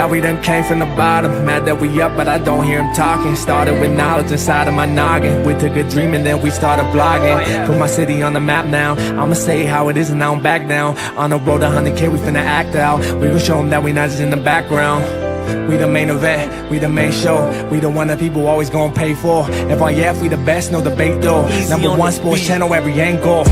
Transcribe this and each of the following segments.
Now we done came from the bottom. Mad that we up, but I don't hear him talking. Started with knowledge inside of my noggin. We took a dream and then we started blogging. Put my city on the map now. I'ma say how it is and I don't back down. On the road to 100K, we finna act out. We gon' show them that we not just in the background. We the main event, we the main show. We the one that people always gonna pay for. FYF, we the best, no debate though. Number one sports channel, every angle.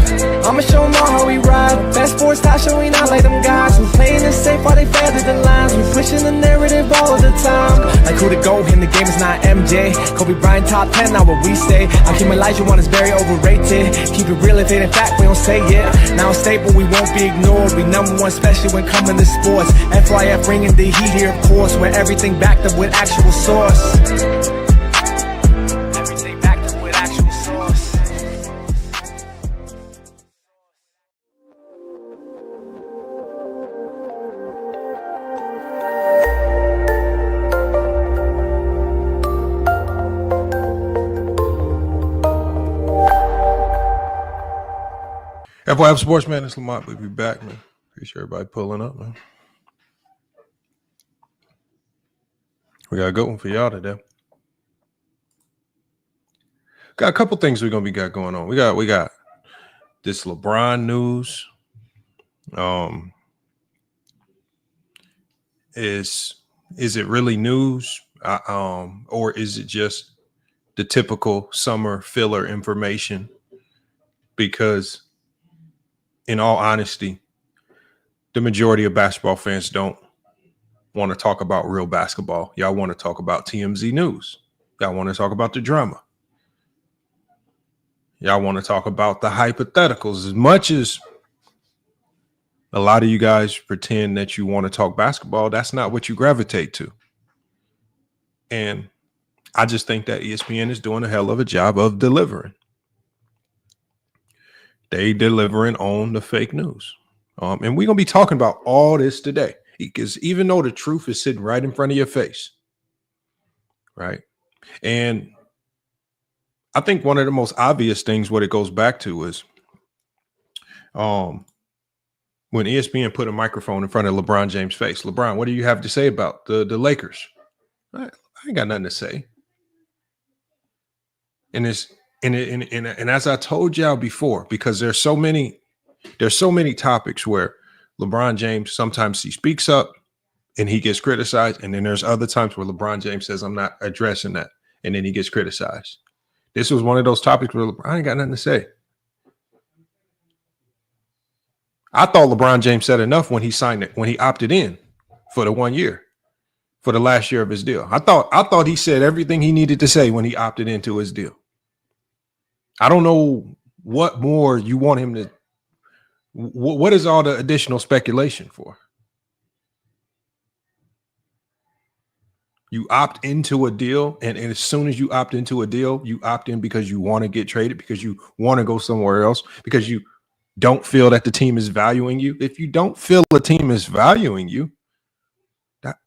I'ma show them all how we ride. Best sports talk show, we not like them guys. We playing it safe while they feather the lines. We pushing the narrative all of the time. Like who to go in the game is not MJ. Kobe Bryant top 10, not what we say. Hakeem Olajuwon is very overrated. Keep it real, if it ain't fact, we don't say it. Now it's stable, we won't be ignored. We number one, especially when coming to sports. FYF bringing the heat here, of course. Where everything backed up with actual source. Everything backed up with actual source. FYF Sports, man, it's Lamont. We'll be back, man. Appreciate everybody pulling up, man. We got a good one for y'all today. Got a couple things we're gonna got going on. We got this LeBron news. Is it really news? Or is it just the typical summer filler information? Because in all honesty, the majority of basketball fans don't want to talk about real basketball. Y'all want to talk about TMZ news. Y'all want to talk about the drama. Y'all want to talk about the hypotheticals. As much as a lot of you guys pretend that you want to talk basketball, that's not what you gravitate to. And I just think that ESPN is doing a hell of a job of delivering. They delivering on the fake news. And we're going to be talking about all this today. Because even though the truth is sitting right in front of your face, right? And I think one of the most obvious things what it goes back to is when ESPN put a microphone in front of LeBron James' face. LeBron, what do you have to say about the Lakers? I ain't got nothing to say. And as I told y'all before, because there's so many topics where LeBron James, sometimes he speaks up and he gets criticized. And then there's other times where LeBron James says, I'm not addressing that. And then he gets criticized. This was one of those topics where LeBron ain't got nothing to say. I thought LeBron James said enough when he signed it, when he opted in for the 1 year, for the last year of his deal. I thought he said everything he needed to say when he opted into his deal. I don't know what more you want him to. What is all the additional speculation for? You opt into a deal, and as soon as you opt into a deal, you opt in because you want to get traded, because you want to go somewhere else, because you don't feel that the team is valuing you. If you don't feel the team is valuing you,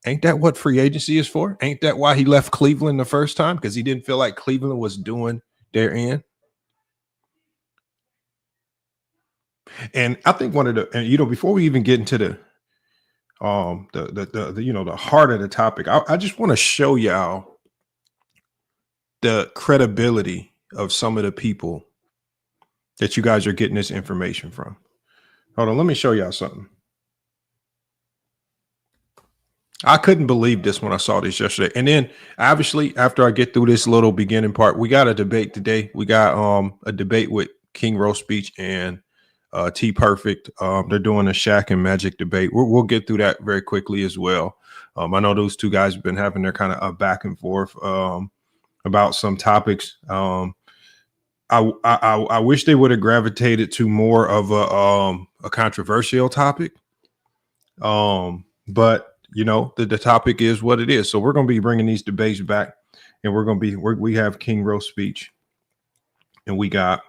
ain't that what free agency is for? Ain't that why he left Cleveland the first time? Because he didn't feel like Cleveland was doing their end. And I think one of the, before we even get into the heart of the topic, I just want to show y'all the credibility of some of the people that you guys are getting this information from. Hold on, let me show y'all something. I couldn't believe this when I saw this yesterday. And then obviously after I get through this little beginning part, we got a debate today. We got a debate with King Roast Speech and T Perfect. They're doing a Shaq and Magic debate. We'll get through that very quickly as well. I know those two guys have been having their kind of a back and forth about some topics. I wish they would have gravitated to more of a controversial topic. But the topic is what it is. So we're going to be bringing these debates back, and we have King Roast Speech, and we got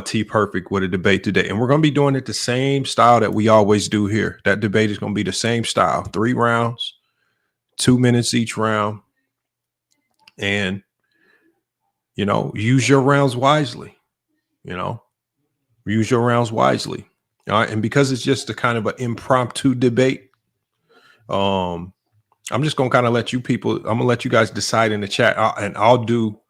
T Perfect with a debate today, and we're going to be doing it the same style that we always do here. That debate is going to be the same style, 3 rounds, 2 minutes each round, and use your rounds wisely. Use your rounds wisely. All right, and because it's just a kind of an impromptu debate, I'm just gonna kind of let you people. I'm gonna let you guys decide in the chat, and I'll do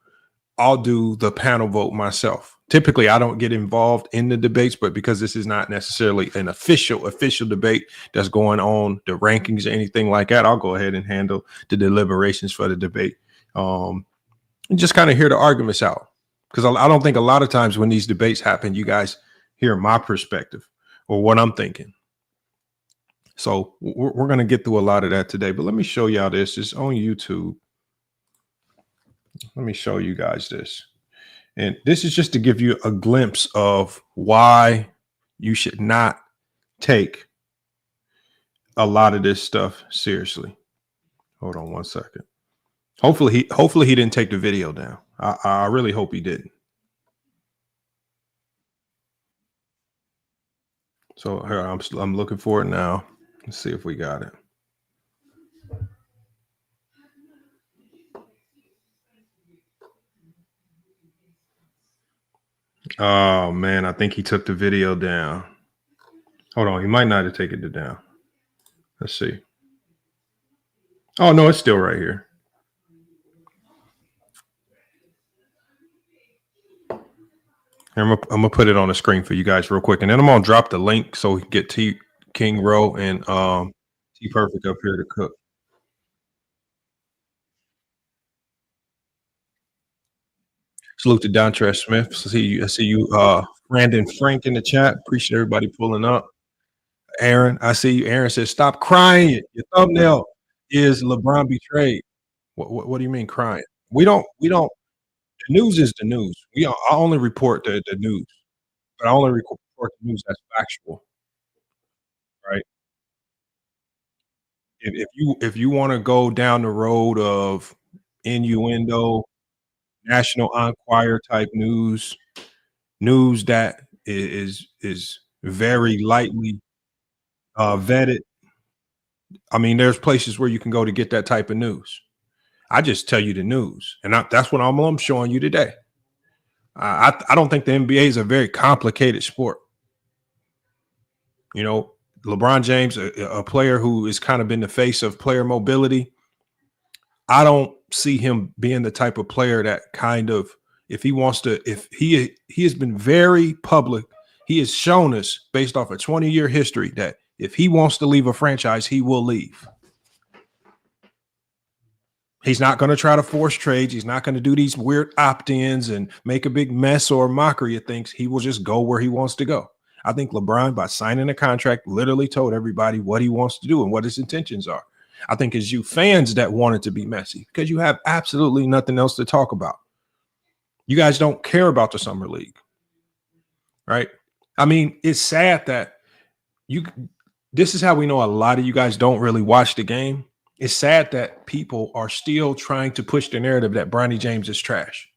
the panel vote myself. Typically, I don't get involved in the debates, but because this is not necessarily an official debate that's going on, the rankings or anything like that, I'll go ahead and handle the deliberations for the debate, and just kind of hear the arguments out. Because I don't think a lot of times when these debates happen, you guys hear my perspective or what I'm thinking. So we're going to get through a lot of that today. But let me show y'all this. It's on YouTube. Let me show you guys this. And this is just to give you a glimpse of why you should not take a lot of this stuff seriously. Hold on one second. Hopefully he didn't take the video down. I really hope he didn't. So here I'm looking for it now. Let's see if we got it. Oh man, I think he took the video down. Hold on, he might not have taken it down. Let's see. Oh no, it's still right here. I'm gonna put it on the screen for you guys real quick, and then I'm gonna drop the link so we can get T King Row and T Perfect up here to cook. Salute to Dontrez Smith. I see you, Brandon Frank in the chat. Appreciate everybody pulling up. Aaron, I see you. Aaron says, "Stop crying. Your thumbnail is LeBron betrayed." What do you mean crying? We don't. The news is the news. I only report the news, but I only report the news that's factual, right? If you want to go down the road of innuendo, National Enquirer type news that is very lightly vetted. I mean, there's places where you can go to get that type of news. I just tell you the news, and that's what I'm showing you today. I don't think the NBA is a very complicated sport. You know, LeBron James, a player who has kind of been the face of player mobility. I don't see him being the type of player that kind of, if he has been very public. He has shown us based off a 20-year history that if he wants to leave a franchise, he will leave. He's not going to try to force trades. He's not going to do these weird opt-ins and make a big mess or mockery of things. He will just go where he wants to go. I think LeBron, by signing a contract, literally told everybody what he wants to do and what his intentions are. I think it's you fans that want it to be messy because you have absolutely nothing else to talk about. You guys don't care about the summer league, right? I mean, it's sad that this is how we know a lot of you guys don't really watch the game. It's sad that people are still trying to push the narrative that Bronny James is trash.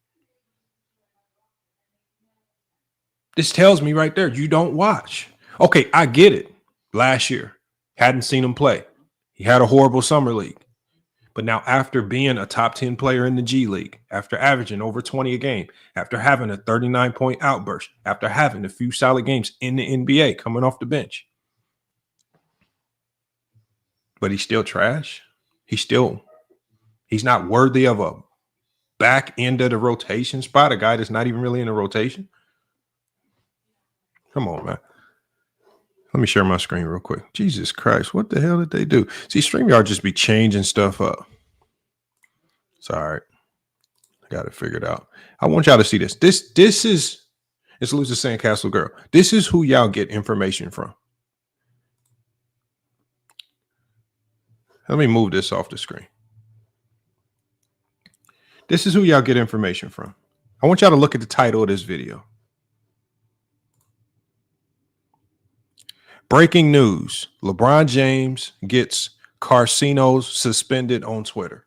This tells me right there, you don't watch. Okay, I get it. Last year, hadn't seen him play. He had a horrible summer league. But now after being a top 10 player in the G League, after averaging over 20 a game, after having a 39-point outburst, after having a few solid games in the NBA coming off the bench, but he's still trash. He's not worthy of a back end of the rotation spot, a guy that's not even really in the rotation. Come on, man. Let me share my screen real quick. Jesus Christ, what the hell did they do? See, StreamYard just be changing stuff up. It's all right. I got it figured out. I want y'all to see this. This is, it's Lucy Sandcastle Girl. This is who y'all get information from. Let me move this off the screen. This is who y'all get information from. I want y'all to look at the title of this video. Breaking news. LeBron James gets casinos suspended on Twitter.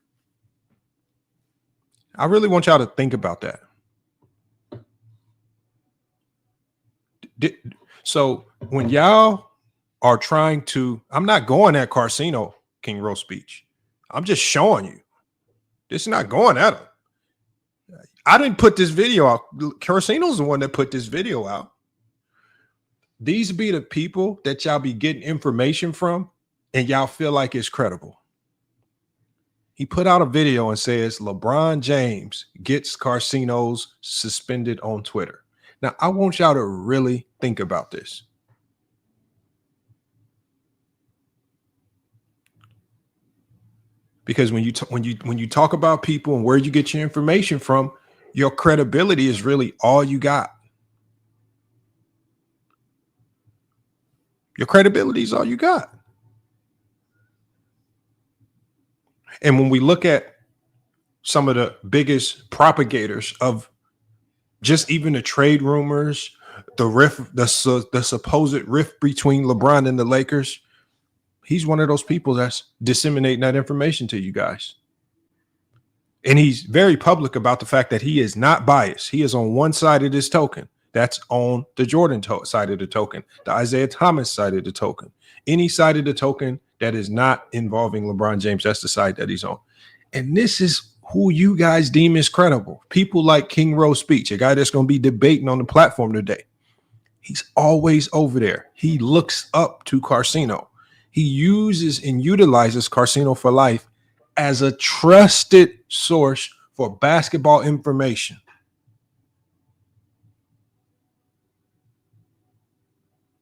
I really want y'all to think about that. So when y'all are trying to, I'm not going at Casino King Rose speech. I'm just showing you. This is not going at him. I didn't put this video out. Casino's the one that put this video out. These be the people that y'all be getting information from, and y'all feel like it's credible. He put out a video and says LeBron James gets casinos suspended on Twitter. Now, I want y'all to really think about this. Because when you talk about people and where you get your information from, your credibility is really all you got. Your credibility is all you got. And when we look at some of the biggest propagators of just even the trade rumors, the supposed rift between LeBron and the Lakers, he's one of those people that's disseminating that information to you guys. And he's very public about the fact that he is not biased. He is on one side of this token. That's on the Jordan side of the token, the Isaiah Thomas side of the token. Any side of the token that is not involving LeBron James, that's the side that he's on. And this is who you guys deem is credible. People like King Rose Speech, a guy that's going to be debating on the platform today. He's always over there. He looks up to Carcino. He uses and utilizes Carcino for Life as a trusted source for basketball information.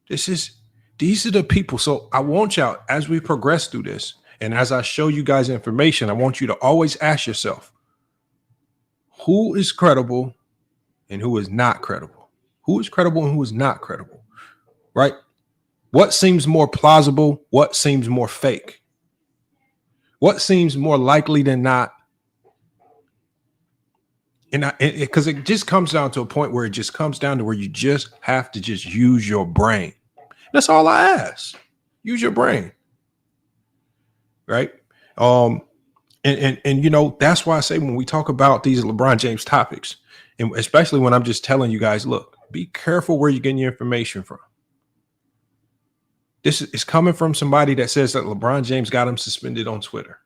These are the people. So I want y'all, as we progress through this, and as I show you guys information, I want you to always ask yourself, who is credible and who is not credible? Who is credible and who is not credible, right? What seems more plausible? What seems more fake? What seems more likely than not? And because it just comes down to a point where it just comes down to where you just have to just use your brain. That's all I ask. Use your brain. Right. And you know, that's why I say when we talk about these LeBron James topics, and especially when I'm just telling you guys, look, be careful where you're getting your information from. This is coming from somebody that says that LeBron James got him suspended on Twitter.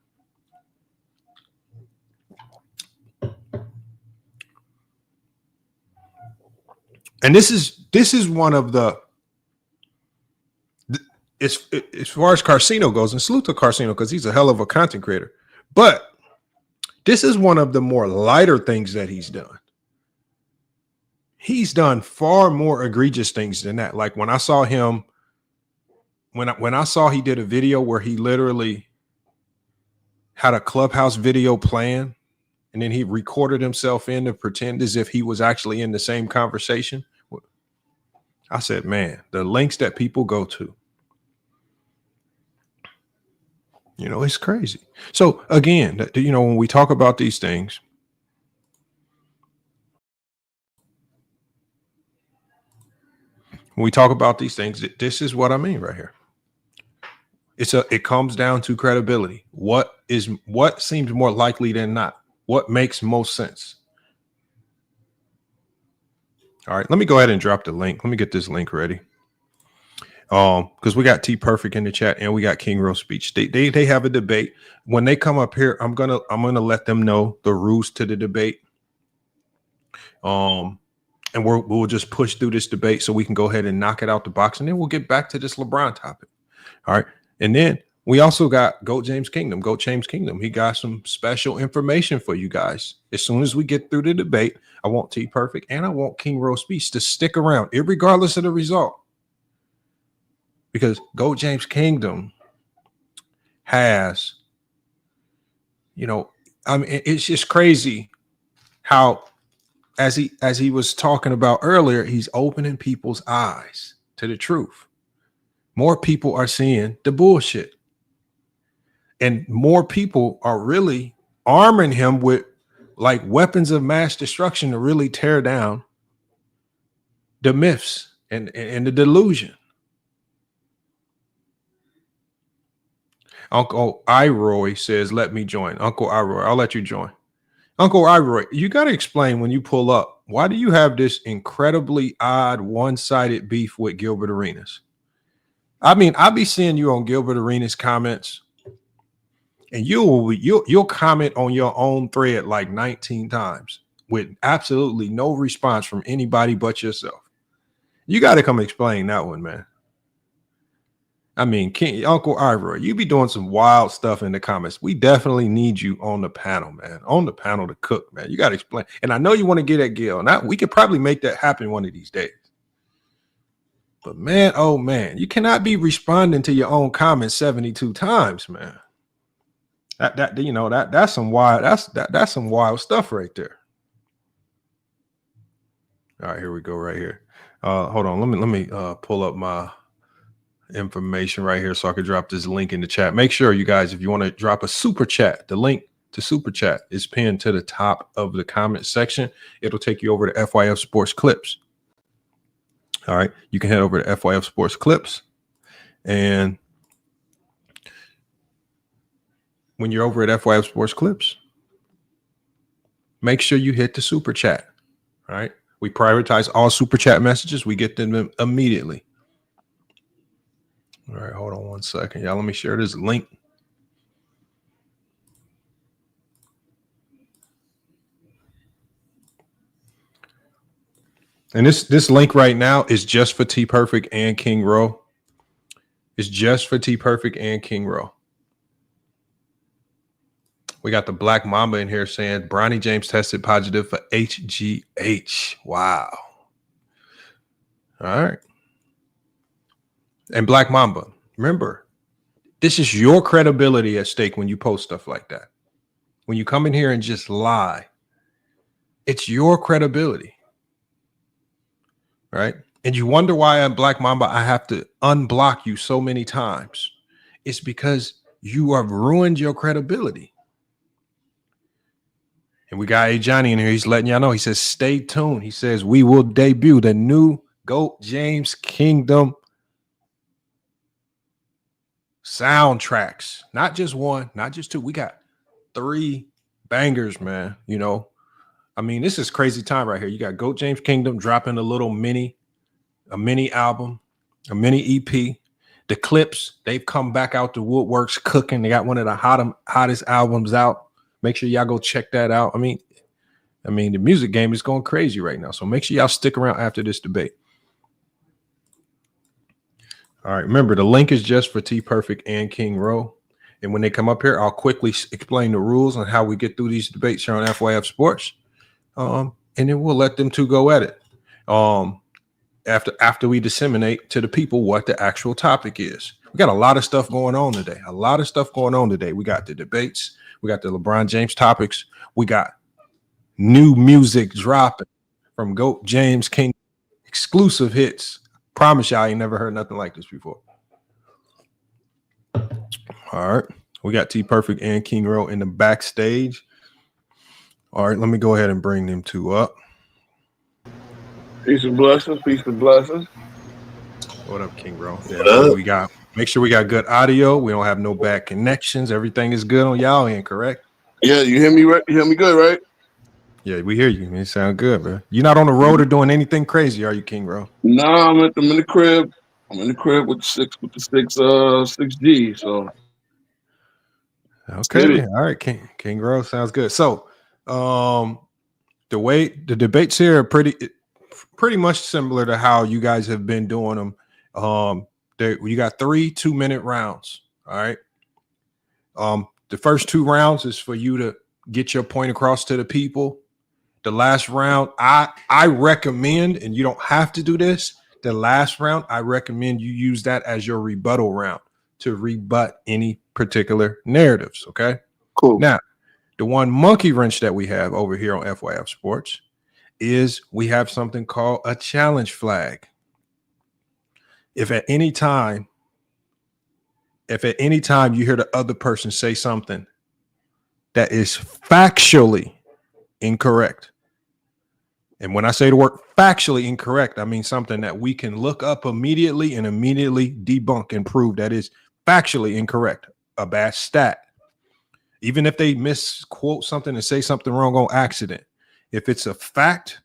And this is one of the, as far as Carcino goes, and salute to Carcino because he's a hell of a content creator. But this is one of the more lighter things that he's done. He's done far more egregious things than that. Like when I saw him, when I saw he did a video where he literally had a Clubhouse video playing, and then he recorded himself in to pretend as if he was actually in the same conversation. I said, man, the links that people go to, you know, it's crazy. So again, you know, when we talk about these things, this is what I mean right here. It comes down to credibility. What seems more likely than not? What makes most sense? All right, let me go ahead and drop the link. Let me get this link ready. Because we got T Perfect in the chat and we got King Rose Speech. They have a debate. When they come up here, I'm gonna let them know the rules to the debate. And we'll just push through this debate so we can go ahead and knock it out the box, and then we'll get back to this LeBron topic. All right, and then we also got Goat James Kingdom. He got some special information for you guys. As soon as we get through the debate, I want T Perfect and I want King Rose Speech to stick around, regardless of the result. Because Goat James Kingdom has, you know, I mean, it's just crazy how, as he was talking about earlier, he's opening people's eyes to the truth. More people are seeing the bullshit. And more people are really arming him with like weapons of mass destruction to really tear down the myths and the delusion. Uncle Iroy says, let me join. Uncle Iroy, I'll let you join. Uncle Iroy, you got to explain when you pull up, why do you have this incredibly odd one-sided beef with Gilbert Arenas? I mean, I'll be seeing you on Gilbert Arenas comments, and you'll comment on your own thread like 19 times with absolutely no response from anybody but yourself. You got to come explain that one, man. I mean, Uncle Ivor, you be doing some wild stuff in the comments. We definitely need you on the panel, man. On the panel to cook, man. You got to explain. And I know you want to get at Gil. Now, we could probably make that happen one of these days. But man, oh man, you cannot be responding to your own comments 72 times, man. That's some wild. That's some wild stuff right there. All right, here we go. Right here. Hold on. Let me pull up my information right here so I could drop this link in the chat. Make sure you guys, if you want to drop a super chat, the link to super chat is pinned to the top of the comment section. It'll take you over to FYF Sports Clips. All right, you can head over to FYF Sports Clips, and when you're over at FYF Sports Clips, make sure you hit the super chat. All right, we prioritize all super chat messages. We get them immediately. All right, hold on one second, y'all. Let me share this link. And this link right now is just for T Perfect and King Row. It's just for T Perfect and King Row. We got the Black Mamba in here saying Bronny James tested positive for HGH. Wow. All right. And Black Mamba, remember, this is your credibility at stake when you post stuff like that. When you come in here and just lie, it's your credibility. Right? And you wonder why I'm Black Mamba, I have to unblock you so many times. It's because you have ruined your credibility. And we got A Johnny in here. He's letting y'all know. He says, stay tuned. He says, we will debut the new GOAT James Kingdom soundtracks. Not just one, not just two. We got 3 bangers, man. You know, I mean, this is crazy time right here. You got GOAT James Kingdom dropping a mini album, a mini EP. The Clips, they've come back out the woodworks cooking. They got one of the hottest albums out. Make sure y'all go check that out. I mean, the music game is going crazy right now. So make sure y'all stick around after this debate. All right. Remember, the link is just for T Perfect and King Row. And when they come up here, I'll quickly explain the rules on how we get through these debates here on FYF Sports. And then we'll let them two go at it. After we disseminate to the people what the actual topic is. We got a lot of stuff going on today. We got the debates. We got the LeBron James topics. We got new music dropping from GOAT James King, exclusive hits. Promise y'all, I ain't never heard nothing like this before. All right. We got T Perfect and King Row in the backstage. All right, let me go ahead and bring them two up. Peace and blessings. Peace and blessings. What up, King Row? Yeah, we got. Make sure we got good audio. We don't have no bad connections. Everything is good on y'all end, correct? Yeah, you hear me right? You hear me good, right? Yeah, we hear you. It sound good, bro. You're not on the road or doing anything crazy, are you, King Row? Nah, I'm in the crib. I'm in the crib with the 6G. So okay, all right, King Row sounds good. So, the way the debates here are pretty much similar to how you guys have been doing them. You got 3 2-minute rounds. All right. The first 2 rounds is for you to get your point across to the people. The last round, I recommend, and you don't have to do this. The last round, I recommend you use that as your rebuttal round to rebut any particular narratives. Okay. Cool. Now, the one monkey wrench that we have over here on FYF Sports is we have something called a challenge flag. If at any time you hear the other person say something that is factually incorrect, and when I say the word factually incorrect, I mean something that we can look up immediately and immediately debunk and prove that is factually incorrect, a bad stat, even if they misquote something and say something wrong on accident. If it's a fact,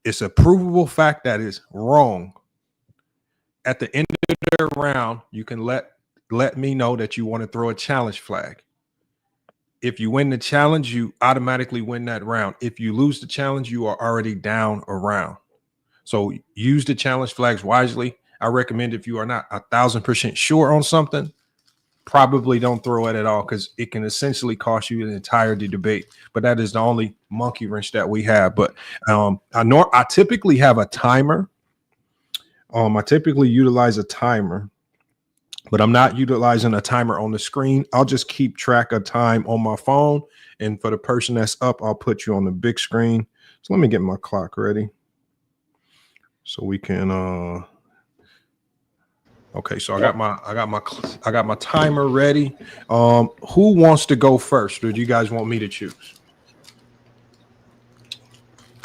it's a provable fact that is wrong. At the end of the round, you can let me know that you want to throw a challenge flag. If you win the challenge, you automatically win that round. If you lose the challenge, you are already down a round. So use the challenge flags wisely. I recommend if you are not 1,000% sure on something, probably don't throw it at all because it can essentially cost you an entire debate. But that is the only monkey wrench that we have. But I typically have a timer. I typically utilize a timer, but I'm not utilizing a timer on the screen. I'll just keep track of time on my phone. And for the person that's up, I'll put you on the big screen. So let me get my clock ready so we can. Okay, so I got my timer ready. Who wants to go first, or do you guys want me to choose?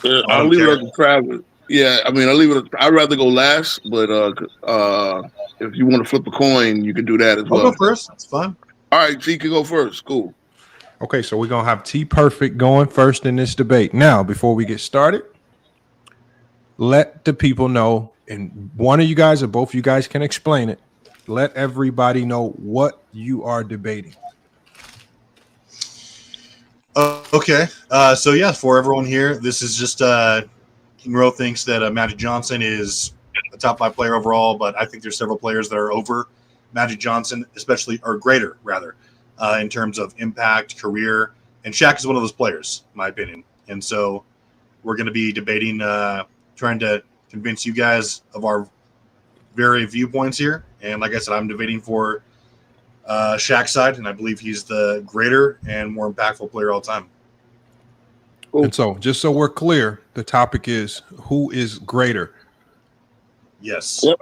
I'll leave it up to Travis. Yeah, I mean, I'd rather go last, but if you want to flip a coin, you can do that as well. I'll go first. That's fine. All right, so you can go first. Cool. Okay, so we're gonna have T Perfect going first in this debate. Now, before we get started, let the people know, and one of you guys or both of you guys can explain it. Let everybody know what you are debating. Okay. So yeah, for everyone here, this is just King Rowe thinks that Magic Johnson is a top 5 player overall, but I think there's several players that are over Magic Johnson, especially or greater rather, in terms of impact, career, and Shaq is one of those players, in my opinion. And so we're going to be debating, trying to convince you guys of our very viewpoints here. And like I said, I'm debating for Shaq's side, and I believe he's the greater and more impactful player all time. Cool. And so, just so we're clear, the topic is who is greater. Yes. Yep.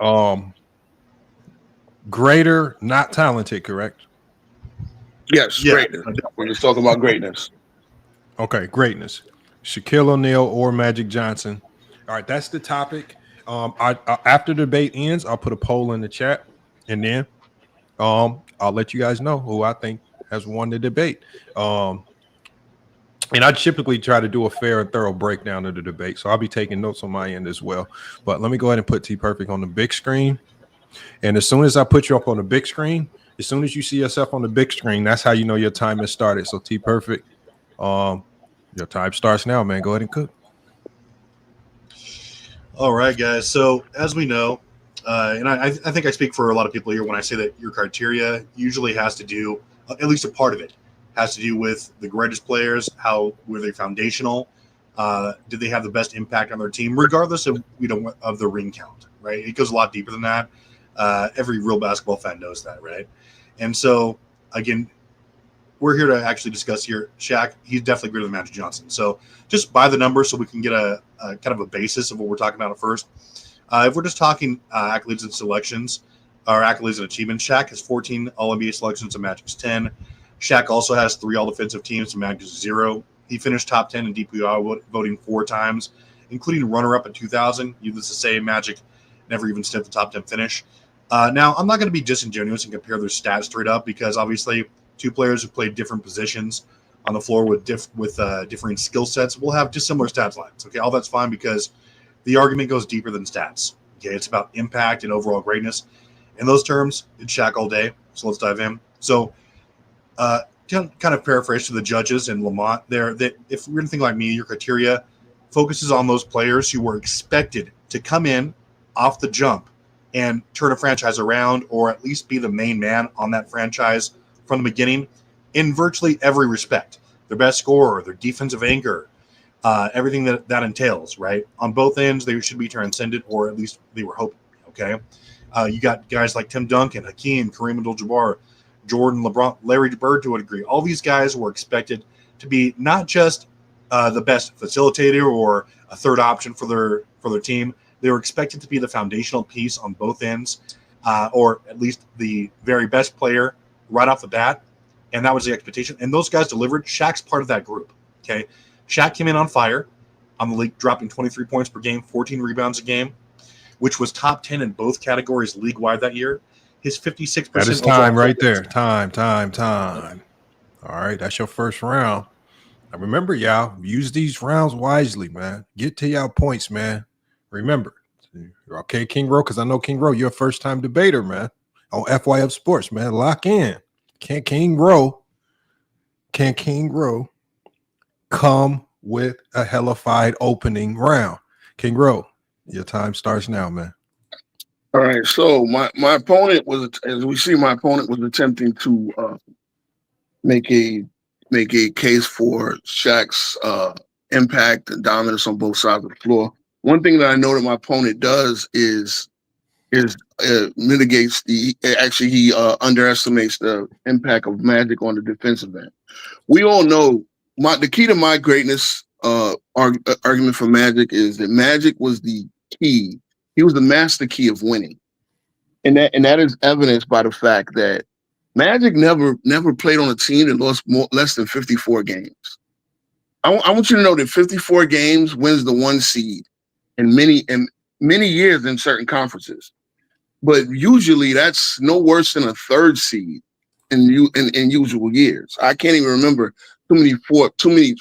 Greater, not talented, correct? Yes, Yeah. greatness. We're just talking about greatness. Okay, greatness. Shaquille O'Neal or Magic Johnson. All right, that's the topic. After the debate ends, I'll put a poll in the chat, and then I'll let you guys know who I think has won the debate. And I typically try to do a fair and thorough breakdown of the debate, so I'll be taking notes on my end as well. But let me go ahead and put T Perfect on the big screen. And as soon as I put you up on the big screen, as soon as you see yourself on the big screen, that's how you know your time has started. So T Perfect, your time starts now, man. Go ahead and cook. All right, guys. So as we know, and I think I speak for a lot of people here when I say that your criteria usually has to do, at least a part of it, has to do with the greatest players. How were they foundational? Did they have the best impact on their team, regardless of of the ring count? Right? It goes a lot deeper than that. Every real basketball fan knows that, right? And so again, we're here to actually discuss here. Shaq, he's definitely greater than Magic Johnson. So just by the numbers, so we can get a kind of a basis of what we're talking about at first. If we're just talking accolades and selections, or accolades and achievements, Shaq has 14 All-NBA selections and Magic's 10. Shaq also has 3 All-Defensive teams and Magic's 0. He finished top 10 in DPOI voting 4 times, including runner-up in 2000. Needless to say, Magic never even sniffed the top 10 finish. Now, I'm not going to be disingenuous and compare their stats straight up because obviously 2 players who played different positions on the floor with differing skill sets will have dissimilar stats lines. Okay, all that's fine because the argument goes deeper than stats. Okay, it's about impact and overall greatness. In those terms, it's Shaq all day. So let's dive in. So, kind of paraphrase to the judges and Lamont there, that if you're anything like me, your criteria focuses on those players who were expected to come in off the jump and turn a franchise around, or at least be the main man on that franchise from the beginning in virtually every respect. Their best scorer, their defensive anchor, everything that entails, right? On both ends, they should be transcended, or at least they were hoping, okay? You got guys like Tim Duncan, Hakeem, Kareem Abdul-Jabbar, Jordan, LeBron, Larry Bird to a degree. All these guys were expected to be not just the best facilitator or a third option for their team. They were expected to be the foundational piece on both ends, or at least the very best player right off the bat. And that was the expectation. And those guys delivered. Shaq's part of that group. Okay. Shaq came in on fire on the league, dropping 23 points per game, 14 rebounds a game, which was top 10 in both categories league-wide that year. His 56%. That is time right there. Time. All right, that's your first round. Now remember, y'all, use these rounds wisely, man. Get to y'all points, man. Remember, okay, King Rowe, because I know King Rowe, you're a first-time debater, man, on FYF Sports, man. Lock in. Can King Rowe come with a hellified opening round? King Rowe, your time starts now, man. All right. So my opponent was, as we see, my opponent was attempting to make a case for Shaq's impact and dominance on both sides of the floor. One thing that I know that my opponent does is mitigates the actually he underestimates the impact of Magic on the defensive end. We all know the key to my greatness argument for Magic is that Magic was the key. He was the master key of winning, and that is evidenced by the fact that Magic never played on a team that lost less than 54 games. I want you to know that 54 games wins the 1 seed in many years in certain conferences. But usually that's no worse than a 3rd seed in usual years. I can't even remember too many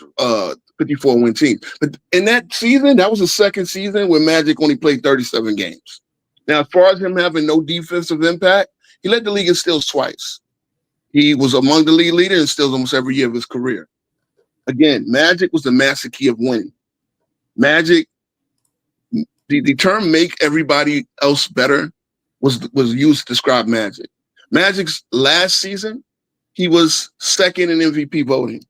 54 win teams. But in that season, that was the 2nd season where Magic only played 37 games. Now, as far as him having no defensive impact, he led the league in steals twice. He was among the league leader in steals almost every year of his career. Again, Magic was the master key of winning. Magic, the term "make everybody else better" was used to describe Magic. Magic's last season, he was second in MVP voting.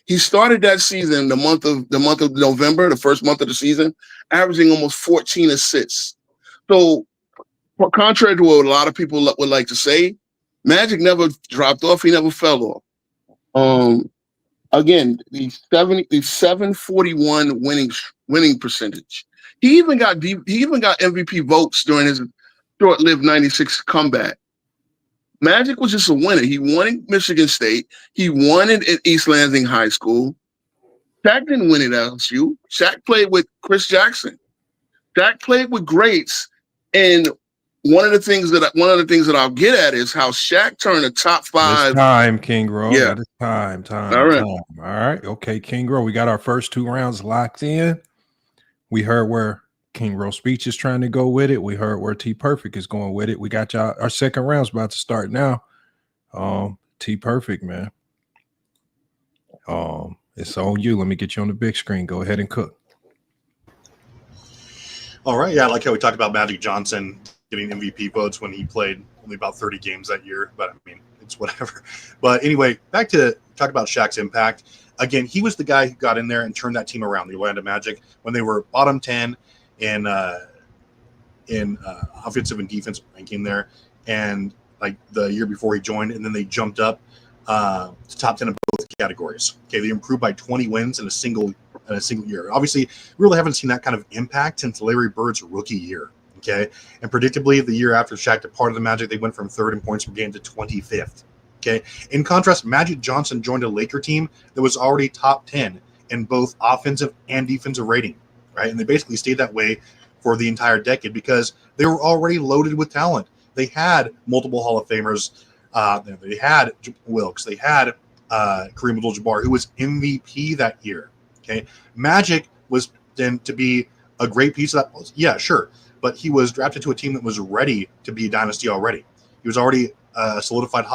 He started that season the month of November, the first month of the season, averaging almost 14 assists. So, contrary to what a lot of people would like to say, Magic never dropped off. He never fell off. Again, the 741 winning percentage. He even got MVP votes during his short-lived 96 comeback. Magic was just a winner. He won at Michigan State. He won at East Lansing High School. Shaq didn't win at LSU. Shaq played with Chris Jackson. Shaq played with greats. And one of the things that I'll get at is how Shaq turned the top 5. It's time, King Ro. Yeah. It's time. All right. All right. Okay, King Ro. We got our first 2 rounds locked in. We heard where King Ro Speech is trying to go with it. We heard where T Perfect is going with it. We got y'all. Our second round's about to start now. T Perfect, man. It's on you. Let me get you on the big screen. Go ahead and cook. All right. Yeah, I like how we talked about Magic Johnson getting MVP votes when he played only about 30 games that year. But, I mean, it's whatever. But anyway, back to talk about Shaq's impact. Again, he was the guy who got in there and turned that team around, the Orlando Magic, when they were bottom 10 in offensive and defensive ranking there. And, like, the year before he joined, and then they jumped up to top 10 in both categories. Okay, they improved by 20 wins in a single year. Obviously, we really haven't seen that kind of impact since Larry Bird's rookie year. Okay, and predictably, the year after Shaq departed the Magic, they went from 3rd in points per game to 25th. Okay, in contrast, Magic Johnson joined a Laker team that was already top 10 in both offensive and defensive rating, right? And they basically stayed that way for the entire decade because they were already loaded with talent. They had multiple Hall of Famers. They had Wilkes. They had Kareem Abdul-Jabbar, who was MVP that year. Okay, Magic was then to be a great piece of that. Yeah, sure, but he was drafted to a team that was ready to be a dynasty already. He was already a solidified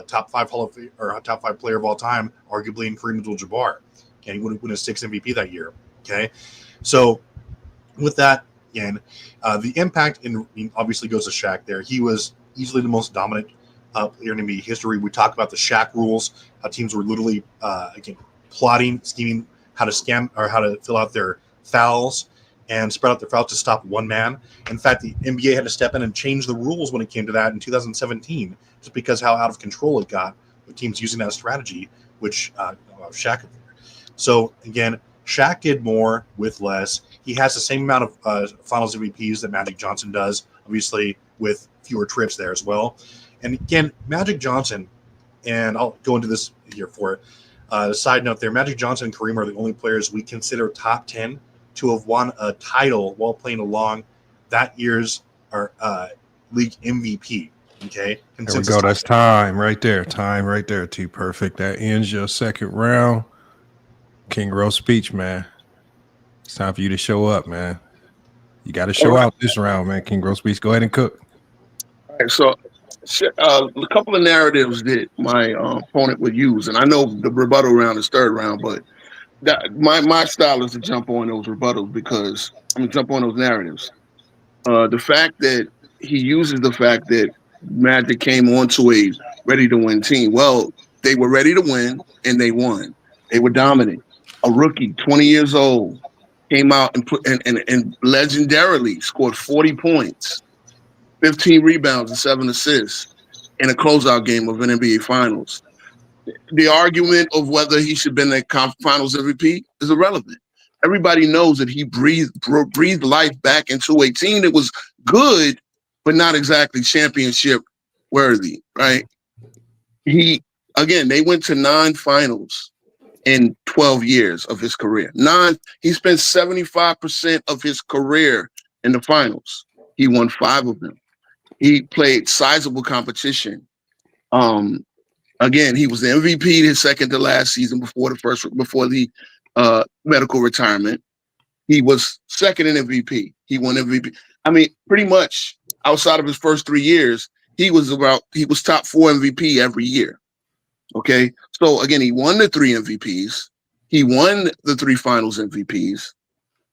top 5 Hall of Fame or top 5 player of all time, arguably in Kareem Abdul-Jabbar. Okay, he would have won a 6th MVP that year. Okay, so with that, again, the impact obviously goes to Shaq. There, he was easily the most dominant player in NBA history. We talk about the Shaq rules, how teams were literally again plotting, scheming how to scam or how to fill out their fouls and spread out their fouls to stop one man. In fact, the NBA had to step in and change the rules when it came to that in 2017, just because how out of control it got with teams using that strategy, which Shaq did. So again, Shaq did more with less. He has the same amount of Finals MVPs that Magic Johnson does, obviously with fewer trips there as well. And again, Magic Johnson, and I'll go into this here for it. A side note there, Magic Johnson and Kareem are the only players we consider top 10 to have won a title while playing along that year's league MVP. Okay. There we go. That's time right there. Time right there. T Perfect. That ends your second round. King Ro Speech, man. It's time for you to show up, man. You got to show out this round, man. King Ro Speech. Go ahead and cook. All right. So a couple of narratives that my opponent would use, and I know the rebuttal round is third round, but my style is to jump on those rebuttals jump on those narratives. The fact that he uses the fact that Magic came onto a ready to win team. Well, they were ready to win and they won. They were dominant. A rookie, 20 years old, came out and and legendarily scored 40 points, 15 rebounds, and 7 assists in a closeout game of an NBA Finals. The argument of whether he should have been the Finals MVP is irrelevant. Everybody knows that he breathed life back into a team that was good, but not exactly championship worthy, right? They went to 9 finals in 12 years of his career. He spent 75% of his career in the finals. He won 5 of them. He played sizable competition. He was the MVP his second to last season before the medical retirement. He was second in MVP. He won MVP. I mean, pretty much outside of his first 3 years, he was top 4 MVP every year. Okay. So again, he won the 3 MVPs. He won the 3 finals MVPs.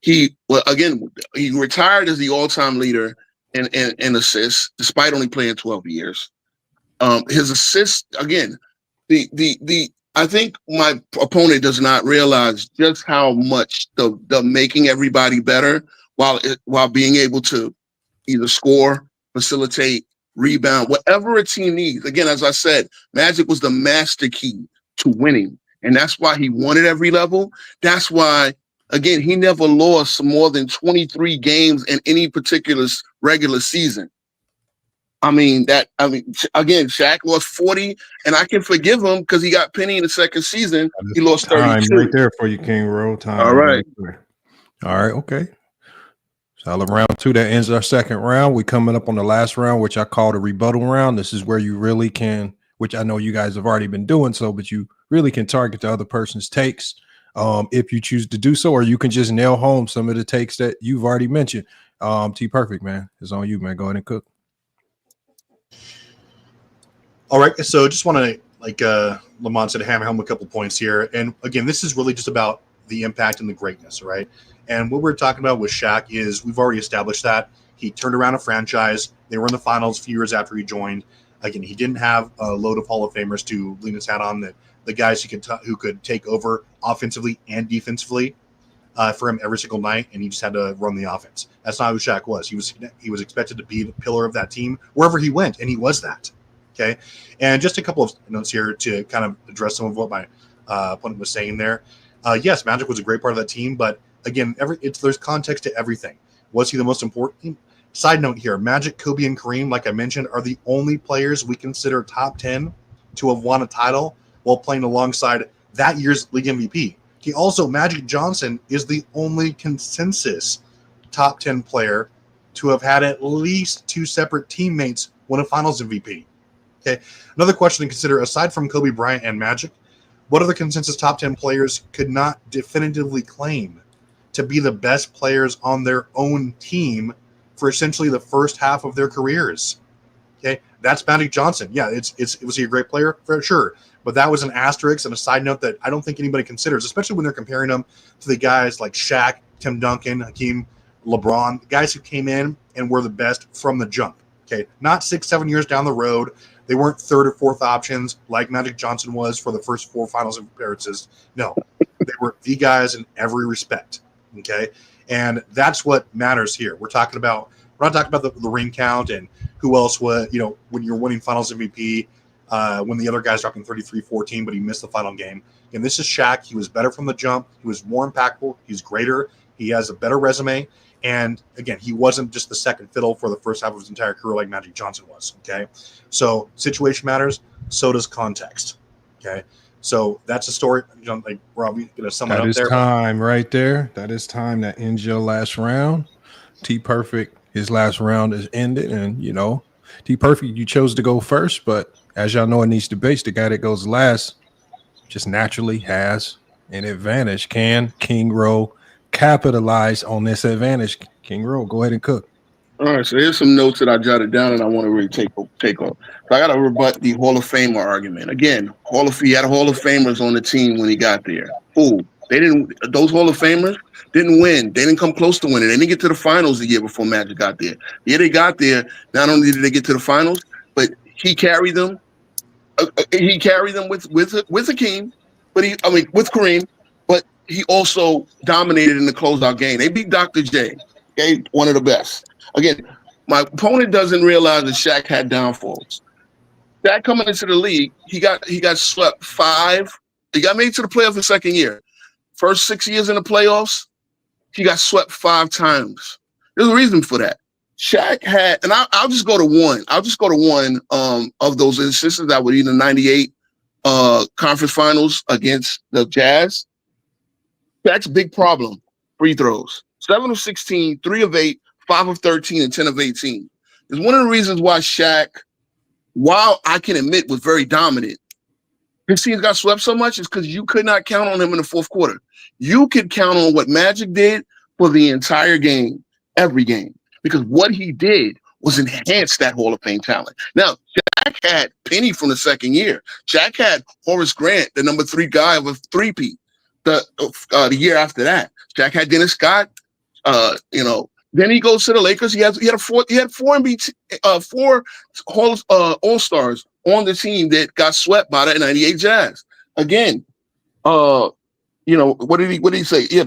He retired as the all-time leader in assists, despite only playing 12 years. His assists, again, I think my opponent does not realize just how much the making everybody better while being able to either score, facilitate, rebound, whatever a team needs. Again, as I said, Magic was the master key to winning, and that's why he won at every level. That's why, again, he never lost more than 23 games in any particular regular season. Again, Shaq lost 40, and I can forgive him because he got Penny in the second season. He lost 32. Right there for you, King Roll. Time. All right. All right. Okay. Solid round 2. That ends our second round. We're coming up on the last round, which I call the rebuttal round. This is where you really can, which I know you guys have already been doing so, but you really can target the other person's takes if you choose to do so, or you can just nail home some of the takes that you've already mentioned. T Perfect, man. It's on you, man. Go ahead and cook. All right, so just want to, like Lamont said, hammer home a couple points here. And again, this is really just about the impact and the greatness, right? And what we're talking about with Shaq is we've already established that he turned around a franchise. They were in the finals a few years after he joined. Again, he didn't have a load of Hall of Famers to lean his hat on, the guys who could take over offensively and defensively for him every single night, and he just had to run the offense. That's not who Shaq was. He was expected to be the pillar of that team wherever he went, and he was that. Okay, and just a couple of notes here to kind of address some of what my opponent was saying there. Yes, Magic was a great part of that team, but again, there's context to everything. Was he the most important? Side note here, Magic, Kobe, and Kareem, like I mentioned, are the only players we consider top 10 to have won a title while playing alongside that year's league MVP. Magic Johnson is the only consensus top 10 player to have had at least 2 separate teammates win a finals MVP. Okay. Another question to consider, aside from Kobe Bryant and Magic, what other consensus top 10 players could not definitively claim to be the best players on their own team for essentially the first half of their careers? Okay. That's Magic Johnson. Yeah, was he a great player? For sure. But that was an asterisk and a side note that I don't think anybody considers, especially when they're comparing him to the guys like Shaq, Tim Duncan, Hakeem, LeBron, guys who came in and were the best from the jump. Okay. Not 6-7 years down the road. They weren't 3rd or 4th options like Magic Johnson was for the first 4 finals appearances. No, they were the guys in every respect. Okay. And that's what matters here. We're not talking about the ring count and who else was, when you're winning finals MVP, when the other guy's dropping 33-14, but he missed the final game. And this is Shaq. He was better from the jump. He was more impactful. He's greater. He has a better resume. And again, he wasn't just the second fiddle for the first half of his entire career like Magic Johnson was. Okay. So situation matters. So does context. Okay. So that's a story. Like we're going to sum it up there. That is time right there. That is time. That ends your last round. T Perfect, his last round is ended. And, T Perfect, you chose to go first. But as y'all know in these debates, the guy that goes last just naturally has an advantage. Can King Rowe capitalize on this advantage? King Rowe, go ahead and cook. All right, so here's some notes that I jotted down and I want to really take off. So I got to rebut the Hall of Famer argument. Again, he had Hall of Famers on the team when he got there. Who? Those Hall of Famers didn't win. They didn't come close to winning. They didn't get to the finals the year before Magic got there. Yeah, they got there. Not only did they get to the finals, but he carried them. He carried them with Hakeem, with Kareem, but he also dominated in the closeout game. They beat Dr. J, okay, one of the best. Again, my opponent doesn't realize that Shaq had downfalls. Shaq coming into the league, he got swept 5. He got made to the playoffs the second year. First 6 years in the playoffs, he got swept 5 times. There's a reason for that. Shaq had, and I'll just go to one. I'll just go to one of those instances that were in the 98 conference finals against the Jazz. Shaq's big problem, free throws. 7 of 16, 3 of 8, 5 of 13, and 10 of 18. It's one of the reasons why Shaq, while I can admit was very dominant, his teams got swept so much is because you could not count on him in the fourth quarter. You could count on what Magic did for the entire game, every game, because what he did was enhance that Hall of Fame talent. Now, Shaq had Penny from the second year. Shaq had Horace Grant, the number 3 guy of a three-peat, the year after that. Shaq had Dennis Scott. Then he goes to the Lakers. He had 4 All-Stars on the team that got swept by the 98 Jazz. Again, what did he say? Yeah,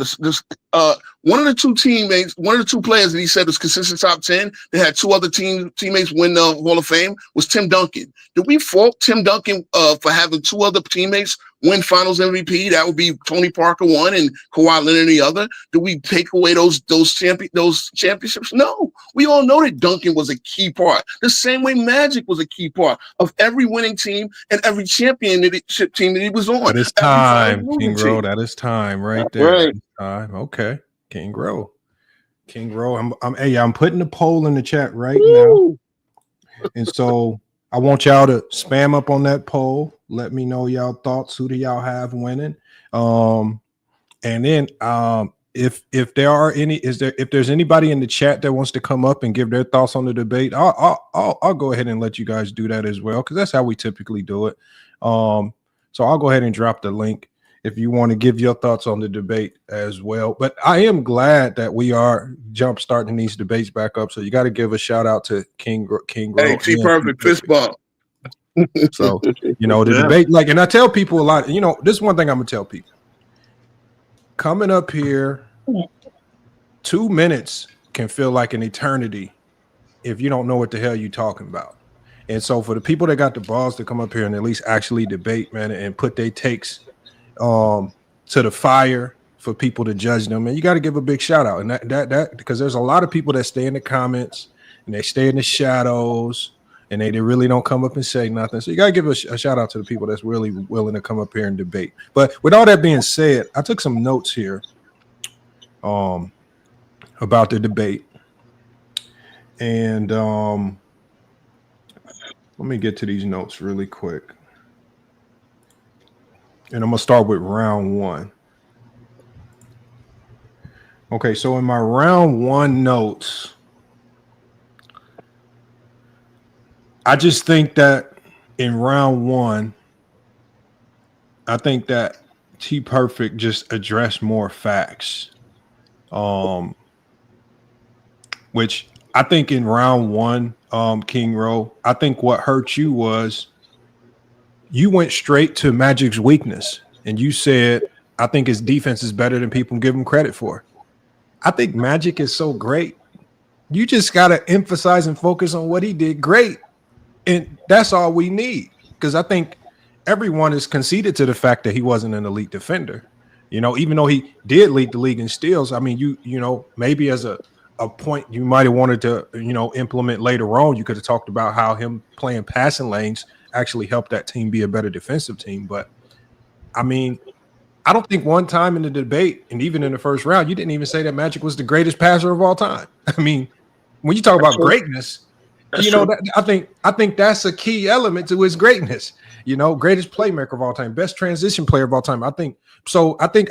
one of the 2 teammates, one of the 2 players that he said was consistent top 10 that had 2 other teammates win the Hall of Fame was Tim Duncan. Did we fault Tim Duncan for having 2 other teammates win Finals MVP? That would be Tony Parker one and Kawhi Leonard the other. Did we take away those championships? No. We all know that Duncan was a key part. The same way Magic was a key part of every winning team and every championship team that he was on. That is time, King Rowe. That is time right there. Right. Time. Okay. King Rowe. I'm putting the poll in the chat right now. And so I want y'all to spam up on that poll. Let me know y'all thoughts. Who do y'all have winning? And then if there's anybody in the chat that wants to come up and give their thoughts on the debate, I'll go ahead and let you guys do that as well, because that's how we typically do it. So I'll go ahead and drop the link if you want to give your thoughts on the debate as well. But I am glad that we are jump starting these debates back up. So you got to give a shout out to King Hey, T Perfect, fist bump. So, the debate, and I tell people a lot, this is one thing I'm going to tell people. Coming up here, 2 minutes can feel like an eternity if you don't know what the hell you're talking about. And so for the people that got the balls to come up here and at least actually debate, man, and put their takes to the fire for people to judge them, and you got to give a big shout out. And that because there's a lot of people that stay in the comments and they stay in the shadows and they really don't come up and say nothing. So you got to give a shout out to the people that's really willing to come up here and debate. But with all that being said, I took some notes here about the debate. And let me get to these notes really quick. And I'm going to start with round 1. Okay, so in my round 1 notes, I just think that in round 1, I think that T Perfect just addressed more facts. Which I think in round 1, King Rowe, I think what hurt you was you went straight to Magic's weakness and you said, I think his defense is better than people give him credit for. I think Magic is so great. You just got to emphasize and focus on what he did great. And that's all we need, because I think everyone is conceded to the fact that he wasn't an elite defender. Even though he did lead the league in steals, I mean, you maybe as a point you might have wanted to, implement later on, you could have talked about how him playing passing lanes actually helped that team be a better defensive team. But I mean, I don't think one time in the debate, and even in the first round, you didn't even say that Magic was the greatest passer of all time. I mean, when you talk about greatness, I think that's a key element to his greatness. Greatest playmaker of all time, best transition player of all time. I think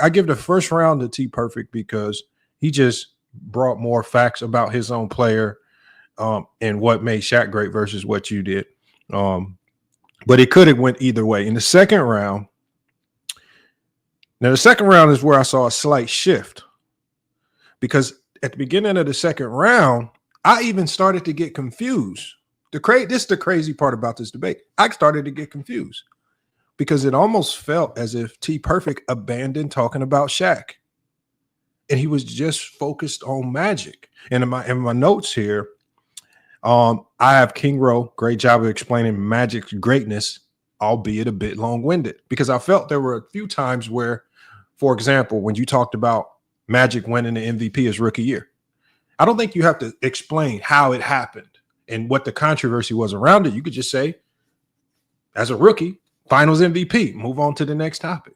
I give the first round to T Perfect because he just brought more facts about his own player and what made Shaq great versus what you did. But it could have went either way. In the second round, Now, the second round is where I saw a slight shift because at the beginning of the second round, I even started to get confused. This is the crazy part about this debate. I started to get confused because it almost felt as if T Perfect abandoned talking about Shaq. And he was just focused on Magic. And in my notes here, I have King Rowe, great job of explaining Magic's greatness, albeit a bit long-winded, because I felt there were a few times where, for example, when you talked about Magic winning the MVP his rookie year, I don't think you have to explain how it happened and what the controversy was around it. You could just say, as a rookie, finals MVP, move on to the next topic.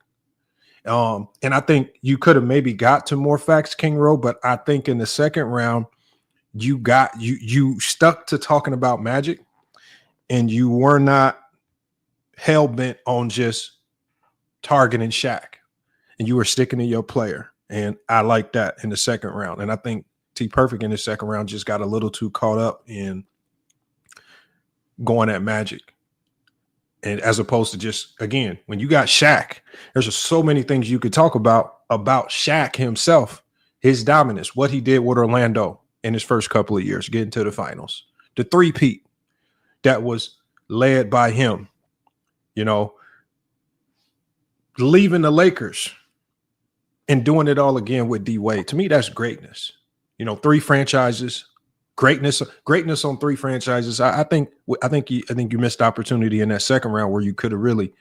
And I think you could have maybe got to more facts, King Rowe, but I think in the second round, you stuck to talking about Magic and you were not hell-bent on just targeting Shaq, and you were sticking to your player. And I like that in the second round. And I think T Perfect in the second round just got a little too caught up in going at Magic. And as opposed to just, again, when you got Shaq, there's just so many things you could talk about Shaq himself, his dominance, what he did with Orlando in his first couple of years, getting to the finals, the three-peat that was led by him, leaving the Lakers and doing it all again with D Wade. To me, that's greatness. 3 franchises. Greatness on 3 franchises. I think you missed the opportunity in that second round where you could have really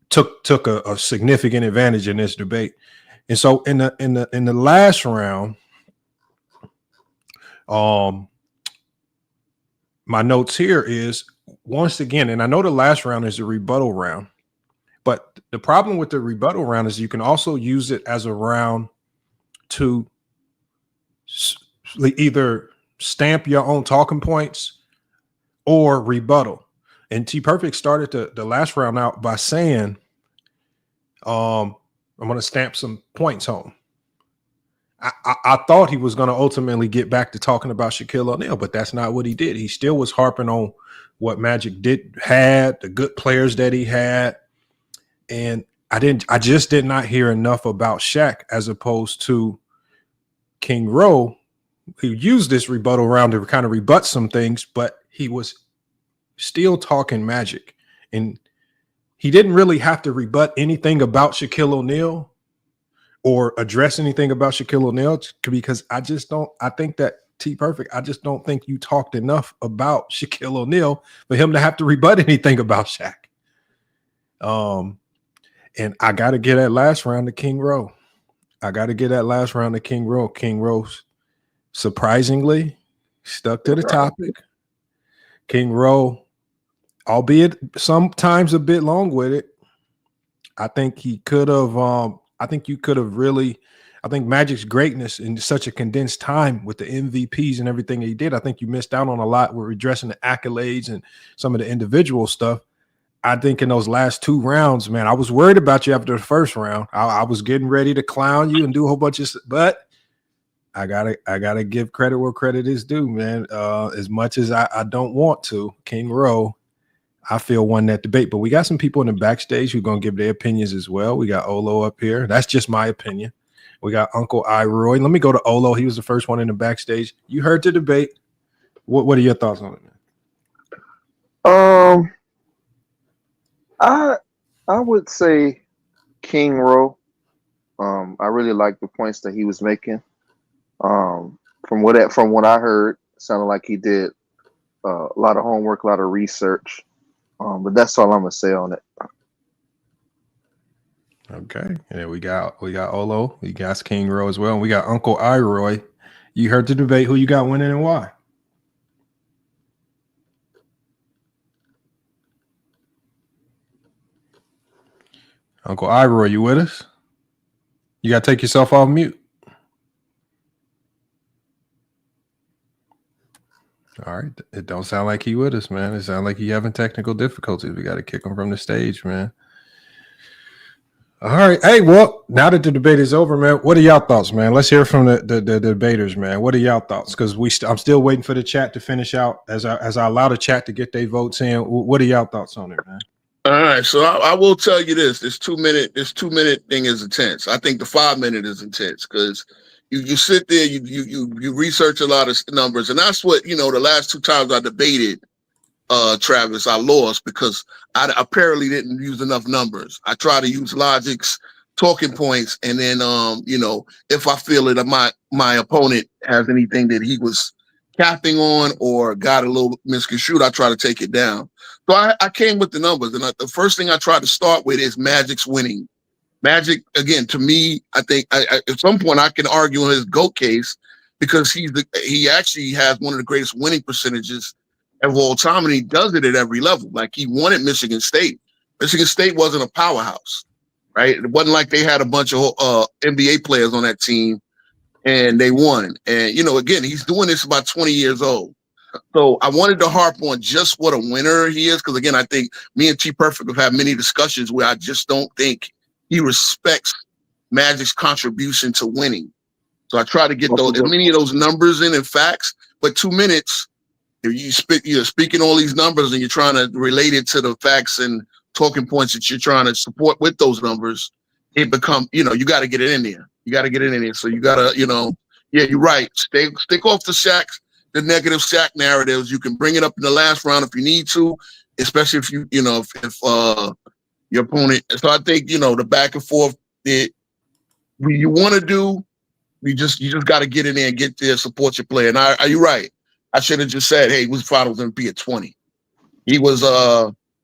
took a significant advantage in this debate. And so in the last round, my notes here is once again, and I know the last round is a rebuttal round, but the problem with the rebuttal round is you can also use it as a round to either stamp your own talking points or rebuttal. And T Perfect started the last round out by saying, I'm going to stamp some points home. I thought he was going to ultimately get back to talking about Shaquille O'Neal, but that's not what he did. He still was harping on what Magic had, the good players that he had. And I just did not hear enough about Shaq as opposed to King Rowe, who used this rebuttal round to kind of rebut some things, but he was still talking Magic. And he didn't really have to rebut anything about Shaquille O'Neal or address anything about Shaquille O'Neal because I think that T Perfect, I just don't think you talked enough about Shaquille O'Neal for him to have to rebut anything about Shaq. And I got to get that last round to King Rowe. King Rowe surprisingly stuck to the topic. King Rowe, albeit sometimes a bit long with it, I think he could have. I think Magic's greatness in such a condensed time with the MVPs and everything he did, I think you missed out on a lot with addressing the accolades and some of the individual stuff. I think in those last 2 rounds, man, I was worried about you after the first round. I was getting ready to clown you and do a whole bunch of stuff, but I gotta give credit where credit is due, man. As much as I don't want to, King Rowe, I feel won that debate. But we got some people in the backstage who are gonna give their opinions as well. We got Olo up here. That's just my opinion. We got Uncle Iroy. Let me go to Olo. He was the first one in the backstage. You heard the debate. What are your thoughts on it, man? I would say King Rowe. I really like the points that he was making. From what I heard, sounded like he did a lot of homework, a lot of research. But that's all I'm gonna say on it. Okay, and then we got Olo, we got King Rowe as well, and we got Uncle Iroy. You heard the debate. Who you got winning and why? Uncle Iroy, you with us? You got to take yourself off mute. All right. It don't sound like he with us, man. It sounds like he having technical difficulties. We got to kick him from the stage, man. All right. Hey, well, now that the debate is over, man, what are y'all thoughts, man? Let's hear from the debaters, man. What are y'all thoughts? Because I'm still waiting for the chat to finish out as I allow the chat to get their votes in. What are y'all thoughts on it, man? All right, so I will tell you this: this 2 minute thing is intense. I think the 5 minute is intense because you sit there, you research a lot of numbers, and that's what the last two times I debated Travis, I lost because I apparently didn't use enough numbers. I try to use logics, talking points, and then if I feel that my opponent has anything that he was capping on or got a little misconstrued, I try to take it down. So I came with the numbers, and the first thing I tried to start with is Magic's winning. Magic, again, to me, I think at some point I can argue on his GOAT case because he actually has one of the greatest winning percentages of all time, and he does it at every level. Like, he won at Michigan State. Michigan State wasn't a powerhouse, right? It wasn't like they had a bunch of NBA players on that team and they won. And, again, he's doing this about 20 years old. So I wanted to harp on just what a winner he is, because, again, I think me and T Perfect have had many discussions where I just don't think he respects Magic's contribution to winning. So I try to get as many of those numbers in and facts, but 2 minutes, if you're speaking all these numbers and you're trying to relate it to the facts and talking points that you're trying to support with those numbers, it become, you got to get it in there. You got to get it in there. So you got to, you're right. Stick off the negative Shaq narratives. You can bring it up in the last round if you need to, especially if if your opponent. So I think, the back and forth that you want to do, you just got to get in there and get there, support your player. And are you right? I should have just said, hey, he was Finals MVP at 20. He was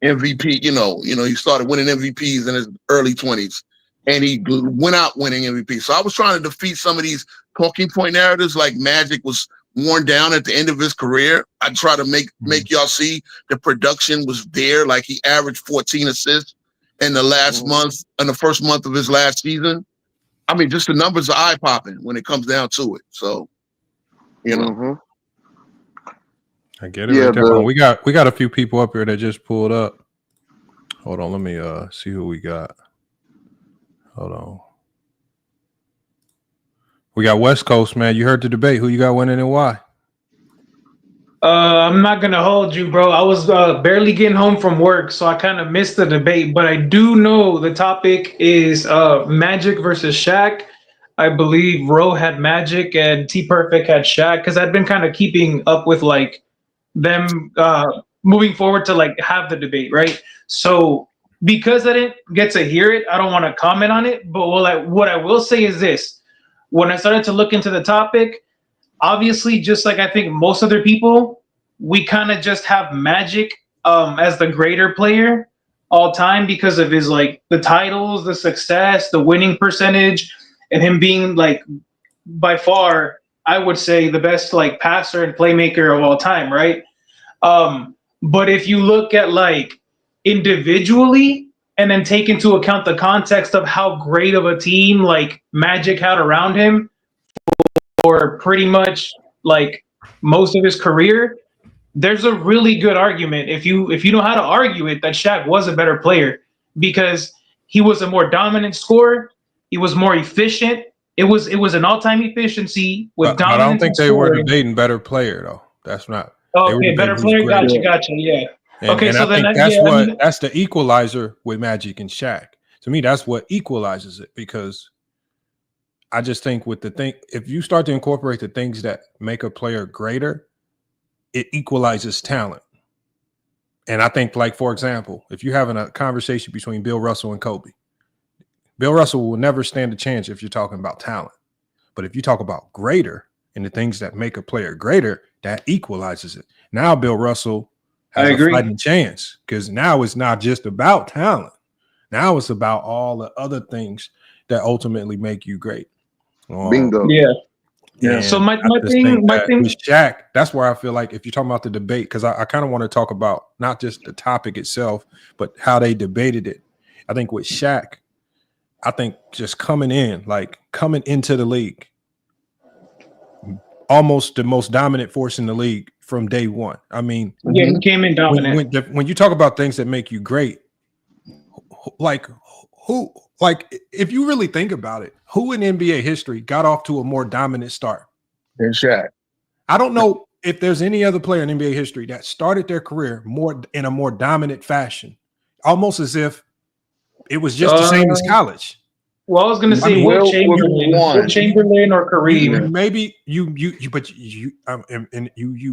MVP, he started winning MVPs in his early 20s, and he went out winning MVP. So I was trying to defeat some of these talking point narratives, like Magic was worn down at the end of his career. I try to make y'all see the production was there. Like, he averaged 14 assists in the first month of his last season. I mean, just the numbers are eye-popping when it comes down to it. So, Mm-hmm. I get it. Yeah, we got a few people up here that just pulled up. Hold on, let me see who we got. Hold on. We got West Coast, man. You heard the debate. Who you got winning and why? I'm not gonna hold you, bro. I was barely getting home from work, so I kind of missed the debate. But I do know the topic is Magic versus Shaq. I believe Ro had Magic and T Perfect had Shaq, because I'd been kind of keeping up with like them moving forward to like have the debate, right? So because I didn't get to hear it, I don't want to comment on it. But what I will say is this: when I started to look into the topic, obviously, just like I think most other people, we kind of just have Magic as the greater player all time because of his like the titles, the success, the winning percentage, and him being like by far, I would say, the best like passer and playmaker of all time, right? But if you look at like individually and then take into account the context of how great of a team like Magic had around him for pretty much like most of his career, there's a really good argument if you know how to argue it that Shaq was a better player because he was a more dominant scorer, he was more efficient. It was an all-time efficiency with dominance. I don't think they were debating better player though. That's not. Okay, better player. Gotcha. Yeah. And so then that's the equalizer with Magic and Shaq. To me, that's what equalizes it, because I just think if you start to incorporate the things that make a player greater, it equalizes talent. And I think, like, for example, if you're having a conversation between Bill Russell and Kobe, Bill Russell will never stand a chance if you're talking about talent. But if you talk about greater and the things that make a player greater, that equalizes it. Now Bill Russell has a fighting chance, because now it's not just about talent. Now it's about all the other things that ultimately make you great. Bingo. Yeah. So my thing with Shaq, that's where I feel like if you're talking about the debate, because I kind of want to talk about not just the topic itself, but how they debated it. I think with Shaq, I think just coming into the league, almost the most dominant force in the league from day one. I mean, he came in dominant. When you talk about things that make you great, if you really think about it, who in NBA history got off to a more dominant start than Shaq? I don't know if there's any other player in NBA history that started their career in a more dominant fashion almost as if it was just the same as college. Well, I was going to say Will Will Chamberlain or Kareem. Maybe you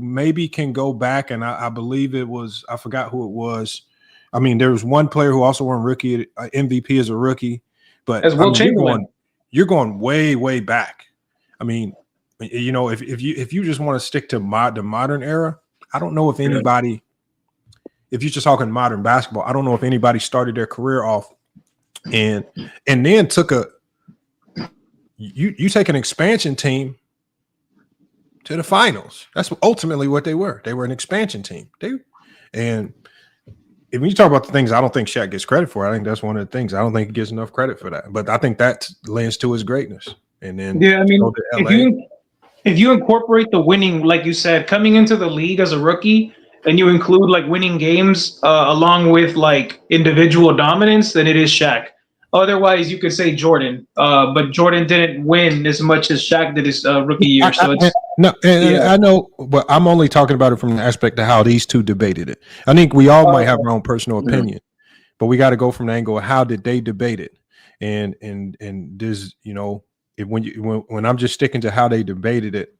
maybe can go back, and I believe it was, I forgot who it was. I mean, there was one player who also won rookie MVP as a rookie, but as Will Chamberlain. You're going way, way back. I mean, you know, if you just want to stick to the modern era, I don't know if anybody, if you're just talking modern basketball, I don't know if anybody started their career off and then took you take an expansion team to the finals. That's ultimately what they were. They were an expansion team. And if you talk about the things I don't think Shaq gets credit for, I think that's one of the things. I don't think he gets enough credit for that. But I think that lends to his greatness. And then I mean, if you incorporate the winning, like you said, coming into the league as a rookie, and you include like winning games along with like individual dominance, then it is Shaq. Otherwise, you could say Jordan, but Jordan didn't win as much as Shaq did his rookie year. So I know, but I'm only talking about it from the aspect of how these two debated it. I think we all might have our own personal opinion, but we got to go from the angle of how did they debate it, and there's, you know, when I'm just sticking to how they debated it,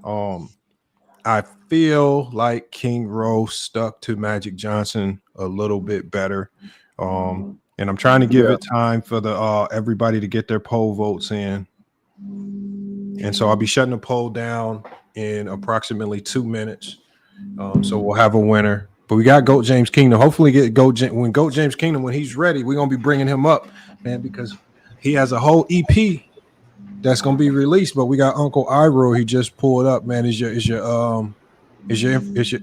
I feel like King Rose stuck to Magic Johnson a little bit better. And I'm trying to give it time for the everybody to get their poll votes in. And so I'll be shutting the poll down in approximately 2 minutes. So we'll have a winner. But we got GOAT James Kingdom. Hopefully when GOAT James Kingdom, when he's ready, we're going to be bringing him up, man, because he has a whole EP that's going to be released. But we got Uncle Iro. He just pulled up, man. Is your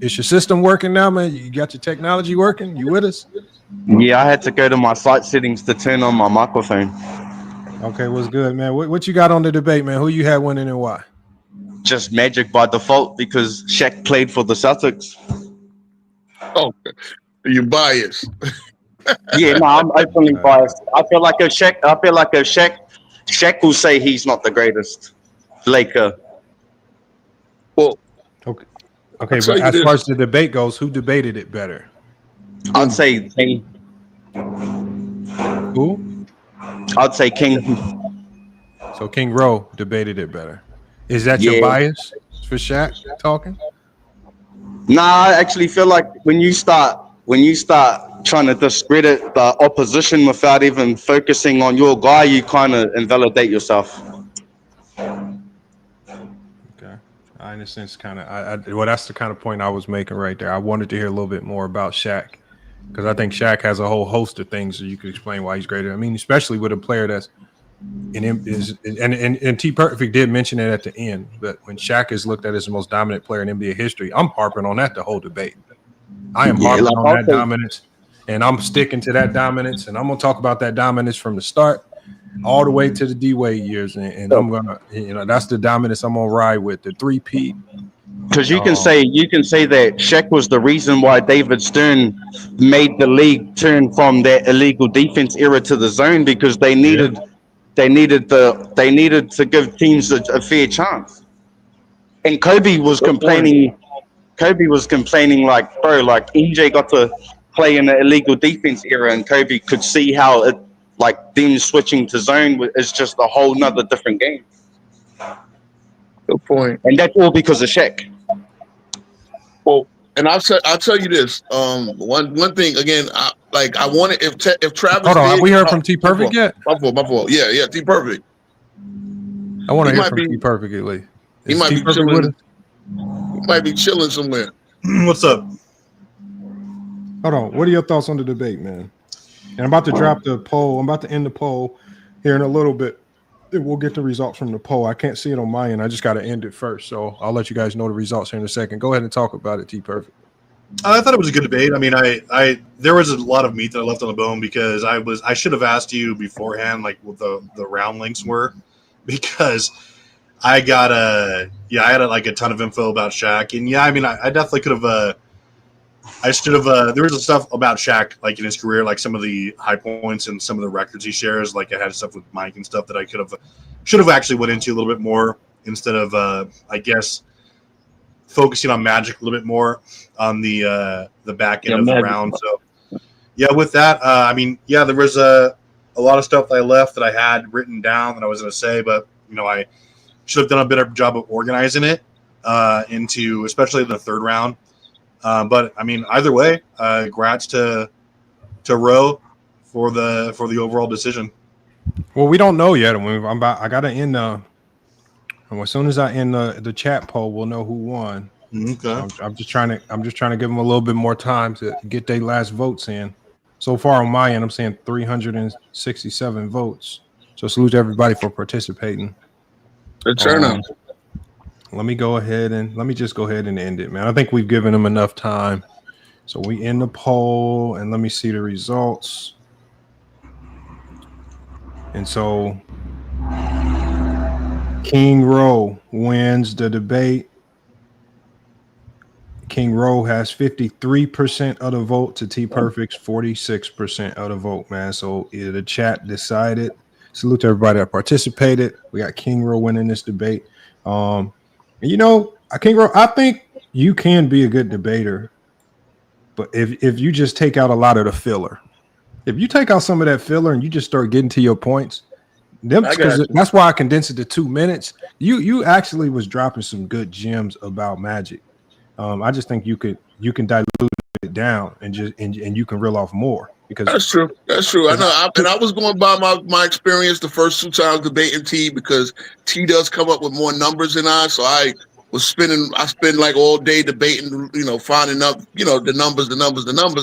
system working now, man? You got your technology working? You with us? Yeah, I had to go to my site settings to turn on my microphone. Okay, what's good, man? What you got on the debate, man? Who you had winning and why? Just Magic by default because Shaq played for the Celtics. Oh, you're biased. Yeah, no, I'm openly biased. I feel like if Shaq will say he's not the greatest Laker. Well, okay, but as far as the debate goes, who debated it better? I'd say King. Who? I'd say King. So King Rowe debated it better. Is that your bias for Shaq talking? Nah, I actually feel like when you start trying to discredit the opposition without even focusing on your guy, you kind of invalidate yourself. Okay, I in a sense kind of. Well, that's the kind of point I was making right there. I wanted to hear a little bit more about Shaq because I think Shaq has a whole host of things that you could explain why he's greater. I mean, especially with a player that's and T Perfect did mention it at the end, but when Shaq is looked at as the most dominant player in NBA history, I'm harping on that the whole debate. I am harping on that dominance, and I'm sticking to that dominance, and I'm gonna talk about that dominance from the start all the way to the D-Wade years, and I'm gonna, that's the dominance I'm gonna ride with, the 3-peat. Because you can say that Shaq was the reason why David Stern made the league turn from that illegal defense era to the zone, because they needed to give teams a fair chance. And Kobe was complaining like, bro, like MJ got to play in the illegal defense era, and Kobe could see how it, like, them switching to zone is just a whole nother different game. Good point. And that's all because of Shaq. Well, and I'll tell you this. One thing again. I wanted if Travis. Hold on, have we heard from T Perfect yet? My fault. Yeah, T Perfect. I want to hear from T Perfect at least. He might be chilling. He might be chilling somewhere. What's up? Hold on. What are your thoughts on the debate, man? And I'm about to drop the poll. I'm about to end the poll here in a little bit. We'll get the results from the poll. I can't see it on my end. I just got to end it first. So I'll let you guys know the results here in a second. Go ahead and talk about it, T Perfect. I thought it was a good debate. I mean, I there was a lot of meat that I left on the bone because I should have asked you beforehand, like what the round links were, because I got I had like a ton of info about Shaq, and I mean, I definitely could have. I should have. There was stuff about Shaq, like in his career, like some of the high points and some of the records he shares. Like I had stuff with Mike and stuff that I should have actually went into a little bit more instead of, I guess, focusing on Magic a little bit more on the back end of the round. So Yeah, with that, I mean, yeah, there was a lot of stuff that I left that I had written down that I was going to say, but I should have done a better job of organizing it into, especially the third round. But I mean, either way, congrats to Roe for the overall decision. Well, we don't know yet. I gotta end as soon as I end the chat poll, we'll know who won. Okay. I'm just trying to give them a little bit more time to get their last votes in. So far on my end, I'm saying 367 votes. So salute to everybody for participating. Good turnout. Let me just go ahead and end it, man. I think we've given them enough time. So we end the poll and let me see the results. And so King Rowe wins the debate. King Rowe has 53% of the vote to T Perfect's 46% of the vote, man. So the chat decided. Salute to everybody that participated. We got King Rowe winning this debate. King Rowe, I think you can be a good debater, but if you just take out a lot of the filler, if you take out some of that filler and you just start getting to your points, that's why I condensed it to 2 minutes. You actually was dropping some good gems about Magic. I just think you can dilute it down and you can reel off more because that's true. I know, and I was going by my experience the first 2 times debating T because T does come up with more numbers than I. So I spend like all day debating, finding up, the numbers,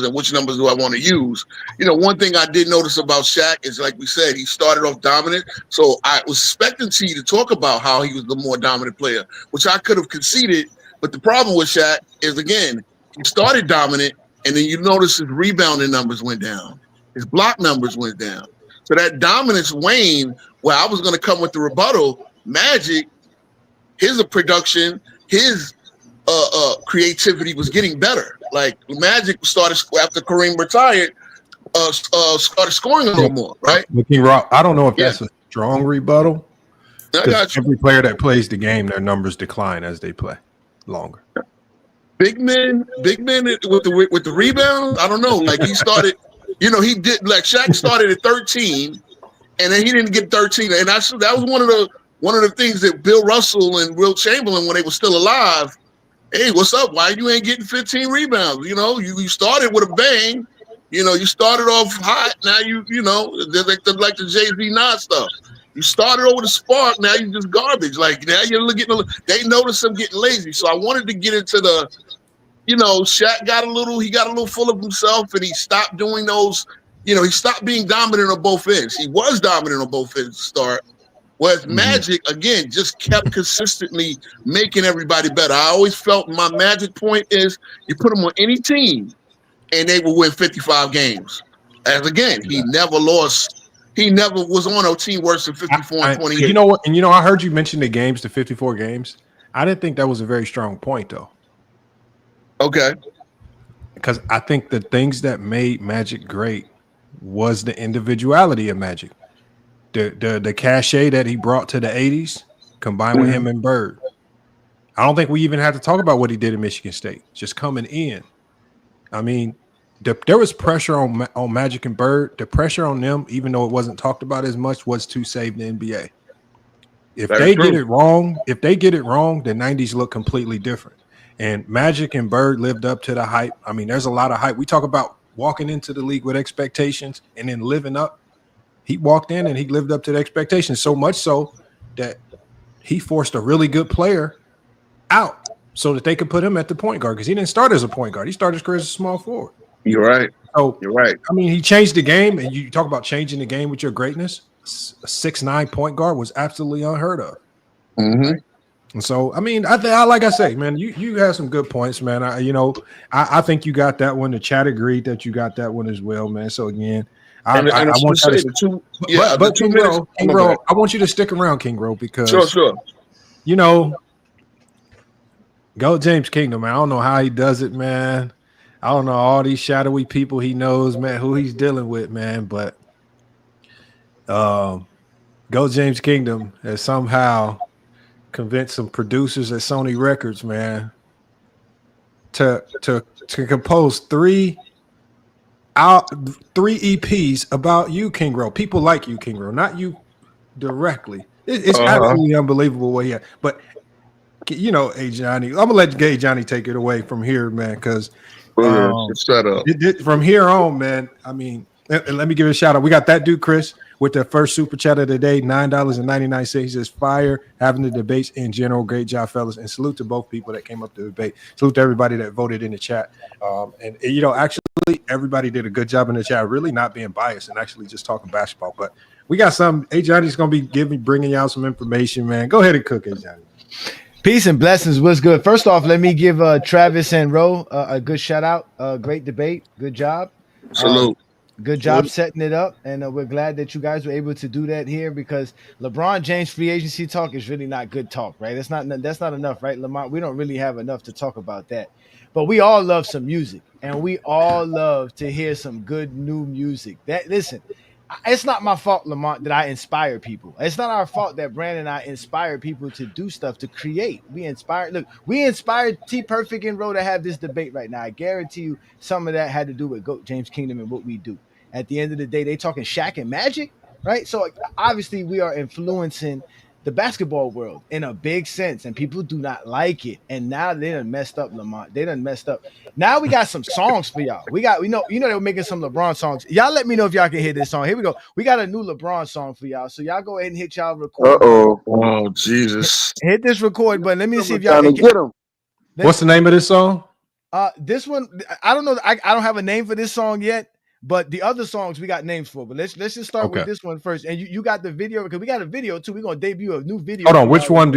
and which numbers do I want to use. One thing I did notice about Shaq is, like we said, he started off dominant. So I was expecting T to talk about how he was the more dominant player, which I could have conceded. But the problem with Shaq is, again, he started dominant, and then you notice his rebounding numbers went down. His block numbers went down. So that dominance waned, where I was going to come with the rebuttal. Magic, his production, his creativity was getting better. Like Magic started after Kareem retired, started scoring a little more, right? I don't know if that's a strong rebuttal. I got you. Every player that plays the game, their numbers decline as they play longer. Big men with the rebound. I don't know. Like he started, he did like Shaq started at 13, and then he didn't get 13, and that was one of the things that Bill Russell and Will Chamberlain, when they were still alive, hey, what's up? Why you ain't getting 15 rebounds? You started with a bang. You started off hot. Now like the Jay-Z Nas stuff. You started over the spark. Now you just garbage. Like now you're getting. They notice him getting lazy. So I wanted to get into the, Shaq got a little full of himself, and he stopped doing those. He stopped being dominant on both ends. He was dominant on both ends to start. Whereas Magic, again, just kept consistently making everybody better. I always felt my Magic point is you put them on any team and they will win 55 games. As again, he never lost. He never was on a team worse than 54 and 28. You know what? And I heard you mention the 54 games. I didn't think that was a very strong point, though. Okay. Because I think the things that made Magic great was the individuality of Magic. The cachet that he brought to the 80s combined with him and Bird. I don't think we even had to talk about what he did in Michigan State, just coming in. I mean, there was pressure on Magic and Bird. The pressure on them, even though it wasn't talked about as much, was to save the NBA. If they get it wrong, the 90s look completely different. And Magic and Bird lived up to the hype. I mean, there's a lot of hype. We talk about walking into the league with expectations and then living up. He walked in and he lived up to the expectations, so much so that he forced a really good player out so that they could put him at the point guard because he didn't start as a point guard. He started his career as a small forward. You're right. So you're right. I mean, he changed the game, and you talk about changing the game with your greatness. A 6'9" point guard was absolutely unheard of. Mm-hmm. And so, I mean, I like I say, man, you have some good points, man. I think you got that one. The chat agreed that you got that one as well, man. So again, I want you to King Rowe, I want you to stick around, King Rowe, because sure. Go James Kingdom, man. I don't know how he does it, man. I don't know all these shadowy people he knows, man, who he's dealing with, man. But Go James Kingdom has somehow convinced some producers at Sony Records, man, to compose 3 out 3 EPs about you, King Ro. People like you, King Ro, not you directly. It's absolutely unbelievable what he had. But you know, hey Johnny, I'm gonna let Gay Johnny take it away from here, man, because shut up. From here on, man. I mean, and let me give it a shout out. We got that dude Chris with the first super chat of the day, $9.99. He says, "Fire having the debates in general. Great job, fellas, and salute to both people that came up to the debate. Salute to everybody that voted in the chat. And you know, actually, everybody did a good job in the chat, really not being biased and actually just talking basketball. But we got some. Hey Johnny's gonna be bringing y'all some information, man. Go ahead and cook it, Johnny." Peace and blessings. What's good? First off, let me give Travis and Ro a good shout out. Great debate. Good job. Salute. Good job setting it up. And we're glad that you guys were able to do that here because LeBron James free agency talk is really not good talk, right? That's not enough, right, Lamont? We don't really have enough to talk about that. But we all love some music and we all love to hear some good new music. Listen, it's not my fault, Lamont, that I inspire people. It's not our fault that Brandon and I inspire people to do stuff, to create. We inspired T Perfect and Ro to have this debate right now. I guarantee you some of that had to do with GOAT James Kingdom and what we do. At the end of the day, they talking Shaq and Magic, right? So obviously we are influencing the basketball world in a big sense, and people do not like it. And now they done messed up, Lamont. They done messed up. Now we got some songs for y'all. We know they were making some LeBron songs. Y'all let me know if y'all can hear this song. Here we go. We got a new LeBron song for y'all. So y'all go ahead and hit y'all record. Oh Jesus! Hit this record button. Let me see if y'all can can get them. What's the name of this song? This one, I don't know. I don't have a name for this song yet. But the other songs we got names for. But let's just start with this one first. And you got the video because we got a video too. We're gonna debut a new video. Hold on, which one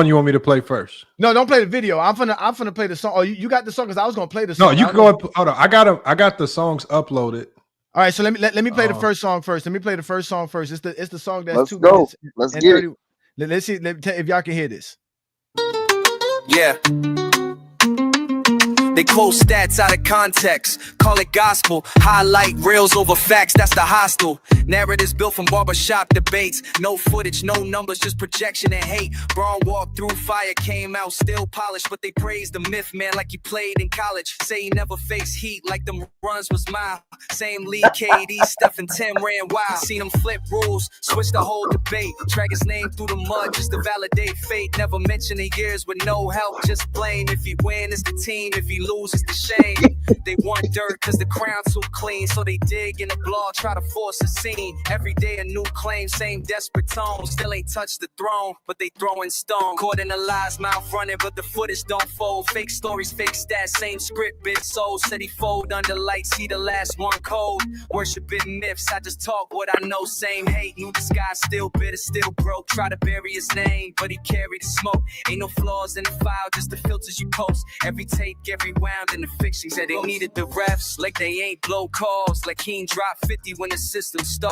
you want me to play first? No, don't play the video. I'm gonna play the song. Oh, you got the song because I was gonna play the song. No, you can go up. Hold on, I got the songs uploaded. All right, so let me play the first song first. Let me play the first song first. It's the song that's Let's 2 go. minutes. Let's and get 30. it. Let's see if y'all can hear this. Yeah. They quote stats out of context, call it gospel. Highlight reels over facts, that's the hostile. Narratives built from barbershop debates. No footage, no numbers, just projection and hate. Braun walked through fire, came out still polished. But they praised the myth, man, like he played in college. Say he never faced heat, like them runs was mild. Same league, KD, Steph, and Tim ran wild. Seen him flip rules, switch the whole debate. Drag his name through the mud just to validate fate. Never mention the years with no help, just blame. If he win, it's the team. If he lose, it's the shame. They want dirt cause the crown's too clean. So they dig in the blog, try to force a scene. Every day a new claim, same desperate tone. Still ain't touched the throne, but they throwing stone. Caught in the lies, mouth running, but the footage don't fold. Fake stories, fake stats, same script, bit sold. Said he fold under lights, he the last one cold. Worshiping myths, I just talk what I know. Same hate, knew this guy still bitter, still broke. Try to bury his name, but he carried the smoke. Ain't no flaws in the file, just the filters you post. Every take, every round in the fiction. Said they needed the refs, like they ain't blow calls. Like he ain't drop 50 when the system stalled.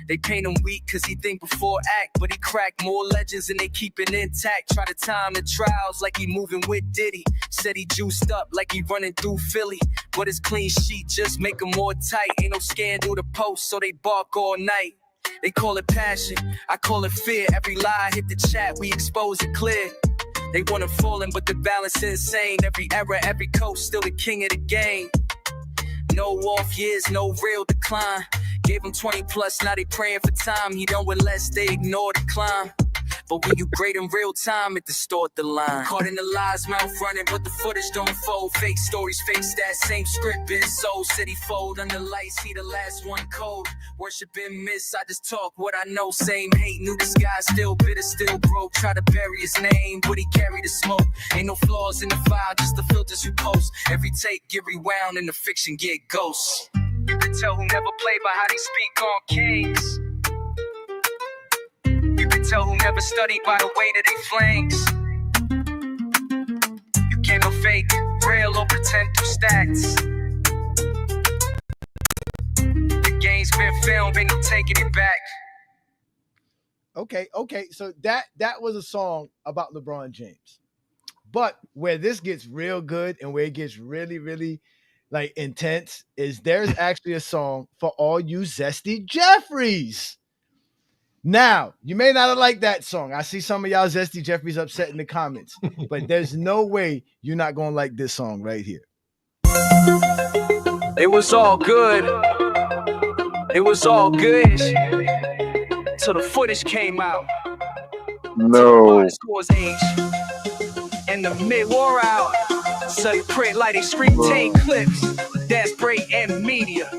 They paint him weak cause he think before act. But he cracked more legends and they keep it intact. Try to time the trials like he moving with Diddy. Said he juiced up like he running through Philly. But his clean sheet just make him more tight. Ain't no scandal to post, so they bark all night. They call it passion, I call it fear. Every lie hit the chat, we expose it clear. They want him falling, but the balance insane. Every era, every coach, still the king of the game. No off years, no real decline. Gave him 20 plus, now they praying for time. He done with less, they ignore the climb. But when you great in real time, it distort the line. Caught in the lies, mouth running, but the footage don't fold. Fake stories, fake stats, same script, been sold. City fold under lights, he the last one cold. Worshiping myths, I just talk what I know. Same hate, knew this guy still bitter, still broke. Try to bury his name, but he carried the smoke. Ain't no flaws in the file, just the filters you post. Every take get rewound and the fiction get ghosts. You can tell who never played by how they speak on kings. You can tell who never studied by the way that they flanks. You can't go fake, real, or pretend through stats. The game's been filmed, ain't no taking it back. Okay. So that was a song about LeBron James. But where this gets real good and where it gets really, really like intense is there's actually a song for all you Zesty Jeffries. Now, you may not have liked that song. I see some of y'all Zesty Jeffries upset in the comments, but there's no way you're not going to like this song right here. It was all good. It was all good. Till the footage came out. No. Scores age. And the mid wore out. So they print like they screen tape clips. That's great and media.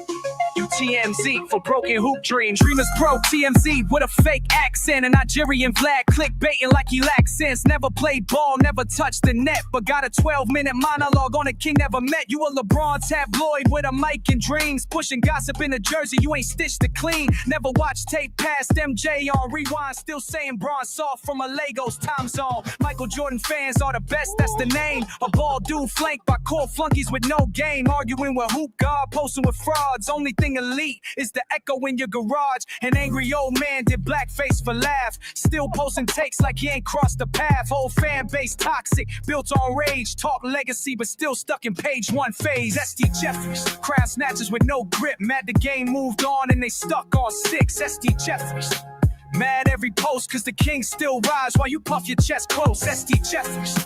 TMZ for broken hoop dreams. DreamersPro TMZ with a fake accent. A Nigerian flag clickbaiting like he lacks sense. Never played ball, never touched the net, but got a 12-minute monologue on a king never met. You a LeBron tabloid with a mic and dreams. Pushing gossip in a jersey, you ain't stitched to clean. Never watched tape past MJ on rewind. Still saying Bron soft from a Lagos time zone. Michael Jordan fans are the best, that's the name. A ball dude flanked by core flunkies with no game. Arguing with hoop guard, posting with frauds. Only thing elite is the echo in your garage. An angry old man did blackface for laugh. Still posting takes like he ain't crossed the path. Whole fan base toxic, built on rage. Talk legacy, but still stuck in page one phase. SD Jeffries, crowd snatchers with no grip. Mad the game moved on and they stuck on 6. SD Jeffries, mad every post cause the king still rise while you puff your chest close. SD Jeffries,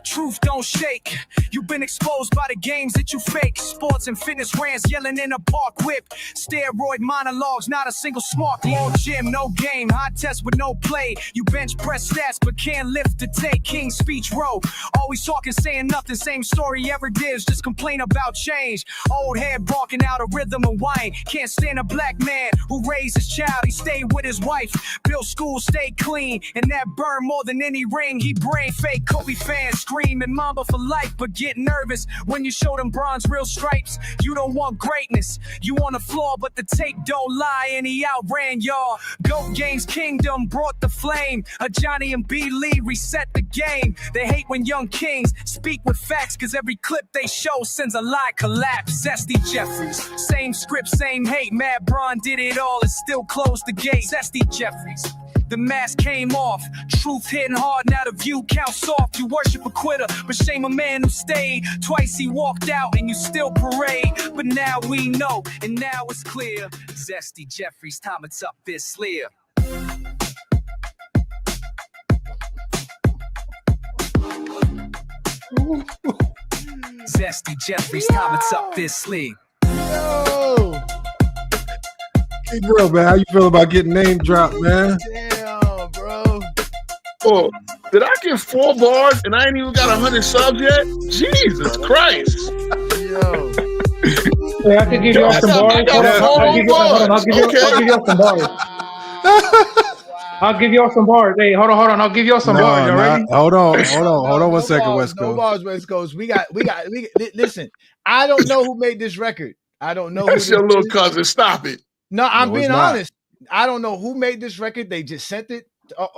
truth don't shake. You've been exposed by the games that you fake. Sports and fitness rants yelling in a park whip. Steroid monologues, not a single smart. Long gym, no game. Hot test with no play. You bench press stats but can't lift the take. King speech row. Always talking, saying nothing. Same story ever gives. Just complain about change. Old head barking out a rhythm of whine. Can't stand a black man who raised his child. He stayed with his wife. Built school, stayed clean. And that burned more than any ring. He brain fake Kobe fans. Screaming Mamba for life, but get nervous when you show them bronze real stripes. You don't want greatness, you on the floor, but the tape don't lie, and he outran y'all. GOAT Games Kingdom brought the flame. A Johnny and B. Lee reset the game. They hate when young kings speak with facts, cause every clip they show sends a lie collapse. Zesty Jeffries, same script, same hate. Mad Bron did it all and still closed the gate. Zesty Jeffries, the mask came off, truth hitting hard, now the view counts soft. You worship a quitter, but shame a man who stayed. Twice he walked out and you still parade. But now we know, and now it's clear. Zesty Jeffries, time it's up this sleer. Zesty Jeffries, time it's up this sleer. Yo. Hey, bro, man, how you feel about getting name dropped, man? Damn, bro. Oh, did I get 4 bars and I ain't even got 100 subs yet? Jesus Christ. Yo. Hey, I can give you all some bars. I'll give you all some bars. I'll give you all some bars. Hey, hold on. I'll give you all some bars. You ready? Hold on 1 second, West Coast. No bars, West Coast. We got. Listen, I don't know who made this record. I don't know. That's your little cousin. Stop it. No, I'm being not. honest. I don't know who made this record. They just sent it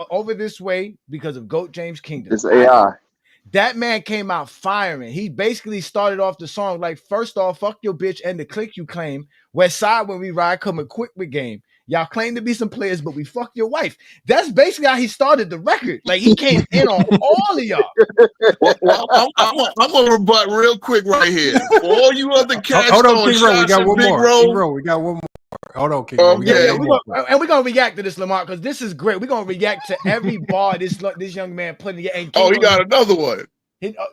over this way because of GOAT James Kingdom. It's AI. That man came out firing. He basically started off the song like, first off, fuck your bitch and the click you claim. West Side when we ride coming quick with game. Y'all claim to be some players, but we fuck your wife. That's basically how he started the record. Like he came in on all of y'all. Well, I'm gonna rebut real quick right here. For all you other cats, hold on, King Ro, we got one Big more. Roll. King Ro, we got one more. Hold on, King Ro. We're gonna react to this, Lamar, because this is great. We're gonna react to every bar this young man put in. And he got another one.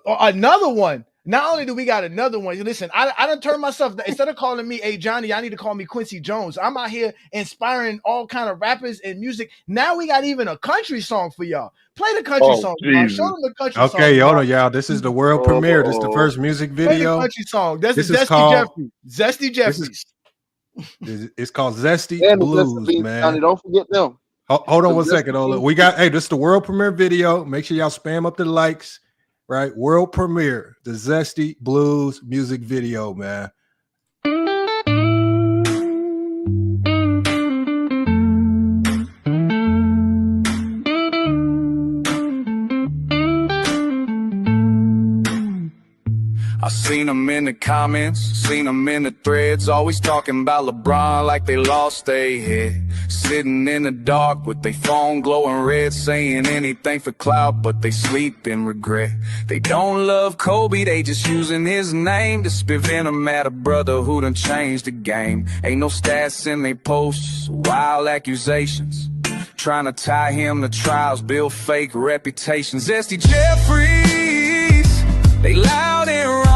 Another one. Not only do we got another one, listen, I done turned myself, instead of calling me, hey, Johnny, I need to call me Quincy Jones. I'm out here inspiring all kind of rappers and music. Now we got even a country song for y'all. Play the country song. Show them the country song. Okay, hold on, y'all. This is the world premiere. This is the first music video. Play the country song. This is Zesty Jeffries. Zesty Jeffries. It's called Zesty Blues, man. Johnny, don't forget them. Hold on 1 second. We got, this is the world premiere video. Make sure y'all spam up the likes. Right, world premiere, the Zesty Blues music video, man. I seen them in the comments, seen them in the threads, always talking about LeBron like they lost their head. Sitting in the dark with their phone glowing red, saying anything for clout, but they sleep in regret. They don't love Kobe, they just using his name to spit venom at a brother who done changed the game. Ain't no stats in they posts, wild accusations, trying to tie him to trials, build fake reputations. Zesty Jeffries, they loud and wrong.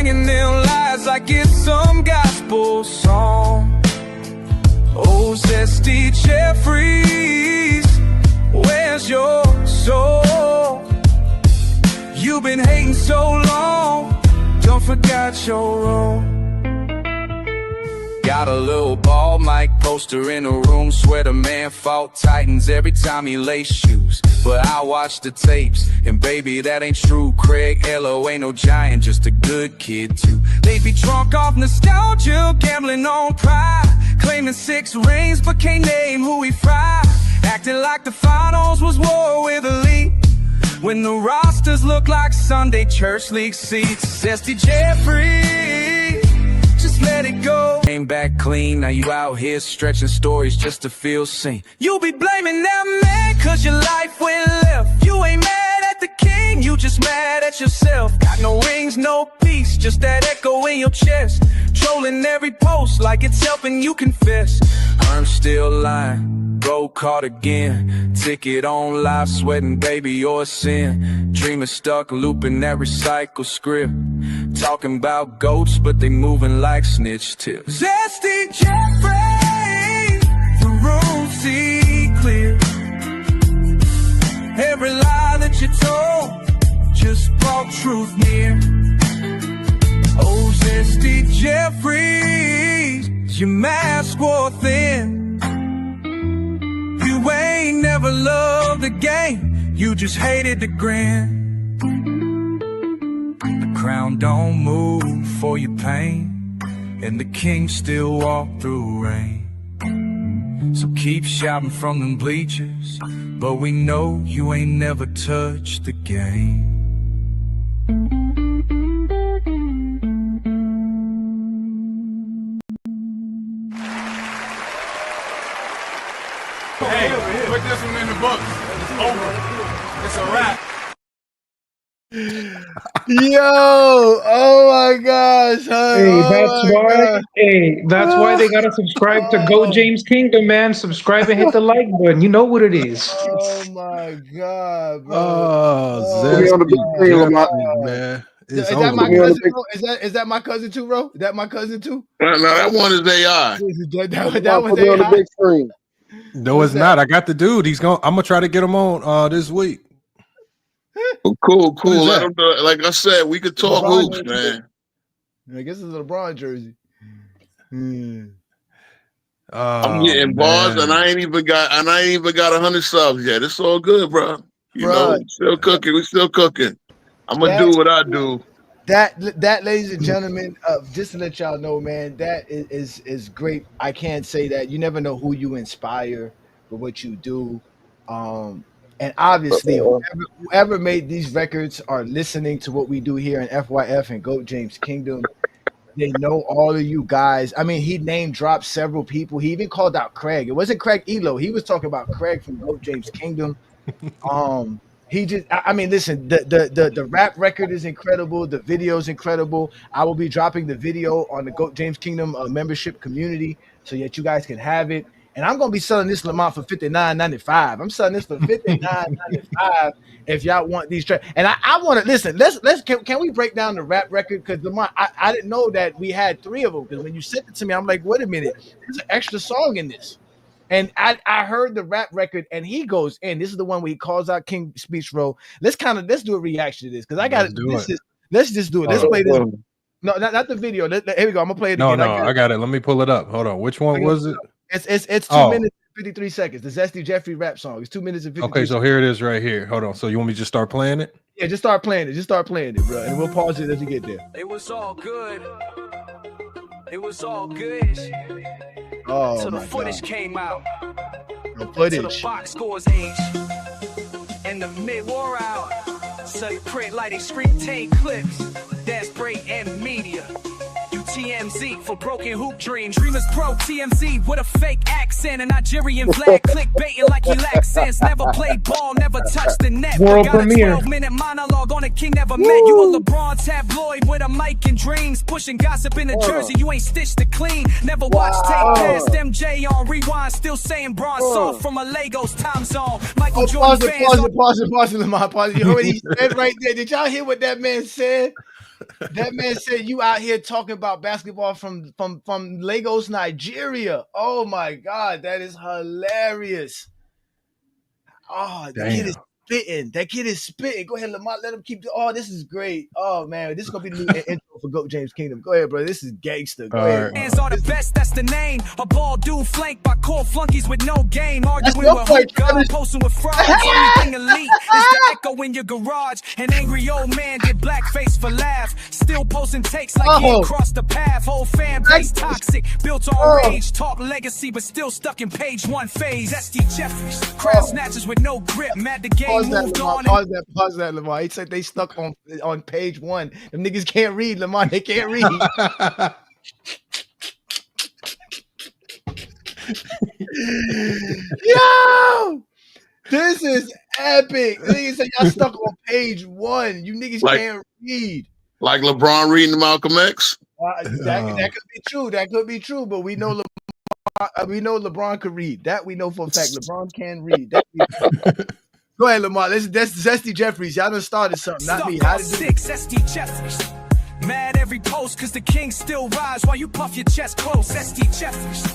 singing them lies like it's some gospel song. Oh, Zesty Jeffries, where's your soul? You've been hating so long, don't forget your role. Got a little ball mic poster in a room, swear the man fought titans every time he laced shoes. But I watch the tapes, and baby, that ain't true. Craig Ello ain't no giant, just a good kid too. They be drunk off nostalgia, gambling on pride, claiming 6 rings, but can't name who he fried. Acting like the finals was war with elite, when the rosters look like Sunday church league seats. Zesty Jeffrey, just let it go. Came back clean, now you out here stretching stories just to feel seen. You be blaming that man cause your life went left. You ain't mad at the king, you just mad at yourself. Got no rings, no peace, just that echo in your chest. Trolling every post like it's helping you confess. I'm still lying, go caught again. Ticket on live, sweating baby you're a sin. Dreamer stuck looping that recycled script, talking about goats but they moving like snitch tips. Zesty Jeffrey, the room see clear. Every lie that you told just brought truth near. Oh, Zesty Jeffries, your mask wore thin. You ain't never loved the game, you just hated the grin. The crown don't move for your pain, and the king still walk through rain. So keep shouting from them bleachers, but we know you ain't never touched the game. Hey, put this one in the books. It's over. It's a wrap. Yo, oh my gosh. That's why they gotta subscribe to Go James Kingdom, man. Subscribe and hit the like button. You know what it is. Oh my god, bro. Zesty Jeffries, man. Is that my cousin? Is that my cousin too, bro? Is that my cousin too? No, that one is AI. That was AI. On the big screen. No, it's not. I got the dude. I'm gonna try to get him on this week. Well, cool. Let him know. Like I said, we could talk hoops, man. I guess it's a LeBron jersey. I'm getting bars, and I ain't even got 100 subs yet. It's all good, bro. You know, we still cooking. I'm gonna do what I do. That, ladies and gentlemen, just to let y'all know, man, that is great. I can't say that. You never know who you inspire with what you do. And obviously, whoever made these records are listening to what we do here in FYF and Goat James Kingdom. They know all of you guys. I mean, he name dropped several people. He even called out Craig. It wasn't Craig Elo. He was talking about Craig from Goat James Kingdom. He just, I mean, listen, the rap record is incredible. The video is incredible. I will be dropping the video on the Goat James Kingdom membership community so that you guys can have it. And I'm gonna be selling this Lamont for $59.95. I'm selling this for $59.95 if y'all want these tracks. And I want to listen. Can we break down the rap record? Because Lamont, I didn't know that we had 3 of them. Because when you sent it to me, I'm like, wait a minute, there's an extra song in this. And I heard the rap record, and he goes in. This is the one where he calls out King Speech Roll. Let's do a reaction to this because I got to. Let's just do it. Let's play this. No, not the video. Here we go. I'm gonna play it. No, again. I got it. Let me pull it up. Hold on. Which one was it? It's 2 minutes and 53 seconds. The Zesty Jeffrey rap song. It's 2 minutes and 53 seconds. So here it is right here. Hold on. So you want me to just start playing it? Yeah, just start playing it, bro. And we'll pause it as you get there. It was all good. It was all good. Oh, till the footage came out. The footage. Till the box scores age. And the mid wore out. So you print lighting screen 10 clips. That's break and media. TMZ for broken hoop dreams. DreamersPro TMZ with a fake accent. A Nigerian flag clickbaiting like he lacks sense. Never played ball, never touched the net. World got premiere. a 12-minute monologue on a king never met. You a LeBron tabloid with a mic and dreams. Pushing gossip in the jersey, you ain't stitched to clean. Never watched tape past MJ on rewind. Still saying bronze soft from a Lagos time zone. Michael Jordan fans. Pause it, Lamont. Pause it. You heard what he said right there. Did y'all hear what that man said? That man said you out here talking about basketball from Lagos, Nigeria. Oh my God, that is hilarious. Oh, the kid is spitting. That kid is spitting. Go ahead, Lamont. Let him keep. Oh, this is great. Oh man, this is gonna be the new intro for Goat James Kingdom. Go ahead, bro. This is gangster. Go ahead. Hands are the best, that's the name. A ball dude flanked by core flunkies with no game. Arguing your with point, hoop Travis. God, posting with frauds. Everything elite is the echo in your garage. An angry old man did blackface for laugh. Still posting takes like he ain't crossed the path. Whole fan base toxic, built on rage. Talk legacy, but still stuck in page one phase. S.T. Jeffries, crowd snatchers with no grip. Mad the game moved on. Pause that, Lamar. He said they stuck on page one. Them niggas can't read, Lamar. They can't read. Yo, this is epic. The niggas say y'all stuck on page one. You niggas can't read. Like LeBron reading Malcolm X. That could be true. That could be true. But we know LeBron could read. That we know for a fact. LeBron can read. Go ahead, Lamar. That's Zesty Jeffries. Y'all done started something, not me. How did six Zesty Jeffries. Mad every post cause the king still rise while you puff your chest close. Zesty Jeffries.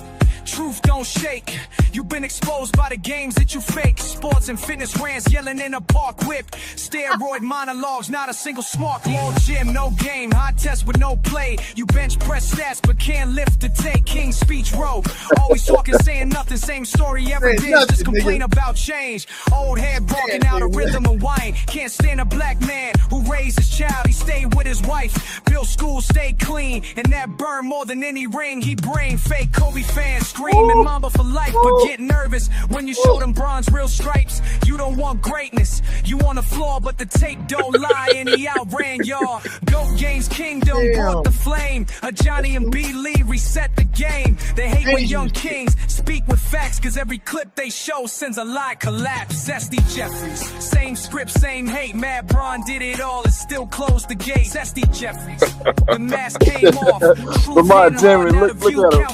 Truth don't shake. You've been exposed by the games that you fake. Sports and fitness rants yelling in a park whip. Steroid monologues, not a single smart. Low gym, no game. Hot test with no play. You bench press stats but can't lift to take. King speech rope. Always talking, saying nothing. Same story every day. Just complain about change. Old head broken out of rhythm and wine. Can't stand a black man who raised his child. He stayed with his wife. Built school, stay clean. And that burn more than any ring. He brain fake Kobe fans. Screaming Mamba for life, but get nervous when you show them bronze real stripes. You don't want greatness, you on the floor, but the tape don't lie, and he outran y'all. Goat Games Kingdom brought the flame. A Johnny and B. Lee reset the game. They hate when young kings speak with facts, cause every clip they show sends a lie collapse. Zesty Jeffries, same script, same hate. Mad Bron did it all and still closed the gate. Zesty Jeffries, the mask came off. Lamar, Jerry, look at him.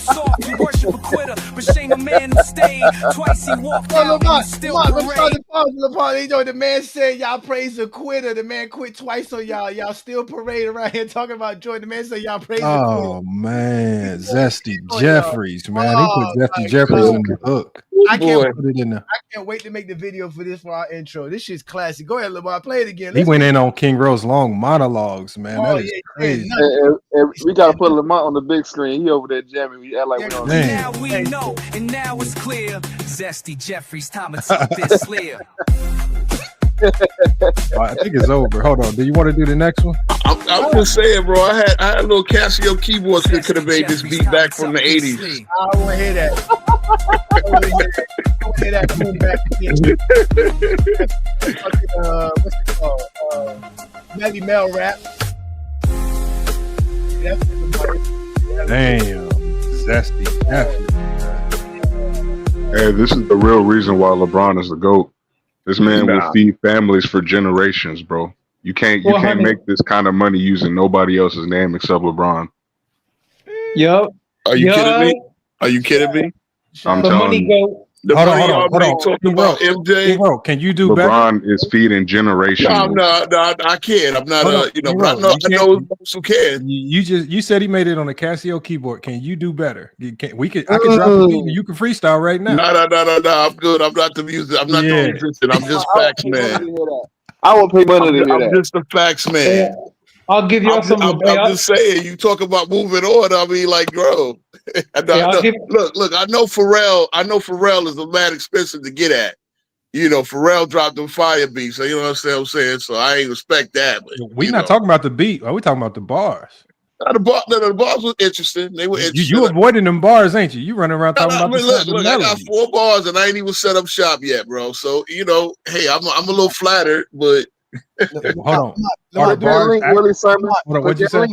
You worship a quitter, but shame a man who stayed. Twice he walked out and still parade. The man said y'all praise the quitter. The man quit twice on y'all. Y'all still parade around here talking about Jordan. The man said y'all praise the quitter. Oh man, Zesty Jeffries, man. He put Zesty Jeffries in the hook. I can't wait to make the video for this for our intro. This shit's classic. Go ahead, Lamar. Play it again. He went in on King Ro's long monologues, man. That is crazy. We gotta put Lamont on the big screen. He over there jamming. We act like we don't. Now we know, and now it's clear. Zesty Jeffries, time to take this clear. I think it's over. Hold on. Do you want to do the next one? I'm just saying, bro. I had a little Casio keyboard that could have made this beat back from the 80s. I don't want to hear that. I don't want to hear that. Coming back what's it called? Melly Mel rap. Damn. Zesty Jeffries. Hey, this is the real reason why LeBron is the GOAT. This man will feed families for generations, bro. You can't make this kind of money using nobody else's name except LeBron. Yup. Are you kidding me? Are you kidding me? I'm telling you. Hold on. Talking about MJ. Bro, can you do better? LeBron is feeding generations. No, I can't. I'm not. But I know those who can. You said he made it on a Casio keyboard. Can you do better? I could drop a beat and you can freestyle right now. No. I'm good. I'm not the music. I'm not the musician. I'm just facts, man. I won't pay money to hear that. I'm just a facts man. I'll give you some. I'm just saying. You talk about moving on. I mean, like, bro. Look. I know Pharrell is a mad expensive to get at. You know, Pharrell dropped them fire beats. So you know what I'm saying. So I ain't respect that. But we're not talking about the beat. We're talking about the bars. The bars were interesting. They were interesting. You avoiding them bars, ain't you? You running around talking about look, I got 4 bars and I ain't even set up shop yet, bro. So you know, hey, I'm a little flattered, but hold on. What'd you say?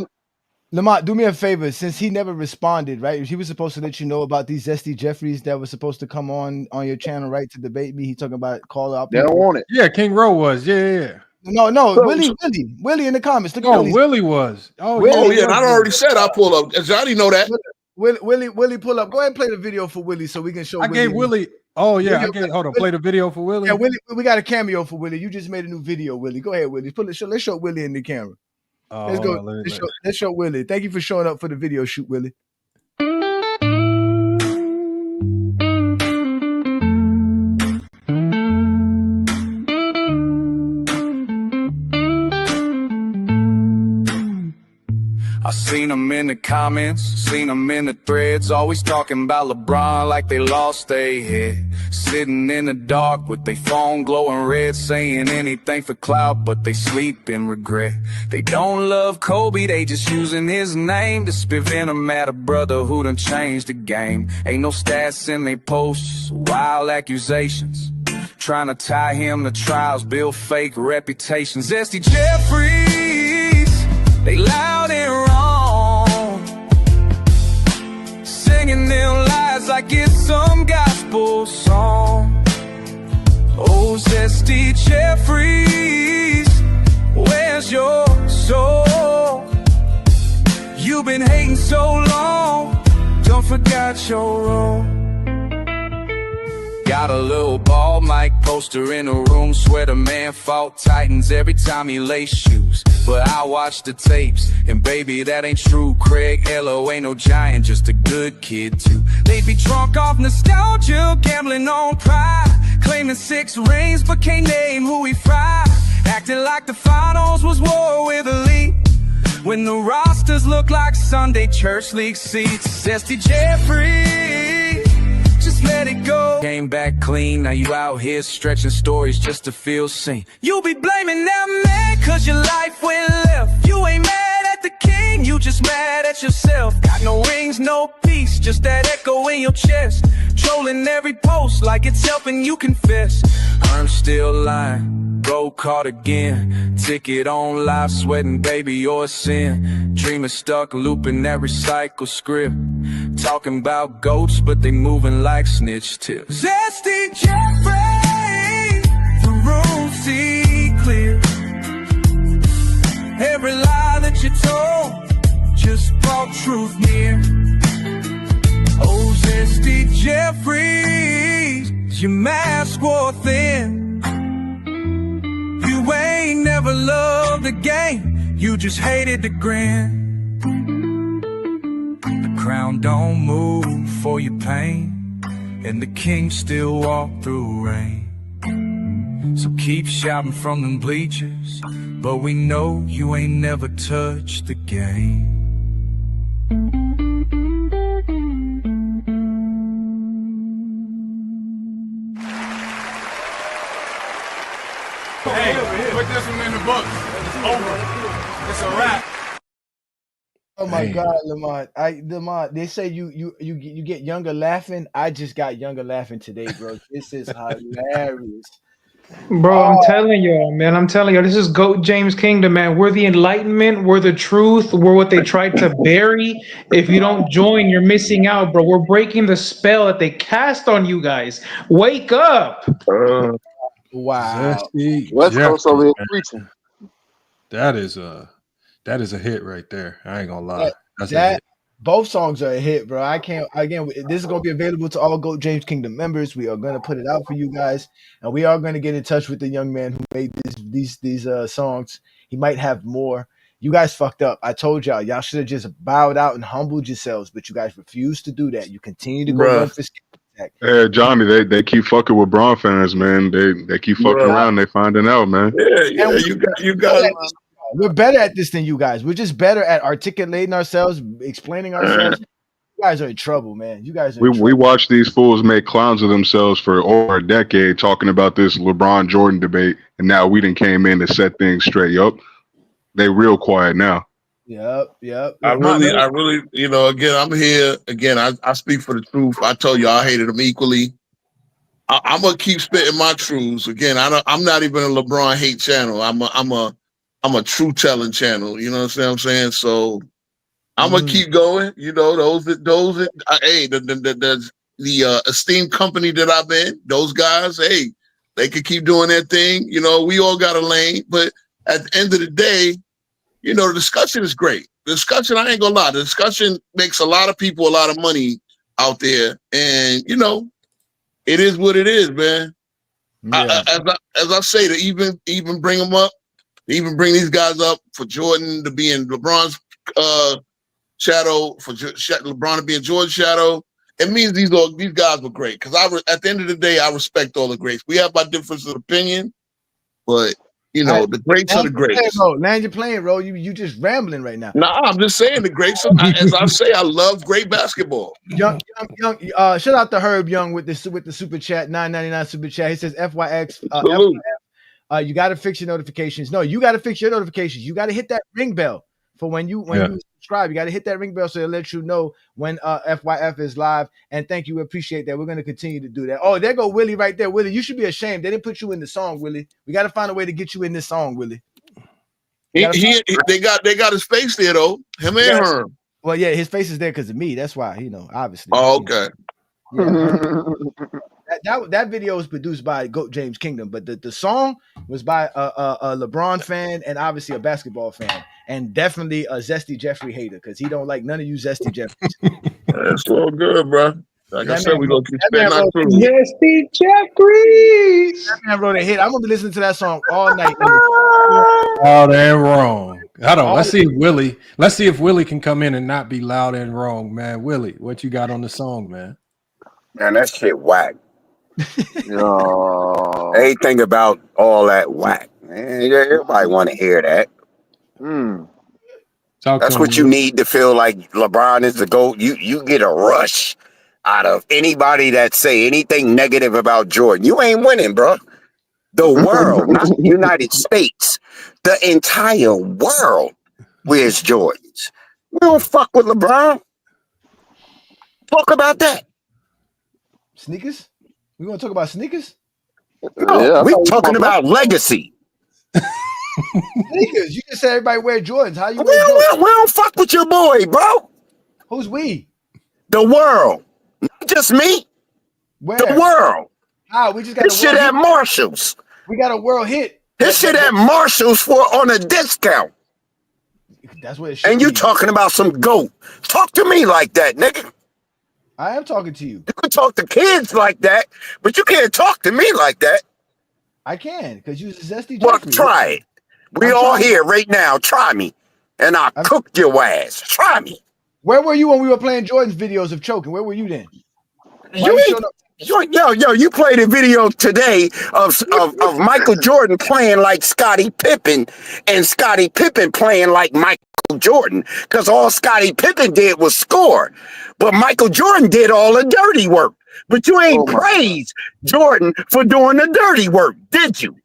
Lamont, do me a favor. Since he never responded, right? He was supposed to let you know about these Zesty Jeffries that was supposed to come on your channel, right, to debate me. He talking about call out. They don't want it. Yeah, King Ro was. Yeah. No, Willie in the comments. Look at Willie was. Yeah, and I already said I pull up. Johnny know that. Willie pull up. Go ahead and play the video for Willie so we can show. I gave Willie. Oh yeah, hold on. Play the video for Willie. Yeah, Willie, we got a cameo for Willie. You just made a new video, Willie. Go ahead, Willie. Let's show Willie in the camera. Let's go. Let's show Willie. Thank you for showing up for the video shoot, Willie. I seen them in the comments, seen them in the threads, always talking about LeBron like they lost their head. Sitting in the dark with their phone glowing red, saying anything for clout, but they sleep in regret. They don't love Kobe, they just using his name to spit venom at a brother who done changed the game. Ain't no stats in they posts, wild accusations, trying to tie him to trials, build fake reputations. Zesty Jeffries, they loud and wrong, singing them lies like it's some gospel song. Oh, Zesty Jeffries, where's your soul? You've been hating so long, don't forget your role. Got a little ball mic poster in the room, swear the man fought Titans every time he laced shoes. But I watch the tapes, and baby, that ain't true. Craig Ello ain't no giant, just a good kid too. They'd be drunk off nostalgia, gambling on pride, claiming 6 rings, but can't name who he fried. Acting like the finals was war with elite, when the rosters look like Sunday church league seats. Zesty Jeffrey, just let it go. Came back clean, now you out here stretching stories just to feel seen. You be blaming that man cause your life went left. You ain't mad at the king, you just mad at yourself. Got no rings, no peace, just that echo in your chest. Trolling every post like it's helping you confess. I'm still lying, bro caught again. Ticket on live, sweating baby you're a sin. Dreamer stuck looping that recycle script, talking about goats but they moving like snitch tips. Zesty Jeffrey, the room see clear. Every lie that you told just brought truth near. Oh, Zesty Jeffries, your mask wore thin. You ain't never loved the game, you just hated the grin. The crown don't move for your pain, and the king still walk through rain. So keep shouting from them bleachers, but we know you ain't never touched the game. Hey, put this one in the books. It's over. It's a wrap. Oh my God, Lamont! Lamont, they say you get younger laughing. I just got younger laughing today, bro. This is hilarious. Bro, I'm telling y'all, man. I'm telling y'all, this is GOAT James Kingdom, man. We're the enlightenment. We're the truth. We're what they tried to bury. If you don't join, you're missing out, bro. We're breaking the spell that they cast on you guys. Wake up! Wow. West Coast over here preaching. That is a hit right there. I ain't gonna lie. That's a hit. Both songs are a hit, bro. I can't. Again, this is gonna be available to all GOAT James Kingdom members. We are gonna put it out for you guys, and we are gonna get in touch with the young man who made these songs. He might have more. You guys fucked up. I told y'all. Y'all should have just bowed out and humbled yourselves, but you guys refused to do that. You continue to go run for skin. Yeah, Johnny, they keep fucking with Braun fans, man. They keep fucking around. They finding out, man. Yeah, you got. We're better at this than you guys. We're just better at articulating ourselves, explaining ourselves. You guys are in trouble, man. You guys are. We watched these fools make clowns of themselves for over a decade, talking about this LeBron Jordan debate, and now we done came in to set things straight. Yup, they real quiet now. Yep. I really, again, I'm here. Again, I speak for the truth. I told you I hated them equally. I'm gonna keep spitting my truths. Again, I'm not even a LeBron hate channel. I'm a true telling channel. You know what I'm saying? So I'm gonna keep going. Those hey, the esteemed company that I'm in, those guys, hey, they could keep doing their thing. We all got a lane, but at the end of the day, the discussion is great. The discussion, I ain't gonna lie, the discussion makes a lot of people a lot of money out there, and it is what it is, man. Yeah. As I say, to even bring them up, They even bring these guys up for Jordan to be in LeBron's shadow, for LeBron to be in Jordan's shadow. It means these guys were great because at the end of the day, I respect all the greats. We have our differences of opinion, but the greats are the greats. Land your plane, bro. You just rambling right now. Nah, I'm just saying the greats. As I say, I love great basketball. Young. Shout out to Herb Young with the super chat, $9.99 super chat. He says FYX. You got to fix your notifications. No, you got to fix your notifications. You got to hit that ring bell for when you subscribe. You got to hit that ring bell so it lets you know when FYF is live. And thank you. We appreciate that. We're going to continue to do that. Oh, there go Willie right there. Willie, you should be ashamed. They didn't put you in the song, Willie. We got to find a way to get you in this song, Willie. They got his face there though. Him and her. Well, yeah, his face is there because of me. That's why, obviously. Oh, okay. Yeah. that video was produced by Goat James Kingdom, but the song was by a LeBron fan and obviously a basketball fan, and definitely a Zesty Jeffrey hater because he don't like none of you Zesty Jeffries. That's all good, bro. Like I said, we're gonna keep spending our crew. Zesty Jeffries. That man wrote a hit. I'm gonna be listening to that song all night. Loud and wrong. Hold on. Let's see if Willie can come in and not be loud and wrong, man. Willie, what you got on the song, man? Man, that shit whack. Anything about all that whack, man. Everybody want to hear that. That's what you need to feel like LeBron is the GOAT. You get a rush out of anybody that say anything negative about Jordan. You ain't winning, bro. The world, not the United States, the entire world wears Jordans. We don't fuck with LeBron. Talk about that. Sneakers? We want to talk about sneakers? No, we talking about legacy. Sneakers. You just said everybody wear Jordans. How you we don't fuck with your boy, bro. Who's we? The world. Not just me. Where? The world. How? We just got this shit at Marshalls. We got a world hit. This shit at Marshalls on a discount. That's what it should And you be. talking about some GOAT. Talk to me like that, nigga. I am talking to you. You can talk to kids like that, but you can't talk to me like that. I can, because you're Zesty Jeffrey. Well, try it. We all here right now. Try me. And I'll cook your ass. Try me. Where were you when we were playing Jordan's videos of choking? Where were you then? You played a video today of Michael Jordan playing like Scottie Pippen and Scottie Pippen playing like Michael Jordan, because all Scottie Pippen did was score, but Michael Jordan did all the dirty work. But you ain't praised Jordan for doing the dirty work, did you?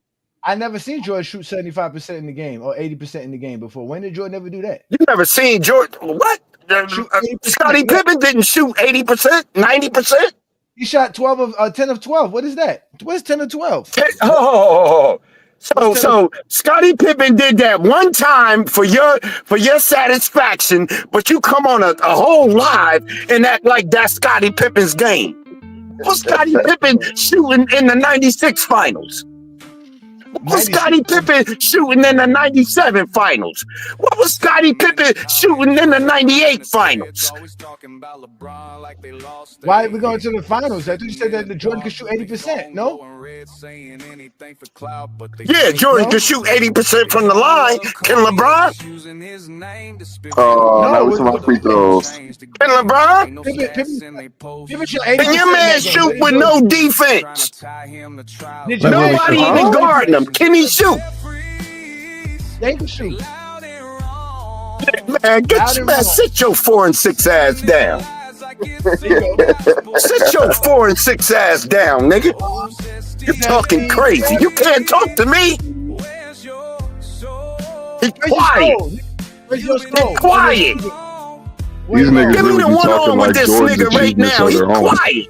I never seen Jordan shoot 75% in the game or 80% in the game before. When did Jordan ever do that? You never seen Jordan? What? Scottie Pippen didn't shoot 80%, 90%. He shot 10 of 12. What is that? What's 10 of 12? So Scottie Pippen did that one time for your satisfaction, but you come on a whole live and act like that's Scottie Pippen's game. What's Scottie Pippen shooting in the 96 finals? What was Scottie Pippen shooting in the 97 finals? What was Scottie Pippen shooting in the 98 finals? Why are we going to the finals? I thought you said that the Jordan could shoot 80%, no? Yeah, Jordan could shoot 80% from the line. Can LeBron? No, we talking about free throws. Can LeBron? Can your man shoot with no defense? Nobody even guarding him. Can he shoot? They can shoot. Man, sit your 4 and 6 ass down. Sit your 4 and 6 ass down, nigga. You're talking crazy. You can't talk to me. Be quiet. Be quiet. These niggas Give me the really be one talking on like with this Jordan's nigga right achievements now. of He their own. quiet.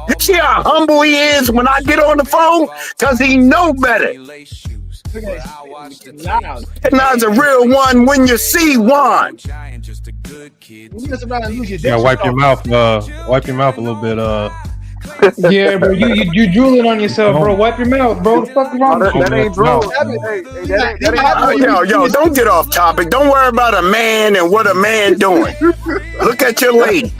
You see how humble he is when I get on the phone? Because he know better. And that's a real one when you see one. Yeah, wipe your mouth. Wipe your mouth a little bit. Yeah, bro, you drooling on yourself, bro. Wipe your mouth, bro. What the fuck is wrong with you? That ain't bro. Yo, don't get off topic. Don't worry about a man and what a man doing. Look at your lady.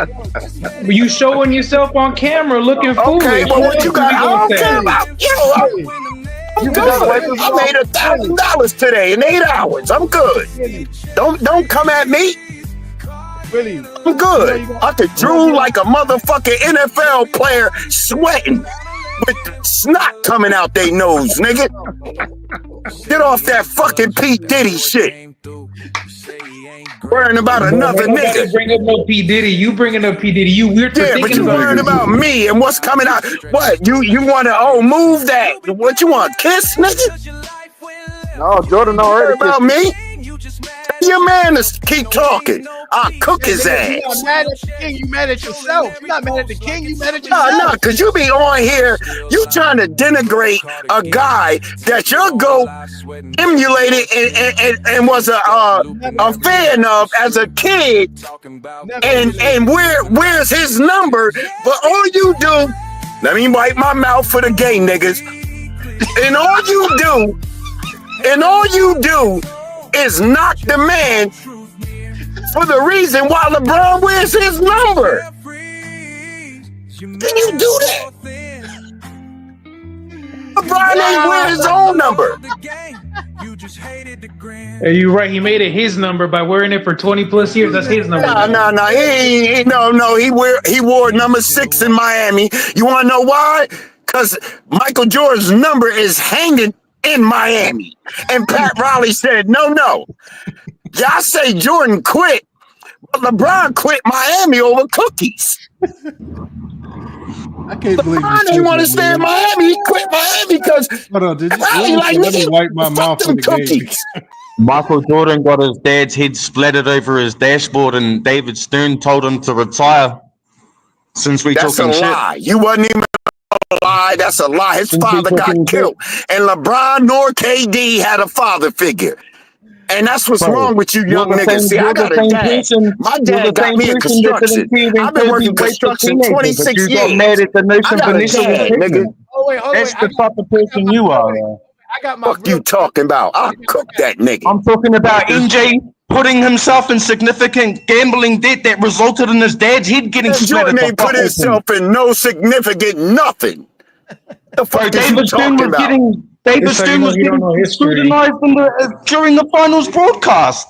You showing yourself on camera looking foolish. Okay, but what you got? I don't care about you. I'm good. I made $1,000 today in 8 hours. I'm good. Don't come at me. Really? I'm good. I could drool like a motherfucking NFL player sweating with snot coming out their nose, nigga. Get off that fucking P. Diddy shit. Worrying about another nigga. Bring up no P. Diddy. You bringing up P. Diddy. You weird for thinking but you about worrying about me and what's coming out. What? You want to, move that. What you want, kiss, nigga? No, Jordan already about me. Your man to keep talking. I'll cook his ass. You're not mad at the king. You mad at yourself. You're not mad at the king. You mad at yourself. No, because you be on here. You trying to denigrate a guy that your GOAT emulated and was a fan of as a kid. And where's his number? But all you do, let me wipe my mouth for the gay niggas. And all you do is knock the man for the reason why LeBron wears his number. Can you do that? LeBron ain't wear his own number. Hey, you're right. He made it his number by wearing it for 20 plus years. That's his number. No. He wore number 6 in Miami. You want to know why? Because Michael Jordan's number is hanging in Miami. And Pat Riley said, no. Y'all say Jordan quit, but LeBron quit Miami over cookies. I can't believe LeBron didn't want to stay in Miami. He quit Miami because let me wipe my mouth for the cookies. Michael Jordan got his dad's head splattered over his dashboard, and David Stern told him to retire. Since we That's talking a lie. shit. You wasn't even a lie. That's a lie. His father got killed. And LeBron nor KD had a father figure. And that's what's wrong with you young niggas. See, I got a dad. My dad got me in construction. I've been working construction 26 years. You got mad at the notion I got a dad, nigga. That's the type of person you are. I got my Fuck you talking about? I'll cook that nigga. I'm talking about MJ putting himself in significant gambling debt that resulted in his dad's head getting splattered. Jordan ain't put himself in no significant nothing. The fuck is you talking about? David Stern was getting scrutinized during the finals broadcast.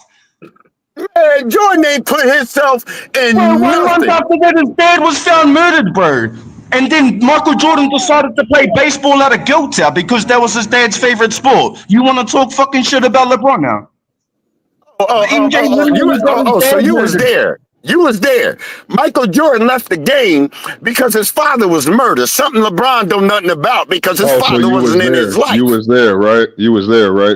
Man, Jordan ain't put himself in nothing. 1 month after that, his dad was found murdered, bro. And then Michael Jordan decided to play baseball out of guilt out because that was his dad's favorite sport. You want to talk fucking shit about LeBron now? So you was there. You was there. Michael Jordan left the game because his father was murdered. Something LeBron don't nothing about because his father wasn't in his life. You was there, right?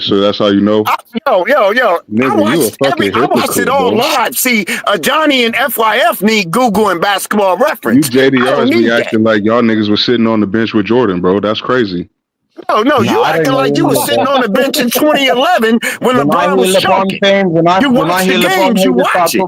So that's how you know. Yo. Nigga, I watched it all live. See, Johnny and FYF need Google and Basketball Reference. You JDRs be acting like y'all niggas was sitting on the bench with Jordan, bro. That's crazy. No, you acting like you was sitting on the bench in 2011 when LeBron was choking. You watch the games, you watch it.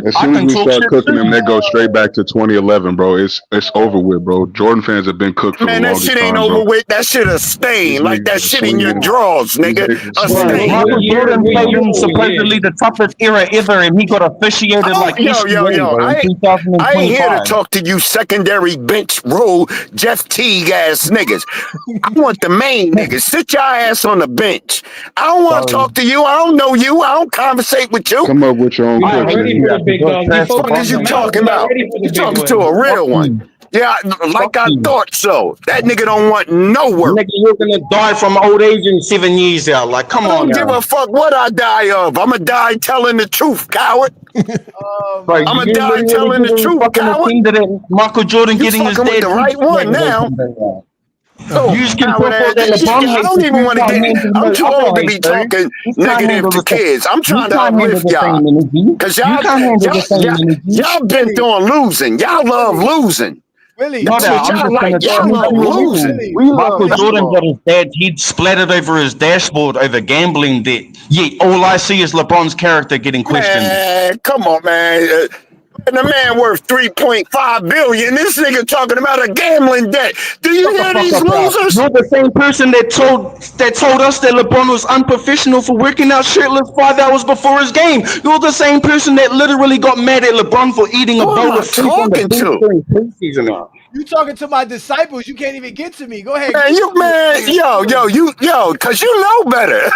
As soon as we start cooking them, they go straight back to 2011, bro. It's over with, bro. Jordan fans have been cooked for the longest time. Man, that shit ain't over with. That shit a stain, like that shit in your drawers, nigga. A stain. Michael Jordan played in supposedly the toughest era ever, and he got officiated like this. I ain't here to talk to you secondary bench row Jeff Teague ass niggas. I want the main niggas. Sit your ass on the bench. I don't want to talk to you. I don't know you. I don't conversate with you. Come up with your own question. What the fuck is you talking about? You talking to a real one. Yeah, like I thought so. That nigga don't want no work. Nigga, you're gonna die from old age in 7 years out. Like, come on. I don't give a fuck what I die of. I'ma die telling the truth, coward. I'ma die telling the truth, coward. Michael Jordan getting his fucking with the right one now. You just can I don't even want to get. I'm too old to be talking negative to kids. I'm trying to uplift y'all because y'all been on losing. Y'all love losing. Really? Y'all love losing. Michael Jordan got his dad's head splattered over his dashboard over gambling debt. Yet all I see is LeBron's character getting questioned. Come on, man. And the man worth $3.5 billion. This nigga talking about a gambling debt. Do you hear these losers? You're the same person that told us that LeBron was unprofessional for working out shirtless 5 hours before his game. You're the same person that literally got mad at LeBron for eating a bowl of soup on the bench during preseason. You talking to my disciples? You can't even get to me. Go ahead. Man, cause you know better.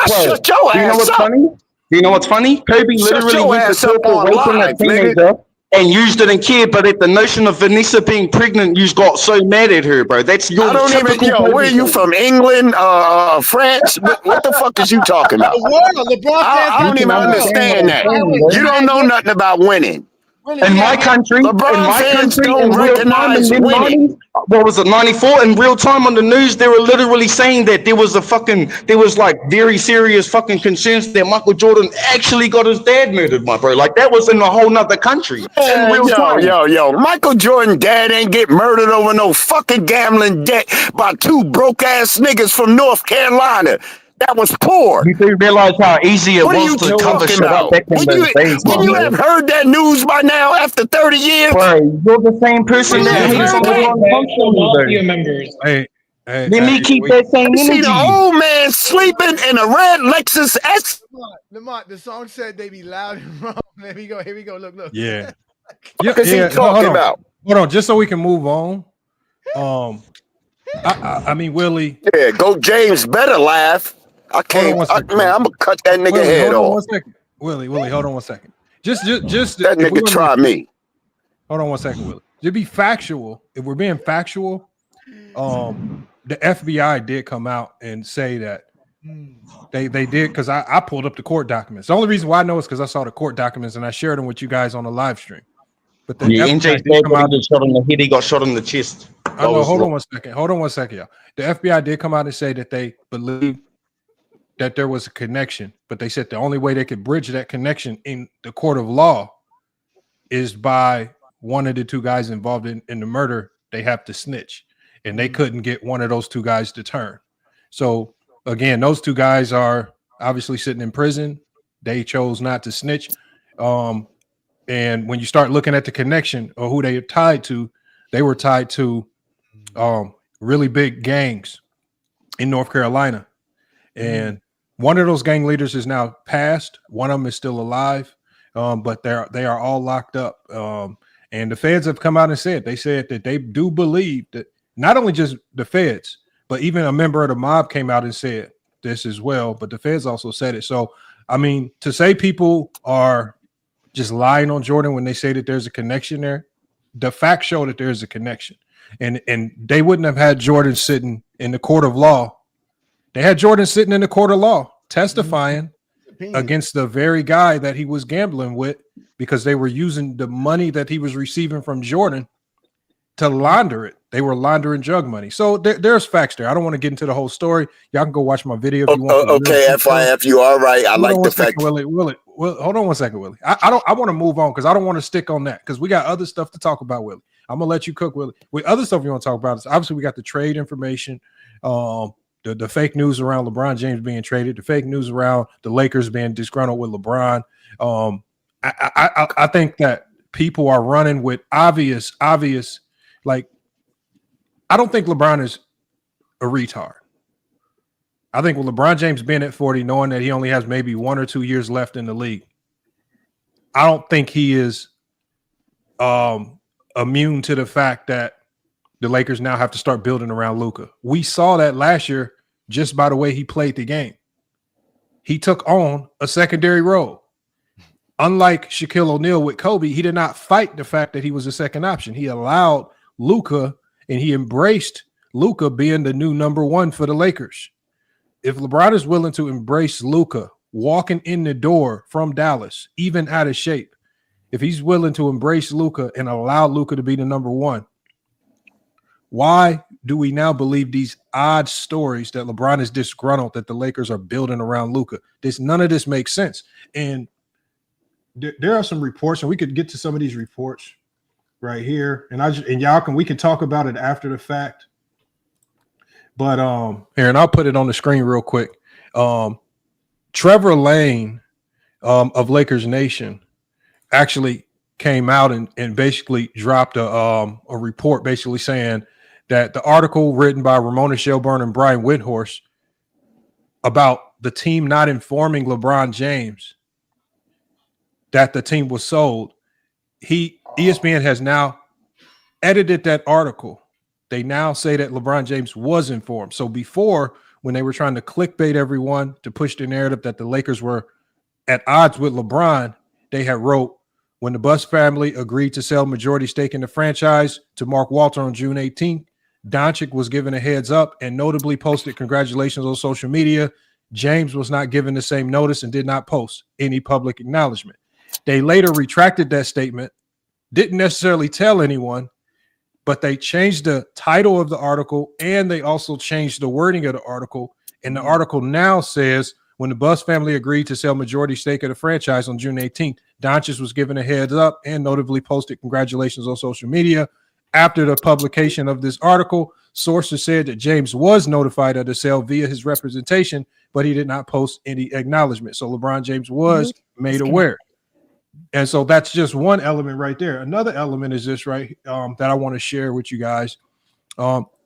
Shut your ass up. Do you know what's funny? Kobe literally went to circle raping a teenager and you didn't care, but at the notion of Vanessa being pregnant, you got so mad at her, bro. That's your where are you from? England, France? What the fuck is you talking about? I don't even understand that. You don't know nothing about winning. In my country, in real time, what was it, 94? In real time on the news, they were literally saying that there was like very serious fucking concerns that Michael Jordan actually got his dad murdered, my bro. Like that was in a whole nother country. Michael Jordan dad ain't get murdered over no fucking gambling debt by two broke ass niggas from North Carolina. That was poor. You do realize how easy it was to cover shit up back in those days. When you have heard that news by now after 30 years? Bro, you're the same person that hates Mafia members. Let me keep that same energy. See the old man sleeping in a red Lexus S. Lamont, the song said they be loud and wrong. Here we go. Look. Yeah. What is he talking about? Hold on, just so we can move on. I mean, Willie. Yeah, go James better laugh. I can't. I'm gonna cut that nigga head off. 1 second. Willie, hold on 1 second. Just that nigga try me. Hold on 1 second, Willie. To be factual, if we're being factual, the FBI did come out and say that they did, because I pulled up the court documents. The only reason why I know is because I saw the court documents and I shared them with you guys on the live stream. But the NJ did come out and shot on the head. He got shot on the chest. Hold on 1 second. Hold on 1 second, y'all. The FBI did come out and say that they believe that there was a connection, but they said the only way they could bridge that connection in the court of law is by one of the two guys involved in the murder. They have to snitch, and they couldn't get one of those two guys to turn. So again, those two guys are obviously sitting in prison. They chose not to snitch. And when you start looking at the connection or who they are tied to, they were tied to really big gangs in North Carolina. And one of those gang leaders is now passed. One of them is still alive, but they are all locked up. And the feds have come out and said that they do believe that not only just the feds, but even a member of the mob came out and said this as well. But the feds also said it. So, I mean, to say people are just lying on Jordan when they say that there's a connection there, the facts show that there's a connection. And they wouldn't have had Jordan sitting in the court of law. They had Jordan sitting in the court of law testifying against the very guy that he was gambling with, because they were using the money that he was receiving from Jordan to launder it. They were laundering drug money. So there's facts there. I don't want to get into the whole story. Y'all can go watch my video if you want. Okay, FYF, you all right. I like the fact. Willie, hold on 1 second, Willie. I want to move on because I don't want to stick on that because we got other stuff to talk about, Willie. I'm gonna let you cook, Willie. With other stuff you want to talk about is obviously we got the trade information. The fake news around LeBron James being traded, the fake news around the Lakers being disgruntled with LeBron. I think that people are running with obvious, like, I don't think LeBron is a retard. I think with LeBron James being at 40, knowing that he only has maybe 1 or 2 years left in the league, I don't think he is immune to the fact that the Lakers now have to start building around Luka. We saw that last year just by the way he played the game. He took on a secondary role. Unlike Shaquille O'Neal with Kobe, he did not fight the fact that he was a second option. He allowed Luka and he embraced Luka being the new number one for the Lakers. If LeBron is willing to embrace Luka walking in the door from Dallas, even out of shape, if he's willing to embrace Luka and allow Luka to be the number one, why do we now believe these odd stories that LeBron is disgruntled that the Lakers are building around Luka? None of this makes sense. And there are some reports, and we could get to some of these reports right here. And we can talk about it after the fact. But here, and I'll put it on the screen real quick. Trevor Lane of Lakers Nation actually came out and basically dropped a report basically saying that the article written by Ramona Shelburne and Brian Windhorst about the team not informing LeBron James that the team was sold, ESPN has now edited that article. They now say that LeBron James was informed. So before, when they were trying to clickbait everyone to push the narrative that the Lakers were at odds with LeBron, they had wrote, when the Buss family agreed to sell majority stake in the franchise to Mark Walter on June 18th, Doncic was given a heads up and notably posted congratulations on social media. James was not given the same notice and did not post any public acknowledgement. They later retracted that statement, didn't necessarily tell anyone, but they changed the title of the article and they also changed the wording of the article. And the article now says, when the Buss family agreed to sell majority stake of the franchise on June 18th, Doncic was given a heads up and notably posted congratulations on social media. After the publication of this article, sources said that James was notified of the sale via his representation, but he did not post any acknowledgement. So LeBron James was made aware. And so that's just one element right there. Another element is this, right, that I want to share with you guys,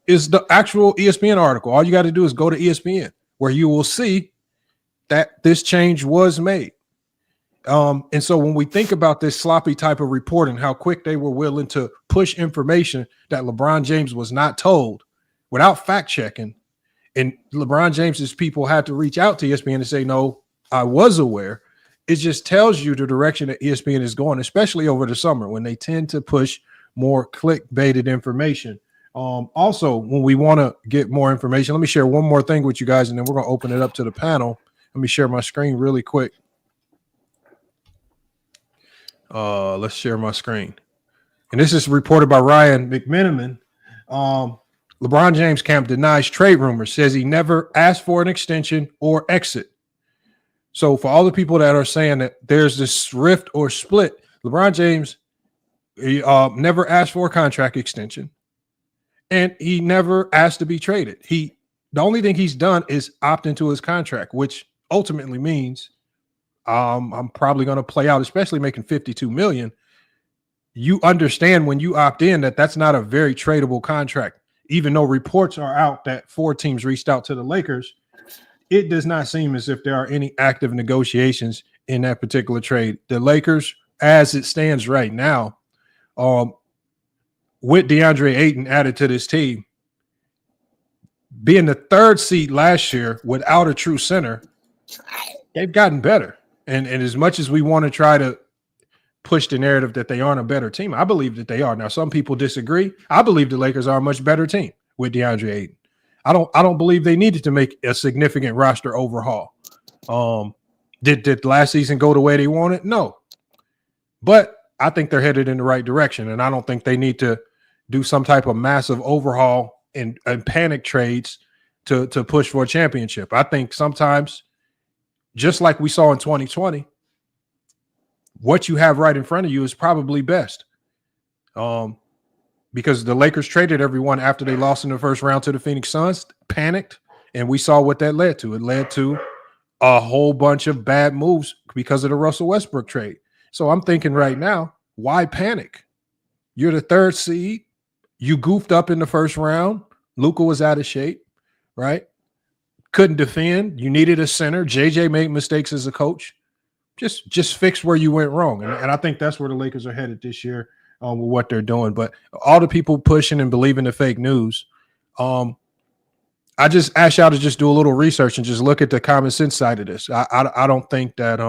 is the actual ESPN article. All you got to do is go to ESPN, where you will see that this change was made. And so when we think about this sloppy type of reporting, how quick they were willing to push information that LeBron James was not told without fact checking, and LeBron James's people had to reach out to ESPN and say, no, I was aware. It just tells you the direction that ESPN is going, especially over the summer when they tend to push more clickbaited information. Also, when we want to get more information, let me share one more thing with you guys, and then we're going to open it up to the panel. Let me share my screen really quick. Let's share my screen. And this is reported by Ryan McMenamin. LeBron James camp denies trade rumors, says he never asked for an extension or exit. So for all the people that are saying that there's this rift or split, LeBron James never asked for a contract extension, and he never asked to be traded. The only thing he's done is opt into his contract, which ultimately means I'm probably going to play out, especially making $52 million. You understand when you opt in that that's not a very tradable contract. Even though reports are out that 4 teams reached out to the Lakers, it does not seem as if there are any active negotiations in that particular trade. The Lakers, as it stands right now, with DeAndre Ayton added to this team, being the 3rd seed last year without a true center, they've gotten better. And as much as we want to try to push the narrative that they aren't a better team, I believe that they are. Now, some people disagree. I believe the Lakers are a much better team with DeAndre Ayton. I don't believe they needed to make a significant roster overhaul. Did last season go the way they wanted? No. But I think they're headed in the right direction, and I don't think they need to do some type of massive overhaul and panic trades to push for a championship. I think sometimes, just like we saw in 2020, what you have right in front of you is probably best. Because the Lakers traded everyone after they lost in the first round to the Phoenix Suns, panicked, and we saw what that led to. It led to a whole bunch of bad moves because of the Russell Westbrook trade. So I'm thinking right now, why panic? You're the 3rd seed. You goofed up in the first round. Luka was out of shape, right? Couldn't defend. You needed a center. JJ made mistakes as a coach. Just fix where you went wrong. And I think that's where the Lakers are headed this year. With what they're doing, but all the people pushing and believing the fake news, I just ask y'all to just do a little research and just look at the common sense side of this. I don't think that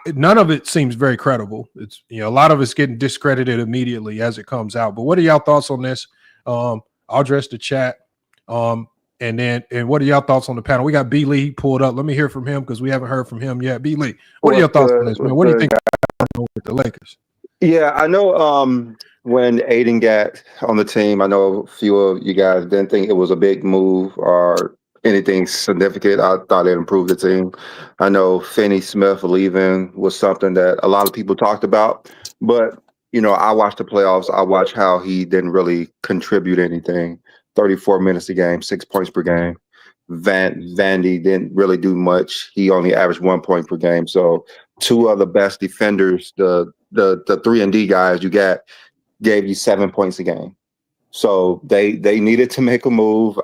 none of it seems very credible. It's a lot of it's getting discredited immediately as it comes out. But what are y'all thoughts on this? I'll address the chat, and what are y'all thoughts on the panel? We got B. Lee pulled up. Let me hear from him because we haven't heard from him yet. B. Lee, what are your thoughts on this, man? What do you think with the Lakers? Yeah, I know when Aiden got on the team, I know a few of you guys didn't think it was a big move or anything significant. I thought it improved the team. I know Finney Smith leaving was something that a lot of people talked about, but, I watched the playoffs. I watched how he didn't really contribute anything. 34 minutes a game, 6 points per game. Vandy didn't really do much. He only averaged 1 point per game. So two of the best defenders, the 3-and-D guys gave you 7 points a game. So they needed to make a move.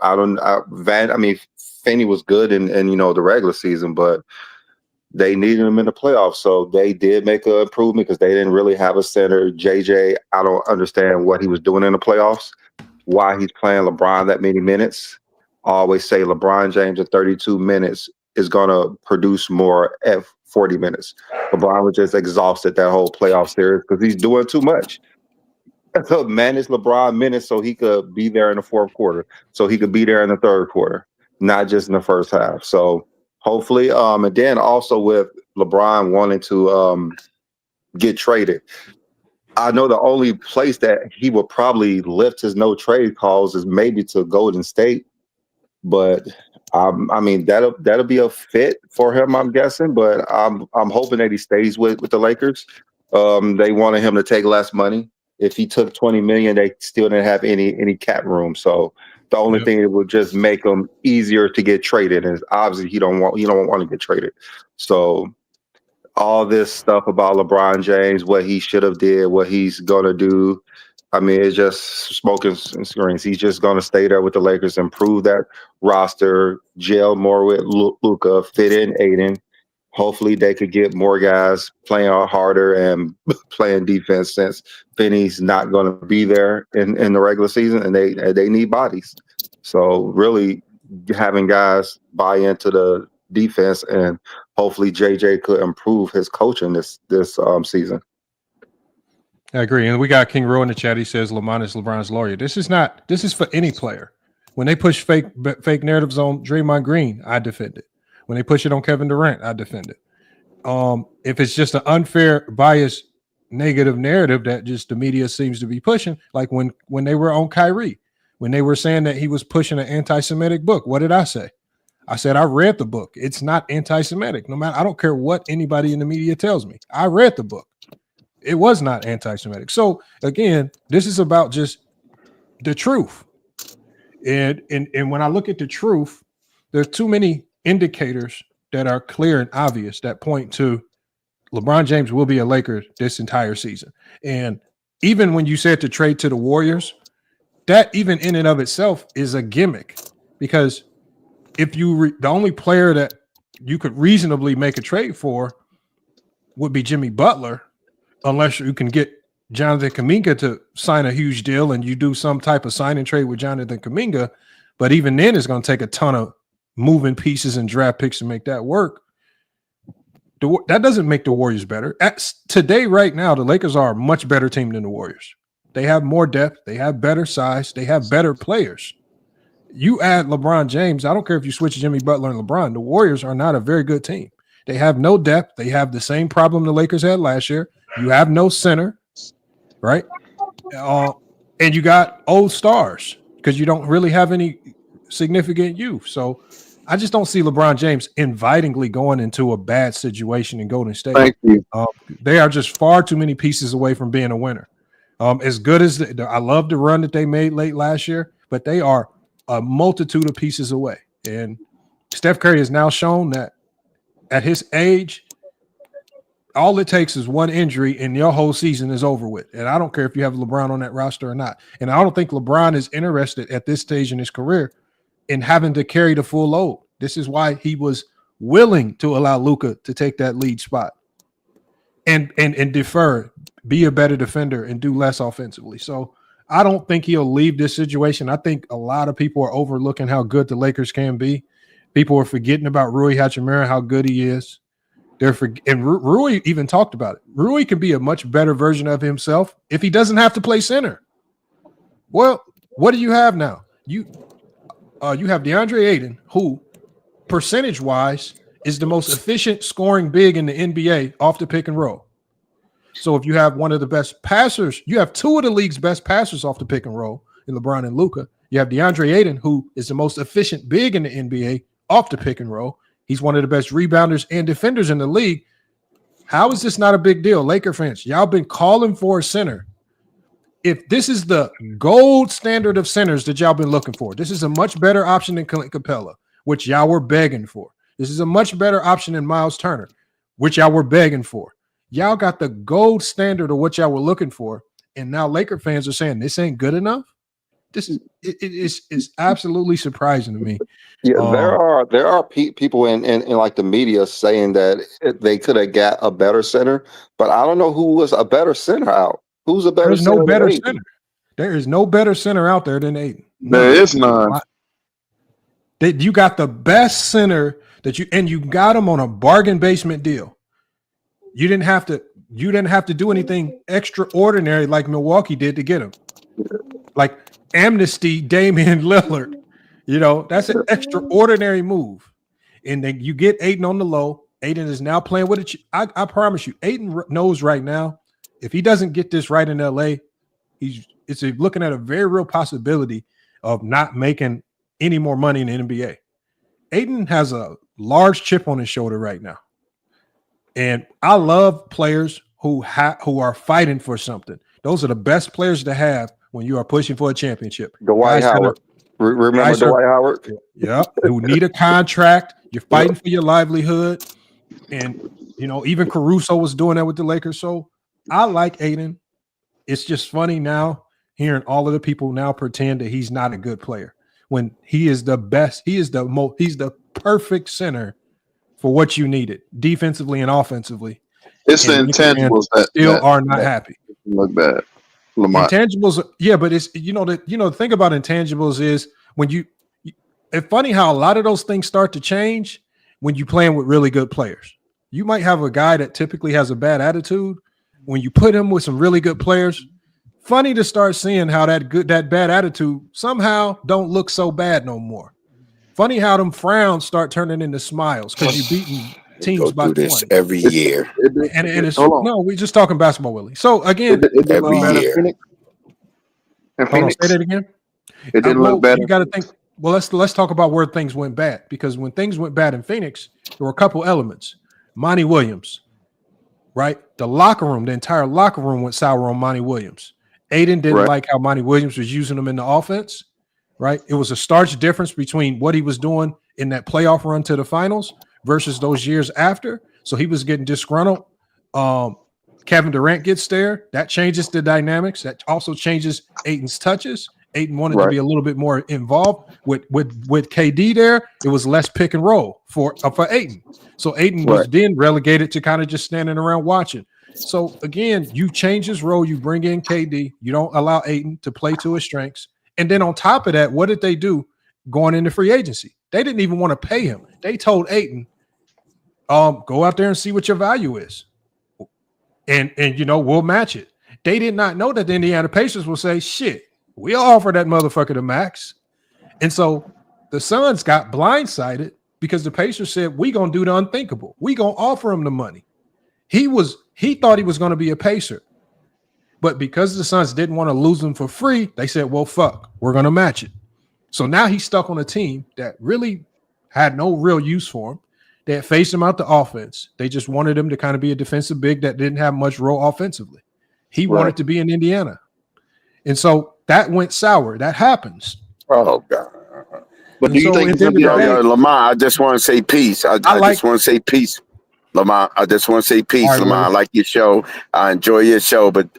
Finney was good in the regular season, but they needed him in the playoffs. So they did make an improvement because they didn't really have a center. JJ, I don't understand what he was doing in the playoffs, why he's playing LeBron that many minutes. I always say LeBron James at 32 minutes is going to produce more at 40 minutes. LeBron was just exhausted that whole playoff series because he's doing too much. Manage LeBron minutes so he could be there in the fourth quarter, so he could be there in the third quarter, not just in the first half. So hopefully, and then also with LeBron wanting to get traded, I know the only place that he will probably lift his no trade calls is maybe to Golden State, but that'll be a fit for him, I'm guessing. But I'm hoping that he stays with the Lakers. They wanted him to take less money. If he took $20 million, they still didn't have any cap room. So the only thing that would just make him easier to get traded is obviously he don't want to get traded. So all this stuff about LeBron James, what he should have did, what he's gonna do, it's just smoke and screens. He's just gonna stay there with the Lakers, improve that roster, gel more with Luka, fit in Aiden. Hopefully they could get more guys playing harder and playing defense since Finney's not going to be there in the regular season, and they need bodies. So really having guys buy into the defense, and hopefully JJ could improve his coaching this season. I agree. And we got King Rowe in the chat. He says Lamont is LeBron's lawyer. This is for any player. When they push fake narratives on Draymond Green, I defend it. When they push it on Kevin Durant, I defend it. If it's just an unfair, biased, negative narrative that just the media seems to be pushing, like when they were on Kyrie, when they were saying that he was pushing an anti-Semitic book, what did I say? I said, I read the book. It's not anti-Semitic. I don't care what anybody in the media tells me. I read the book. It was not anti-Semitic. So again, this is about just the truth. And when I look at the truth, there's too many indicators that are clear and obvious that point to LeBron James will be a Laker this entire season. And even when you said to trade to the Warriors, that even in and of itself is a gimmick, because if the only player that you could reasonably make a trade for would be Jimmy Butler, unless you can get Jonathan Kuminga to sign a huge deal and you do some type of sign and trade with Jonathan Kuminga. But even then, it's going to take a ton of moving pieces and draft picks to make that work. That doesn't make the Warriors better. Today, right now, the Lakers are a much better team than the Warriors. They have more depth. They have better size. They have better players. You add LeBron James, I don't care if you switch Jimmy Butler and LeBron, the Warriors are not a very good team. They have no depth. They have the same problem the Lakers had last year. You have no center, right? And you got old stars because you don't really have any significant youth. So I just don't see LeBron James invitingly going into a bad situation in Golden State. Thank you. They are just far too many pieces away from being a winner. As good as I love the run that they made late last year, but they are a multitude of pieces away. And Steph Curry has now shown that at his age, all it takes is one injury and your whole season is over with. And I don't care if you have LeBron on that roster or not. And I don't think LeBron is interested at this stage in his career in having to carry the full load. This is why he was willing to allow Luka to take that lead spot and defer, be a better defender, and do less offensively. So I don't think he'll leave this situation. I think a lot of people are overlooking how good the Lakers can be. People are forgetting about Rui Hachimura, how good he is. And Rui even talked about it. Rui can be a much better version of himself if he doesn't have to play center. Well, what do you have now? You have DeAndre Ayton, who percentage-wise is the most efficient scoring big in the NBA off the pick and roll. So if you have one of the best passers, you have two of the league's best passers off the pick and roll in LeBron and Luka. You have DeAndre Ayton, who is the most efficient big in the NBA off the pick and roll. He's one of the best rebounders and defenders in the league. How is this not a big deal? Laker fans, y'all been calling for a center. If this is the gold standard of centers that y'all been looking for, this is a much better option than Clint Capella, which y'all were begging for. This is a much better option than Miles Turner. which y'all were begging for. Y'all got the gold standard of what y'all were looking for, and now Laker fans are saying this ain't good enough. This is absolutely surprising to me. Yeah, there are people in like the media saying that they could have got a better center, but I don't know who was a better center out. Who's a better There's center? no better than Ayton? center. There is no better center out there than Ayton. There is none. You got the best center you got him on a bargain basement deal. You didn't have to do anything extraordinary like Milwaukee did to get him. Like amnesty Damian Lillard. That's an extraordinary move. And then you get Ayton on the low. Ayton is now playing with it. I promise you, Ayton knows right now, if he doesn't get this right in LA, it's looking at a very real possibility of not making any more money in the NBA. Ayton has a large chip on his shoulder right now. And I love players who are fighting for something. Those are the best players to have when you are pushing for a championship. Dwight Howard. Remember Dwight Howard? Yeah. Who need a contract. You're fighting for your livelihood. And, even Caruso was doing that with the Lakers. So I like Ayton. It's just funny now hearing all of the people now pretend that he's not a good player when he is the best. He's the perfect center for what you needed defensively and offensively. It's the intangibles that still are not happy. Look bad. Lamar. Intangibles, yeah, but it's the thing about intangibles is when it's funny how a lot of those things start to change when you're playing with really good players. You might have a guy that typically has a bad attitude. When you put him with some really good players, funny to start seeing how that bad attitude somehow don't look so bad no more. Funny how them frowns start turning into smiles because you're beating teams by 20. This every year. And it's we're just talking basketball, Willie. So again, every year. Hold on, say that again. It didn't look better. You got to think. Well, let's talk about where things went bad, because when things went bad in Phoenix, there were a couple elements. Monty Williams, right? The entire locker room went sour on Monty Williams. Ayton didn't like how Monty Williams was using him in the offense, right? It was a stark difference between what he was doing in that playoff run to the finals versus those years after. So he was getting disgruntled. Kevin Durant gets there. That changes the dynamics. That also changes Ayton's touches. Ayton wanted to be a little bit more involved with KD there. It was less pick and roll for Ayton. So Ayton was then relegated to kind of just standing around watching. So again, you change his role. You bring in KD. You don't allow Ayton to play to his strengths. And then on top of that, what did they do going into free agency? They didn't even want to pay him. They told Ayton, go out there and see what your value is. And we'll match it. They did not know that the Indiana Pacers will say, shit, we'll offer that motherfucker the max. And so the Suns got blindsided because the Pacers said, we going to do the unthinkable. We going to offer him the money. He thought he was going to be a Pacer. But because the Suns didn't want to lose him for free, they said, well, fuck, we're going to match it. So now he's stuck on a team that really had no real use for him. They had phased him out the offense. They just wanted him to kind of be a defensive big that didn't have much role offensively. He wanted to be in Indiana. And so that went sour. That happens. Oh, God. But do you think Lamar, I just want to say peace. I just want to say peace. Lamar, I just want to say peace, Lamar. I like your show. I enjoy your show. But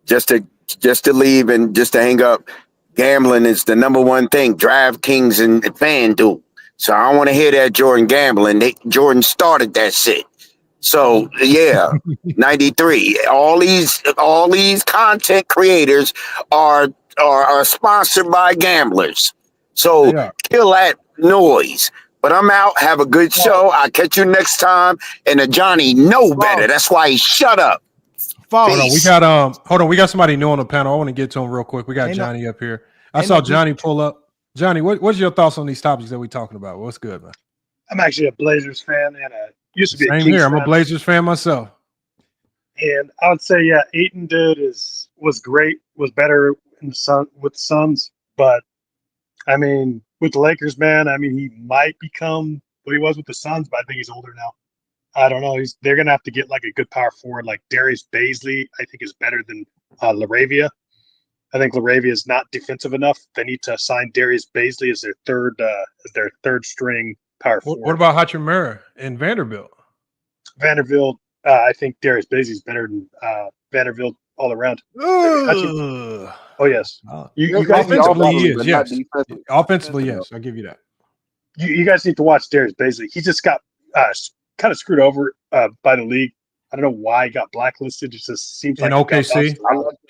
just to leave and just to hang up, gambling is the number one thing. DraftKings and FanDuel. So I don't want to hear that Jordan gambling. Jordan started that shit. So yeah, 93. All these content creators are sponsored by gamblers. So kill that noise. But I'm out. Have a good show. I'll catch you next time. And Johnny know better. That's why he shut up. Hold on. We got somebody new on the panel. I want to get to him real quick. We got Johnny up here. I saw Johnny pull up. Johnny, what's your thoughts on these topics that we're talking about? What's good, man? I'm actually a Blazers fan and used to be Same a Kings here. I'm fan. a Blazers fan myself. And I would say, Ayton was great, was better with the Suns. But I mean, with the Lakers, man, I mean, he might become what he was with the Suns, but I think he's older now. I don't know. They're gonna have to get like a good power forward, like Darius Baisley. I think is better than LaRavia. I think LaRavia is not defensive enough. They need to sign Darius Baisley as their third string power forward. What about Hachimura and Vanderbilt? Vanderbilt. I think Darius Bazley's better than Vanderbilt all around. Oh yes, you guys need to Offensively, watch. he is. Yes, offensively, yes. I'll give you that. You guys need to watch Darius Bazley. He just got kind of screwed over by the league. I don't know why he got blacklisted. It just seems like in OKC.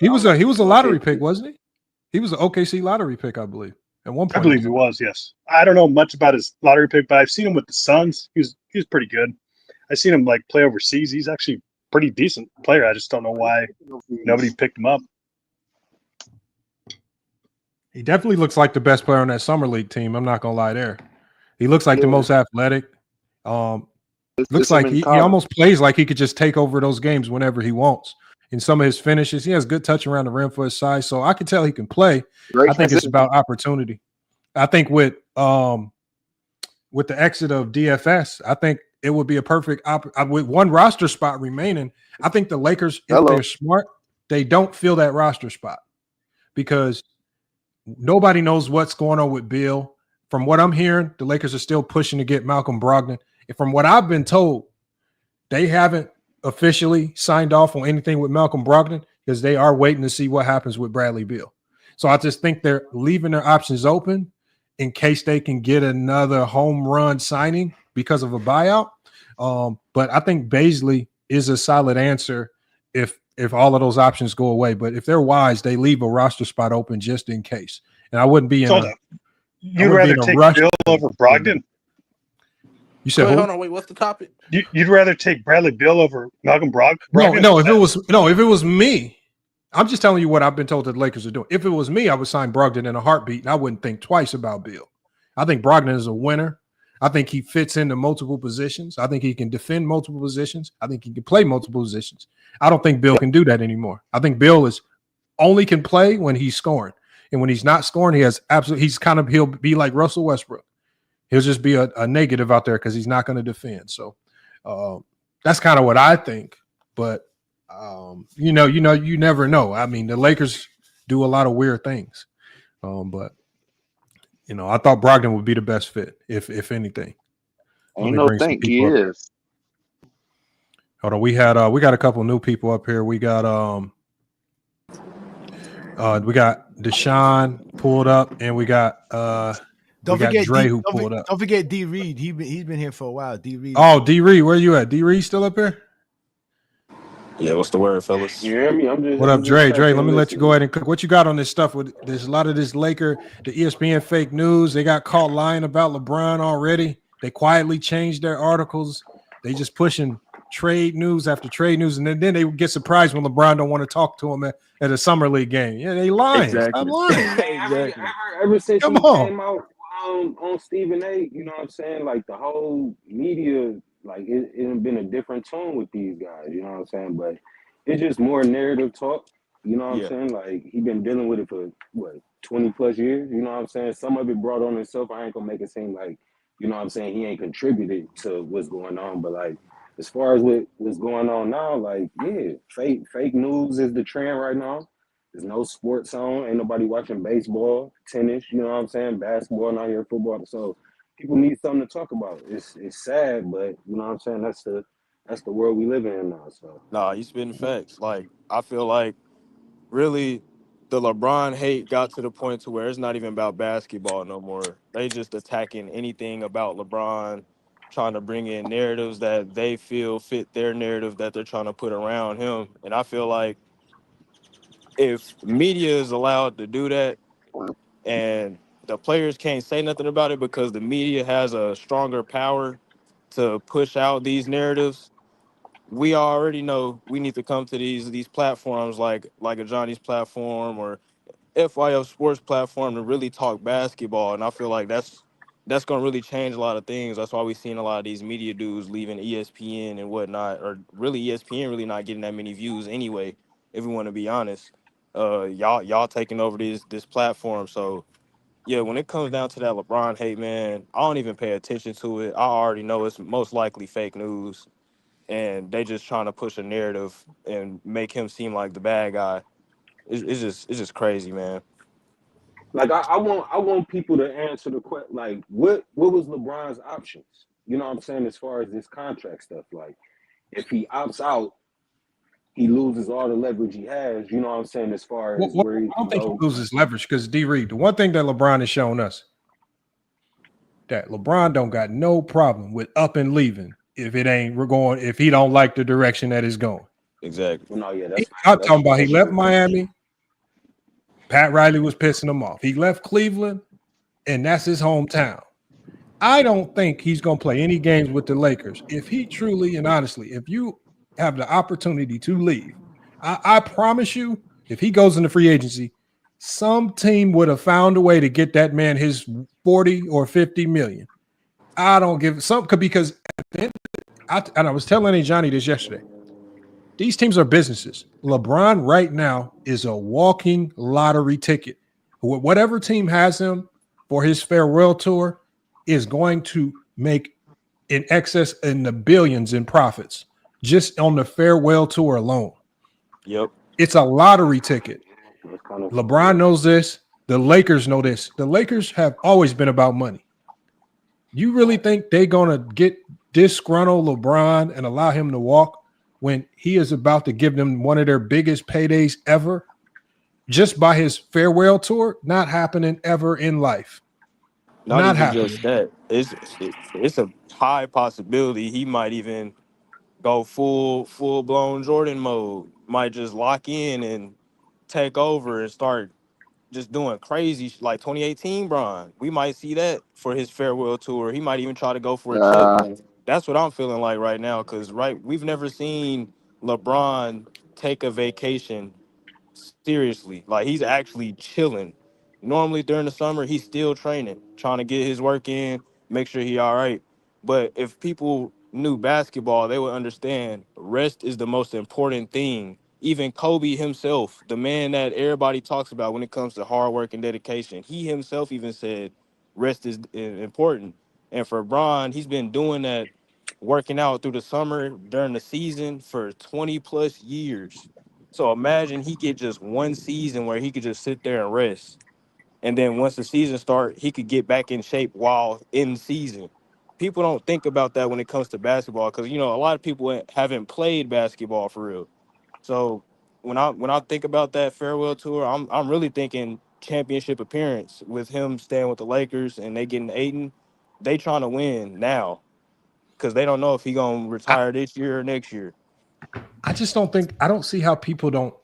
He was a lottery pick, wasn't he? He was an OKC lottery pick, I believe. At one point, I believe he was. Yes, I don't know much about his lottery pick, but I've seen him with the Suns. He was pretty good. I've seen him like play overseas. He's actually a pretty decent player. I just don't know why nobody picked him up. He definitely looks like the best player on that summer league team. I'm not gonna lie there. He looks like the most athletic. Looks like he almost plays like he could just take over those games whenever he wants. In some of his finishes, he has good touch around the rim for his size, so I can tell he can play. I think it's about opportunity. I think with the exit of DFS, I think it would be a perfect with one roster spot remaining. I think the Lakers, if they're smart, they don't fill that roster spot because nobody knows what's going on with Bill. From what I'm hearing, the Lakers are still pushing to get Malcolm Brogdon. And from what I've been told, they haven't officially signed off on anything with Malcolm Brogdon because they are waiting to see what happens with Bradley Beal. So I just think they're leaving their options open in case they can get another home run signing because of a buyout. But I think Bazley is a solid answer if all of those options go away. But if they're wise, they leave a roster spot open just in case. And I wouldn't be in You'd rather take Bill over Brogdon? You said hold on, wait, what's the topic? You'd rather take Bradley Beal over Malcolm Brogdon? No, if it was me, I'm just telling you what I've been told that the Lakers are doing. If it was me, I would sign Brogdon in a heartbeat, and I wouldn't think twice about Beal. I think Brogdon is a winner. I think he fits into multiple positions. I think he can defend multiple positions. I think he can play multiple positions. I don't think Bill can do that anymore. I think Bill only can play when he's scoring. And when he's not scoring, he'll be like Russell Westbrook. He'll just be a negative out there because he's not going to defend. So that's kind of what I think. But you never know. I mean, the Lakers do a lot of weird things. But I thought Brogdon would be the best fit, if anything. He is. Hold on, we got a couple new people up here. We got Deshaun pulled up, and we got Don't forget Dre who pulled up. Don't forget D Reed. He's been here for a while. D Reed. Oh, D Reed, where you at? D Reed still up here? Yeah, what's the word, fellas? You hear me? What up, Dre? Dre, let me let you go ahead and cook. What you got on this stuff? There's a lot of this the ESPN fake news. They got caught lying about LeBron already. They quietly changed their articles. They just pushing trade news after trade news, and then they get surprised when LeBron don't want to talk to him at a summer league game. Yeah, they lying. Exactly. Stop lying. Exactly. Ever since he came out on Stephen A., you know what I'm saying? Like the whole media, like it's been a different tone with these guys, you know what I'm saying? But it's just more narrative talk, you know what I'm saying? Like he been dealing with it for 20 plus years, you know what I'm saying? Some of it brought on himself. I ain't gonna make it seem like, you know what I'm saying, he ain't contributed to what's going on, but like as far as what's going on now, like fake news is the trend right now. There's no sports on, ain't nobody watching baseball, tennis, you know what I'm saying, basketball, not here football. So people need something to talk about. It's sad, but you know what I'm saying, that's the world we live in now. So Nah, you spitting facts. Like I feel like really the LeBron hate got to the point to where it's not even about basketball no more. They just attacking anything about LeBron, trying to bring in narratives that they feel fit their narrative that they're trying to put around him. And I feel like if media is allowed to do that and the players can't say nothing about it because the media has a stronger power to push out these narratives, we already know we need to come to these platforms like a Johnny's platform or FYF Sports platform to really talk basketball. And I feel like that's going to really change a lot of things. That's why we've seen a lot of these media dudes leaving ESPN and whatnot, or really ESPN really not getting that many views anyway, if we want to be honest. Y'all taking over this platform. So yeah, when it comes down to that LeBron hate, man, I don't even pay attention to it. I already know it's most likely fake news, and they just trying to push a narrative and make him seem like the bad guy. It's just crazy, man. like I want people to answer the question, like what was LeBron's options? You know what I'm saying, as far as this contract stuff. Like If he opts out, he loses all the leverage he has. You know what I'm saying? As far as where he I can don't think he go. loses leverage because D Reed, the one thing that LeBron has shown us that LeBron don't got no problem with up and leaving if he don't like the direction that it's going. Exactly. Well, no, yeah, I'm talking about he left Miami. Pat Riley was pissing him off. He left Cleveland, and that's his hometown. I don't think he's going to play any games with the Lakers. If he truly and honestly, if you have the opportunity to leave, I promise you, if he goes into free agency, some team would have found a way to get that man his 40 or 50 million. I don't give something because at the end, and I was telling Johnny this yesterday. These teams are businesses. LeBron right now is a walking lottery ticket. Whatever team has him for his farewell tour is going to make in excess in the billions in profits just on the farewell tour alone. Yep. It's a lottery ticket. LeBron knows this. The Lakers know this. The Lakers have always been about money. You really think they're going to get disgruntled LeBron and allow him to walk when he is about to give them one of their biggest paydays ever just by his farewell tour? Not happening ever in life. Not even happening. just that. It's a high possibility he might even go full blown Jordan mode. Might just lock in and take over and start just doing crazy like 2018 Bron. We might see that for his farewell tour. He might even try to go for a chip. That's what I'm feeling like right now. Cause we've never seen LeBron take a vacation seriously. Like he's actually chilling. Normally during the summer, he's still training, trying to get his work in, make sure he all right. But if people knew basketball, they would understand rest is the most important thing. Even Kobe himself, the man that everybody talks about when it comes to hard work and dedication, he himself even said rest is important. And for Bron, he's been doing that, working out through the summer during the season for 20 plus years. So imagine he get just one season where he could just sit there and rest. And then once the season starts, he could get back in shape while in season. People don't think about that when it comes to basketball because, you know, a lot of people haven't played basketball for real. So when I think about that farewell tour, I'm really thinking championship appearance with him staying with the Lakers and they getting Aiden. They trying to win now because they don't know if he going to retire this year or next year. I don't see how people don't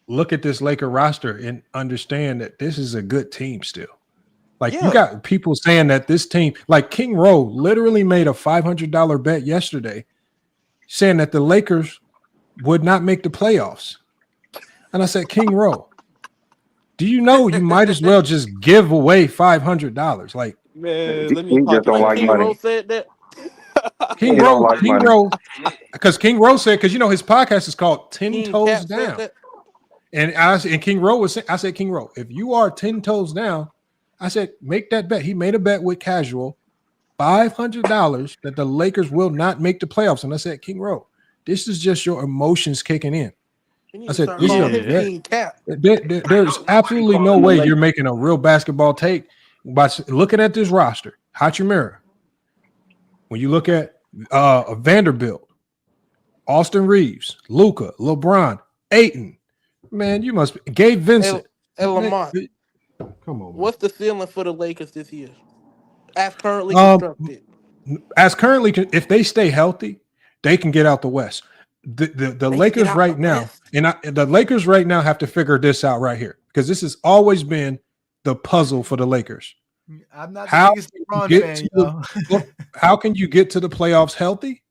look at this Laker roster and understand that this is a good team still. Like you got people saying that this team, like King Rowe literally made a $500 bet yesterday saying that the Lakers would not make the playoffs. And I said, King Rowe, do you know you might as well just give away $500? Like, man, let he me just don't like King money. Rowe said that. King Rowe, because King Rowe said, because you know his podcast is called 10 Toes Down. And King Rowe was saying, I said, King Rowe, if you are 10 toes down, I said, make that bet. He made a bet with Casual, $500 that the Lakers will not make the playoffs. And I said, King Rowe, this is just your emotions kicking in. I said, there's absolutely no way you're making a real basketball take by looking at this roster. Hachimura. When you look at Vanderbilt, Austin Reeves, Luka, LeBron, Ayton, man, you must be Gabe Vincent. And Lamont, come on. What's the ceiling for the Lakers this year? As currently constructed. If they stay healthy, they can get out the West. The Lakers right now, the Lakers right now have to figure this out right here because this has always been the puzzle for the Lakers. I'm not the biggest LeBron fan, how can you get to the playoffs healthy?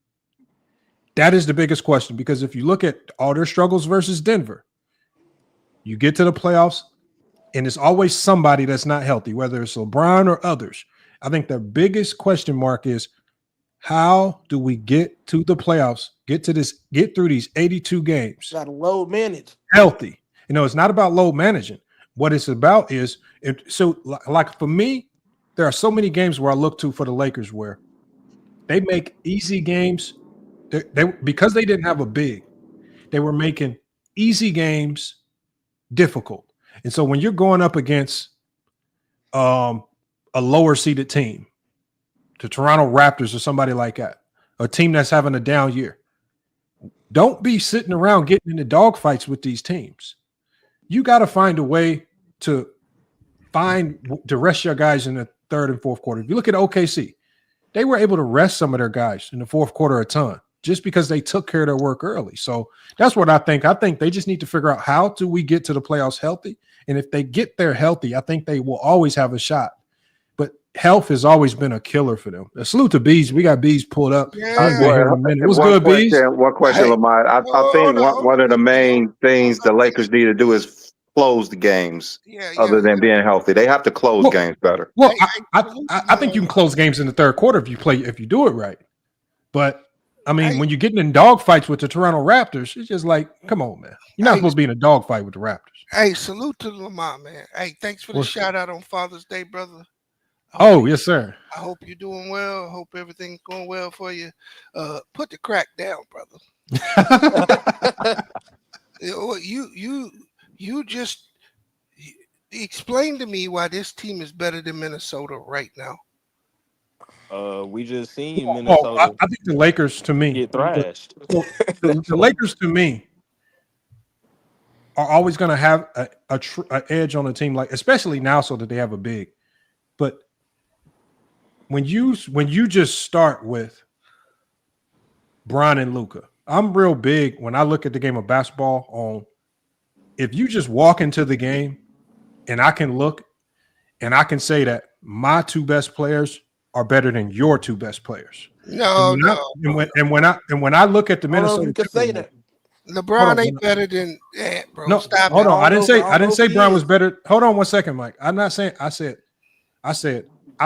That is the biggest question because if you look at all their struggles versus Denver, you get to the playoffs and it's always somebody that's not healthy, whether it's LeBron or others. I think the biggest question mark is how do we get to the playoffs, get through these 82 games? Got to load manage. Healthy. You know, it's not about load managing. What it's about is, like for me, there are so many games where I look to for the Lakers where they make easy games. Because they didn't have a big, they were making easy games difficult. And so when you're going up against a lower seeded team, the Toronto Raptors or somebody like that, a team that's having a down year, Don't be sitting around getting into dogfights with these teams. You got to find a way to rest your guys in the third and fourth quarter. If you look at OKC, they were able to rest some of their guys in the fourth quarter a ton just because they took care of their work early. So that's what I think. I think they just need to figure out how do we get to the playoffs healthy. And if they get there healthy, I think they will always have a shot. But health has always been a killer for them. A salute to Bees. We got Bees pulled up. What's good, Bees? One question, Lamar. I think one of the main things the Lakers need to do is close the games other than being healthy. They have to close games better. Well, I think you can close games in the third quarter if you do it right. But I mean, when you're getting in dogfights with the Toronto Raptors, it's just like, come on, man. You're not supposed to be in a dogfight with the Raptors. Hey, salute to Lamar, man. Hey, thanks for the shout out on Father's Day, brother. Yes, sir. I hope you're doing well. I hope everything's going well for you. Put the crack down, brother. You just explain to me why this team is better than Minnesota right now. We just seen Minnesota. I think the Lakers, to me, get thrashed. The Lakers, to me, are always going to have an edge on a team, like especially now, so that they have a big. But when you just start with Bron and Luka, I'm real big when I look at the game of basketball on. If you just walk into the game, and I can look, and I can say that my two best players are better than your two best players. When I look at the Minnesota, you can say that. LeBron ain't better than that, bro. No, stop. Hold on. I didn't say Bron was better. Hold on 1 second, Mike. I'm not saying. I said I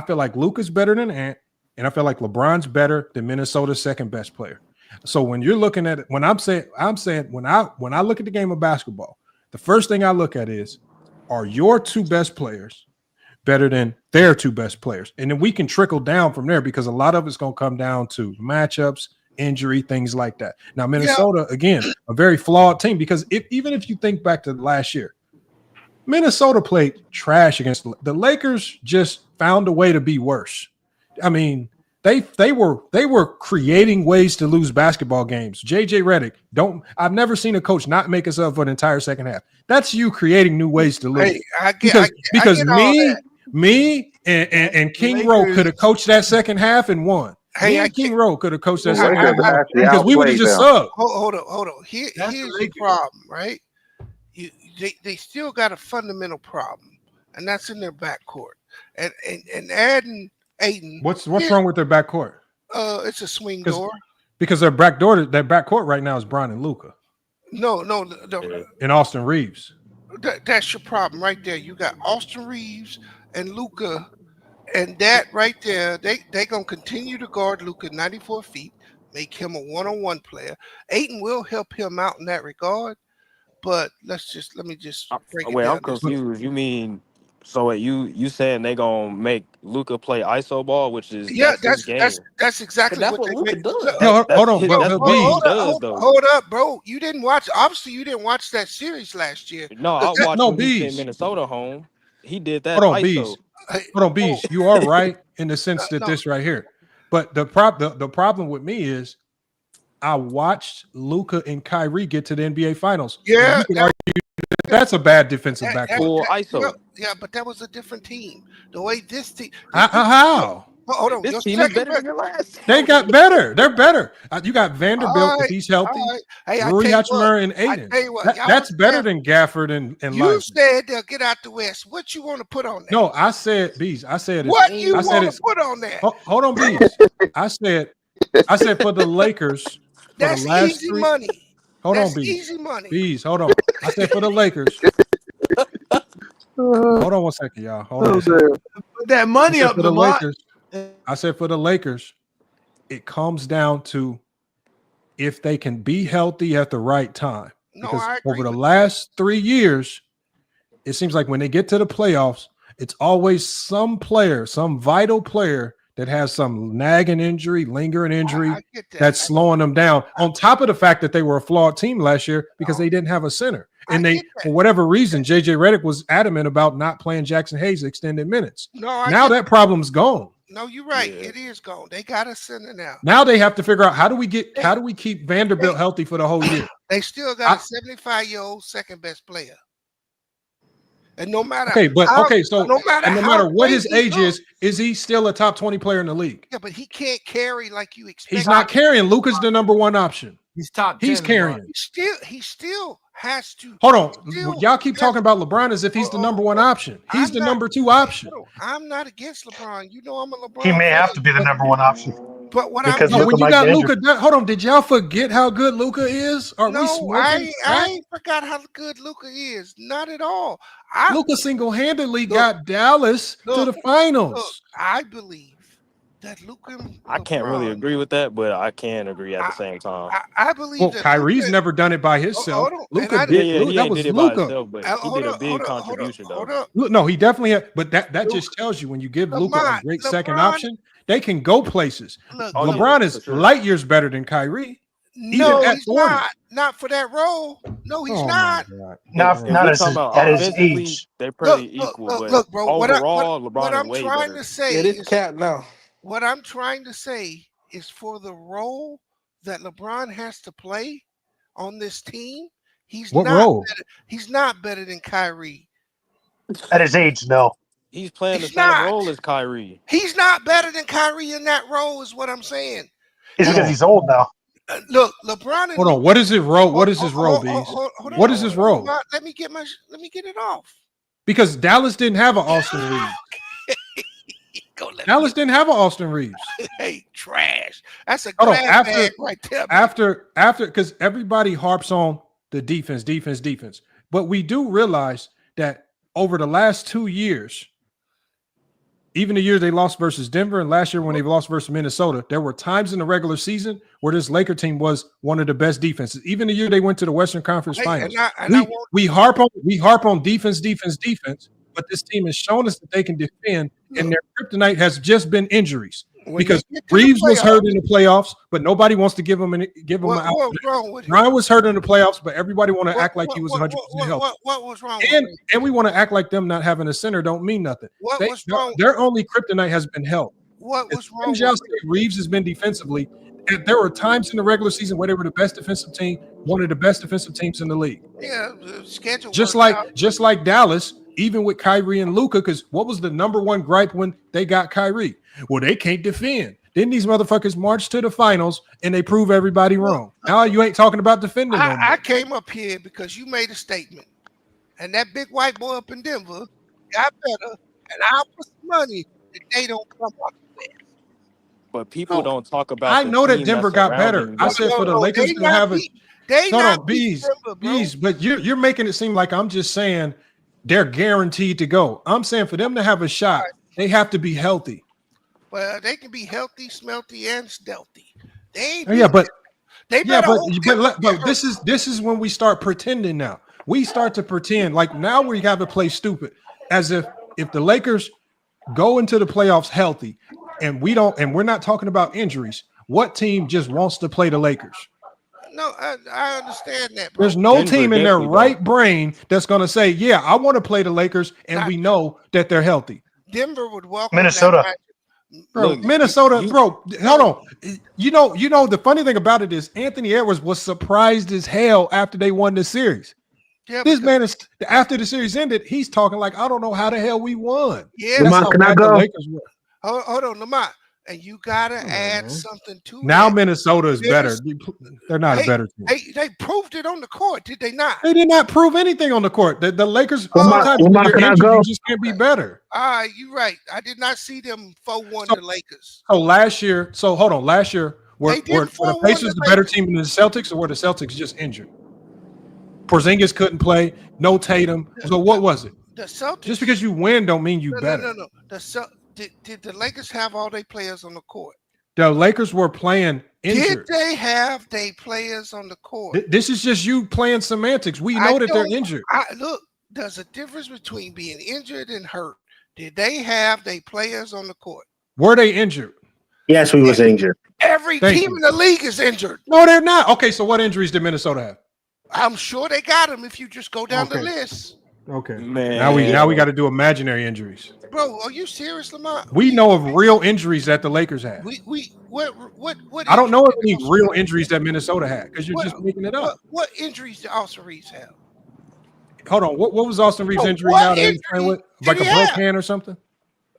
feel like Luka's better than Ant, and I feel like LeBron's better than Minnesota's second best player. So when you're looking at it, when I'm saying when I look at the game of basketball, the first thing I look at is, are your two best players better than their two best players? And then we can trickle down from there, because a lot of it's going to come down to matchups, injury, things like that. Now, Minnesota, again, a very flawed team, because even if you think back to last year, Minnesota played trash against the Lakers. Just found a way to be worse. I mean, they were creating ways to lose basketball games. JJ Redick, I've never seen a coach not make us up for an entire second half. That's you creating new ways to lose. Because me and King Rowe could have coached that second half and won. King Rowe could have coached that second half because we would have just subbed. Hold on. Here's the problem, right? They still got a fundamental problem, and that's in their backcourt. And adding Ayton. What's wrong with their backcourt? It's a swing door. Because their backcourt right now is Bron and Luka. No. And Austin Reeves. That's your problem right there. You got Austin Reeves and Luka, and that right there, they gonna continue to guard Luka 94 feet, make him a one-on-one player. Ayton will help him out in that regard, but let me just break it down. I'm confused. You mean? So you saying they gonna make Luka play ISO ball, which is that's exactly what Luka does. No, hold on, hold up, bro. You didn't watch that series last year. No, I watched Bees Minnesota home. He did that. Hold on, Bees. You are right in the sense that this right here. But the problem with me is I watched Luka and Kyrie get to the NBA Finals. Yeah. That's a bad defensive backcourt. ISO. Yeah, but that was a different team. The way this team. How? Hold on. This team is better than the last. They got better. They're better. You got Vanderbilt if he's healthy. Rui Hachimura and Aiden. That's better than Gafford and You said they'll get out the West. What you want to put on that? No, I said, Bees. I said what you want to put on that? Hold on, Bees. I said for the Lakers. That's easy money. Hold on, Bees. Easy money. Bees, hold on. I said for the Lakers. Hold on 1 second, y'all. Hold on. Put that money up for the Lakers. I said for the Lakers, it comes down to if they can be healthy at the right time. Because over the last 3 years, it seems like when they get to the playoffs, it's always some player, some vital player that has some nagging injury, lingering injury that's slowing them down. On top of the fact that they were a flawed team last year because they didn't have a center. And for whatever reason, JJ Redick was adamant about not playing Jackson Hayes extended minutes. Now that problem's gone. No, you're right. Yeah. It is gone. They got a center now. Now they have to figure out how do we keep Vanderbilt healthy for the whole year. They still got a 75-year-old second best player. And no matter no matter what his age looks, is he still a top 20 player in the league? Yeah, but he can't carry like you expect. He's not carrying. Luka's the number one option. He's top 10. He's carrying. He still has to. Hold on. Y'all keep talking about LeBron as if he's the number one option. He's the number two option. I'm not against LeBron. You know I'm a LeBron. He may have to be the number one option. But what because when you got Luka, hold on. Did y'all forget how good Luka is? I ain't forgot how good Luka is. Not at all. Luka single-handedly got Dallas to the finals. Look, I believe that Luka. I can't really agree with that, but I can agree at the same time. I believe. Well, that Kyrie's never done it by himself. Luka did. That was Luka. But he did a big contribution, though. No, he definitely had. But that just tells you when you give Luka a great second option, they can go places. LeBron is light years better than Kyrie. No, he's not. Not for that role. No, he's not. Not at his age. They're pretty equal. Look, bro. Overall, what I'm trying to say is cat now. What I'm trying to say is for the role that LeBron has to play on this team, he's not better than Kyrie. At his age, no. He's playing the same role as Kyrie. He's not better than Kyrie in that role, is what I'm saying. It's because he's old now. Look, LeBron. Hold on. What is his role? What is his role, Bees? What is his role? Let me get it off. Because Dallas didn't have an Austin Reeves. Dallas didn't have an Austin Reeves. Hey, trash. That's a grab bag right there. After, because everybody harps on the defense. But we do realize that over the last 2 years, even the year they lost versus Denver and last year when they lost versus Minnesota, there were times in the regular season where this Laker team was one of the best defenses. Even the year they went to the Western Conference Finals. We harp on defense, but this team has shown us that they can defend, and their kryptonite has just been injuries. Because Reeves was hurt in the playoffs, but nobody wants to give him an out. Brian was hurt in the playoffs, but everybody want to act like he was 100% healthy. What was wrong? And we want to act like them not having a center don't mean nothing. What was wrong? Their only kryptonite has been health. What was wrong? Reeves has been defensively. And there were times in the regular season where they were the best defensive team, one of the best defensive teams in the league. Yeah, the schedule. Just like Dallas, even with Kyrie and Luka, because what was the number one gripe when they got Kyrie? Well, they can't defend. Then these motherfuckers march to the finals and they prove everybody wrong. Now you ain't talking about defending no more. I came up here because you made a statement, and that big white boy up in Denver got better, and I'll put some money that they don't come up with. But people don't talk about. I know that Denver got better. I said for the Lakers to have it. Bees, but you're making it seem like I'm just saying they're guaranteed to go. I'm saying for them to have a shot, they have to be healthy. Well, they can be healthy, smelty, and stealthy. They ain't. But this is when we start pretending now. We start to pretend like now we have to play stupid, as if the Lakers go into the playoffs healthy, and we don't, and we're not talking about injuries. What team just wants to play the Lakers? No, I understand that, bro. There's no team in their right brain that's going to say, "Yeah, I want to play the Lakers," and we know that they're healthy. Denver would welcome Minnesota. Bro, Minnesota, bro, hold on. You know, the funny thing about it is Anthony Edwards was surprised as hell after they won the series. Yeah, this man is after the series ended, he's talking like, I don't know how the hell we won. Yeah, Lamont, can I go? Hold on, Lamont. And you gotta add something to now that. Minnesota is better. They're not a better team. They proved it on the court, did they not? They did not prove anything on the court. The Lakers sometimes you just can't be better. You're right. I did not see them 4-1 the Lakers. So last year, last year, were the Pacers the better team than the Celtics, or were the Celtics just injured? Porzingis couldn't play, no Tatum. So what was it? The Celtics. Just because you win don't mean you better. No. Did the Lakers have all their players on the court? The Lakers were playing injured. Did they have their players on the court? This is just you playing semantics. We know that they're injured. Look, there's a difference between being injured and hurt. Did they have their players on the court? Were they injured? Yes, we was injured. Every team in the league is injured. No, they're not. Okay, so what injuries did Minnesota have? I'm sure they got them if you just go down the list. Okay. Man. Now we got to do imaginary injuries. Bro, are you serious, Lamont? We know of real injuries that the Lakers have. What I don't know of injuries any did real Austin Reeves- injuries that Minnesota had because you're just making it up. What injuries did Austin Reeves have? Hold on. What was Austin Reeves' injury what now that he was playing injury with? Like did a he broke have? hand or something?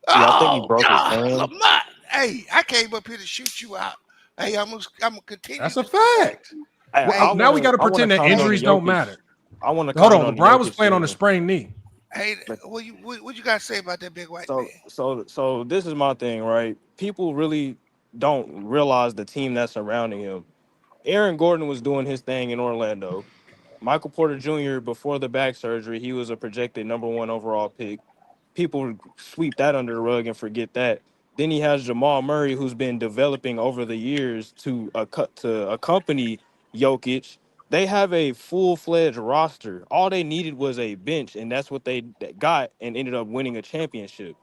Yeah, I think he Oh, broke his God, hand. Lamont. Hey, I came up here to shoot you out. Hey, I'm gonna continue. That's a fact. Hey, Well, now we got to pretend that injuries don't matter. I want to Hold on. comment LeBron on was Jokic playing on a thing. sprained knee. Hey, what you got to say about that big white man? So this is my thing, right? People really don't realize the team that's surrounding him. Aaron Gordon was doing his thing in Orlando. Michael Porter Jr., before the back surgery, he was a projected #1 overall pick. People sweep that under the rug and forget that. Then he has Jamal Murray, who's been developing over the years to accompany Jokic. They have a full-fledged roster. All they needed was a bench, and that's what they got and ended up winning a championship.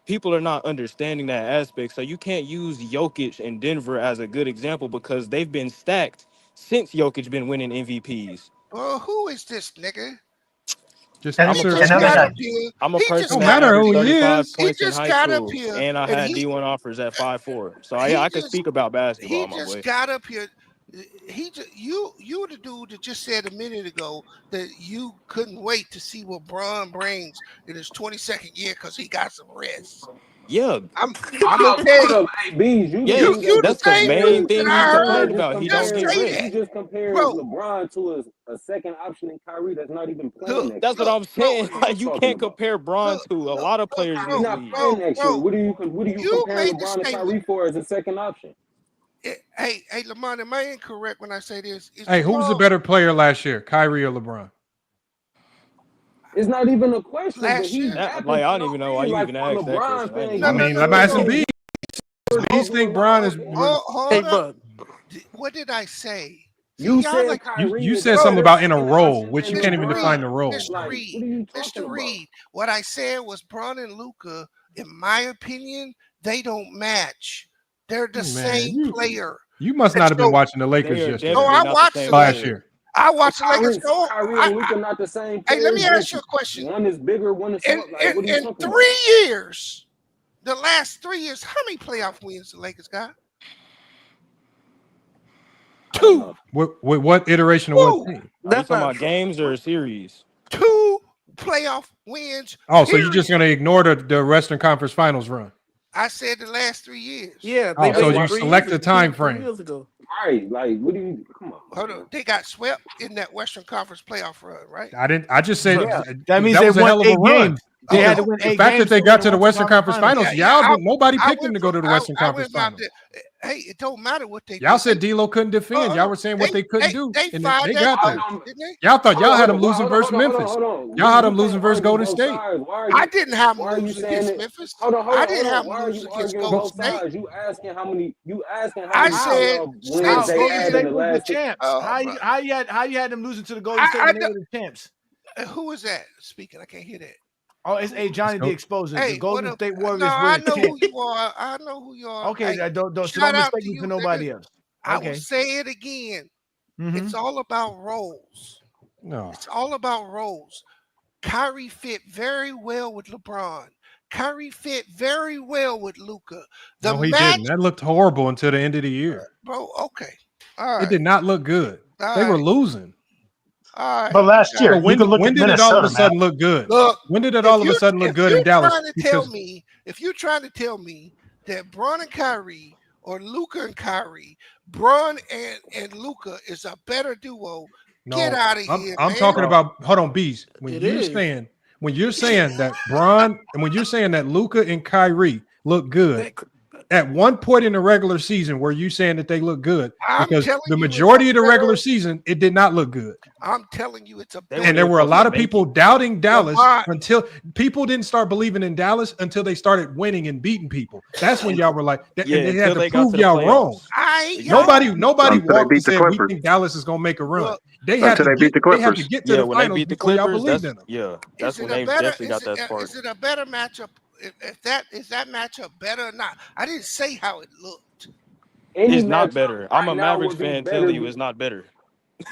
People are not understanding that aspect, so you can't use Jokic in Denver as a good example because they've been stacked since Jokic been winning MVPs. Well, who is this nigga? Just He just got up here. I'm a He person just that got up averaged here. 35 He points in just high got up school, here, and I and had he D1 offers at 5'4". So he I could just- speak about basketball, he my just boy. got up here. You were the dude that just said a minute ago that you couldn't wait to see what Bron brings in his 22nd year because he got some rest. Yeah. I'm gonna tell you. Yes, You the that's the same main dude thing that he I complained heard. about. He Just don't get say rest. that. You just compared Bro. LeBron to a second option in Kyrie that's not even playing next That's year. what I'm saying. What are Like, you talking can't about? compare Braun to a lot of players in He's this not league. playing next year. What are you You comparing made the LeBron and statement. Kyrie for as a second option? Hey, Lamont, am I incorrect when I say this? Is Hey, who was the Jamal better player last year, Kyrie or LeBron? It's not even a question. But last he year? happened Like, I to don't even know know why me. you Like, even from a asked that LeBron question. fan, I mean, let me ask some Bees. Bees think Bron is. Hold up. What did I say? You y'all said like Kyrie You is said a something better about in a second role, option which you than can't even define LeBron. the role. Mr. Like, Reed, what are you Mr. talking about? Reed, what I said was Bron and Luca, in my opinion, they don't match. They're the same player. You must And not have been so- watching the Lakers They are yesterday. Oh, definitely I not the watched same the Last player. year. I watched the Lakers go. Kyrie and Luka not the same Hey, let me players, ask you a question. One is bigger, one is small. Like, what are you In talking 3 years, the last 3 years, how many playoff wins the Lakers got? Two. What iteration of what team? Are you talking about games or a series? 2 playoff wins. Oh, so you're period. just going to ignore the Western Conference Finals run? I said the last 3 years. Yeah, Oh, so you select the time 3 frame. years ago. Right, like, what do you? Come on. Hold on. They got swept in that Western Conference playoff run, right? I just said That means that they was a won hell of 8 a run. games. They had to win The 8 fact games that they to got win to the Western Conference Finals, nobody picked them to go to the Western Conference Finals. Hey, it don't matter what they Y'all do. said D'Lo couldn't defend. Y'all were saying what they couldn't do, They and fired they that got coach, there. didn't they? Y'all thought y'all had them Hold on, losing versus Memphis. Y'all had them losing versus Golden State. I didn't have them Why are you losing saying against it? Memphis. Hold on. I didn't have Why them are losing you against arguing Golden both State. sides? You asking how many? I said wins they Golden had State in the was last? the champs. Oh, How you had them losing to the Golden State when they were the champs? Who is that speaking? I can't hear that. Oh, it's Johnny the Exposer. Hey, the Golden what up? State No, Warriors were I the know champs. who you are. I know who you are. Okay, Hey, so don't shout out mistake to me you, for nobody nigga. else. I will Okay. say it again. It's all about roles. No. It's all about roles. Kyrie fit very well with LeBron. Kyrie fit very well with Luca. No, he didn't. That looked horrible until the end of the year. Bro, okay. All right. It did not look good. They were losing. All right. But last year, So when you can look did at it all of Minnesota, a sudden man. look good? Look, When did it all of a sudden look good in Dallas? If you're trying to tell me that Bron and Kyrie or Luca and Kyrie, Bron and Luca is a better duo, get out of here, I'm man. talking about. Hold on, Bees. When It you're is. saying that Bron and when you're saying that Luca and Kyrie look good, at one point in the regular season, were you saying that they look good? I'm Because telling the you, majority of the it's a regular better- season, it did not look good. I'm telling you, it's a better. And there were a lot of people doubting Dallas Lamont. until people didn't start believing in Dallas until they started winning and beating people. That's when y'all were like, and they had to prove y'all wrong. Nobody Until walked they and beat the said we Clippers. think Dallas is gonna make a run. They had Until to they beat the they had to Clippers. get to the when they finals beat the before y'all Clippers, believed in them. that's Is when it a they better? definitely got that spark. Is it a better matchup? If that is that matchup better or not? I didn't say how it looked. It's not better. I'm a Mavericks fan telling you it's not better.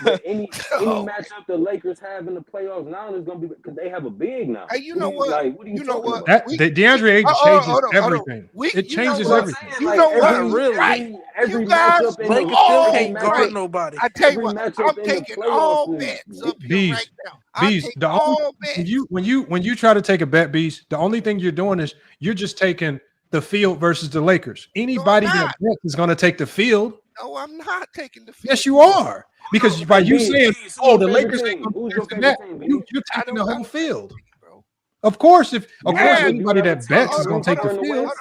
But any matchup the Lakers have in the playoffs now is gonna be because they have a big now. Hey, you know what? Like, what are you talking about? That DeAndre Ayton changes everything. It you know changes what? everything. You Like, know what? every- really. Right. Every You guys matchup in the Lakers still all can't guard right. nobody. I tell you every what, matchup I'm in the taking all playoffs bets up here right Bees, now. I Bees. take The only all bets. when you try to take a bet, Bees, the only thing you're doing is you're just taking the field versus the Lakers. Anybody that bets is going to take the field. No, I'm not taking the field. Yes, you are. Because by you Bees, saying, who's "Oh, your the favorite Lakers team? ain't going Who's to your the favorite net," team? you're taking the whole got field. bro. Of course, And anybody you have a that team bets is you're going to take the going to field. win.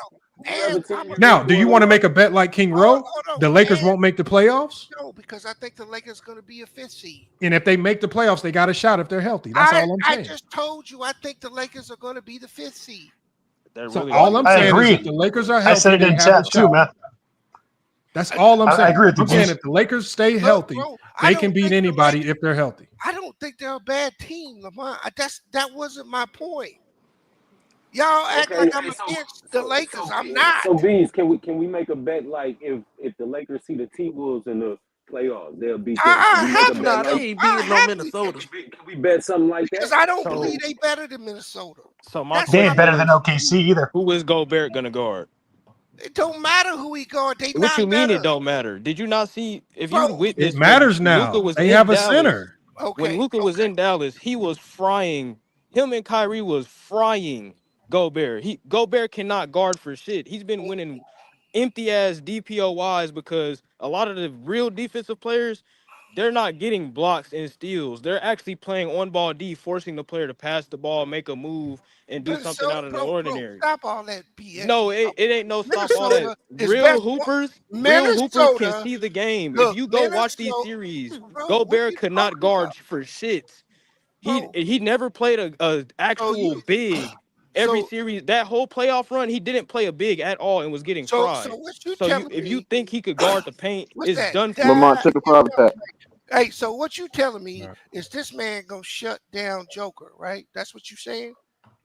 You have a team you're Now, going do you to want to win. make a bet like King Rowe? The Lakers won't make the playoffs? No, because I think the Lakers going to be a 5th seed. And if they make the playoffs, they got a shot if they're healthy. That's all I'm I saying. just told you I think the Lakers are going to be the 5th seed. So all I'm saying is if the Lakers are healthy, I said it they in have a chat too, shot. man. That's all I'm saying. I agree with you, I'm saying Bees. if the Lakers stay healthy, they can beat anybody if they're healthy. I don't think they're a bad team, Lamont. That wasn't my point. Y'all act like I'm against the Lakers. I'm not. So Bees, can we make a bet like if the Lakers see the T-Wolves in the playoffs, they'll beat them? Can we make a bet Nah, like they ain't beating no Minnesota. Can we bet something like that? Because I don't believe they better than Minnesota. So my They ain't question better is, than OKC either. who is Gobert gonna guard? It don't matter who he guard. They What not you mean better. it don't matter? Did you not see if Bro, you witnessed It matters when now. Luka was They in have a Dallas, center. When Luka was in Dallas, he was frying. Him and Kyrie was frying Gobert. Gobert cannot guard for shit. He's been winning empty ass DPOYs because a lot of the real defensive players, they're not getting blocks and steals. They're actually playing on ball D, forcing the player to pass the ball, make a move, and do something out of the ordinary. Stop all that BS. No, it ain't no stop all Minnesota that. is Real best- hoopers can Minnesota- see the game. Look, If you go watch these Minnesota- series, Bro, what Gobert you could not talking guard about? for shit. He never played a actual big. Every series, that whole playoff run, he didn't play a big at all and was getting fried. So what you So telling if me? you think he could guard the paint, What's it's that? done for. Lamont, take a private bet. Hey, so what you telling me is this man gonna shut down Joker, right? That's what you saying?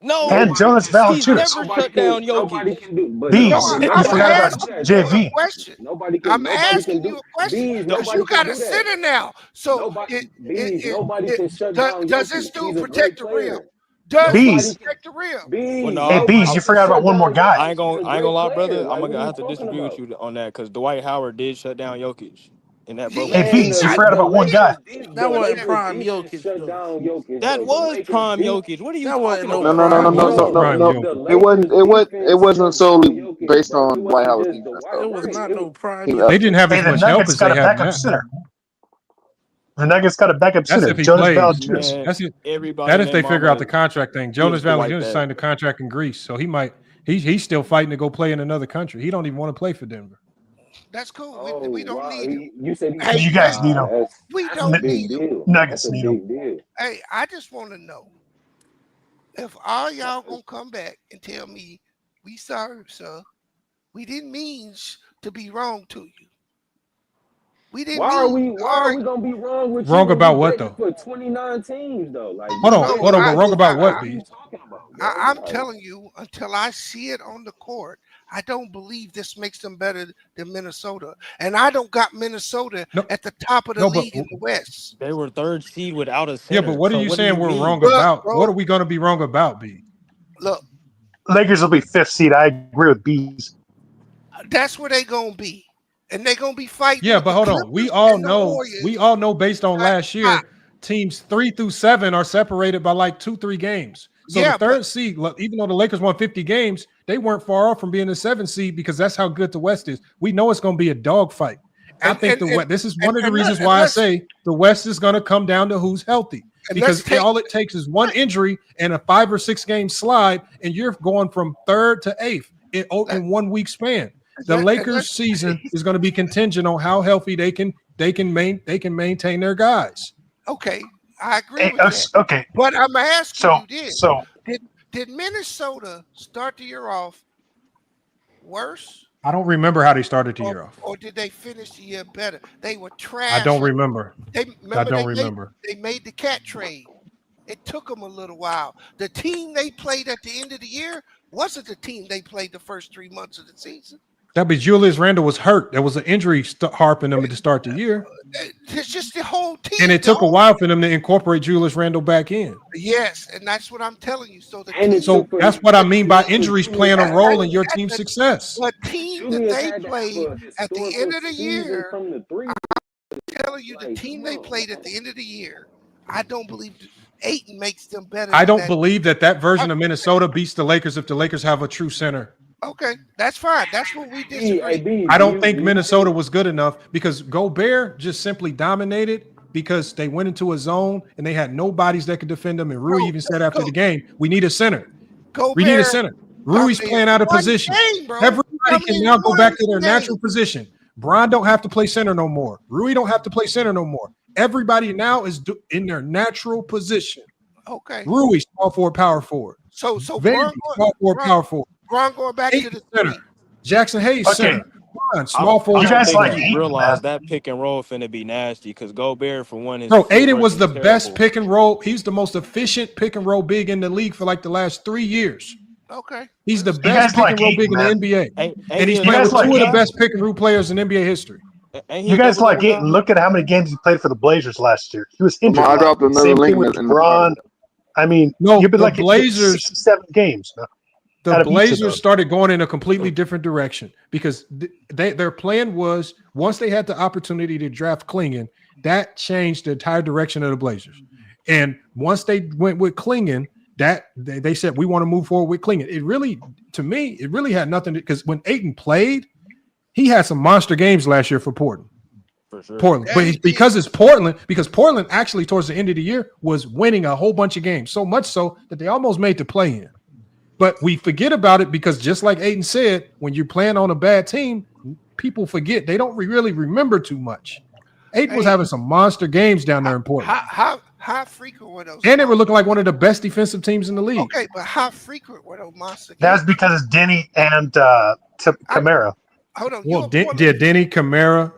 No, And Jonas he's never Valanciunas. shut down Nobody Jokic. can do. But Bees, I'm you forgot about asking you JV. a question. Nobody can. I'm Nobody asking can do. you a question Bees, because nobody you got can a do that. center now. So Nobody can shut does, down. does Jokic. this dude He's a protect great the rim? player. Does Bees. he protect the rim? Well, no, Hey, Bees, you forgot about one more guy. I ain't gonna lie, brother. Like, I have to disagree with you on that because Dwight Howard did shut down Jokic in that broken. Hey, Bees, you forgot about one guy. That wasn't prime Jokic. Shut down Jokic. That though. was The Lakers prime beat- Jokic. What are you That wasn't talking no about? No. The It wasn't. It wasn't solely Jokic, based bro. on It Dwight wasn't Howard's just defense, Dwight. though. It was not no prime He- Jokic. They didn't have Hey, as the much help Nuggets as got they a have backup now. center. The Nuggets got a backup That's center, if he Jonas plays. Valanciunas. Man, That's it. everybody That is and they their figure out the mama contract thing. Jonas gives Dwight Valanciunas that. signed a contract in Greece, so he might. He's still fighting to go play in another country. He don't even want to play for Denver. That's cool. Oh, we don't wow. need him. You said Hey, You guys need him. we that's don't a big need him. deal. Nuggets That's a need him. big deal. Hey, I just want to know if all y'all gonna come back and tell me we sorry, sir. We didn't mean to be wrong to you. We didn't. Why are we gonna be wrong with Wrong you? when about we what, betting though? For 29 teams though, like Hold on, but wrong about what, What are B? you talking about, bro? I'm Like, telling you, until I see it on the court, I don't believe this makes them better than Minnesota. And I don't got Minnesota at the top of the league in the West. They were third seed without a Yeah, center. but what are So you do saying we're mean? wrong Look, about? bro. What are we going to be wrong about, B? Look, Lakers will be 5th seed. I agree with Bees. that's where they gonna be, and they gonna be fighting. Yeah, with but the hold on. Clippers We all and the know. Warriors. We all know based on last year, teams 3 through 7 are separated by like 2-3 games. So Yeah, the third seed, even though the Lakers won 50 games, they weren't far off from being the 7th seed because that's how good the West is. We know it's going to be a dogfight. I think this is one of the reasons why I say the West is going to come down to who's healthy. Because all it takes is one injury and a 5 or 6 game slide, and you're going from 3rd to 8th in 1 week span. The Lakers season is going to be contingent on how healthy they can maintain their guys. Okay, I agree with that. Okay, but I'm asking you this: So did Minnesota start the year off worse? I don't remember how they started the year off. Or did they finish the year better? They were trash. I don't remember. They made the cat trade. It took them a little while. The team they played at the end of the year wasn't the team they played the first 3 months of the season. That be Julius Randle was hurt. There was an injury harping them to start the year. It's just the whole team. And it took a while for them to incorporate Julius Randle back in. Yes, and that's what I'm telling you. So that's what I mean by injuries playing a role in your team's success. The team that they played at the end of the year, I'm telling you, the team they played at the end of the year, I don't believe Ayton makes them better. I don't believe that version of Minnesota beats the Lakers if the Lakers have a true center. Okay, that's fine. That's what we disagree. I don't think Minnesota was good enough because Gobert just simply dominated because they went into a zone and they had no bodies that could defend them. And Rui even said after the game, we need a center. We need a center. Rui's playing out of position. Everybody can now go back to their natural position. Bron don't have to play center no more. Rui don't have to play center no more. Everybody now is in their natural position. Okay. Rui, small forward, power forward. So Vandy, small forward, power forward. Bron going back to the center. Jackson Hayes, center. Small forward. You guys like realize that pick and roll finna be nasty because Gobert for one is. Bro, Aiden was the best pick and roll. He's the most efficient pick and roll big in the league for like the last 3 years. Okay. He's the best pick and roll big in the NBA. And he's playing with two of the best pick and roll players in NBA history. You guys like Ayton? Look at how many games he played for the Blazers last year. He was injured. I dropped another Same link thing with in the LeBron. I mean, No, you've been the like Blazers- 7 games. The out of each of Blazers those. started going in a completely different direction because their plan was once they had the opportunity to draft Klingon, that changed the entire direction of the Blazers. And once they went with Klingon, that they said we want to move forward with Klingon. It really, to me, it really had nothing to because when Ayton played, he had some monster games last year for Portland. For sure. Portland, but because Portland actually towards the end of the year was winning a whole bunch of games, so much so that they almost made the play-in. But we forget about it because just like Ayton said, when you're playing on a bad team, people forget. They don't really remember too much. Ayton was having some monster games down there in Portland. How frequent were those? And they were looking like one of the best defensive teams in the league. Okay, but how frequent were those monster games? That's because it's Denny and Kamara. Hold on. Well, Denny, Kamara,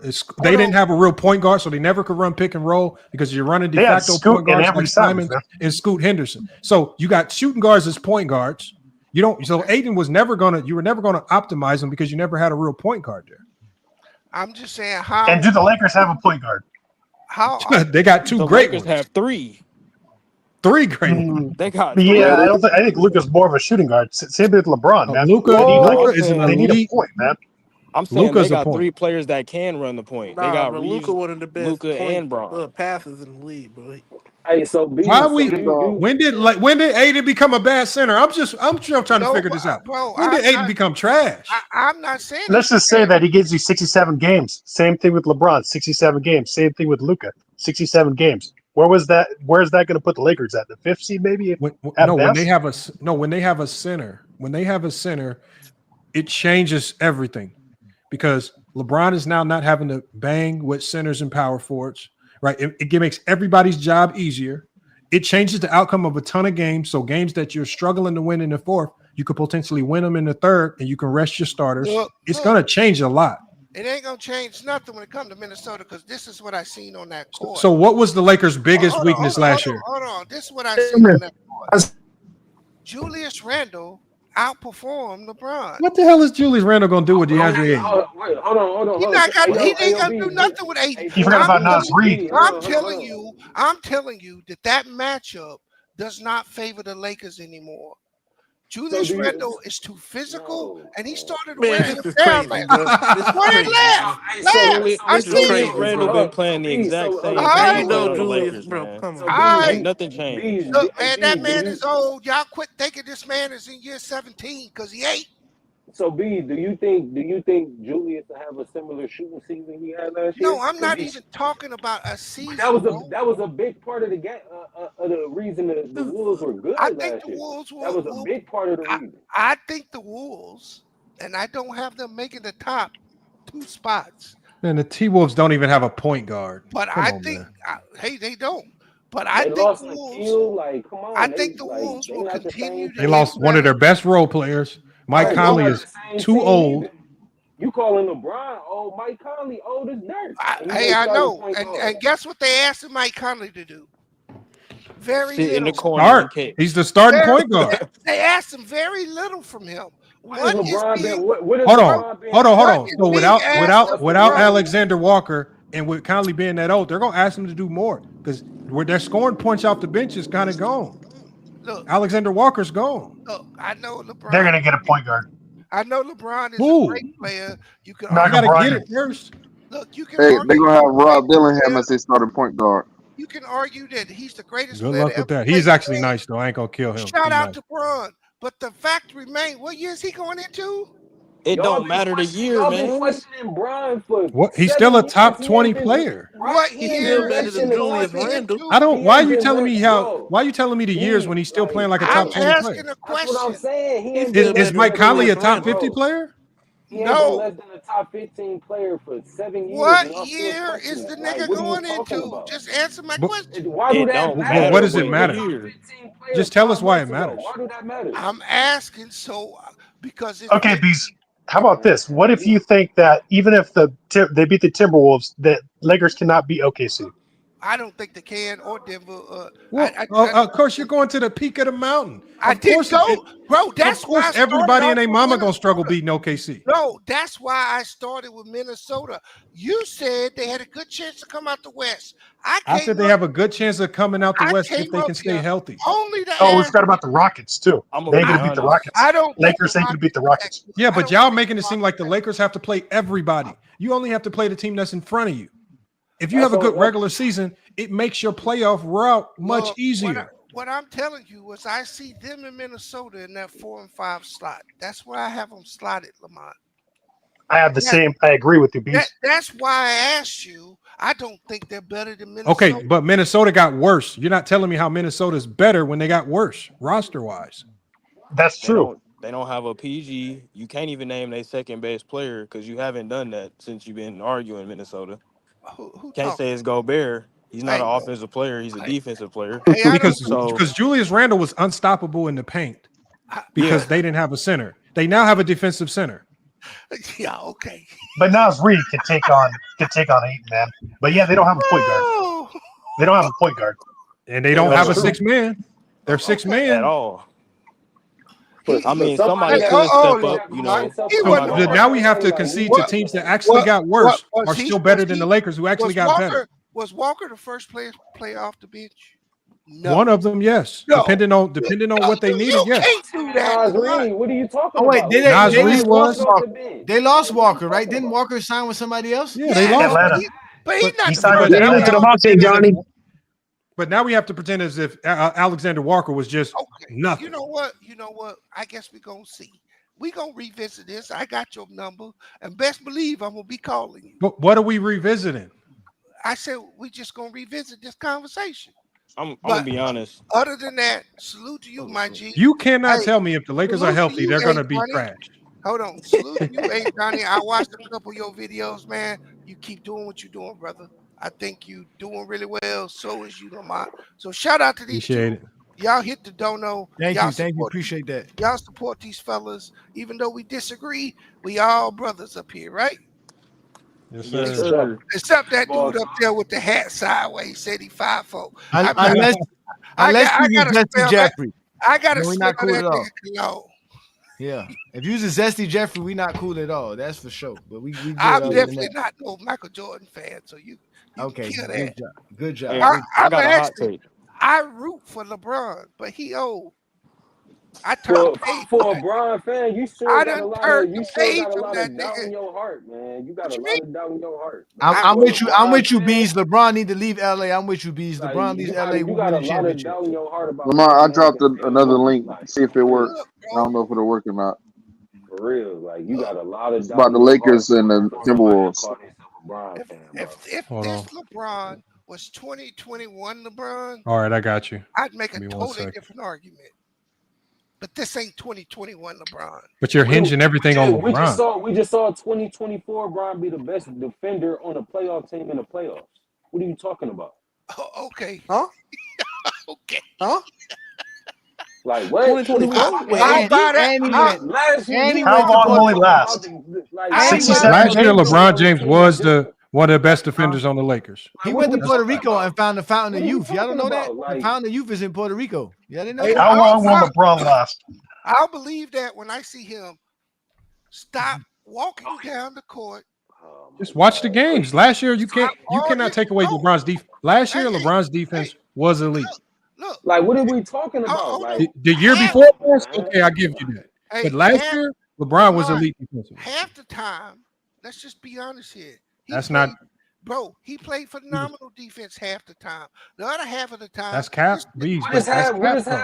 they didn't have a real point guard, so they never could run pick and roll because you're running de They had facto Scoot point guards and Avery like Simons, Simons and Scoot Henderson. So you got shooting guards as point guards. You don't. So Ayton was never gonna. You were never gonna optimize him because you never had a real point guard there. I'm just saying how. And do the Lakers have a point guard? How they got two The great Lakers ones. have three. Three great ones. They got Yeah, I think Luka's more of a shooting guard. Same with LeBron, man. Luka is an they need a elite. point, man. I'm saying Luka's they a got point. 3 players that can run the point. They Nah, got bro, Reeves, Luka one of the best Luka and Braun. passes in the league, bro. Hey, so B, Why so we? you- When did Ayton become a bad center? I'm trying to figure this out. bro, When did Ayton become trash? I'm not saying. Let's just say that he gives you 67 games. Same thing with LeBron, 67 games. Same thing with Luka, 67 games. Where's that going to put the Lakers at? The 5th seed, maybe? When best? they have a center, it changes everything because LeBron is now not having to bang with centers and power forwards, right? It makes everybody's job easier. It changes the outcome of a ton of games. So games that you're struggling to win in the 4th, you could potentially win them in the 3rd, and you can rest your starters. It's going to change a lot. It ain't gonna change nothing when it comes to Minnesota because this is what I seen on that court. So what was the Lakers' biggest weakness last year? Hold on, this is what I seen on that court. Julius Randle outperformed LeBron. What the hell is Julius Randle going to do with DeAndre Ayton? Hold on. He ain't gonna do nothing with Ayton. He forgot about Nas Reed. I'm telling you that matchup does not favor the Lakers anymore. Julius Randle is too physical, and he started Man, wearing this the is down. crazy, bro. This is crazy. I see Julius you. Randle been playing the exact same I thing know on the Julius, Lakers, bro. man. Come on. I- Nothing changed. Look, man, that man is old. Y'all quit thinking this man is in year 17 because he ain't. So B, do you think Julius will have a similar shooting season he had last year? No, I'm not even talking about a season. That was a big part of the game. The reason the Wolves were good. I last think the year. Wolves That was a big part of the reason. I think the Wolves, and I don't have them making the top 2 spots. Man, the T-Wolves don't even have a point guard. But Come I on, think, man. hey, they don't. But I They think lost the Nikhil, Wolves. like, come on, I they- think the like, Wolves they will not the continue. same to They lost get one of better. their best role players. Mike Right, Conley they is not the same too team old. either. You calling LeBron old? Mike Conley old as dirt. And he Hey, ain't I starting know. point guard. And guess what they asked Mike Conley to do? Very Sit in the little. corner. Start. He's the starting point guard. They asked him very little from him. What is LeBron been? What is Hold LeBron been? on. So That's without LeBron. Alexander Walker and with Conley being that old, they're gonna ask him to do more because where their scoring punch off the bench is kind of gone. Look, Alexander Walker's gone. look, I know LeBron. They're gonna get a point guard. I know LeBron is Who? a great player. You can Not gotta LeBron. get it first. look. You can Hey, argue they're gonna have Rob great Dillingham player. as their starting point guard. You can argue that he's the greatest Good player luck to with ever that. play He's the actually game. nice though. I ain't gonna kill him. Shout He's out nice. to Bron. But the fact remains, what year is he going into? It Y'all don't been matter the questioning- year, y'all been man. questioning Brian for What? He's 7 still a years. top He ain't 20 been player. right. What He ain't year been is resting he in going Julius the into? Randle. I don't. He Why are ain't you been telling me how? bro. Why are you telling me the years when he's still like, playing like a I'm top 20 player? asking a That's what I'm question. saying. He He's ain't still been Is better less Mike than than Conley a Julius top Randle. 50 player? He ain't been No. less than a top 15 player for 7 years. What And y'all still year is questioning the it. Like, nigga what are you going talking into? about? Just answer my But, question. Why do It that don't matter? what matter does it He what was a matter? top year. 15 player Just tell 5 us why it months ago. matters. Why do that matter? I'm asking because if Okay, Bees. How about this? What if you think that even if they beat the Timberwolves, that Lakers cannot beat OKC? I don't think they can or Denver. Well, of course, you're going to the peak of the mountain. I Of didn't course, go, bro. That's of why course, I started everybody off and their with mama gonna struggle Minnesota. beating OKC. No, that's why I started with Minnesota. You said they had a good chance to come out the West. I said they have a good chance of coming out the I West if came they up can stay here healthy. only to Oh, we ask. forgot about the Rockets too. I'm They gonna ain't be gonna beat the honest. Rockets. I don't think Lakers the ain't gonna beat the Rockets. Rockets. Yeah, I but don't y'all think making the it seem Rockets. like the Lakers have to play everybody. You only have to play the team that's in front of you. If you That's have a all. good regular season, it makes your playoff route much Look, easier. what I'm telling you is I see them in Minnesota in that 4 and 5 slot. That's where I have them slotted, Lamont. I have the same. I agree with you, Bees. That's why I asked you. I don't think they're better than Minnesota. Okay, but Minnesota got worse. You're not telling me how Minnesota's better when they got worse roster-wise. That's true. They don't have a PG. You can't even name their second best player because you haven't done that since you've been arguing Minnesota. Who Can't say it's Gobert. He's not an offensive player. He's a defensive player. Because Julius Randle was unstoppable in the paint because they didn't have a center. They now have a defensive center. Yeah, okay. But Nas Reed can take on Ayton, man. But yeah, they don't have a point guard. They don't have a point guard, and they don't have a 6-man. They're 6-man at all. I mean, somebody could step up, you know. So now we have to concede to teams that actually got worse are still better than the Lakers, who actually got better. Was Walker the first player off the bench? No. One of them, yes. No. Depending on what they needed, yes. Can't do that. What are you talking Oh wait, about? they lost Walker, right? Didn't Walker sign with somebody else? Yeah, they lost. Atlanta. But he's not. He signed with Atlanta. But now we have to pretend as if Alexander Walker was just nothing. You know what? I guess we're going to see. We're going to revisit this. I got your number. And best believe I'm going to be calling you. But what are we revisiting? I said we just going to revisit this conversation. I'm going to be honest. Other than that, salute to you, my G. You cannot tell me if the Lakers are healthy, they're going to be trash. Hold on. Salute to you, Johnny. I watched a couple of your videos, man. You keep doing what you're doing, brother. I think you doing really well. So is you, Lamont. So shout out to these Appreciate two. it. Y'all hit the dono. Thank you. Appreciate that. Y'all support these fellas. Even though we disagree, we all brothers up here, right? Yes, sir. Except that dude up there with the hat sideways said he 5'4". Unless you use Zesty Jeffrey. I gotta we're smell not cool that at all. nigga cologne. Yeah. If you use a Zesty Jeffrey, we not cool at all. That's for sure. But we good I'm definitely not no Michael Jordan fan, so you okay. kill that. Good job. Hey, I got a hot take. I root for LeBron, but he old. I For turned a Bron fan, you still I got a done lot turned of you the still page got a on lot that of doubt nigga. in your heart, man. You got What a you lot mean? of doubt in your heart. I'm with you. I'm with you, Bees. LeBron need to leave LA. I'm with you, Bees. LeBron leaves LA. You We'll got win a the lot of championship. doubt in your heart about Lamar, I dropped another link. See if it works. I don't know if it'll work or not. For real, like you got a lot of It's doubt about in the your Lakers heart and the for somebody that Timberwolves. call themselves a Bron fan, bro. If Hold this on. LeBron was 2021 LeBron, All right, I got you. I'd make a Give me 1 totally second. different argument. But this ain't 2021 LeBron. But you're hinging everything on We just LeBron. saw 2024 Bron be the best defender on a playoff team in the playoffs. What are you talking about? Oh, okay. Huh? Okay. Huh? Like what? 2024? Last year, How long will he last? Like 67 Last year, games? LeBron James was one of the best defenders on the Lakers. He went to Puerto Rico and found the Fountain of Youth. Y'all don't know that? The Fountain of Youth is in Puerto Rico. Y'all didn't know that? How long will LeBron last? I'll believe that when I see him Stop walking down the court. Just watch the games. Last year, you cannot take away LeBron's defense. Last year, LeBron's defense was elite. Look, like, what are we talking about? Like, The year before last, okay, I give you that. Hey, But last year, LeBron was elite defensively. Half the time, let's just be honest here. He played phenomenal defense half the time. The other half of the time, that's cap. Bees. What is half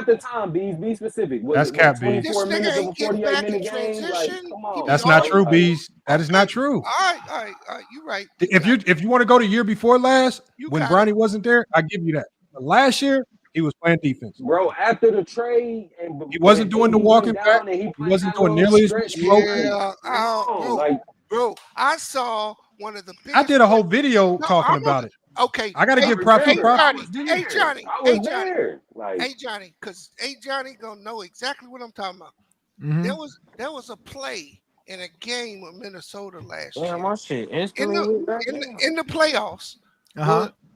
the time? Bees. Be specific. That's cap. Bees. 24 minutes of a 48-minute game. Like, come on. That's not true, Bees. That is not true. All right. You're right. If you want to go to year before last, when Bronny wasn't there, I give you that. But last year, he was playing defense. Bro, after the trade, and he wasn't doing the walking back. He wasn't doing nearly as much smoke. Bro, I saw one of the biggest. I did a whole video talking about it. Okay. I got to give props to props. Hey, Johnny. Hey, Johnny, because Johnny going to know exactly what I'm talking about. Mm-hmm. There was a play in a game with Minnesota last Yeah, year. my shit. In the playoffs,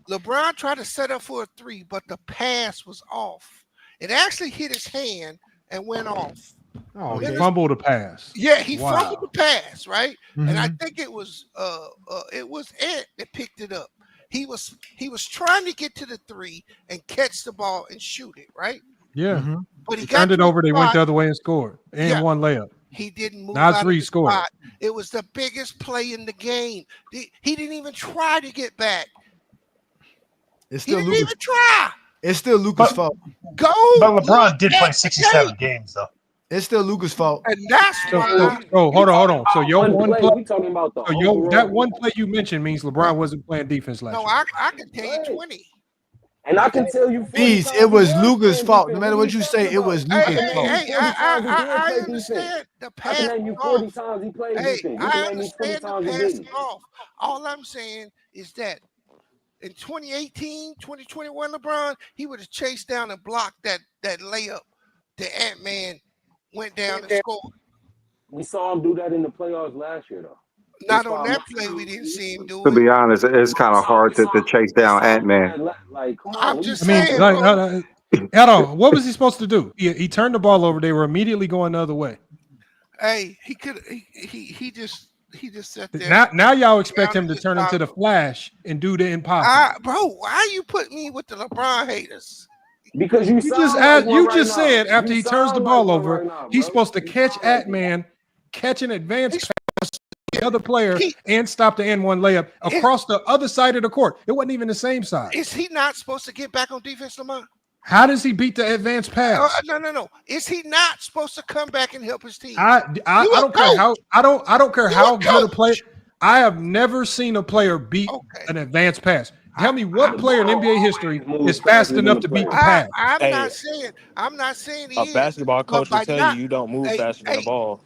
LeBron tried to set up for a three, but the pass was off. It actually hit his hand and went off. Oh, he fumbled a pass. Yeah, he fumbled the pass, right? Mm-hmm. And I think it was Ed that picked it up. He was trying to get to the three and catch the ball and shoot it, right? Yeah. Mm-hmm. But he turned it over, they went the other way and scored. And one layup. He didn't move now out three of the scored. spot. It was the biggest play in the game. He didn't even try to get back. It's still he didn't even try. It's still Luka's fault. But LeBron did play 67 games, though. It's still Luka's fault. And that's why. Hold on. So your one play, we talking about the that one play you mentioned means LeBron wasn't playing defense last year. No, I can tell you 20. And I can tell you, Bees, it was Luka's fault. No matter what you say, it was Luka's fault. I understand the pass. I can name you 40 times he played defense. I understand the pass off. All I'm saying is that in 2018, 2021, LeBron, he would have chased down and blocked that layup. The Ant-Man went down and scored. We saw him do that in the playoffs last year, though. Not on that play, we didn't see him do it. To be honest, it's kind of hard to chase down Ant-Man. Like, come on. I'm just saying. Hold on. What was he supposed to do? He turned the ball over. They were immediately going the other way. Hey, he could. He just sat there. Now y'all expect him to turn into the Flash and do the impossible. Bro, why you put me with the LeBron haters? Because you just said after he turns the ball over, he's supposed to catch Ant-Man, catch an advanced pass to the other player, and stop the N1 layup across the other side of the court. It wasn't even the same side. Is he not supposed to get back on defense, Lamar? How does he beat the advanced pass? No. Is he not supposed to come back and help his team? I don't care how I don't care how good a player. I have never seen a player beat an advanced pass. Tell me what player in NBA history is fast enough to beat the pass. I'm not saying a basketball coach will tell you don't move faster than the ball.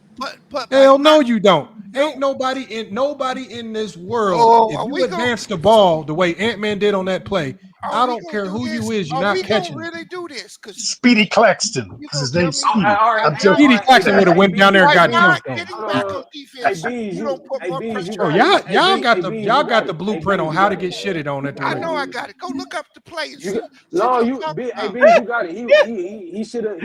But hell no, you don't. Ain't nobody in this world. If you advance the ball the way Ant-Man did on that play, I don't care who you is. You're not catching. Really do this? Speedy Claxton. His name's Speedy. Speedy Claxton would have went down there and got Y'all got the blueprint on how to get shitted on at the I know I got it. Go look up the plays. You got it. He should have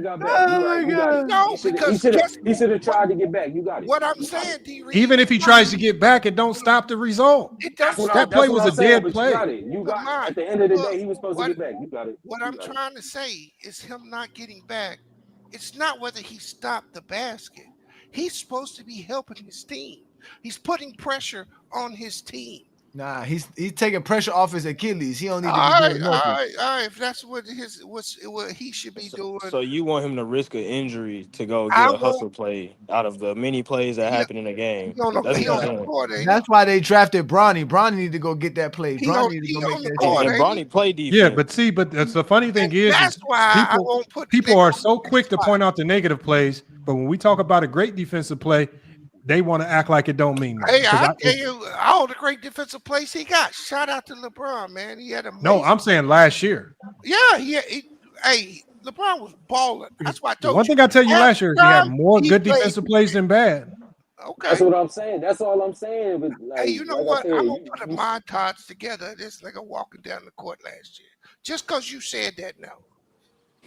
got back. Oh my God. No, because he should have tried to get back. You got it. What I'm saying, D-Reed, even if he tries to get back, it don't stop the result. It doesn't. That play was a dead play. You got it. At the end of the day, he was supposed to get back. You got it. What I'm trying to say is him not getting back. It's not whether he stopped the basket. He's supposed to be helping his team. He's putting pressure on his team. Nah, he's taking pressure off his Achilles. He don't need to be doing nothing. All right. If that's what he should be doing. So you want him to risk an injury to go get a hustle play out of the many plays that happen in a game? That's why they drafted Bronny. Bronny need to go get that play. Bronny need to go make that play. And Bronny played defense. Yeah, but that's the funny thing is people are so quick to point out the negative plays, but when we talk about a great defensive play, they want to act like it don't mean nothing. Hey, I tell you, all the great defensive plays he got. Shout out to LeBron, man. He had amazing. No, I'm saying last year. Yeah, hey, LeBron was balling. That's why I told you. One thing I tell you last year is he had more good defensive plays than bad. Okay. That's what I'm saying. That's all I'm saying. But hey, you know what? I'm going to put a montage together. This nigga walking down the court last year. Just because you said that now.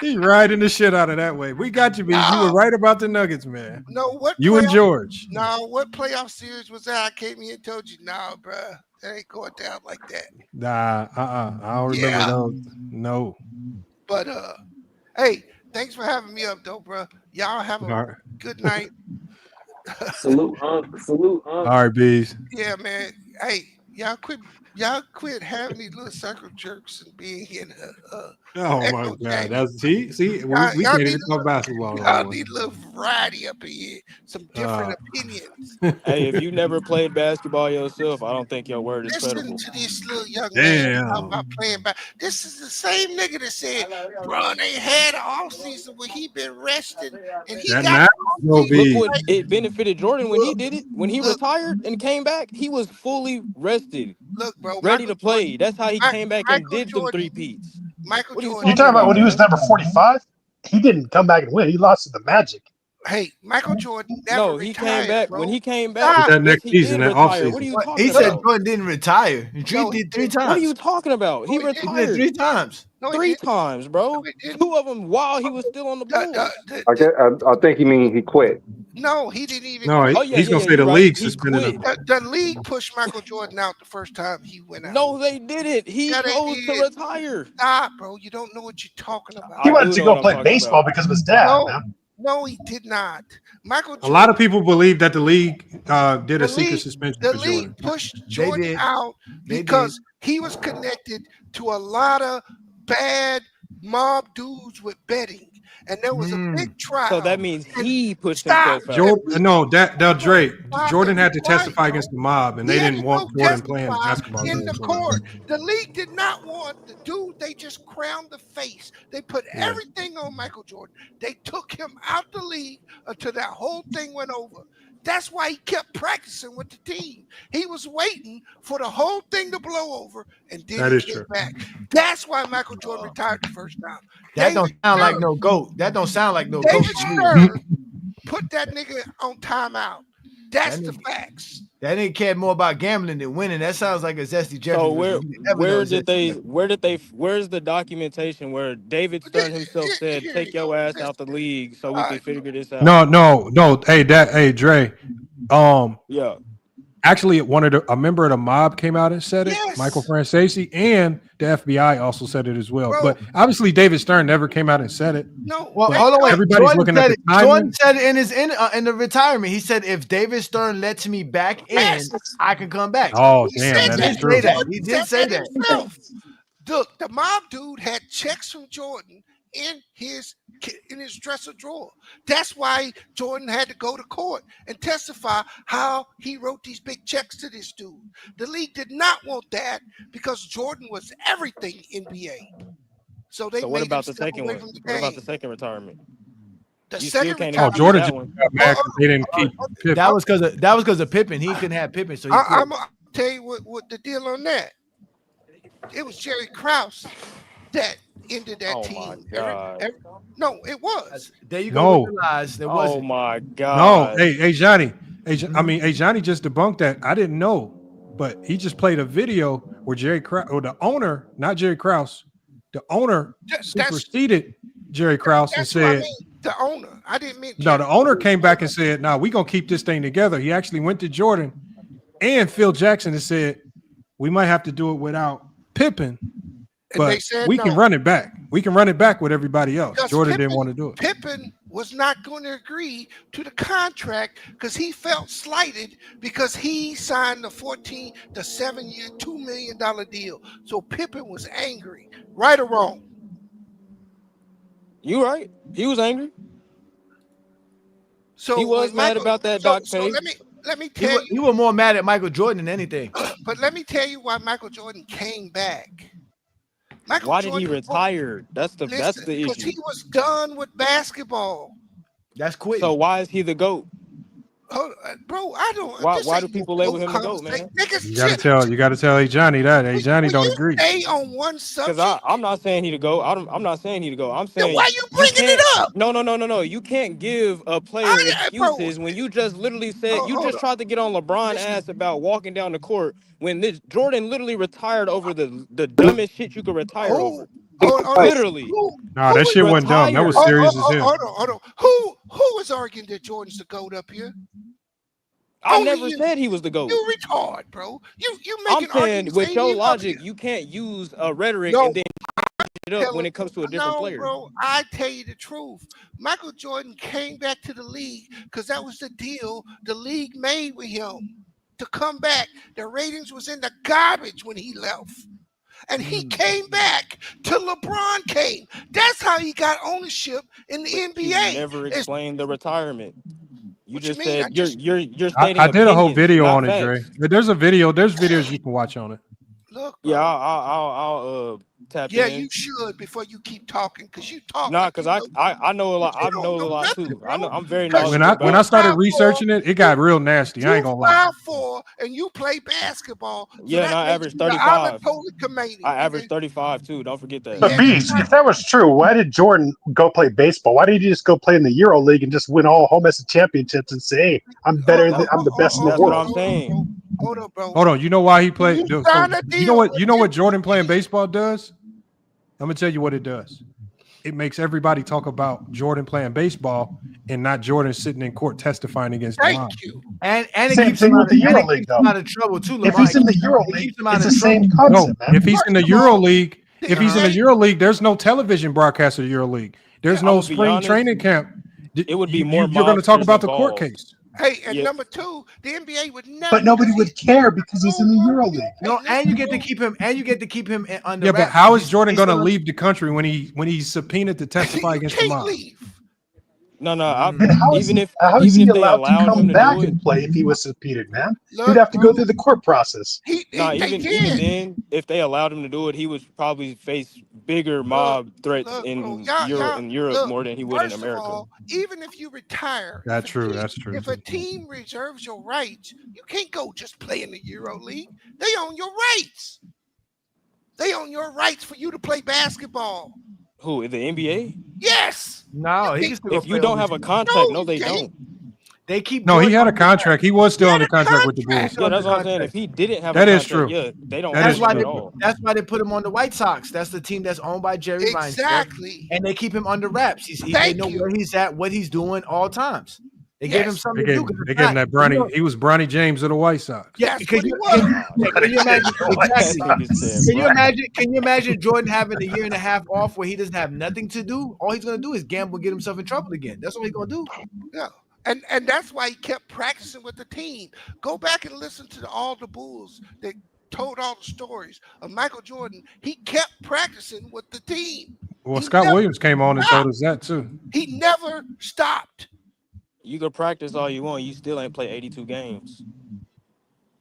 He riding the shit out of that way. We got you, Bees. You were right about the Nuggets, man. No, what You and playoff- George. No, what playoff series was that? I came here and told you, nah, bruh, that ain't going down like that. Nah, I don't remember those. No. But hey, thanks for having me up, though, bro. Y'all have All a right. good night. Salute, Unc. Salute, Unc. All right, bees. Yeah, man. Hey, y'all quit having these little circle jerks and being in Oh my echo God, chamber. that's see, we Y'all can't need even talk basketball no y'all more. need a little variety up in here, some different opinions. Hey, if you never played basketball yourself, I don't think your word is Listen credible. to this little young man talking Damn. about playing back. This is the same nigga that said, bro, they had an off season where he been resting and he That got matters, no Look bees. what it benefited Jordan when he did it. When he retired and came back, he was fully rested, look, bro, ready Michael to play. That's how he Jordan, came back and Michael did them Jordan, 3-peats. Michael What are you Jordan. You talking talking about when about, he was man? number 45? He didn't come back and win. He lost to the Magic. Hey, Michael Jordan never No, he came retired, back. bro. When he came back, Stop. That yes, next he season, did that retire. What are offseason. you What? He talking said about? Jordan didn't retire. He No, he did 3 didn't. What are times. you talking about? He No, he didn't. He did it retired 3 times. No, he 3 didn't. times, bro. No, he didn't. 2 of them while he was still on the Bulls. I think he mean he quit. No, he didn't even No, quit. Oh yeah, he's yeah, gonna yeah. say You the right. league He suspended him. quit. The league pushed Michael Jordan out the first time he went out. No, they didn't. He Yeah, they chose to did. retire. Stop, bro. You don't know what you're talking about. He I wanted do to know go what I'm play talking baseball about. because of his dad, No, man. no, he did not. Michael A Jordan. lot of people believe that the league did a The secret league, suspension the for league Jordan. pushed They Jordan did. out They did. because he was connected to a lot of bad mob dudes with betting, and there was a big trial. So that means he pushed Stop. himself out. Jordan, no, that Dre. Stop Jordan and had be to quiet, testify bro. against the mob, and He they had didn't to want go Jordan playing testify basketball in games. the So court. The league did not want the dude. They just crowned the face. They put yeah, everything on Michael Jordan. They took him out the league until that whole thing went over. That's why he kept practicing with the team. He was waiting for the whole thing to blow over, and then that he is came true. back. That's why Michael Jordan retired the first time. That don't David sound like Stern, no GOAT. That don't sound like no GOAT David to me. Stern put that nigga on timeout. That's That the nigga, facts. that nigga cared more about gambling than winning. That sounds like a Zesty Jeffrey. So Where's where's the documentation where David Stern himself said, Here you "Take your go. ass out the league so we can figure this out"? No. Hey, Dre. Yeah. Actually, a member of the mob came out and said it. Yes. Michael Francesi, and the FBI also said it as well. Bro. But obviously, David Stern never came out and said it. No. Well, But hold on, wait. everybody's Jordan looking said at the it. time. Jordan said it in the retirement. He said, "If David Stern lets me back in, Yes. I can come back." Oh, He damn, said that He is did true. say that. Jordan He did said say that that. himself. Look, the mob dude had checks from Jordan in his dresser drawer. That's why Jordan had to go to court and testify how he wrote these big checks to this dude. The league did not want that because Jordan was everything NBA. So they So what made him about the step second away one? from the What about the game. second retirement? The You still second can't retirement. excuse Jordan that just one. got mad because they didn't keep Pippen. That was because of Pippen. He couldn't have Pippen, so he quit. I'm gonna tell you what the deal on that. It was Jerry Krause that ended that Oh team. my God. No, it was. There you go No. with the lies. There Oh wasn't. my No, God. hey Johnny. Johnny just debunked that. I didn't know, but he just played a video where Jerry Krause, or the owner, not Jerry Krause, the owner superseded Jerry Krause and That's what I said, mean. The owner. I didn't mean no, the owner came back and said, "No, we're gonna keep this thing together." He actually went to Jordan and Phil Jackson and said, "We might have to do it without Pippen, but they said we can no. run it back. We can run it back with everybody else." Because Jordan didn't want to do it. Pippen was not going to agree to the contract because he felt slighted because he signed the 7-year, $2 million deal. So Pippen was angry, right or wrong. You right. He was angry. So He was when mad Michael- about that so, doc so pay. let me tell He was more mad at Michael Jordan than anything. But let me tell you why Michael Jordan came back. Why did he retire? That's the Because issue. he was done with basketball. That's quitting. So why is he the GOAT? Bro, I don't. Why do people label him the GOAT, man? You gotta tell hey Johnny that. Hey Johnny don't agree. Stay on one subject. Because I'm not saying he the GOAT. I'm not saying he the GOAT. I'm saying why you bringing it up? No. You can't give a player excuses when you just literally said you just tried to get on LeBron ass about walking down the court when this Jordan literally retired over the dumbest shit you could retire over. Literally. Nah, that shit wasn't dumb. That was serious as hell. Hold on. Who was arguing that Jordan's the GOAT up here? I never said he was the GOAT. You retard, bro. You I'm making saying arguments with ain't your even up logic, here. you can't use a rhetoric and then up when it comes to a different No, player. bro, I tell you the truth. Michael Jordan came back to the league because that was the deal the league made with him to come back. The ratings was in the garbage when he left. And he came back till LeBron came. That's how he got ownership in the NBA. You never explained the retirement. You just you mean? said you're stating I did a whole opinions, video not on it, Dre. facts. There's videos you can watch on it. Look, yeah, I'll tap yeah, in. you should before you keep talking, because you talk. Nah, like because you I know a lot. I know a lot nothing, too. bro. I'm very Because knowledgeable. When I started 5'4", researching it, it got real nasty. I ain't gonna lie. 5'4", and you play basketball. So Yeah, and that I makes averaged you the 35. Anatoly I averaged 35 too. Don't forget that. But Beast, if that was true, why did Jordan go play baseball? Why did he just go play in the Euro League and just win all home estate championships and say, "Hey, I'm better than I'm the best in the That's what world"? I'm saying. Hold up, bro. Hold on, you know why he played? You So, signed a you know deal what Jordan playing baseball does? I'm gonna tell you what it does. It makes everybody talk about Jordan playing baseball and not Jordan sitting in court testifying against the mob. Thank you. And it Same keeps thing him with out the of, and it EuroLeague, keeps though. him out of trouble too. If Lamar. he's in the It EuroLeague, keeps him out it's of the same trouble. concept, man. If he's in the EuroLeague, if he's in the NBA EuroLeague, there's no television broadcast of the EuroLeague. There's I'm no gonna be spring honest, training camp. it would be more You're going to talk mobsters about the court involved. case. Hey, and Yeah. number two, the NBA would never. But nobody would care because he's in the EuroLeague. No, and you get to keep him. And you get to keep him under Yeah, but wraps. how is Jordan He's going to still- leave the country when he's subpoenaed to testify against the mob? No, And how is even he, if how is he they allowed to allowed come him to back do it, and play if he was subpoenaed, man? Look, He'd have to go through the court process. even then, if they allowed him to do it, he would probably face bigger mob threats in Europe more than he would in First of America. all, even if you retire, That's true. That's true. if a team reserves your rights, you can't go just play in the Euro League. They own your rights. They own your rights for you to play basketball. Who, the NBA? Yes. No, he can still go If you play don't have a overseas. contract, no, they don't. They keep. No, he Jordan had a under wraps. contract. He was still under contract with the Bulls. Yeah, that's what I'm saying. If he didn't have That a is contract, true. yeah, they don't That have is him true. at all. That's why they put him on the White Sox. That's the team that's owned by Jerry Reinsdorf. Exactly. And they keep him under wraps. They Thank know you. where he's at, what he's doing all times. They gave him Yes. something They to gave, do. 'cause they if gave him not, that Bronny. you know- He was Bronny James of the White Sox. Yeah, That's can what you, he was. can you imagine? Exactly. Nigga said, Can you bro. imagine? Can you imagine Jordan having a year and a half off where he doesn't have nothing to do? All he's gonna do is gamble, and get himself in trouble again. That's all he's gonna do. Yeah. And that's why he kept practicing with the team. Go back and listen to all the Bulls that told all the stories of Michael Jordan. He kept practicing with the team. Well, He Scott never Williams came on and told us that too. He never stopped. You can practice all you want. You still ain't play 82 games.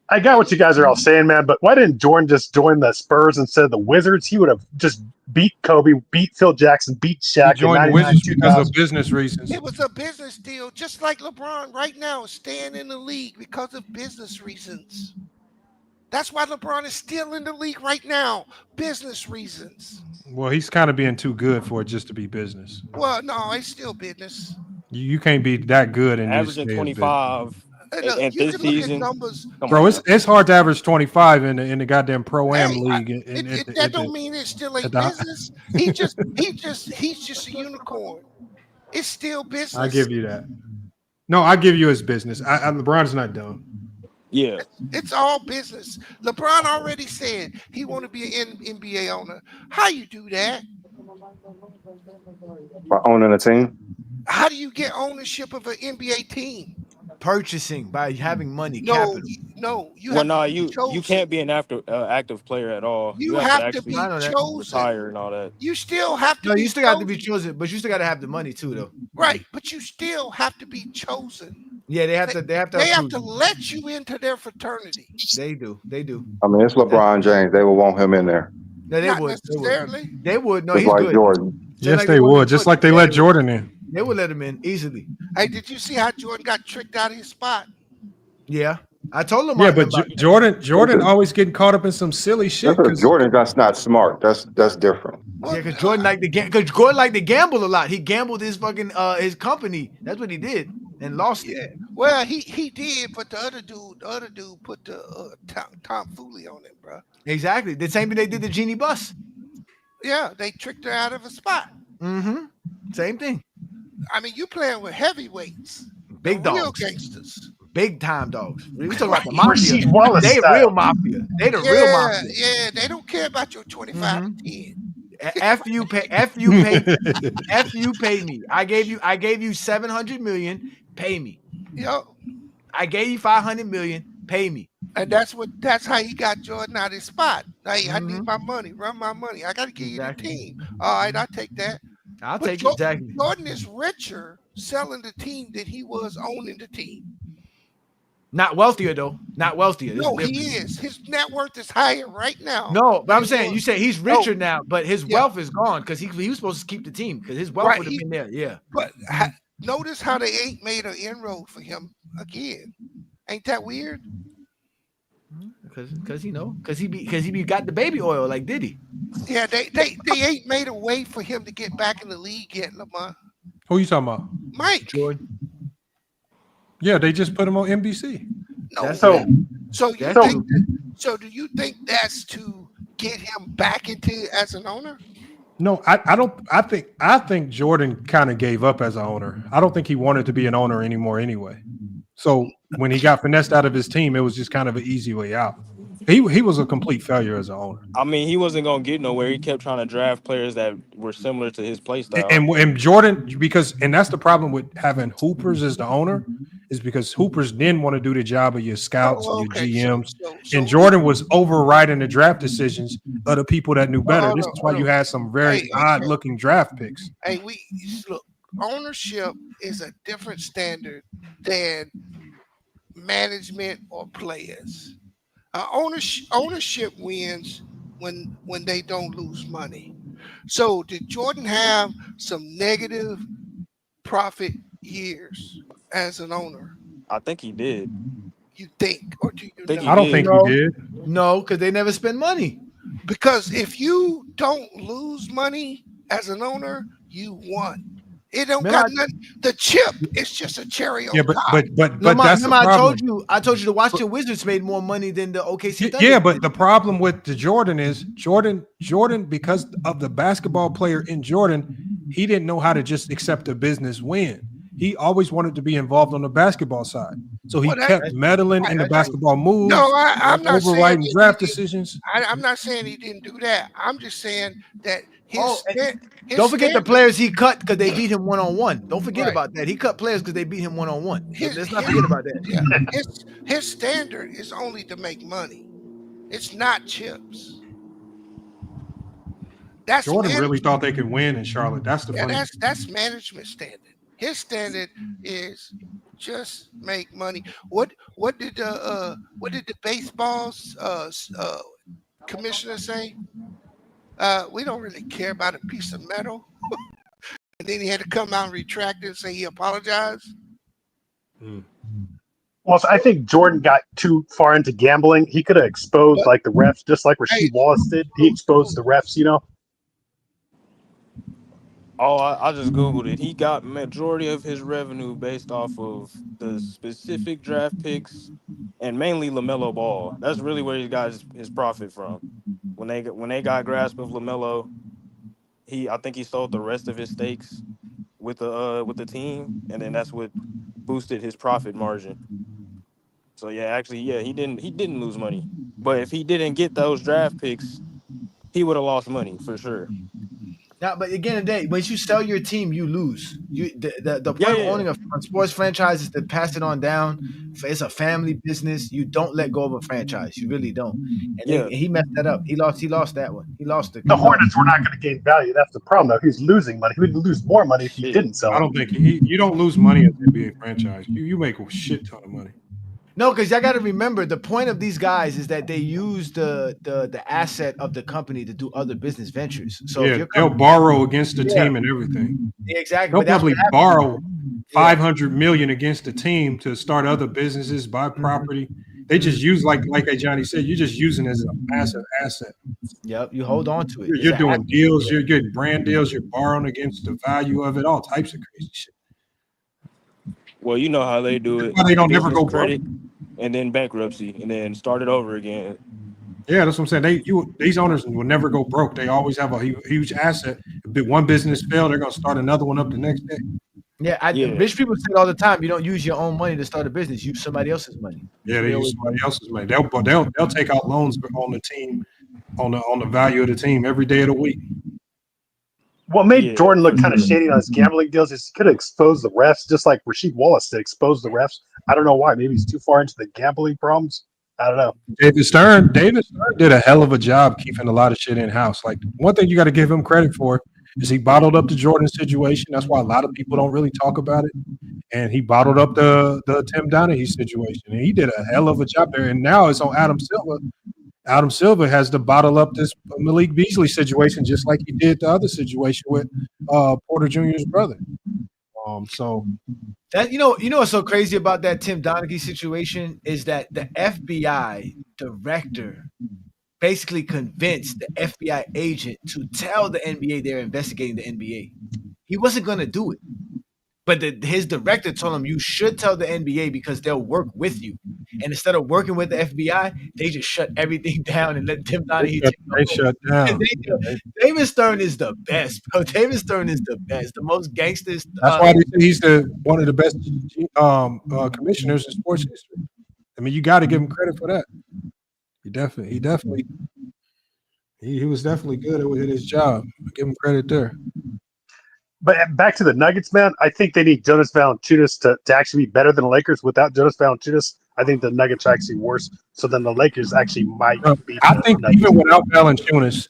I got what you guys are all saying, man, but why didn't Jordan just join the Spurs instead of the Wizards? He would have just beat Kobe, beat Phil Jackson, beat Shaq. He joined the in 99, Wizards because 2000. of business reasons. It was a business deal, just like LeBron right now is staying in the league because of business reasons. That's why LeBron is still in the league right now. Business reasons. Well, he's kind of being too good for it just to be business. Well, no, it's still business. You can't be that good and just Averaging stay in 25 Hey, look, and you this can look at season. numbers. Bro, it's hard to average 25 in the goddamn pro-am Hey, league. That don't mean it still ain't business. He's just a unicorn. It's still business. I give you that. No, I give you his business. LeBron's not dumb. Yeah, It's all business. LeBron already said he want to be an NBA owner. How you do that? By owning a team. How do you get ownership of an NBA team? Purchasing by having money, No, capital. You can't be an active player at all. You have to actually be I know that. chosen. retire and all that. You still have to No, be you still got to chosen. be chosen, but you still got to have the money too, though. Right, but you still have to be chosen. Yeah, they have to. They have to. They have approve to you. let you into their fraternity. They do. They do. I mean, it's LeBron James. They will want him in there. No, they Not would. necessarily. They would. No, Just he's like good. Jordan. Just Yes, like they would would. with Just Jordan. like they Yeah, let would. Jordan in. They would let him in easily. Hey, did you see how Jordan got tricked out of his spot? Yeah, I told him. Yeah, but Jordan always getting caught up in some silly shit. That's Jordan. That's not smart. That's different. Yeah, because Jordan liked to gamble a lot. He gambled his fucking his company. That's what he did and lost it. Well, he did, but the other dude put the tomfoolery on him, bro. Exactly. The same thing they did to Jeannie Buss. Yeah, they tricked her out of a spot. Mm-hmm. Same thing. I mean, you playing with heavyweights, Big real dogs. gangsters. Big time dogs. We talking about the Rasheed mafia. Wallace They style. real mafia. They the real mafia. Yeah, they don't care about your 25 to 10. F you pay me. I gave you 700 million. Pay me. Yo, I gave you 500 million. Pay me. and that's how he got Jordan out of his spot. Hey, I need my money. Run my money. I got to give you the team. All right, I'll take that. I'll take it. Exactly. Jordan is richer selling the team than he was owning the team. Not wealthier though. Not wealthier. No, he is. His net worth is higher right now. No, but I'm saying you say he's richer now, but his wealth is gone because he was supposed to keep the team because his wealth would have been there. Yeah. But notice how they ain't made an inroad for him again. Ain't that weird? Because he got the baby oil like Diddy. Yeah, they ain't made a way for him to get back in the league yet, Lamar. Who you talking about? Mike. Jordan. Yeah, they just put him on NBC. No. So do you think that's to get him back into as an owner? No, I don't. I think Jordan kind of gave up as an owner. I don't think he wanted to be an owner anymore anyway. So when he got finessed out of his team, it was just kind of an easy way out. He was a complete failure as an owner. I mean, he wasn't gonna get nowhere. He kept trying to draft players that were similar to his play style. And Jordan, and that's the problem with having hoopers as the owner, is because hoopers then want to do the job of your scouts, your GMs, and Jordan was overriding the draft decisions of the people that knew better. This is why you had some very odd-looking draft picks. Hey, look. Ownership is a different standard than management or players. Ownership wins when they don't lose money. So did Jordan have some negative profit years as an owner? I think he did. You think, or do you know? I don't think he did. No, because they never spend money. Because if you don't lose money as an owner, you won. It don't got nothing. The chip is just a cherry on top. But that's the problem. I told you the Washington Wizards made more money than the OKC Thunder. Yeah, but the problem with the Jordan is Jordan, because of the basketball player in Jordan, he didn't know how to just accept a business win. He always wanted to be involved on the basketball side. So he kept meddling in the basketball moves. No, I'm not overriding draft decisions. I'm not saying he didn't do that. I'm just saying that don't forget the players he cut because they beat him one-on-one. Don't forget about that. He cut players because they beat him one-on-one. Let's not forget about that. Yeah. His standard is only to make money. It's not chips. Jordan really thought they could win in Charlotte. That's the funny. That's management standard. His standard is just make money. What did the baseball's commissioner say? We don't really care about a piece of metal. And then he had to come out and retract it and say he apologized. Well, so I think Jordan got too far into gambling. He could have exposed like the refs, just like Rasheed Wallace did. He exposed the refs, you know. Oh, I just Googled it. He got majority of his revenue based off of the specific draft picks and mainly LaMelo Ball. That's really where he got his profit from. When they got grasp of LaMelo, I think he sold the rest of his stakes with the team, and then that's what boosted his profit margin. So he didn't lose money. But if he didn't get those draft picks, he would have lost money for sure. Yeah, but again, the day, once you sell your team, you lose. The point of owning a sports franchise is to pass it on down. It's a family business. You don't let go of a franchise. You really don't. And he messed that up. He lost that one. He lost the Hornets were not going to gain value. That's the problem, though. He's losing money. He would lose more money if he didn't sell. I don't think you don't lose money as an NBA franchise. You make a shit ton of money. No, because y'all got to remember the point of these guys is that they use the asset of the company to do other business ventures. So they'll borrow against the team and everything. Yeah, exactly. They'll probably borrow $500 million against the team to start other businesses, buy property. They just use like Johnny said, you're just using it as a massive asset. Yep, you hold on to it. You're doing deals, you're getting brand deals, you're borrowing against the value of it, all types of crazy shit. Well, you know how they do it. They don't never go broke. And then bankruptcy, and then start it over again. Yeah, that's what I'm saying. These owners will never go broke. They always have a huge asset. If one business fails, they're going to start another one up the next day. Rich people say it all the time. You don't use your own money to start a business. Use somebody else's money. Yeah, they use somebody else's money. They'll take out loans on the team, on the value of the team every day of the week. What made Yeah, Jordan look for kind of sure. shady on his gambling deals is he could have exposed the refs, just like Rasheed Wallace did expose the refs. I don't know why. Maybe he's too far into the gambling problems. I don't know. David Stern did a hell of a job keeping a lot of shit in house. Like one thing you got to give him credit for is he bottled up the Jordan situation. That's why a lot of people don't really talk about it. And he bottled up the Tim Donaghy situation. And he did a hell of a job there. And now it's on Adam Silver. Adam Silver has to bottle up this Malik Beasley situation just like he did the other situation with Porter Jr.'s brother. So That you know what's so crazy about that Tim Donaghy situation is that the FBI director basically convinced the FBI agent to tell the NBA they're investigating the NBA. He wasn't going to do it, but his director told him you should tell the NBA because they'll work with you. And instead of working with the FBI, they just shut everything down and let Tim Donaghy take they shut down. David Stern is the best, bro. David Stern is the best, the most gangsters. That's why they say he's one of the best commissioners in sports history. I mean, you got to give him credit for that. He was definitely good at his job. Give him credit there. But back to the Nuggets, man. I think they need Jonas Valanciunas to actually be better than the Lakers. Without Jonas Valanciunas, I think the Nuggets are actually worse. So then the Lakers actually might be. I think even without Valanciunas,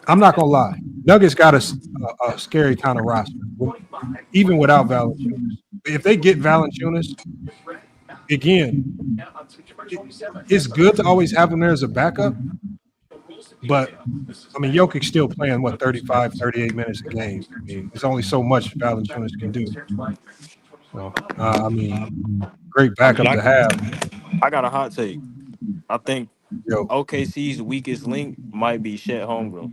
I'm not gonna lie, Nuggets got a scary kind of roster. Even without Valanciunas, if they get Valanciunas, again, it's good to always have him there as a backup. But, I mean, Jokic's still playing, 35, 38 minutes a game. I mean, there's only so much Valanciunas can do. So, I mean, great backup to have. I got a hot take. I think OKC's weakest link might be Chet Holmgren.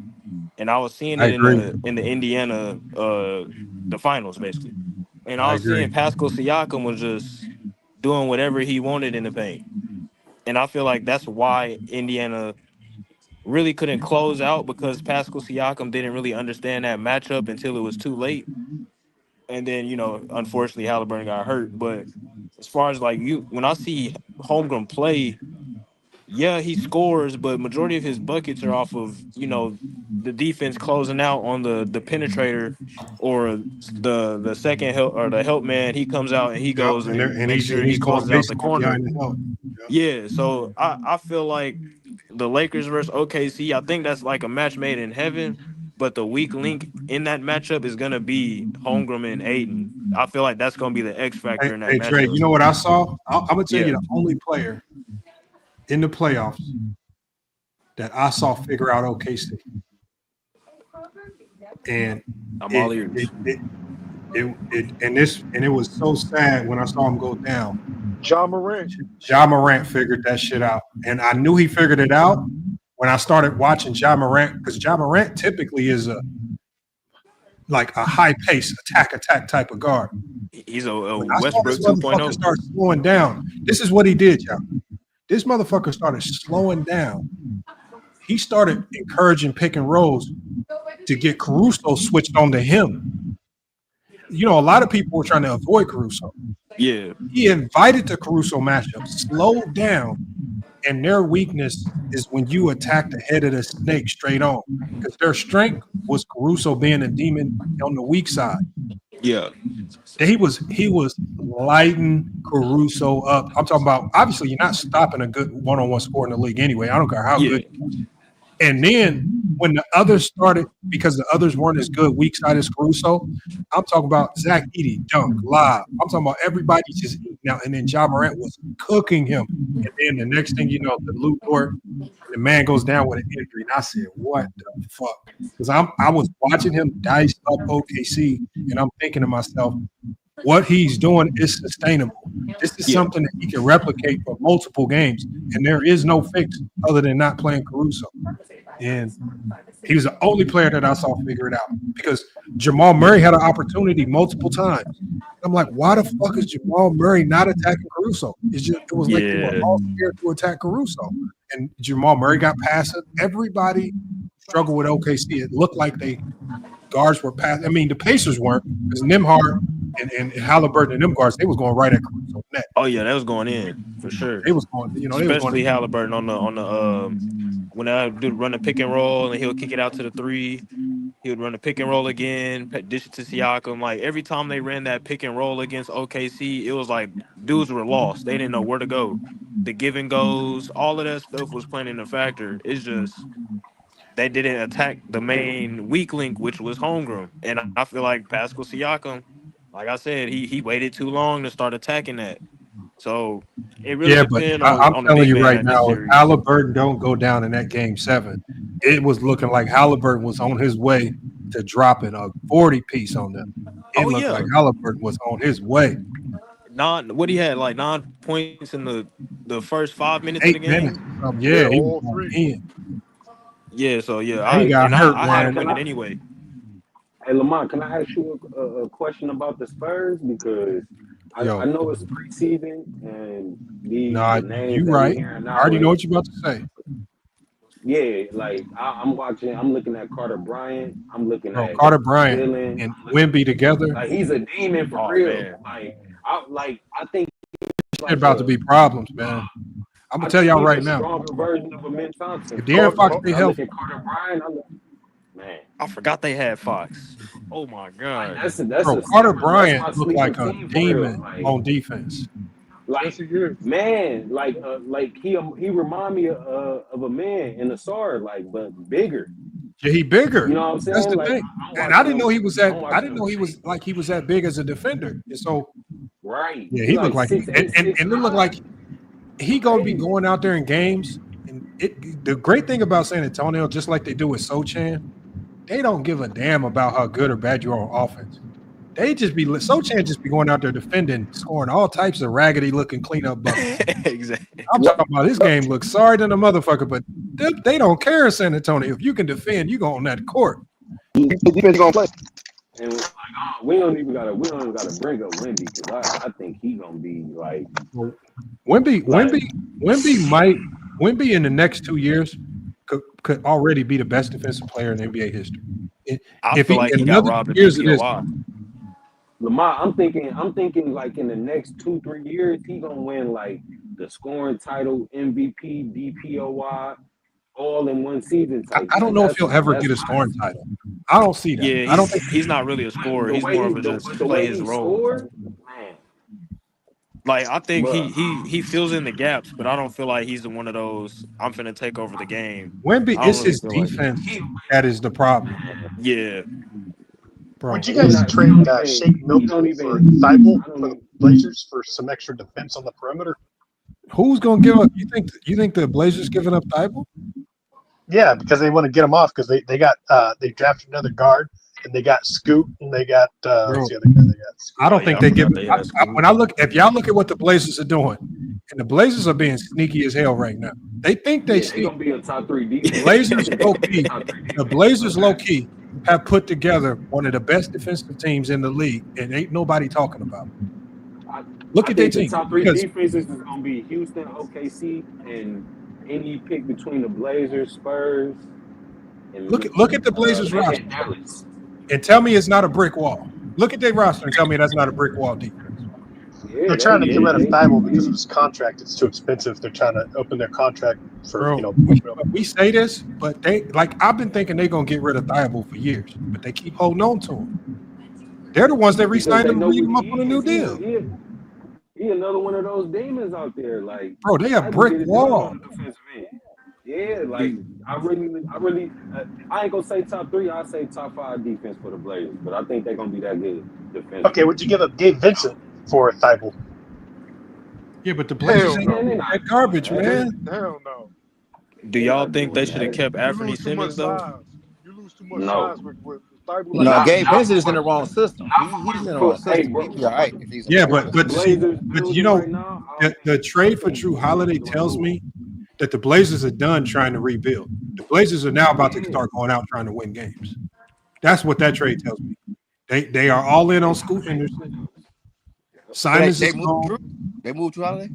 And I was seeing it in the Indiana, the finals, basically. And I was seeing Pascal Siakam was just doing whatever he wanted in the paint. And I feel like that's why Indiana really couldn't close out because Pascal Siakam didn't really understand that matchup until it was too late. And then, unfortunately, Halliburton got hurt. But as far as when I see Holmgren play, yeah, he scores, but majority of his buckets are off of, the defense closing out on the penetrator or the second help or the help man. He comes out and he goes and makes sure he closes out the corner. Yeah, so I feel like the Lakers versus OKC, I think that's like a match made in heaven, but the weak link in that matchup is going to be Holmgren and Aiden. I feel like that's going to be the X factor in that matchup. Dre, you know what I saw? I'm going to tell you the only player in the playoffs that I saw figure out OKC. And I'm all ears. It was so sad when I saw him go down. Ja Morant figured that shit out. And I knew he figured it out when I started watching Ja Morant, because Ja Morant typically is a high pace attack type of guard. He's a Westbrook 2.0. Start slowing down. This is what he did, y'all. This motherfucker started slowing down. He started encouraging pick and rolls to get Caruso switched on to him. A lot of people were trying to avoid Caruso. Yeah. He invited the Caruso matchup, slowed down, and their weakness is when you attack the head of the snake straight on. Because their strength was Caruso being a demon on the weak side. Yeah. He was lighting Caruso up. I'm talking about, obviously, you're not stopping a good one-on-one score in the league anyway. I don't care how good. And then when the others started, because the others weren't as good weak side as Caruso, I'm talking about Zach Edey, dunk, live. I'm talking about everybody just eating out. And then Ja Morant was cooking him. And then the next thing you know, the Luke Dort, the man goes down with an injury. And I said, what the fuck? Because I was watching him dice up OKC, and I'm thinking to myself, what he's doing is sustainable. This is something that he can replicate for multiple games, and there is no fix other than not playing Caruso. And he was the only player that I saw figure it out, because Jamal Murray had an opportunity multiple times. I'm like, why the fuck is Jamal Murray not attacking Caruso? It was like they were all scared to attack Caruso, and Jamal Murray got past it. Everybody struggled with OKC. It looked like guards were past. I mean, the Pacers weren't, because Nembhard and Halliburton and them guards, they was going right at Caruso net. Oh yeah, that was going in for sure. They was going, especially Halliburton on the when I do run the pick and roll and he'll kick it out to the three. He would run the pick and roll again, dish it to Siakam. Like every time they ran that pick and roll against OKC, it was like dudes were lost. They didn't know where to go. The give and goes, all of that stuff was playing in a factor. It's just they didn't attack the main weak link, which was Holmgren. And I feel like Pascal Siakam, like I said, he waited too long to start attacking that. So it really depends I'm on the telling big you man right in this now, if series. Halliburton don't go down in that game 7, it was looking like Halliburton was on his way to dropping a 40 piece on them. It looked like Halliburton was on his way. What he had, like 9 points in the first 5 minutes 8 of the game. minutes. Yeah, he was going in. Yeah, so yeah, He got hurt, I had him man. winning anyway. Hey, Lamont, can I ask you a question about the Spurs? Because I know it's preseason and these names you that right. we're hearing I now. already know what you're about to say. Yeah, like I'm looking at Carter Bryant. I'm looking at Carter Bryant Dylan, and Wemby together. like he's a demon for real. Like I think It's about to be problems, man. I'm gonna tell y'all right now. Stronger version of a Min Thompson. If De'Aaron Fox be I healthy, look at Carter Bryant. Man, I forgot they had Fox. Oh my god, Carter Bryant looked like a demon on defense. Like man, like he remind me of a man in the sword, like but bigger. Yeah, he bigger. You know what I'm saying? That's the Like, thing. And I didn't know he was that. I didn't know he was that big as a defender. And so, right. Yeah, he looked like, and it looked like he gonna be going out there in games. And the great thing about San Antonio, just like they do with Sochan, they don't give a damn about how good or bad you are on offense. They just be Sochan just be going out there defending, scoring all types of raggedy looking cleanup buckets. Exactly. I'm talking about his game looks sorry than a motherfucker, but they don't care in San Antonio. If you can defend, you go on that court. Defense gonna play. And like, we don't even gotta bring up Wemby because I think he gonna be like Wemby in the next 2 years could already be the best defensive player in NBA history. I feel like he got robbed in DPOY. Lamar, I'm thinking like in the next 2-3 years, he gonna win like the scoring title, MVP, DPOY, all in one season type. I don't know if he'll ever get a scoring title. I don't see that. Yeah, I don't think he's not really a scorer. He's more of a just play his role. Man. Like I think he fills in the gaps, but I don't feel like he's one of those. I'm finna take over the game. Wemby, it's his defense that is the problem. Yeah. Bro. Would you guys trade Shake Milton for Thibault for the Blazers for some extra defense on the perimeter? Who's gonna give up? You think the Blazers giving up Thibault? Yeah, because they want to get him off because they drafted another guard and they got Scoot and they got what's the other guy they got? Scoot. I don't think they give. When I look, if y'all look at what the Blazers are doing, and the Blazers are being sneaky as hell right now. They think they gonna be a top 3 defense. Blazers low key. The Blazers low key have put together one of the best defensive teams in the league, and ain't nobody talking about it. Look at their team. The top 3 defenses is gonna be Houston, OKC, and any pick between the Blazers, Spurs. And look at the Blazers roster, and tell me it's not a brick wall. Look at their roster and tell me that's not a brick wall defense. They're trying to get rid of Thibault because of his contract. It's too expensive. They're trying to open their contract for We say this, but I've been thinking they're gonna get rid of Thibault for years, but they keep holding on to him. They're the ones that re-signed him and leave him up on a new deal. He another one of those demons out there, like bro. They have brick wall. Yeah, like I ain't gonna say top 3. I'll say top 5 defense for the Blazers, but I think they're gonna be that good defense. Okay, would you give up Gabe Vincent for Thibault? Yeah, but the Blazers ain't that garbage, man. Hell no. Do y'all think they should have kept Anthony Simmons though? You lose too much size with Thibault. No, Gabe Vincent is in the wrong system. He's in the wrong system. He'd be all right if he's but you know, the trade for Drew Holiday tells me that the Blazers are done trying to rebuild. The Blazers are now about to start going out trying to win games. That's what that trade tells me. They are all in on Scoot Henderson. Simons is gone. They moved Drew Holiday?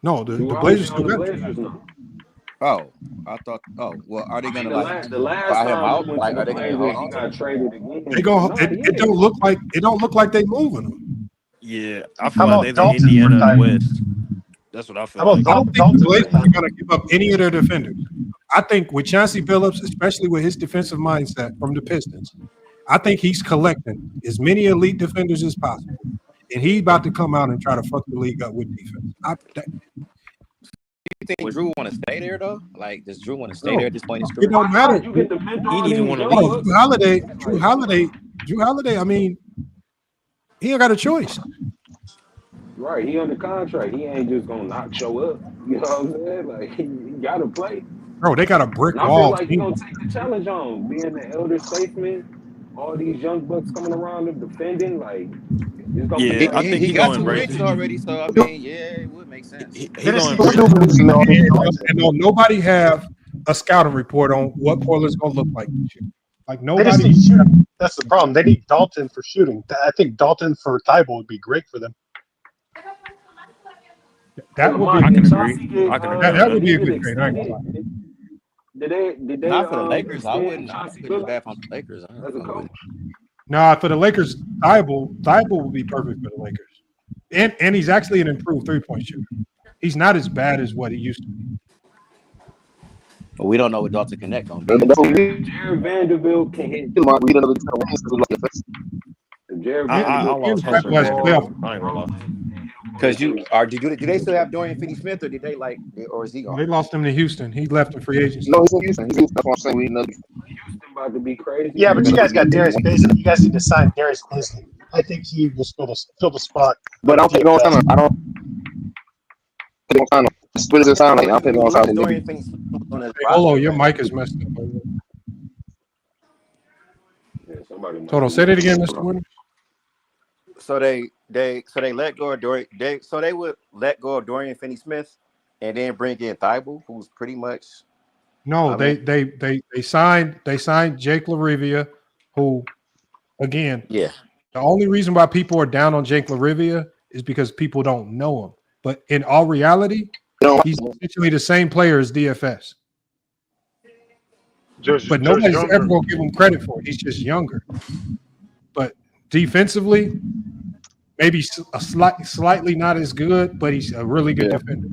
No, the Blazers still got Oh, I thought. Oh, well, are they going to buy him out? Like, are they going to hold on? Got traded again. They go. It don't look like they moving them. Yeah, I feel like they're the Indiana in the West. That's what I feel like. I don't think the Blazers are going to give up any of their defenders. I think with Chauncey Billups, especially with his defensive mindset from the Pistons, I think he's collecting as many elite defenders as possible, and he's about to come out and try to fuck the league up with defense. You think Drew want to stay there though? Like, does Drew want to stay No, there at this point in his career? it don't matter. You get the mentor He on didn't even these want to young leave. bucks. Drew Holiday. I mean, he ain't got a choice. Right, he under contract. He ain't just gonna not show up. You know what I'm saying? Like he gotta play. Bro, they got a brick And I feel wall. like he's gonna take the challenge on, being the elder statesman. All these young bucks coming around and defending, like it's gonna be. I think he got gonna 2 embrace rings it. already, so I mean, yeah, it would make sense. He gonna embrace it. And don't nobody have a scouting report on what Portland's gonna look like this year. Like They just nobody. need shooting. That's the problem. They need Dalton for shooting. I think Dalton for Thibault would be great for them. That would I be. can agree. I can agree. That would be a good trade. I ain't gonna lie. Did they Not for the Lakers. I extend wouldn't Chauncey put it Billups back on the Lakers. as a coach? Nah, for the Lakers, Thibault would be perfect for the Lakers, and he's actually an improved 3-point shooter. He's not as bad as what he used to be. But we don't know what Dalton Connect gonna be. Jared Vanderbilt can hit. Jared I Vanderbilt. lost hope in that. I ain't gonna lie. Because do they still have Dorian Finney-Smith, or did they or is he gone? They lost him to Houston. He left in free agency. No, he's in Houston. That's what I'm saying. We know. Houston about to be crazy. Yeah, but you guys got Darius Bazley. You guys need to sign Darius Bazley. I think he will fill the spot. But I don't think they're gonna sign him. I don't think they're gonna sign him. What does it sound like? I don't think they're gonna sign him. Dorian Finney-Smith on his Hey, Olo, your mic is messed up. Hold on, say that again, Mr. Wood. So they let go of Dorian. They would let go of Dorian Finney-Smith and then bring in Thibault, who's pretty much. No, they signed Jake LaRivia, who, again, yeah. The only reason why people are down on Jake LaRivia is because people don't know him. But in all reality, he's essentially the same player as DFS. But nobody's ever going to give him credit for it. He's just younger. But defensively, maybe slightly not as good, but he's a really good defender.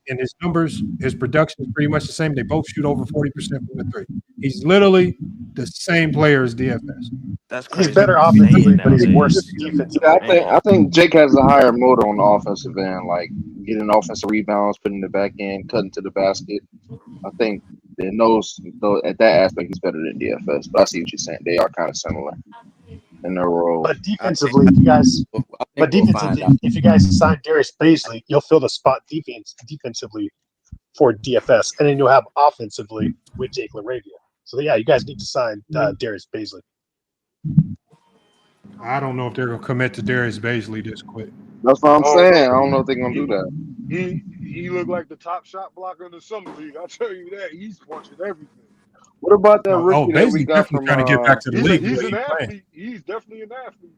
And his numbers, his production is pretty much the same. They both shoot over 40% from the three. He's literally the same player as DFS. That's crazy. He's better offensively, but he's worse defensively. I think Jake has a higher motor on the offensive end, like getting offensive rebounds, putting the back end, cutting to the basket. I think in those at that aspect, he's better than DFS. But I see what you're saying. They are kind of similar in their role. But defensively, if you guys sign Darius Bazley, you'll fill the spot defensively for DFS, and then you'll have offensively with Jake LaRavia. So yeah, you guys need to sign Darius Bazley. I don't know if they're going to commit to Darius Bazley this quick. That's what I'm saying. I don't know if they're going to do that. He looked like the top shot blocker in the summer league. I'll tell you that. He's punching everything. What about that rookie that we got from? Trying to get back to the league. He's an athlete. He's definitely an athlete.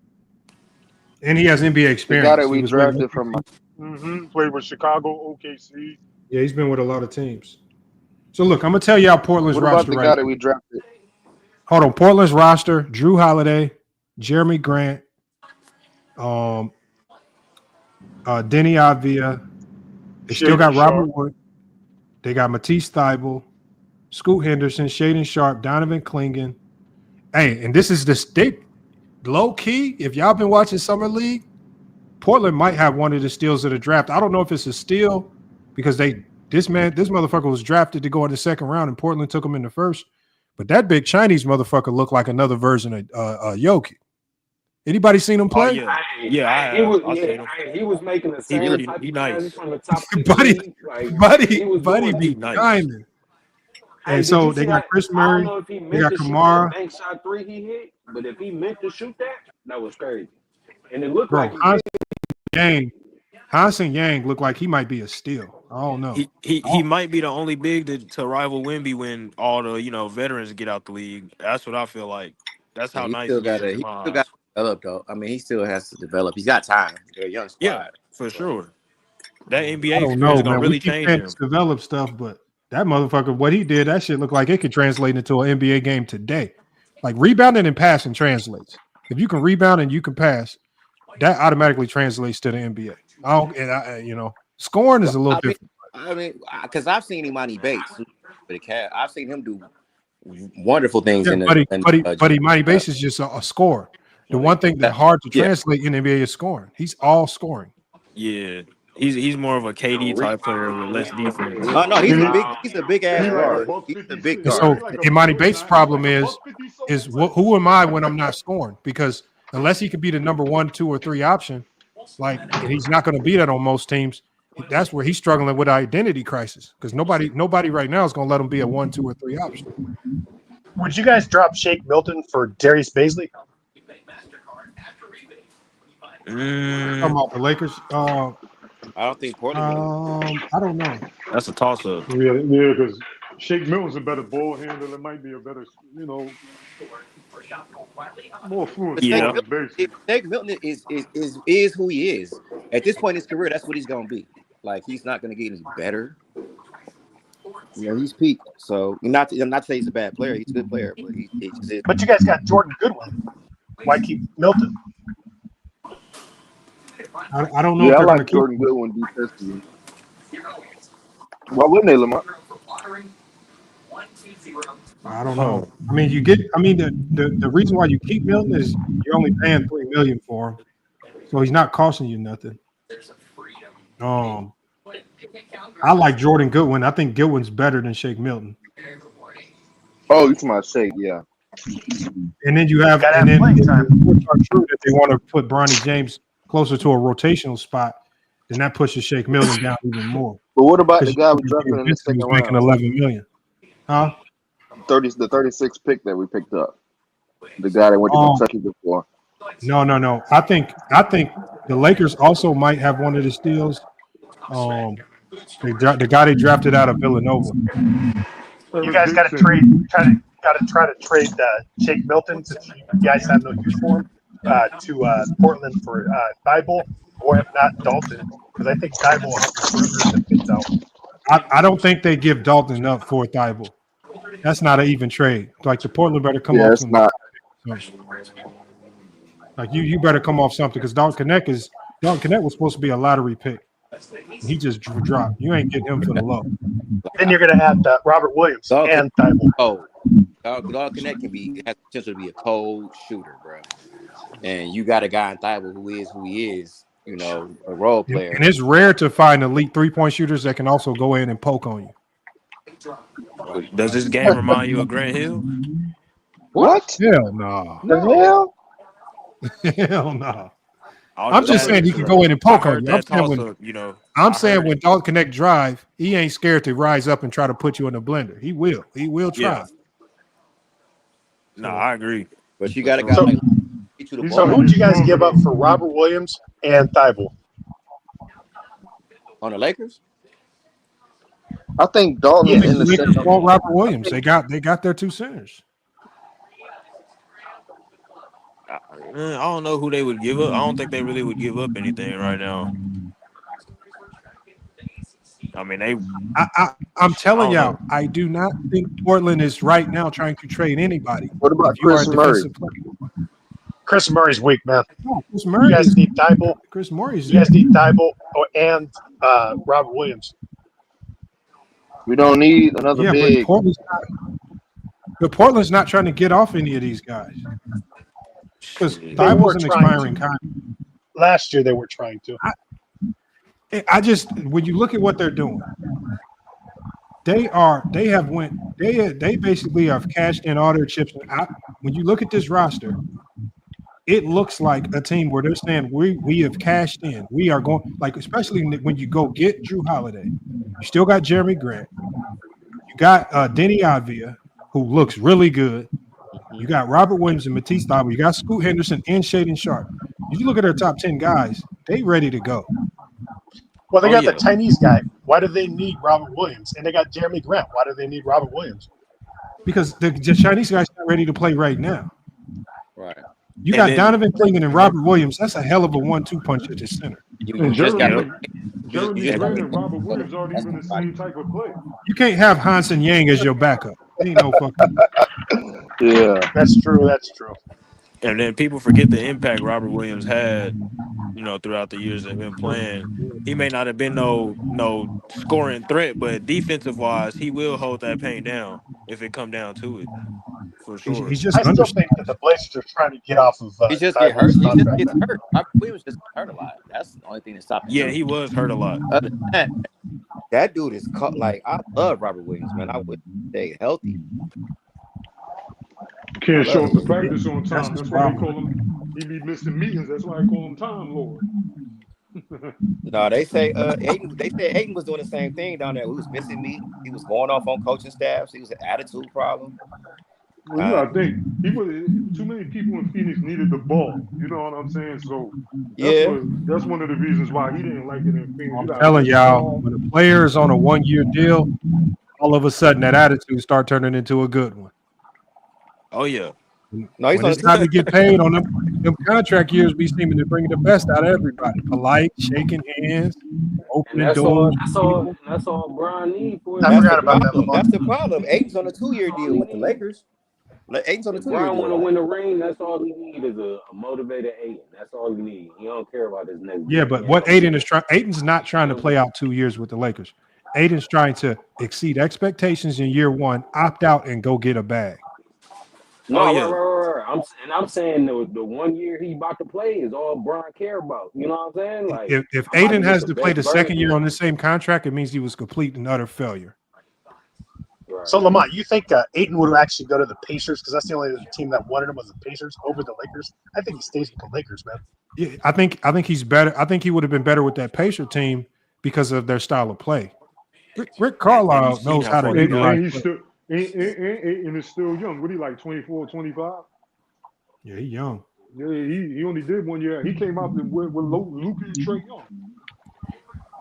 And he has NBA experience. The guy that we drafted from. Played with Chicago, OKC. Yeah, he's been with a lot of teams. So look, I'm gonna tell y'all Portland's roster. What about the guy that we drafted? Hold on, Portland's roster: Drew Holiday, Jeremy Grant, Denny Avdia. They still got Robert Wood. They got Matisse Thybulle, Scoot Henderson, Shaden Sharp, Donovan Clingan. Hey, and this is the state low key. If y'all been watching Summer League, Portland might have one of the steals of the draft. I don't know if it's a steal because this motherfucker was drafted to go in the second round, and Portland took him in the first. But that big Chinese motherfucker looked like another version of Jokic. Anybody seen him play? He was making the same type of passes from the top of the league. Buddy be diamond. And so they got Chris Murray, they got Kamara. Bank shot 3 he hit, but if he meant to shoot that was crazy. And it looked like Hansen Yang looked like he might be a steal. I don't know. He might be the only big to rival Wemby when all the veterans get out the league. That's what I feel like. That's how nice he is. He still got to develop though. I mean, he still has to develop. He's got time. They're a young squad. Yeah, for sure. That NBA I don't experience know, is gonna man. really We change can't him. develop stuff, but that motherfucker, what he did, that shit looked like it could translate into an NBA game today. Like rebounding and passing translates. If you can rebound and you can pass, that automatically translates to the NBA. Scoring is a little different. I mean, because I've seen Imani Bates, the Cavs. I've seen him do wonderful things Yeah, in but Imani Bates is just a scorer. The one thing that's hard to translate in NBA is scoring. He's all scoring. Yeah, he's more of a KD type player with less defense. Oh no, he's a big ass guard. He's a big And guard. so Imani Bates' problem is who am I when I'm not scoring? Because unless he could be the number 1, 2, or 3 option, like, and he's not going to be that on most teams. That's where he's struggling with identity crisis, because nobody right now is going to let him be a 1, 2, or 3 option. Would you guys drop Shake Milton for Darius Baisley? Talking about the Lakers. I don't think Portland. I don't know. That's a toss up. Yeah, because Shake Milton's a better ball handler. It might be a better, more fluent. Yeah. Shake Milton is who he is. At this point in his career, that's what he's gonna be. Like, he's not gonna get any better. He's peaked. So I'm not saying he's a bad player. He's a good player, but he just is. But you guys got Jordan Goodwin. Why keep Milton? I don't know. Yeah, if I they're like Jordan Goodwin defensively. Why wouldn't they, Lamar? I don't know. I mean, the reason why you keep Milton is you're only paying $3 million for him, so he's not costing you nothing. I like Jordan Goodwin. I think Goodwin's better than Shake Milton. Oh, you're talking about Shake, yeah. And then you have, and then reports are true that they want to put Bronny James closer to a rotational spot, then that pushes Shake Milton down even more. But what about the guy we drafted in the second round? Making $11 million, huh? The 36th pick that we picked up. The guy that went to Kentucky before. No. I think the Lakers also might have one of the steals. The guy they drafted out of Villanova. You guys got to try to trade Shake Milton, since you guys have no use for him, to Portland for Thibault, or if not Dalton, because I think Thibault will help the fits out. I don't think they give Dalton up for Thibault. That's not an even trade. Like, the Portland better come off something. Like, you better come off something, because Dalton Connect was supposed to be a lottery pick. He just dropped. You ain't getting him for the low. Then you're going to have Robert Williams and Thibault. Oh, Dalton Connect has potential to be a cold shooter, bro. And you got a guy in Thibault who he is, a role player. And it's rare to find elite 3-point shooters that can also go in and poke on you. Does this game remind you of Grant Hill? What? Hell no. The hell? Hell no. I'm just saying he can go in and poke on you. I'm saying when Dalton Connect drive, he ain't scared to rise up and try to put you in the blender. He will. He will try. Yeah. No, I agree. But you got to go. So who'd you guys give up for Robert Williams and Thibault? On the Lakers? I think Dalton in the second. Robert Williams. They got their 2 centers. I don't know who they would give up. I don't think they really would give up anything right now. I mean, I'm telling y'all, I do not think Portland is right now trying to trade anybody. What about Chris Murray? Chris Murray's weak, man. No, Chris Murray. You guys need Thibault. Chris Murray's. You guys need Thibault and Robert Williams. We don't need another big. But Portland's not trying to get off any of these guys. Because Thibault's an expiring contract. Last year they were trying to. I just, when you look at what they're doing, they basically have cashed in all their chips. When you look at this roster, it looks like a team where they're saying we have cashed in. We are going, like, especially when you go get Drew Holiday. You still got Jeremy Grant. You got Denny Avdia, who looks really good. You got Robert Williams and Matisse Thybulle. You got Scoot Henderson and Shaedon Sharpe. If you look at their top 10 guys, they ready to go. Well, they got the Chinese guy. Why do they need Robert Williams? And they got Jeremy Grant. Why do they need Robert Williams? Because the Chinese guy's not ready to play right now. Right. You got Donovan Clingan and Robert Williams. That's a hell of a 1-2 punch at the center. Jeremy Grant and Robert Williams aren't even the same type of player. You can't have Hansen Yang as your backup. Ain't no fucking. Yeah, that's true. That's true. And then people forget the impact Robert Williams had, throughout the years of him playing. He may not have been no scoring threat, but defensive wise, he will hold that paint down if it come down to it, for sure. He's just I still think that the Blazers are trying to get off of He just get hurt. Tyball's He just contract. gets hurt. Robert Williams just got hurt a lot. That's the only thing that stopped Yeah, him. he was hurt a lot. Other than that, that dude is cut. Like, I love Robert Williams, man. I would stay healthy. Can't show up him. to practice on time. That's why they call him. He be missing meetings. That's why I call him Time Lord. No, they say Ayton. They said Ayton was doing the same thing down there. He was missing meetings. He was going off on coaching staffs. He was an attitude problem. Well, you gotta think too many people in Phoenix needed the ball. You know what I'm saying? So that's one of the reasons why he didn't like it in Phoenix. I'm telling y'all, when a player is on a 1-year deal, all of a sudden that attitude start turning into a good one. Oh yeah. No, when it's time to get paid on them contract years, be seeming to bring the best out of everybody. Polite, shaking hands, opening doors. That's all Brian needs for That's the problem. That's the problem. Ayton's on a 2-year deal with the Lakers. Ayton's on a 2-year Brian deal. want to win a ring. That's all he need is a motivated Ayton. That's all he need. He don't care about his next. Yeah, but what Ayton's not trying to play out 2 years with the Lakers. Ayton's trying to exceed expectations in year 1, opt out, and go get a bag. No, right. I'm saying the 1 year he about to play is all Brian care about. You know what I'm saying? Like, if Ayton has to play the second year on the same contract, it means he was complete and utter failure. Right. So Lamont, you think Ayton would actually go to the Pacers because that's the only team that wanted him was the Pacers over the Lakers? I think he stays with the Lakers, man. Yeah, I think he's better. I think he would have been better with that Pacer team because of their style of play. Rick Carlisle knows how to utilize. And is still young. What he like 24, 25? Yeah, he's young. Yeah, he only did 1 year. He came out with Luka and Trae Young.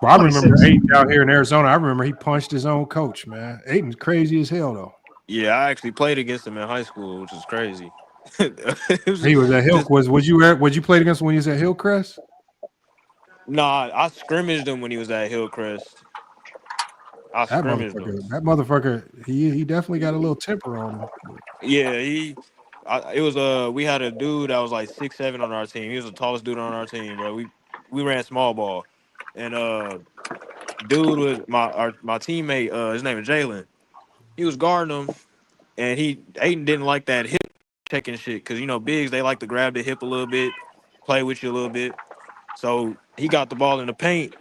Well, I remember Ayton out here in Arizona. I remember he punched his own coach, man. Ayton's crazy as hell, though. Yeah, I actually played against him in high school, which is crazy. He was at Hill. Was you played against him when he was at Hillcrest? Nah, I scrimmaged him when he was at Hillcrest. That motherfucker, he definitely got a little temper on him. Yeah, we had a dude that was like 6'7" on our team. He was the tallest dude on our team, bro. We ran small ball, and dude was my teammate. His name is Jalen. He was guarding him, and Ayton didn't like that hip checking shit because bigs they like to grab the hip a little bit, play with you a little bit. So he got the ball in the paint.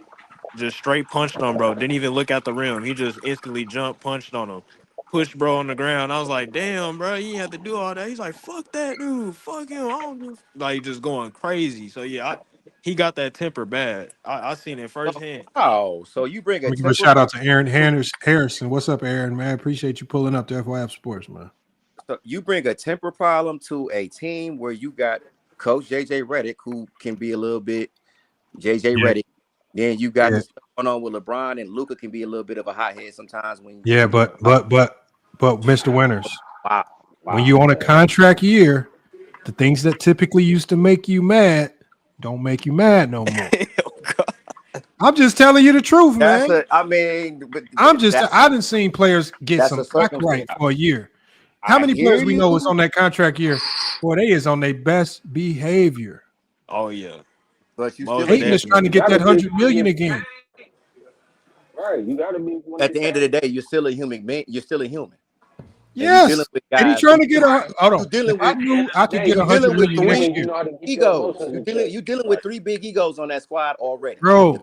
Just straight punched on bro. Didn't even look at the rim. He just instantly jumped, punched on him, pushed bro on the ground. I was like, damn, bro, you have to do all that. He's like, fuck that dude, fuck him. I don't do like just going crazy. So yeah, he got that temper bad. I seen it firsthand. Oh, so you bring Let me give a shout out to Aaron Harrison. What's up, Aaron? Man, appreciate you pulling up to FYF Sports, man. So you bring a temper problem to a team where you got Coach JJ Redick, who can be a little bit JJ Redick. Then you got this stuff going on with LeBron, and Luka can be a little bit of a hothead sometimes. But Mr. Winters, wow. When you on a contract year, the things that typically used to make you mad don't make you mad no more. I'm just telling you the truth, man. I didn't seen players get some crack right for a year. How many players we know is on that contract year? Boy, they is on their best behavior. Oh yeah. But you Ayton is trying to get that $100 million again. Right, you got to be. At the end of the day, you're still a human being. You're still a human. Yes, and he's trying to get a. Hold on. I knew I could get $100 million next year. Egos. You're dealing with 3 big egos on that squad already, bro.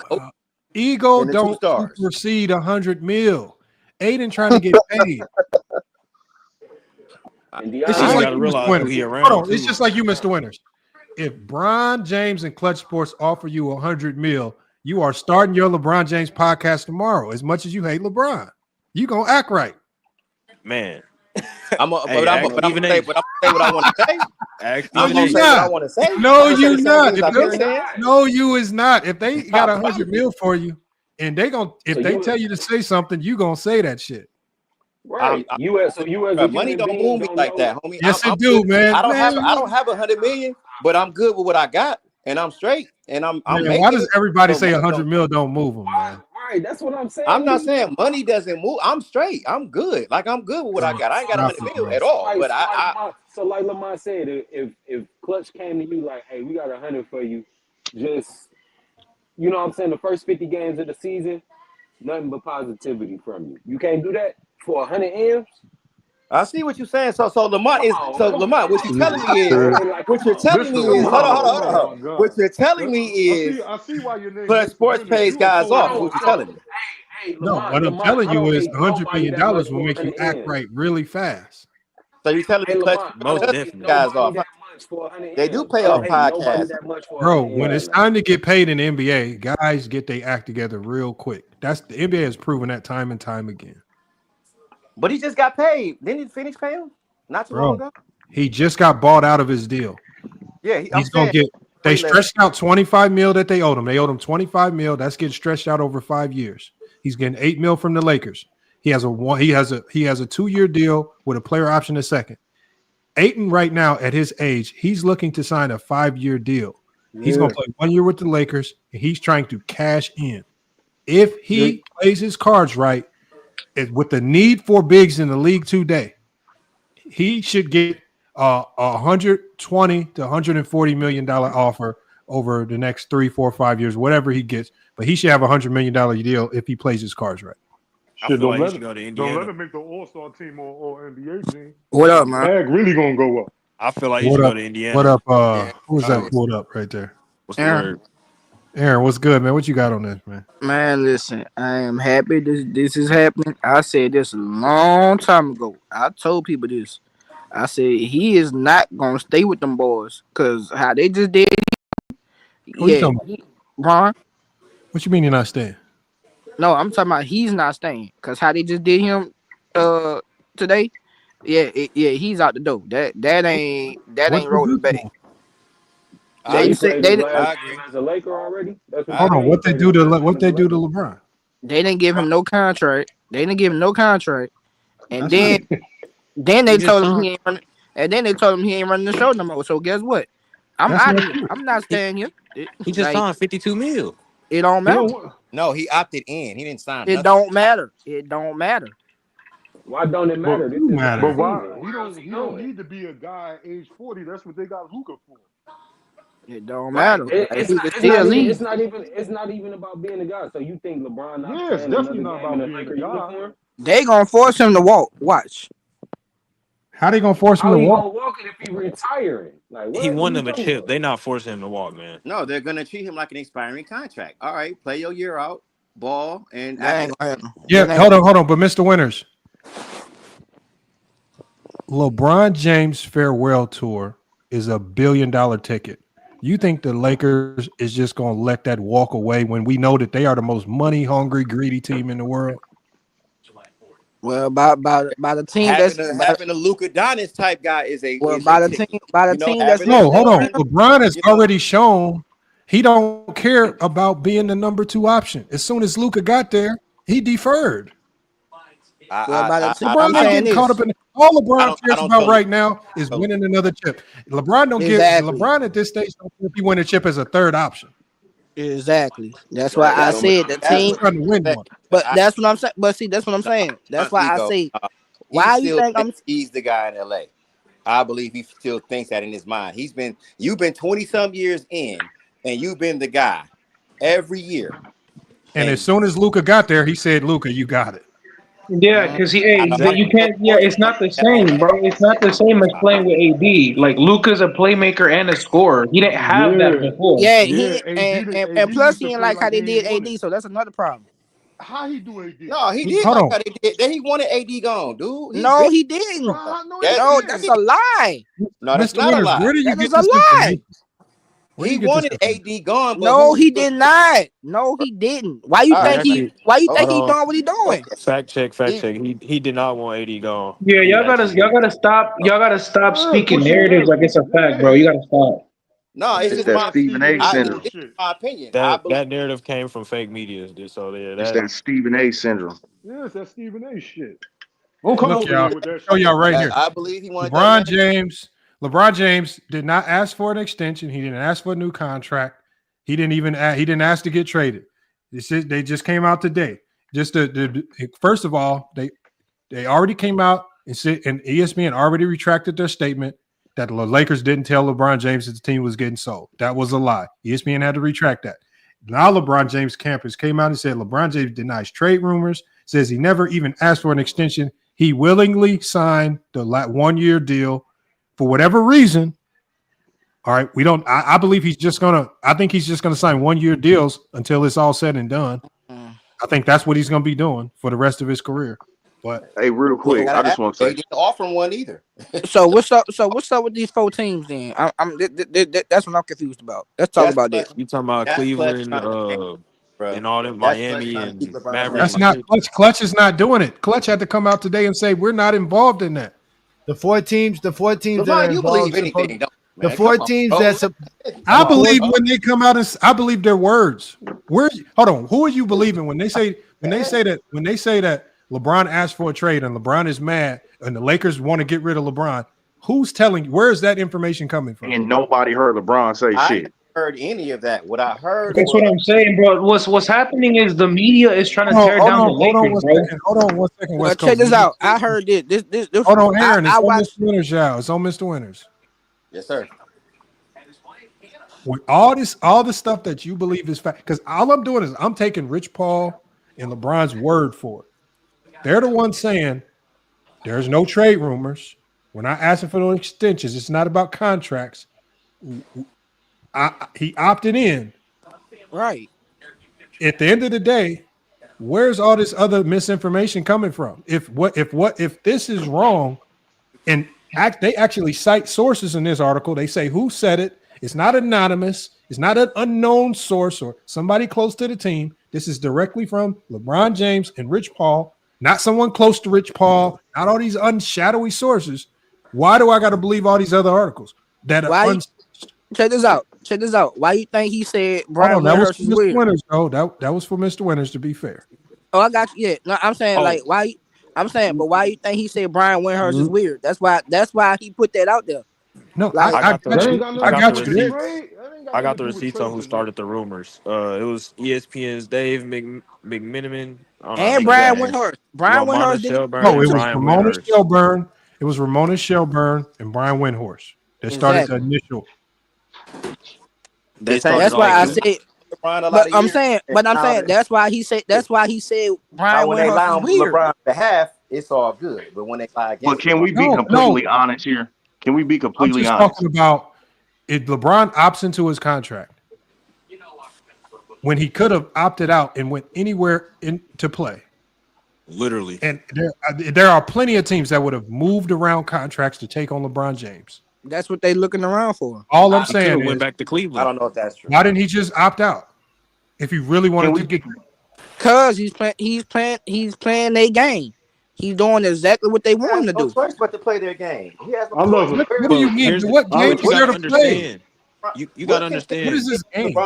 Ego don't supersede $100 million. Ayton trying to get paid. It's just like you, Mr. Winters. Hold on. It's just like you, Mr. Winters. If LeBron James and Clutch Sports offer you $100 million, you are starting your LeBron James podcast tomorrow. As much as you hate LeBron, you gonna act right, man. I'm gonna say what I want to say. I'm gonna say what I want to say. No, you not. No, you is not. If they got $100 million for you, and they tell you to say something, you gonna say that shit. Right. US money don't move me like that, homie. Yes, it do, man. I don't have $100 million, but I'm good with what I got, and I'm straight, and I'm. Why does everybody say $100 million don't move them, man? Right, that's what I'm saying. I'm not saying money doesn't move. I'm straight. I'm good. Like I'm good with what I got. I ain't got 100 mil at all. But like Lamont said, if Clutch came to you like, hey, we got 100 for you, just you know what I'm saying, the first 50 games of the season, nothing but positivity from you. You can't do that for 100 M's. I see what you're saying. So Lamont, what you're telling me is hold on. What you're telling me is I see why your name Plus Sports pays guys off. Is what you're telling me. No, what I'm telling you is $100 million will make you act right really fast. So you're telling me Clutch guys off? They do pay off podcasts, bro. When it's time to get paid in the NBA, guys get their act together real quick. The NBA has proven that time and time again. But he just got paid. Didn't he finish paying not too long ago? He just got bought out of his deal. Yeah, he's gonna get. They stretched out $25 million that they owed him. They owed him $25 million. That's getting stretched out over 5 years. He's getting $8 million from the Lakers. He has a 2-year deal with a player option a second. Ayton right now at his age, he's looking to sign a 5-year deal. He's gonna play 1 year with the Lakers, and he's trying to cash in. If he plays his cards right, with the need for bigs in the league today, he should get a $120 to $140 million offer over the next 3, 4, 5 years, whatever he gets. But he should have a $100 million deal if he plays his cards right. Shit, don't let him make the All-Star team or NBA team. What up, man? Bag really gonna go up. I feel like he should go to Indiana. What up? Who's that pulled up right there? What's the word? Aaron, what's good, man? What you got on this, man? Man, listen, I am happy this is happening. I said this a long time ago. I told people this. I said he is not gonna stay with them boys because how they just did. Ron. What you mean you're not staying? No, I'm talking about he's not staying because how they just did him today. Yeah, he's out the door. That ain't rolling back. They said they as a Laker already. Hold on, what they do to LeBron? They didn't give him no contract. And then they told him he ain't running. And then they told him he ain't running the show no more. So guess what? I'm out of here. I'm not staying here. He just signed $52 million. It don't matter. No, he opted in. He didn't sign. It don't matter. Why don't it matter? But why? He don't need to be a guy age 40. That's what they got Luka for. It don't matter. It's not even about being a guy. So you think LeBron not it's definitely not about being a guy. Uniform? They gonna force him to walk. Watch. How they gonna force him to walk? How he gonna walk it if he retiring? Like he won them a chip. They not forcing him to walk, man. No, they're gonna treat him like an expiring contract. All right, play your year out, ball, and hold on. But Mr. Winters, LeBron James farewell tour is $1 billion ticket. You think the Lakers is just gonna let that walk away when we know that they are the most money hungry, greedy team in the world? Well, by the team having a Luka Doncic type guy is a hold on. LeBron has already shown he don't care about being the number 2 option. As soon as Luka got there, he deferred. LeBron not getting caught up in all LeBron cares about right now is winning another chip. LeBron at this stage don't care if he win a chip as a 3rd option. Exactly. That's why I said the team. But that's what I'm saying. But see, that's what I'm saying. That's why I say. Why you think he's the guy in LA? I believe he still thinks that in his mind. You've been 20-some years in, and you've been the guy every year. And as soon as Luka got there, he said, "Luka, you got it." Yeah, because you can't. Yeah, it's not the same, bro. It's not the same as playing with AD. Like Luka's a playmaker and a scorer. He didn't have that before. Yeah, and plus he didn't like how they did AD, so that's another problem. How he do AD? No, he did like how they did. Then he wanted AD gone, dude. He didn't. No, that's a lie. No, that's not a lie. Where did you get this lie? He wanted AD gone. But no, he did not. No, he didn't. Why you think he doing what he doing? Fact check. He did not want AD gone. Yeah, y'all gotta stop speaking narratives like it's a fact, bro. You gotta stop. No, it's just my Stephen A. syndrome. My opinion. That narrative came from fake media. So it's that Stephen A. syndrome. Yeah, it's that Stephen A. shit. Don't come Look, over y'all, here with that show shit. y'all right here. I believe he wanted LeBron James did not ask for an extension. He didn't ask for a new contract. He didn't ask to get traded. They just came out today. First of all, they already came out and said, and ESPN already retracted their statement that the Lakers didn't tell LeBron James that the team was getting sold. That was a lie. ESPN had to retract that. Now LeBron James campus came out and said LeBron James denies trade rumors, says he never even asked for an extension. He willingly signed the 1-year deal for whatever reason. All right, I believe I think he's just gonna sign 1-year deals until it's all said and done. I think that's what he's gonna be doing for the rest of his career. But hey, real quick, I just want to say they didn't offer him one either. So what's up? So what's up with these 4 teams then? That's what I'm confused about. Let's talk about this. You talking about Cleveland, and all them, Miami and Mavericks? That's not Clutch. Clutch is not doing it. Clutch had to come out today and say we're not involved in that. The four teams that are you involved. believe anything, don't you, The man? four Come on, teams bro. that's I believe when they come out and I believe their words. Hold on, who are you believing when they say that LeBron asked for a trade and LeBron is mad and the Lakers want to get rid of LeBron? Who's telling you? Where is that information coming from? And nobody heard LeBron say I shit. haven't heard any of that. What I heard That's what I'm saying, bro. What's happening is the media is trying to tear down the Lakers, bro. Hold on one second. West Check Coast. this out. I heard this. Hold on, Aaron. It's I on watched. Mr. Winters, y'all. It's on Mr. Winters. Yes, sir. With all the stuff that you believe is fact, because all I'm doing is I'm taking Rich Paul and LeBron's word for it. They're the ones saying there's no trade rumors. We're not asking for no extensions. It's not about contracts. He opted in. Right. At the end of the day, where's all this other misinformation coming from? If this is wrong, and they actually cite sources in this article. They say who said it. It's not anonymous. It's not an unknown source or somebody close to the team. This is directly from LeBron James and Rich Paul, not someone close to Rich Paul, not all these unshadowy sources. Why do I got to believe all these other articles? Check this out. Why you think he said Brian Windhorst is weird? Winters, that was for Mr. Winters, to be fair. Oh, I got you. Yeah, no, I'm saying why? I'm saying, but why you think he said Brian Windhorst is weird? That's why he put that out there. No, I got the the receipts on who started the rumors. It was ESPN's Dave McMenamin and Brian Windhorst. Brian Windhorst did it. No, it was Ramona Shelburne. It was Ramona Shelburne and Brian Windhorst that started the initial. That's why I said. But I'm saying that's why he said Brian when they lie Windhorst on is weird. LeBron's behalf, it's all good. But when they lie against, But can we be completely honest here? Can we be completely I'm just honest? talking about if LeBron opts into his contract when he could have opted out and went anywhere to play. Literally. And there are plenty of teams that would have moved around contracts to take on LeBron James. That's what they looking around for. All I'm saying went is, back to Cleveland. I don't know if that's true. why didn't he just opt out? If he really wanted to get, Cause he's playing their game. He's doing exactly what they want him to do. No choice but to play their game. He has no I love choice. it. what do you mean? What game is there to play? You got to understand. What is this game?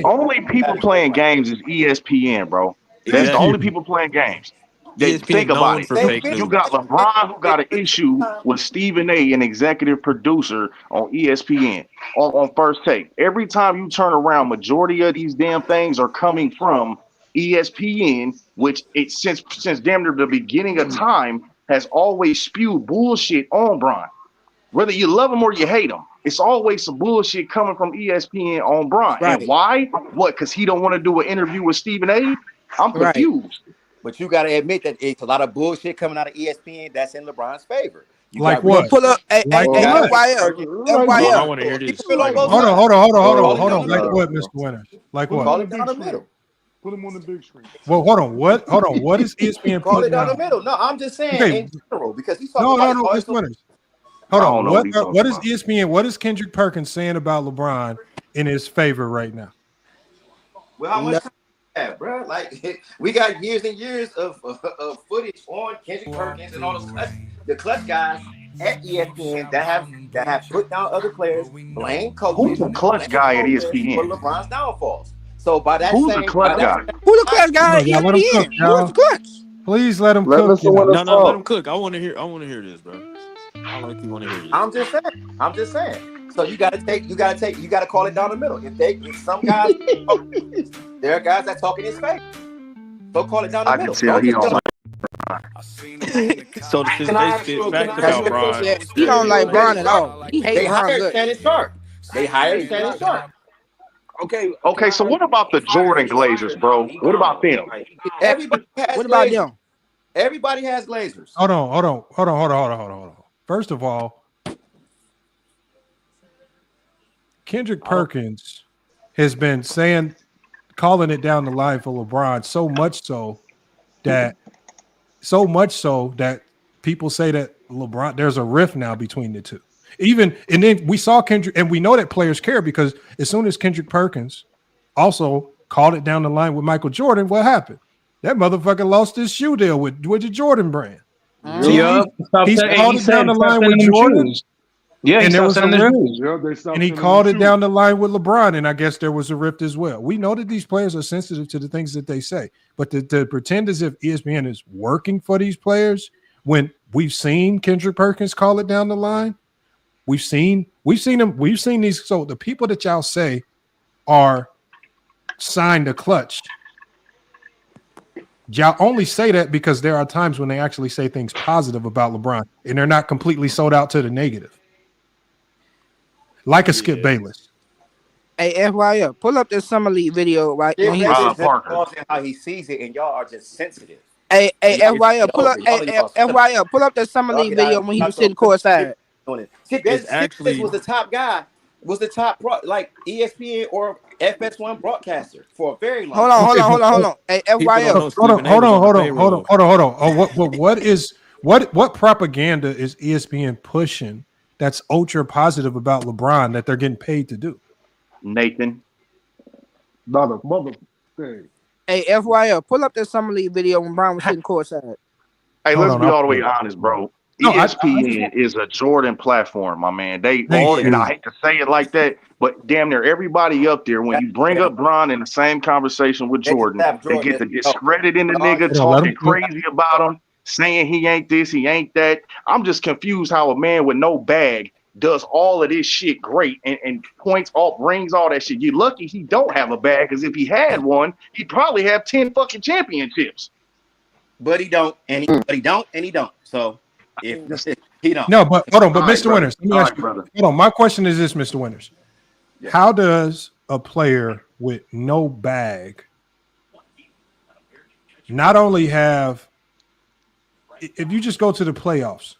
Only people playing games is ESPN, bro. That's the only people playing games. Think about it. You got LeBron who got an issue with Stephen A, an executive producer on ESPN on First Take. Every time you turn around, majority of these damn things are coming from ESPN, which since damn near the beginning of time has always spewed bullshit on Bron. Whether you love him or you hate him, it's always some bullshit coming from ESPN on Bron. Right. And why? What? Because he don't want to do an interview with Stephen A? I'm confused. But you got to admit that it's a lot of bullshit coming out of ESPN that's in LeBron's favor. Like what? Pull up, Like what? FYL. I want to hear this. Hold on. Like what, Mr. Winters? Like Call what? it down the middle. Put him on the big screen. Well, hold on. What is ESPN? Call it down the middle. No, I'm just saying in general because he's talking about Mr. Winters. Hold on. What is ESPN? What is Kendrick Perkins saying about LeBron in his favor right now? Well, how much time do you have, bro? Like we got years and years of footage on Kendrick Perkins and all the clutch guys at ESPN that have put down other players, blame coaches. Who's the clutch guy at ESPN? For LeBron's downfalls. So by that Who's the clutch guy? Who the clutch guy at Let him cook, ESPN? y'all. Who's the clutch? Please let him Let cook. Mr. Winters No, let him cook. I want to hear this, bro. I like you want to hear this. I'm just saying. So you gotta call it down the middle. If some guys, there are guys that talk in his face. So call it down the I middle. can tell he don't like. So since they spit facts about Bron, Yeah, he don't like Bron at all. He They hates Bron hired good. Shannon Sharp. They hired Shannon Sharp. Okay, so what about the Jordan Glazers, bro? What about them? Everybody has What about Glazers. them? Everybody has Glazers. Hold on. First of all, Kendrick Perkins has been calling it down the line for LeBron so much so that people say that LeBron, there's a rift now between the two. And then we saw Kendrick, and we know that players care because as soon as Kendrick Perkins also called it down the line with Michael Jordan, what happened? That motherfucker lost his shoe deal with the Jordan brand. So he's called it down the line with Jordan. Yeah, and there was a rift, and he called it down the line with LeBron, and I guess there was a rift as well. We know that these players are sensitive to the things that they say, but to pretend as if ESPN is working for these players when we've seen Kendrick Perkins call it down the line, we've seen these. So the people that y'all say are signed to Clutch, y'all only say that because there are times when they actually say things positive about LeBron, and they're not completely sold out to the negative. Like a Skip Bayless. Hey, FYL, pull up the Summer League video, right? Skip When he Bayless just, talks and how he sees it, and y'all are just sensitive. hey, FYL, pull up. Y'all Hey, FYL, pull up the Summer League video when he was sitting courtside. Skip Bayless was the top guy, was the top like ESPN or FS1 broadcaster for a very long time. Hold on. Hey, FYL. Hold on. What propaganda is ESPN pushing that's ultra positive about LeBron that they're getting paid to do? Nathan. Not a mother thing. Hey, FYL, pull up the Summer League video when Brown was sitting courtside. Hey, let's be all the way honest, bro. ESPN is a Jordan platform, my man. And I hate to say it like that, but damn near everybody up there, when you bring up Bron in the same conversation with Jordan, they get the discredit in the nigga, talking crazy about him, saying he ain't this, he ain't that. I'm just confused how a man with no bag does all of this shit great and brings all that shit. You're lucky he don't have a bag, because if he had one, he'd probably have 10 fucking championships. But he don't, and he don't. So if he don't. No, but hold on, but Mr. Brother. Winters, let me ask you. Hold on, my question is this, Mr. Winters. Yeah. How does a player with no bag not only have, if you just go to the playoffs,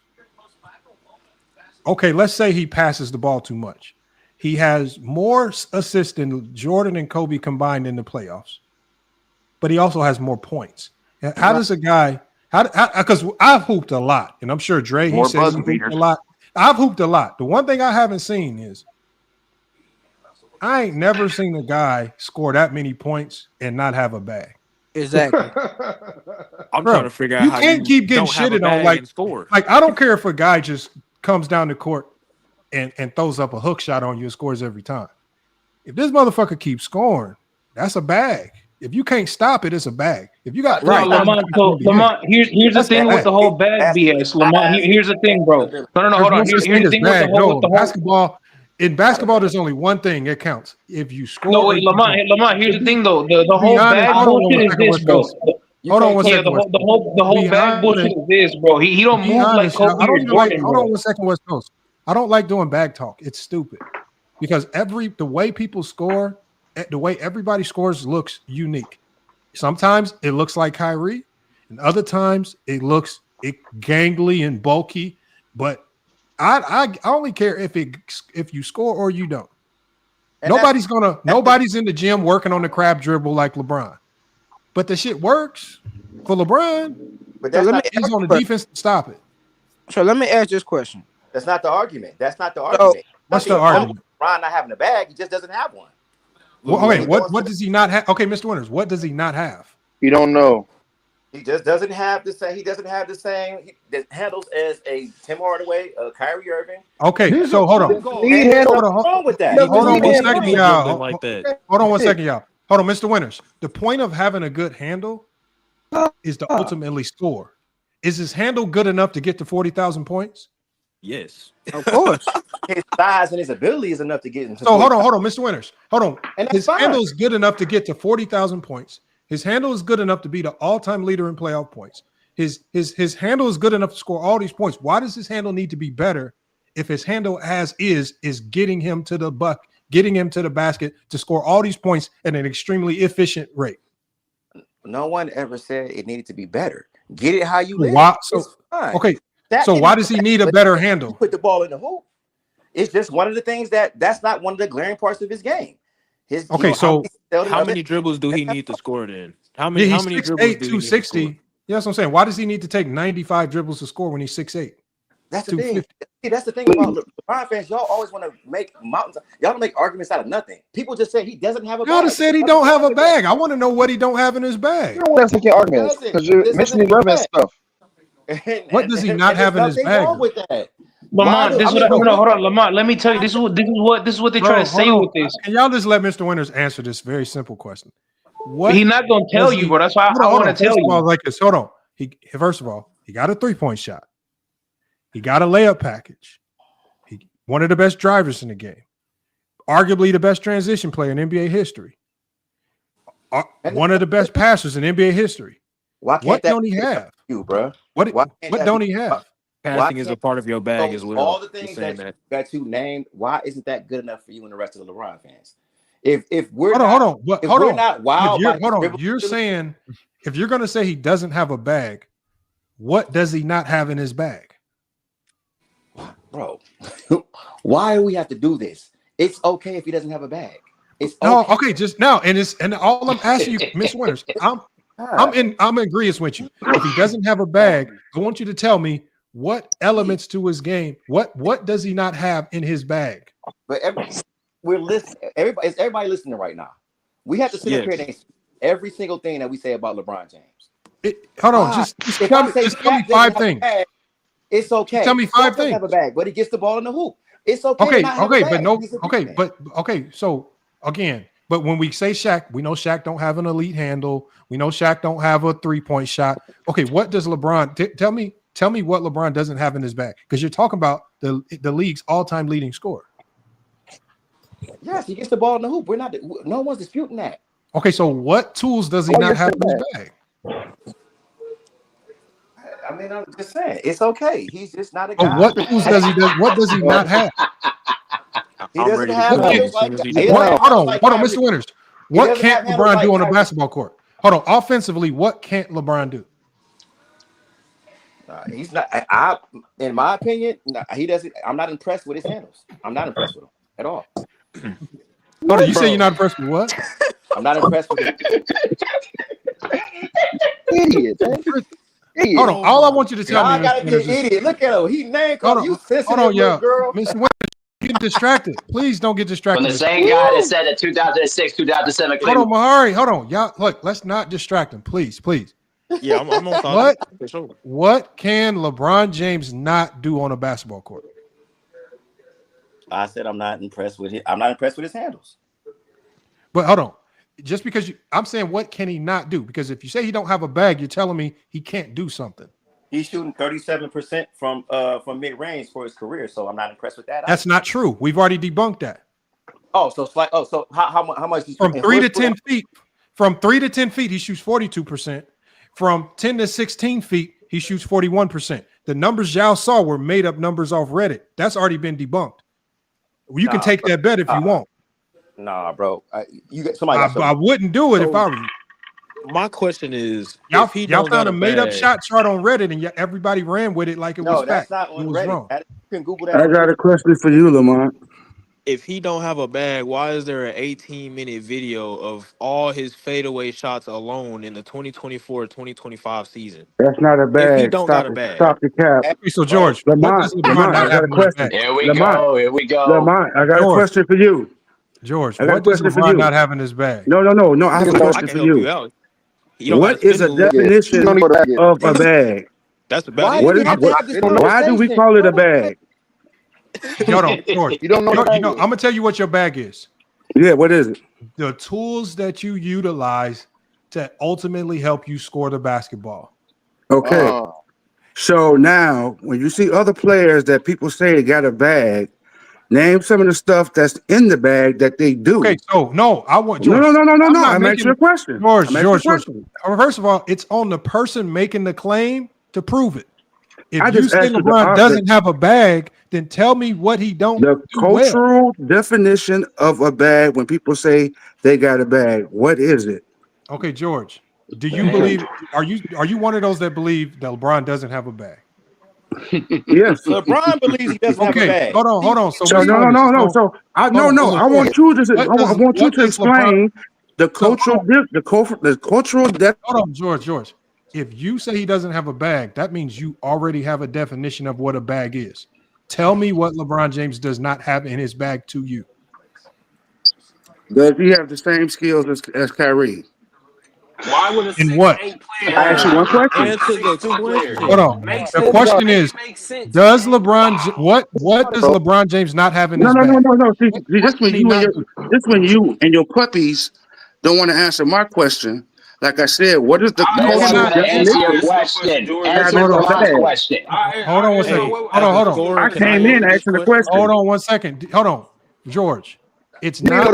okay, let's say he passes the ball too much. He has more assists than Jordan and Kobe combined in the playoffs, but he also has more points. How does a guy, because I've hooped a lot, and I'm sure Dre, he says he hooped a lot. I've hooped a lot. The one thing I haven't seen is I ain't never seen a guy score that many points and not have a bag. Exactly. I'm trying to figure out you how can't you keep getting don't have a shitted on. bag and Like I don't care if a guy just comes down the court and throws up a hook shot on you and scores every time. If this motherfucker keeps scoring, that's a bag. If you can't stop it, it's a bag. If you got Lamont, here's the thing with the whole bag BS. Lamont, here's the thing, bro. No, hold on. Here's the thing with the whole basketball. In basketball, there's only one thing that counts. If you score. No, wait, Lamont. Here's the thing, though. The whole bag bullshit is this, bro. Hold on one second. The whole bag bullshit is this, bro. He don't move like Kobe or Jordan. Hold on 1 second, West Coast. I don't like doing bag talk. It's stupid because the way people score, the way everybody scores looks unique. Sometimes it looks like Kyrie, and other times it looks gangly and bulky. But I only care if you score or you don't. And nobody's in the gym working on the crab dribble like LeBron. But the shit works for LeBron. But that's he's on the defense to stop it. So let me ask this question. That's not the argument. What's the argument? Ron not having a bag, he just doesn't have one. Well, okay, what does he not have? Okay, Mr. Winters, what does he not have? You don't know. He just doesn't have the same. He doesn't have the same handles as a Tim Hardaway, Kyrie Irving. Okay, so hold on. What's wrong with that? Hold on 1 second, y'all. Hold on 1 second, y'all. Hold on, Mr. Winters. The point of having a good handle is to ultimately score. Is his handle good enough to get to 40,000 points? Yes. Of course. His size and his ability is enough to get into. So hold on, Mr. Winters. Hold on. And that's His fine. handle is good enough to get to 40,000 points. His handle is good enough to be the all-time leader in playoff points. His handle is good enough to score all these points. Why does his handle need to be better if his handle as is getting him to the buck, getting him to the basket to score all these points at an extremely efficient rate? No one ever said it needed to be better. Get it how you live. Why? It's fine. Okay. So why does he need a better handle? Put the ball in the hoop. It's just one of the things that's not one of the glaring parts of his game. How many dribbles do he need to score then? How many dribbles do he need to score? Yeah, that's what I'm saying. Why does he need to take 95 dribbles to score when he's 6'8"? That's the thing. See, that's the thing about LeBron fans. Y'all always want to make mountains. Y'all don't make arguments out of nothing. People just say he doesn't have a bag. Y'all just said he don't have a bag. I want to know what he don't have in his bag. You don't want to make arguments because you're missing irrelevant stuff. What does he not have in his bag? Wrong with that. Lamont, hold on, Lamont. Let me tell you, this is what they're trying to say with this. Can y'all just let Mr. Winters answer this very simple question? He's not gonna tell you, bro. That's why I want to tell you. Like this. Hold on. First of all, he got a 3-point shot. He got a layup package. He one of the best drivers in the game. Arguably the best transition player in NBA history. One of the best passers in NBA history. What don't he have? Bro. What don't he have? Passing is a part of your bag as well. All the things that you named, why isn't that good enough for you and the rest of the LeBron fans? If we're not wild, You're saying if you're going to say he doesn't have a bag, what does he not have in his bag? Bro, why do we have to do this? It's okay if he doesn't have a bag. It's okay. Just now, and all I'm asking you, Miss Winters, I'm in agreement with you. If he doesn't have a bag, I want you to tell me what elements to his game. What does he not have in his bag? But we're listening. Everybody listening right now. We have to sit up here and answer every single thing that we say about LeBron James. Hold on, just tell me 5 things. It's okay. Tell me 5 things. Have a bag, but he gets the ball in the hoop. It's okay. So again, but when we say Shaq, we know Shaq don't have an elite handle. We know Shaq don't have a 3-point shot. Okay, what does LeBron? Tell me what LeBron doesn't have in his bag, because you're talking about the league's all-time leading scorer. Yes, he gets the ball in the hoop. No one's disputing that. Okay, so what tools does he not have in his bag? I mean, I'm just saying, it's okay. He's just not a guy. What tools does he not have? He doesn't have. Hold on, Mr. Winters. What can't LeBron do on a basketball court? Hold on, offensively, what can't LeBron do? He's not. In my opinion, he doesn't. I'm not impressed with his handles. I'm not impressed with him at all. Hold on, you say you're not impressed with what? I'm not impressed with him. Idiot. Hold on, all I want you to tell me. I gotta be an idiot. Look at him. He name called you sensitive little girl. Mr. Winters, get distracted. Please don't get distracted. From the same guy that said that 2006, 2007. Hold on, Mahari. Hold on, y'all. Look, let's not distract him, please. Yeah, I'm on thought. What can LeBron James not do on a basketball court? I said I'm not impressed with it. I'm not impressed with his handles. But hold on. Just because I'm saying what can he not do? Because if you say he don't have a bag, you're telling me he can't do something. He's shooting 37% from mid-range for his career, so I'm not impressed with that. That's not true. We've already debunked that. So how much? From 3 to 10 feet? From 3 to 10 feet, he shoots 42%. From 10 to 16 feet, he shoots 41%. The numbers y'all saw were made up numbers off Reddit. That's already been debunked. You can take that bet if you want. Nah, bro. I wouldn't do it if I were you. My question is, y'all found a made-up shot chart on Reddit, and everybody ran with it like it was fact. Not on it was Reddit. wrong. You can Google that. I got a question for you, Lamont. If he don't have a bag, why is there an 18-minute video of all his fadeaway shots alone in the 2024-2025 season? That's not a bag. If he don't got a bag. Stop the cap. So, George, Lamont, I got a question. Here we go. Lamont, I got a question for you. George, what does LeBron not have in his bag? No. I have a question for you. What is a definition of a bag? That's a bag. Why do we call it a bag? Hold on, George. You don't know. I'm gonna tell you what your bag is. Yeah, what is it? The tools that you utilize to ultimately help you score the basketball. Okay. So now, when you see other players that people say got a bag, name some of the stuff that's in the bag that they do. Okay, so no, I want George. No. I'm I'm asking you a question. George. First of all, it's on the person making the claim to prove it. If I you just say asked you LeBron doesn't have a bag, then tell me what he don't the do well. cultural definition of a bag. When people say they got a bag, what is it? Okay, George. Do you believe? Are you one of those that believe that LeBron doesn't have a bag? Yes. LeBron believes he doesn't have a Okay, bag. hold on. So no. I want you to explain the cultural depth. Hold on, George. If you say he doesn't have a bag, that means you already have a definition of what a bag is. Tell me what LeBron James does not have in his bag to you. Does he have the same skills as Kyrie? Why would a In 6'8" what? player I asked you one question. Answer the question. Hold on. The question is, does LeBron what does LeBron James not have in his bag? No. See, this when you and your puppies don't want to answer my question. Like I said, what is the cultural Answer your definition? question. Answer LeBron's question. Hold on one second. Hold on. I came in asking the question. Hold on 1 second. Hold on, George. It's not.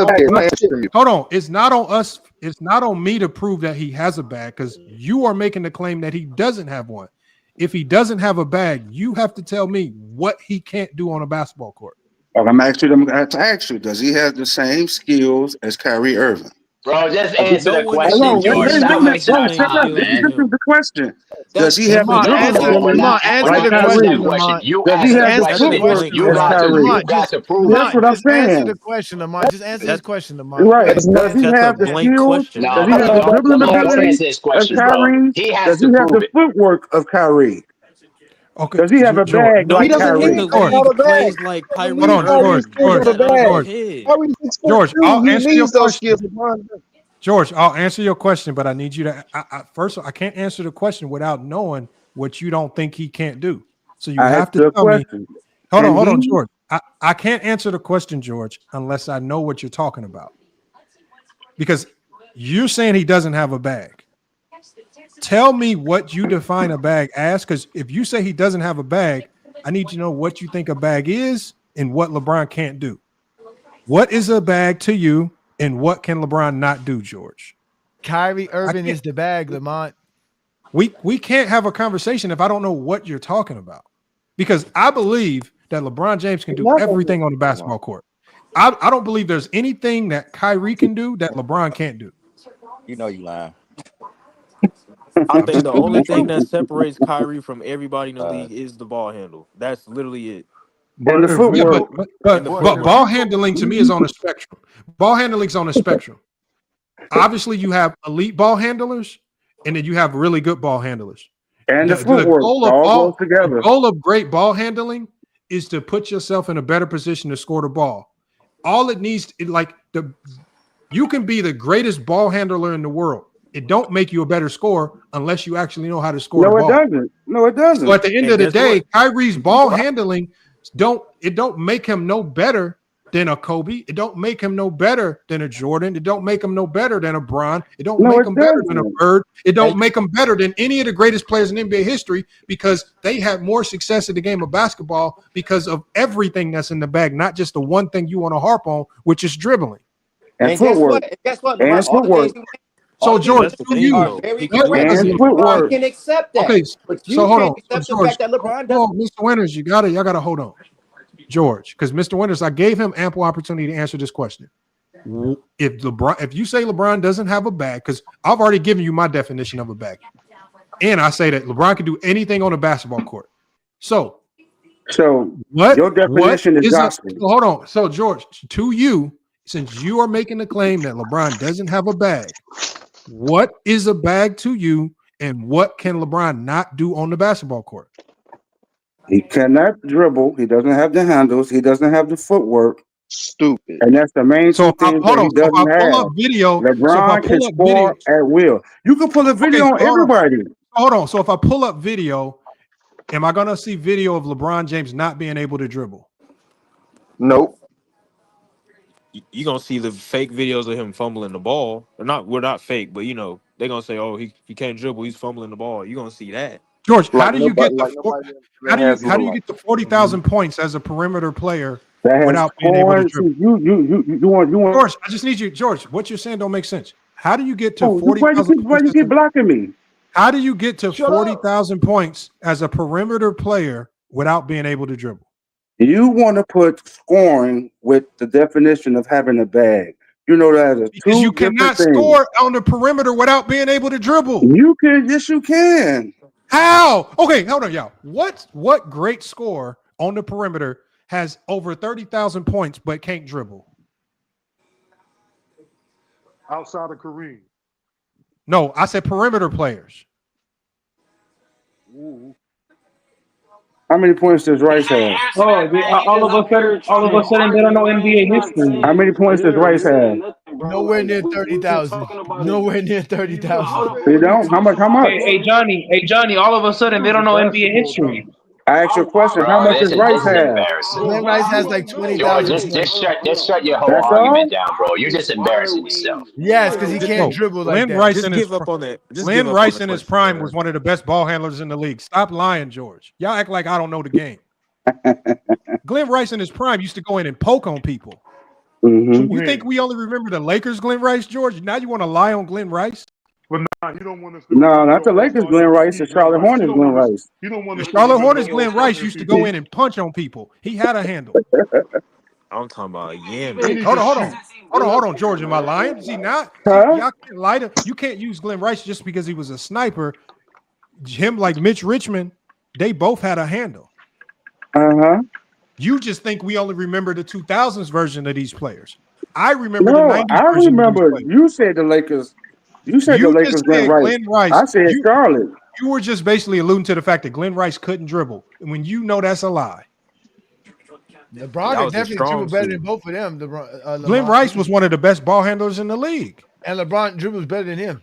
Hold on. It's not on us. It's not on me to prove that he has a bag because you are making the claim that he doesn't have one. If he doesn't have a bag, you have to tell me what he can't do on a basketball court. I'm going to ask you, does he have the same skills as Kyrie Irving? Bro, just answer the question, George. Stop wasting our time, man. This is the question. Does he have Lamont, answer the question. You asked the question. You got to prove it. That's what I'm saying. Answer the question, Lamont. Just answer this question, Lamont. Right. Does he have the skills? Does he have the dribbling ability of Kyrie? Does he have the footwork of Kyrie? Okay. Does he have a bag No, like he doesn't Kyrie? need to plays like Kyrie. Hold on, George, I'll answer your question. George, I'll answer your question, but I need you to first of all, I can't answer the question without knowing what you don't think he can't do. So you have to tell me. Hold on, George. I can't answer the question, George, unless I know what you're talking about. Because you're saying he doesn't have a bag. Tell me what you define a bag as, because if you say he doesn't have a bag, I need to know what you think a bag is and what LeBron can't do. What is a bag to you, and what can LeBron not do, George? Kyrie Irving is the bag, Lamont. We can't have a conversation if I don't know what you're talking about, because I believe that LeBron James can do everything on the basketball court. I don't believe there's anything that Kyrie can do that LeBron can't do. You know you lying. I think the only thing that separates Kyrie from everybody in the league is the ball handle. That's literally it. And the footwork. But ball handling to me is on a spectrum. Ball handling is on a spectrum. Obviously, you have elite ball handlers, and then you have really good ball handlers. And the footwork all goes together. The goal of great ball handling is to put yourself in a better position to score the ball. All it needs, you can be the greatest ball handler in the world. It don't make you a better scorer unless you actually know how to score the ball. No, it doesn't. So at the end of the day, Kyrie's ball handling don't make him no better than a Kobe. It don't make him no better than a Jordan. It don't make him no better than a Bron. It don't make him better than a Bird. It don't make him better than any of the greatest players in NBA history, because they had more success in the game of basketball because of everything that's in the bag, not just the one thing you want to harp on, which is dribbling. And footwork. Guess what? And footwork. So George, you can accept that. Okay, but you so hold can't on, accept George. the fact that LeBron doesn't. Mr. Winters, y'all gotta hold on, George, because Mr. Winters, I gave him ample opportunity to answer this question. If you say LeBron doesn't have a bag, because I've already given you my definition of a bag, and I say that LeBron can do anything on a basketball court. So what your definition is gospel. Hold on. So George, to you, since you are making the claim that LeBron doesn't have a bag, what is a bag to you, and what can LeBron not do on the basketball court? He cannot dribble. He doesn't have the handles. He doesn't have the footwork. Stupid. And that's the main two things that he doesn't have. LeBron can score at will. You can pull a video on everybody. Hold on. So if I pull up video, am I going to see video of LeBron James not being able to dribble? Nope. you gonna see the fake videos of him fumbling the ball. We're not fake, but they're gonna say, "Oh, he can't dribble. He's fumbling the ball." You are gonna see that. George, how Like do you get nobody, the like nobody how do you get to 40,000 points as a perimeter player that has without being able to corn. dribble? You want George, I just need you, George. What you're saying don't make sense. How do you get to oh, 40,000 why you keep blocking me? How do you get to Shut up. 40,000 points as a perimeter player without being able to dribble? You want to put scoring with the definition of having a bag. You know that is Because two you different cannot things. score on the perimeter without being able to dribble. You can, yes, you can. How? Okay, hold on, y'all. What great scorer on the perimeter has over 30,000 points but can't dribble? Outside of Kareem. No, I said perimeter players. Ooh. How many points does Rice have? Oh, all of a sudden, they don't know NBA history. How many points does Rice have? Nowhere near 30,000. Nowhere near 30,000. You don't? How much? Hey, Johnny, all of a sudden, they don't know NBA history. I asked you a question. How Bro, much this does is Rice have? embarrassing. Glenn Rice has like George, 20,000. just shut your whole That's all? argument down, bro. You're just embarrassing yourself. Yes, because he can't dribble like Glenn that. Rice Just in his give up on that. Just Glenn give up Rice on in the his question, prime man. was one of the best ball handlers in the league. Stop lying, George. Y'all act like I don't know the game. Glenn Rice in his prime used to go in and poke on people. Mm-hmm. You think we only remember the Lakers, Glenn Rice, George? Now you want to lie on Glenn Rice? But nah, he don't want us to. No, not the Lakers, Glenn Rice. The Charlotte Hornets, Glenn Rice. He don't want The us to Charlotte remember Hornets, the Glenn All-Star Rice used to go in and punch on people. He had a handle. I'm talking about Hold on, George. Am I lying? Is he not? Huh? Y'all can't lie to. You can't use Glenn Rice just because he was a sniper. Him like Mitch Richmond, they both had a handle. Uh-huh. You just think we only remember the 2000s version of these players. I remember the No, 90s I version remember of these players. you said the Lakers. You said the You Lakers, just Glenn said Rice. Glenn Rice. I said Charlotte. You were just basically alluding to the fact that Glenn Rice couldn't dribble. And when you know that's a lie. LeBron could definitely dribble better than both of them. Glenn Rice was one of the best ball handlers in the league. And LeBron dribbles better than him.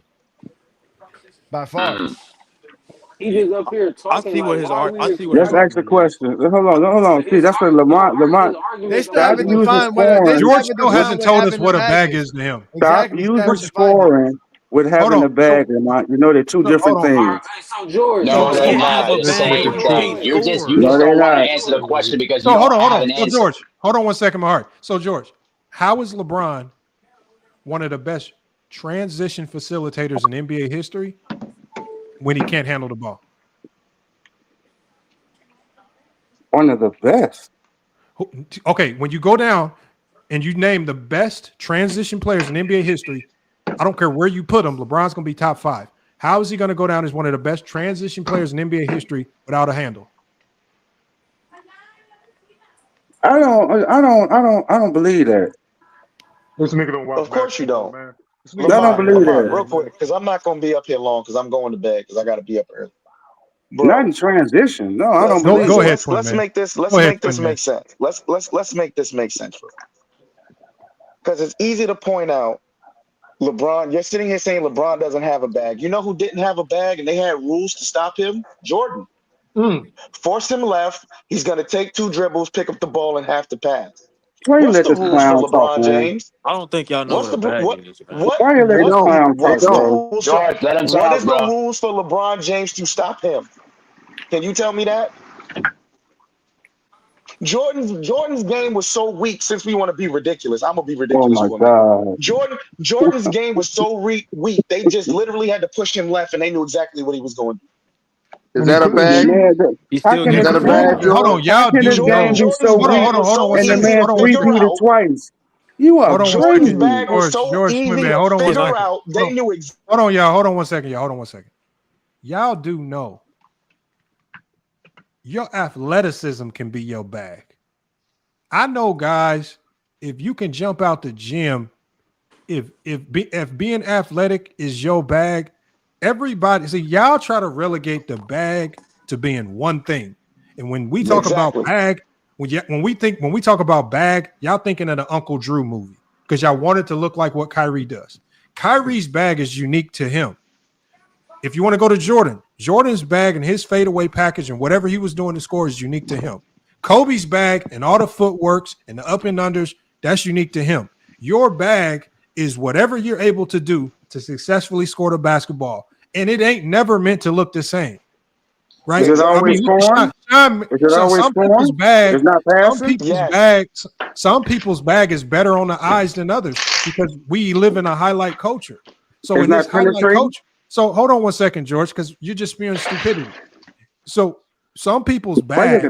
By far. He just up here talking. I see what his Let's ask the question. Hold on. See, that's what Lamont. They still Stop haven't using defined what scoring. George still hasn't told us what a bag is to him. Stop using scoring with having a bag, Lamont. You know they're two different things. So George, No, they're can't not. have a It's the bag same when you can't thing. You just score. No, they're don't want to not. answer the question because So you hold don't on. have an So answer. George, hold on 1 second, my heart. So George, how is LeBron one of the best transition facilitators in NBA history when he can't handle the ball? One of the best. Okay, when you go down and you name the best transition players in NBA history, I don't care where you put them, LeBron's going to be top 5. How is he going to go down as one of the best transition players in NBA history without a handle? I don't believe that. This nigga don't watch. Of course you don't. Man. I don't believe that. Real quick, because I'm not going to be up here long because I'm going to bed because I got to be up early. Bro, Not in transition. No, I don't believe Go that. ahead, let's make this make sense. Let's make this make sense, bro. Because it's easy to point out LeBron. You're sitting here saying LeBron doesn't have a bag. You know who didn't have a bag and they had rules to stop him? Jordan. Force him left. He's going to take 2 dribbles, pick up the ball, and have to pass. Why you What's let the this rules clown for talk, LeBron man? James? I don't think y'all know What's what the a bag what is. Why you let this clown talk, bro? George, let him what talk, is the bro. rules for LeBron James to stop him? Can you tell me that? Jordan's game was so weak. Since we want to be ridiculous, I'm gonna be Oh ridiculous. my for a minute. God. Jordan's game was so weak. They just literally had to push him left, and they knew exactly what he was going to do. Is that a bag? He's How still can Is this that a game? bag, Hold on, George? y'all How can this do game know. be so weak Hold on 1 and the second. man Hold on 1 second. three-peated twice? You are Jordan's crazy. bag was so George, easy man, to hold on 1 figure second. out. They knew exactly. Hold on, y'all. Hold on 1 second, y'all. Hold on 1 second. Y'all do know your athleticism can be your bag. I know, guys, if you can jump out the gym, if being athletic is your bag, everybody see y'all try to relegate the bag to being one thing. And when we talk about bag, when we talk about bag, y'all thinking of the Uncle Drew movie because y'all want it to look like what Kyrie does. Kyrie's bag is unique to him. If you want to go to Jordan's bag and his fadeaway package and whatever he was doing to score is unique to him. Kobe's bag and all the footworks and the up and unders, that's unique to him. Your bag is whatever you're able to do to successfully score the basketball. And it ain't never meant to look the same. Right? Is it always scoring? Is it always Some people's scoring? bag, It's not passing? some people's bag is better on the eyes than others because we live in a highlight culture. So It's in this not highlight penetrating? culture, so hold on one second, George, because you're just spewing stupidity. So some people's bag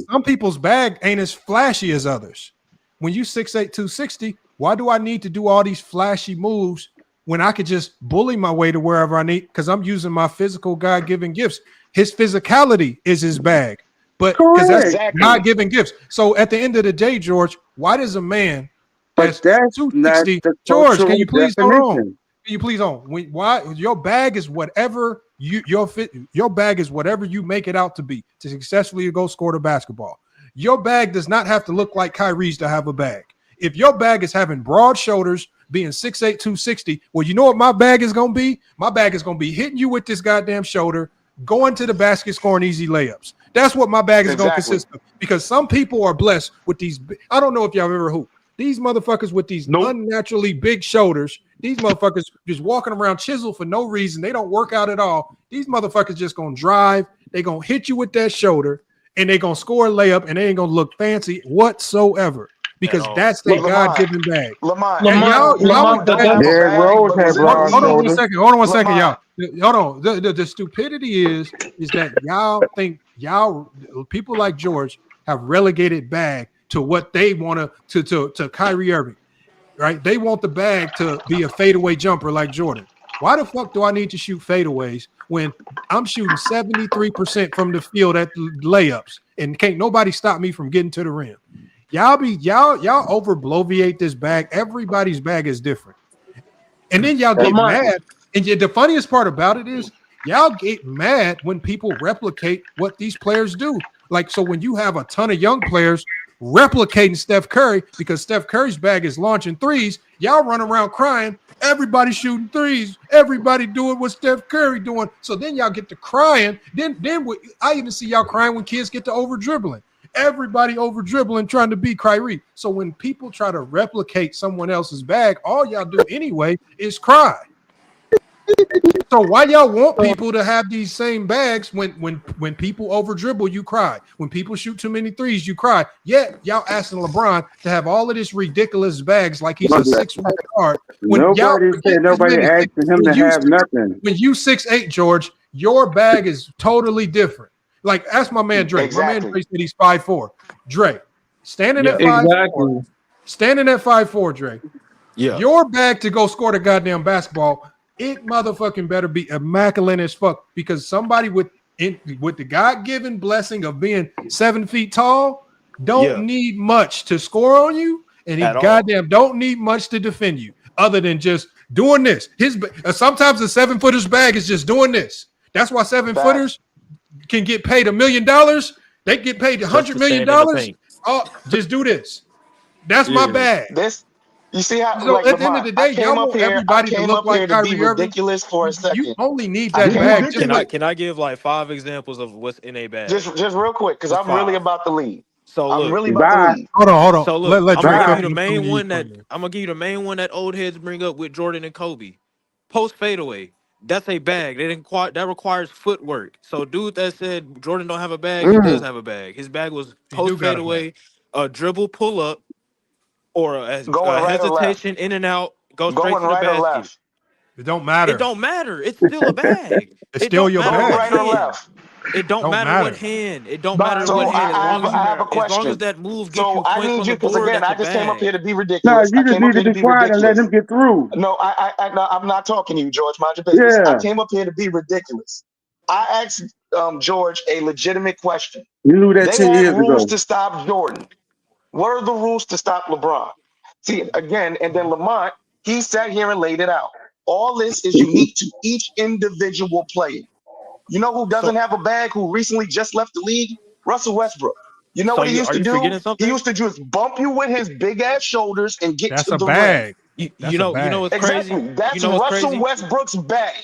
some people's bag ain't as flashy as others. When you 6'8", 260, why do I need to do all these flashy moves when I could just bully my way to wherever I need? Because I'm using my physical God-given gifts. His physicality is his bag, but because that's God-given gifts. So at the end of the day, George, why does a man that's 260? George, can you please hold on? Can you please hold on? Why your bag is whatever your bag is whatever you make it out to be to successfully go score the basketball. Your bag does not have to look like Kyrie's to have a bag. If your bag is having broad shoulders, being 6'8", 260, well, you know what my bag is going to be? My bag is going to be hitting you with this goddamn shoulder, going to the basket, scoring easy layups. That's what my bag is going to consist of. Because some people are blessed with these. I don't know if y'all ever hooped. These motherfuckers with these unnaturally big shoulders, these motherfuckers just walking around chiseled for no reason. They don't work out at all. These motherfuckers just going to drive. They going to hit you with that shoulder, and they going to score a layup, and they ain't going to look fancy whatsoever. Because that's their God-given bag. Lamont, Derrick Rose had broad Hold on one shoulders. second. Hold on one second, y'all. Hold on. The stupidity is that y'all think people like George have relegated bag to what they want to Kyrie Irving, right? They want the bag to be a fadeaway jumper like Jordan. Why the fuck do I need to shoot fadeaways when I'm shooting 73% from the field at layups and can't nobody stop me from getting to the rim? Y'all over bloviate this bag. Everybody's bag is different. And then y'all get mad. And the funniest part about it is y'all get mad when people replicate what these players do. Like, so when you have a ton of young players replicating Steph Curry because Steph Curry's bag is launching threes, y'all run around crying, everybody shooting threes, everybody doing what Steph Curry doing. So then y'all get to crying. Then I even see y'all crying when kids get to over dribbling. Everybody over dribbling trying to beat Kyrie. So when people try to replicate someone else's bag, all y'all do anyway is cry. So why y'all want people to have these same bags when people over dribble, you cry. When people shoot too many threes, you cry. Yet y'all asking LeBron to have all of this ridiculous bags like he's a 6'1" guard. Nobody said nobody asking him to have nothing. When you 6'8", George, your bag is totally different. Like, ask my man Drake. My man Drake said he's 5'4". Drake, standing at 5'4", standing at 5'4", Drake. Yeah. Your bag to go score the goddamn basketball, it motherfucking better be immaculate as fuck because somebody with the God-given blessing of being 7 feet tall don't need much to score on you, and he goddamn don't need much to defend you other than just doing this. Sometimes the 7-footer's bag is just doing this. That's why 7-footers can get paid $1 million. They get paid $100 million. Oh, just do this. That's my bag. You see how? So like, at the end of the day, y'all want everybody to look like Kyrie Irving. Ridiculous for a second. You only need that bag. Can I give like 5 examples of what's in a bag? Just real quick, because I'm really about to leave. So I'm really about to leave. Hold on. So look, let I'm gonna give you Drake the main one that old heads bring up with Jordan and Kobe. Post fadeaway. That's a bag. That requires footwork. So dude that said Jordan don't have a bag, he does have a bag. His bag was post fadeaway, a dribble pull up, or a hesitation in and out, go straight to the basket. It don't matter. It don't matter. It's still a bag. It's still your bag. Right or left. It don't matter what hand. It don't matter what hand. As long as that move gets you points on the board, again, I that's just a came up bag. here to be ridiculous. No, you just need to be quiet and let him get through. No, I'm not talking to you, George. Mind your business. Yeah. I came up here to be ridiculous. I asked George a legitimate question. You knew that 10 years They ago. have rules to stop Jordan. What are the rules to stop LeBron? See, again, and then Lamont, he sat here and laid it out. All this is unique to each individual player. You know who doesn't have a bag, who recently just left the league? Russell Westbrook. You know what he used to do? He used to just bump you with his big ass shoulders and get to the rim. You know what's crazy? Exactly. That's Russell Westbrook's bag.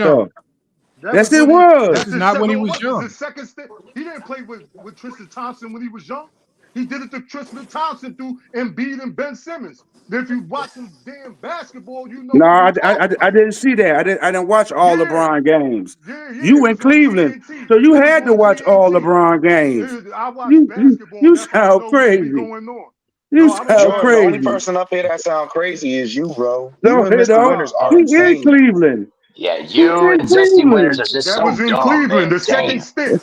young. stuff. Yes, it when was. That is not when he was young. His second stint. He didn't play with Tristan Thompson when he was young. He did it to Tristan Thompson through Embiid and Ben Simmons. If you watch some damn basketball, you know No, what I didn't see that. I didn't watch all LeBron games. Yeah, You in it was on Cleveland, TNT. so you It was had to on watch all TNT. LeBron games. I watch basketball. You That's why I sound know what be crazy. going on. You No, I don't sound watch. George, the only crazy. person up here that sound crazy is you, bro. No, You and you Mr. know, Winters are he in insane. Cleveland. Yeah, He you in and Zesty Winters Cleveland. are just That so was in dumb, Cleveland. man. The second Damn. stint.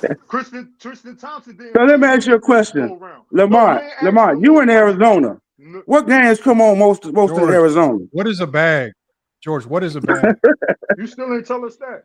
Tristan Thompson didn't So let me play ask you a the first go question, around. No, you Lamont. ain't asked Lamont, no you more in questions. Arizona? No. What games come on most in George, Arizona? what is a bag? George, what is a bag? You still ain't tell us that.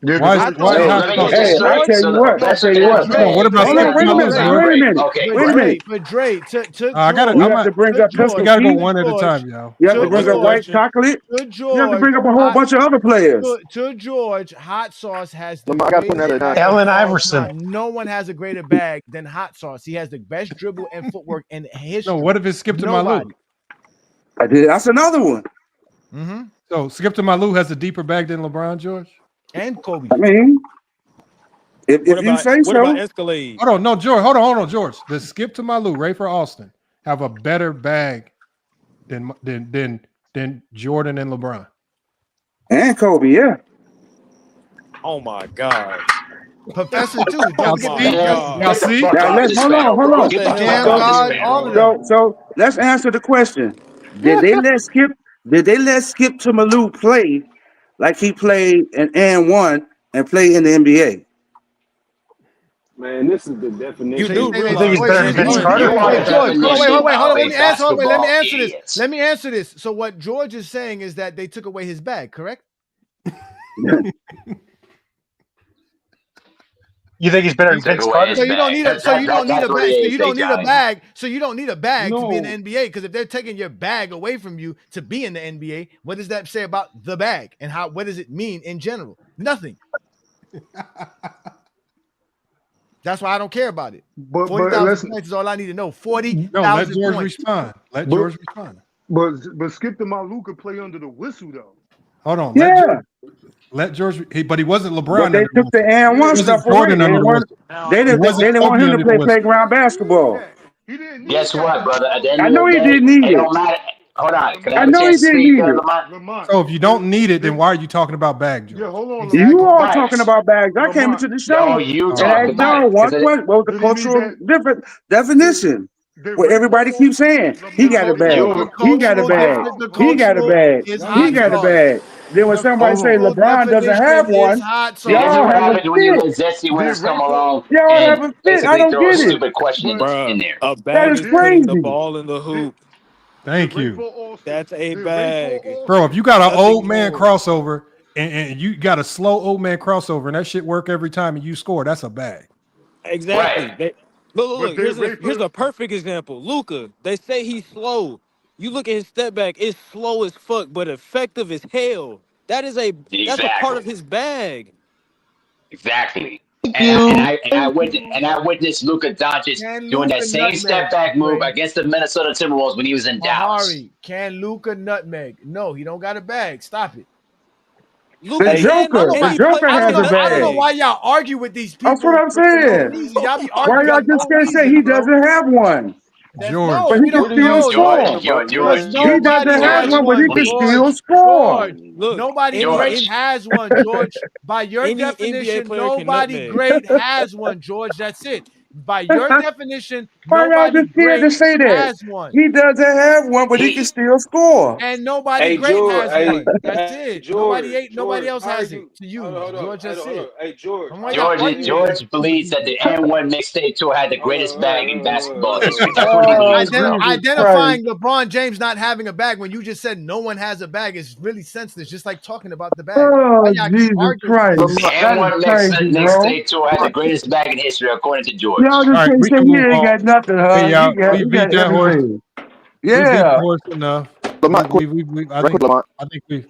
Why Let me hot get sauce? this straight. So the best No, what about Hold on, Skip to my Lou, George? wait a minute. Okay, But Dre, to George, I gotta. You I'm have to not. bring up We Pistol gotta go Pete. one at a time, y'all. You have to to bring up white George, chocolate. to You have to bring up a whole George, bunch of other players. to George, hot sauce has the Lamar, I got to put greatest another bag nine. of all time. No one has a greater bag than hot sauce. He has the best dribble and footwork in history. No, what if it's Skip to my Lou? Nobody. I did. That's another one. Mm-hmm. So Skip to my Lou has a deeper bag than LeBron, George? and Kobe. I mean, if you say what about so. Escalade? Hold on, no, George. Hold on, George. The Skip to Malou, Ray for Austin have a better bag than Jordan and LeBron. And Kobe, yeah. Oh my God. Professor too. Oh Don't my forget God. Now, hold on. the jam god, all of them. So let's answer the question. Did they let Skip to Malou play like he played in and play in the NBA? Man, this is the definition. You do of realize think he's better than Vince Carter? You are a George, hold on, definition wait. Hold of on. a basketball idiot. Let me answer this. So what George is saying is that they took away his bag, correct? You think he's better than Vince Carter? So you don't need a. So you don't need a bag. So you don't need a Johnny. bag. So you don't need a bag to be in No. the NBA. Because if they're taking your bag away from you to be in the NBA, what does that say about the bag and how? What does it mean in general? Nothing. That's why I don't care about it. But 40,000 points is all I need to know. 40,000 No, let George points. respond. Let George respond. But Skip to Malou could play under the whistle though. Hold on. Yeah. Let George. But he wasn't LeBron. But they took the and one stuff away. They didn't want him to play playground basketball. Guess what, brother? At the end I of know the he day, didn't need it it. don't matter. Hold on. Can I I have a know he chance to didn't speak, need it. Lamont? So if you don't need it, then why are you talking about bag, George? Yeah, hold on. You all Right. talking about bags. I came into the show No, you and talking asked about y'all it. one 'Cause question. What was the Did he need cultural that? different definition? What everybody keeps saying. He got a bag. You- He got a bag. He got a bag. is He hot got a sauce. bag. Then when The somebody say cultural LeBron doesn't have definition is one, hot See, this is y'all what sauce. have a happens when you fit. let zesty winners come along Y'all have and a fit. I basically don't throw a get it. stupid question in Bruh, there. a That bag is is putting the crazy. ball in the hoop. Thank you, That's a bag. bro. If you got an Nothing old man more. crossover and you got a slow old man crossover and that shit work every time and you score, that's a bag. Exactly. Right. Look. Here's a perfect example. Luka. They say he's slow. You look at his step back. It's slow as fuck, but effective as hell. That's a part of Exactly. his bag. Exactly. You And I witnessed Luka Doncic can doing Luka that same nutmeg, step back move Ray. against the Minnesota Timberwolves when he was in Dallas. Mahari, can Luka nutmeg? No, he don't got a bag. Stop it. The Luka can, Joker, and the he Joker puts has a I don't know bag. why y'all argue with these That's what people I'm for no saying. reason. Y'all be Why arguing y'all for just no can't say he reason, bro. doesn't have one? That's George, no, But he we can don't still know. score. Because George, He nobody doesn't have has one, but he one, can still George. score. Look, Nobody any great George. has one, George. By your any NBA definition, player can nobody nutmeg. great has one, George. That's it. By your definition, Why y'all nobody just scared great to say that? has one. He doesn't have one, but he can He still score. And nobody Hey great George, has one. That's it. Nobody George, else how are has it. you? To you, Hold George. That's on. it. Hey George, And why how are y'all you arguing with saying? these George believes that the N1 mixtape tour had the greatest bag in basketball history. That's what he Oh, believes, bro. Jesus Christ. identifying LeBron James not having a bag when you just said no one has a bag is really senseless, just like talking about the bag. Why Oh, y'all keep Jesus arguing with Christ. these The people? That is N1 crazy, bro. mixtape tour had the greatest bag in history, according to Y'all George. just all right, can't we say can he move ain't on. got nothing, Hey, huh? y'all, we He beat got that horse. everything. We beat the Yeah. horse enough. Lamont, I think we.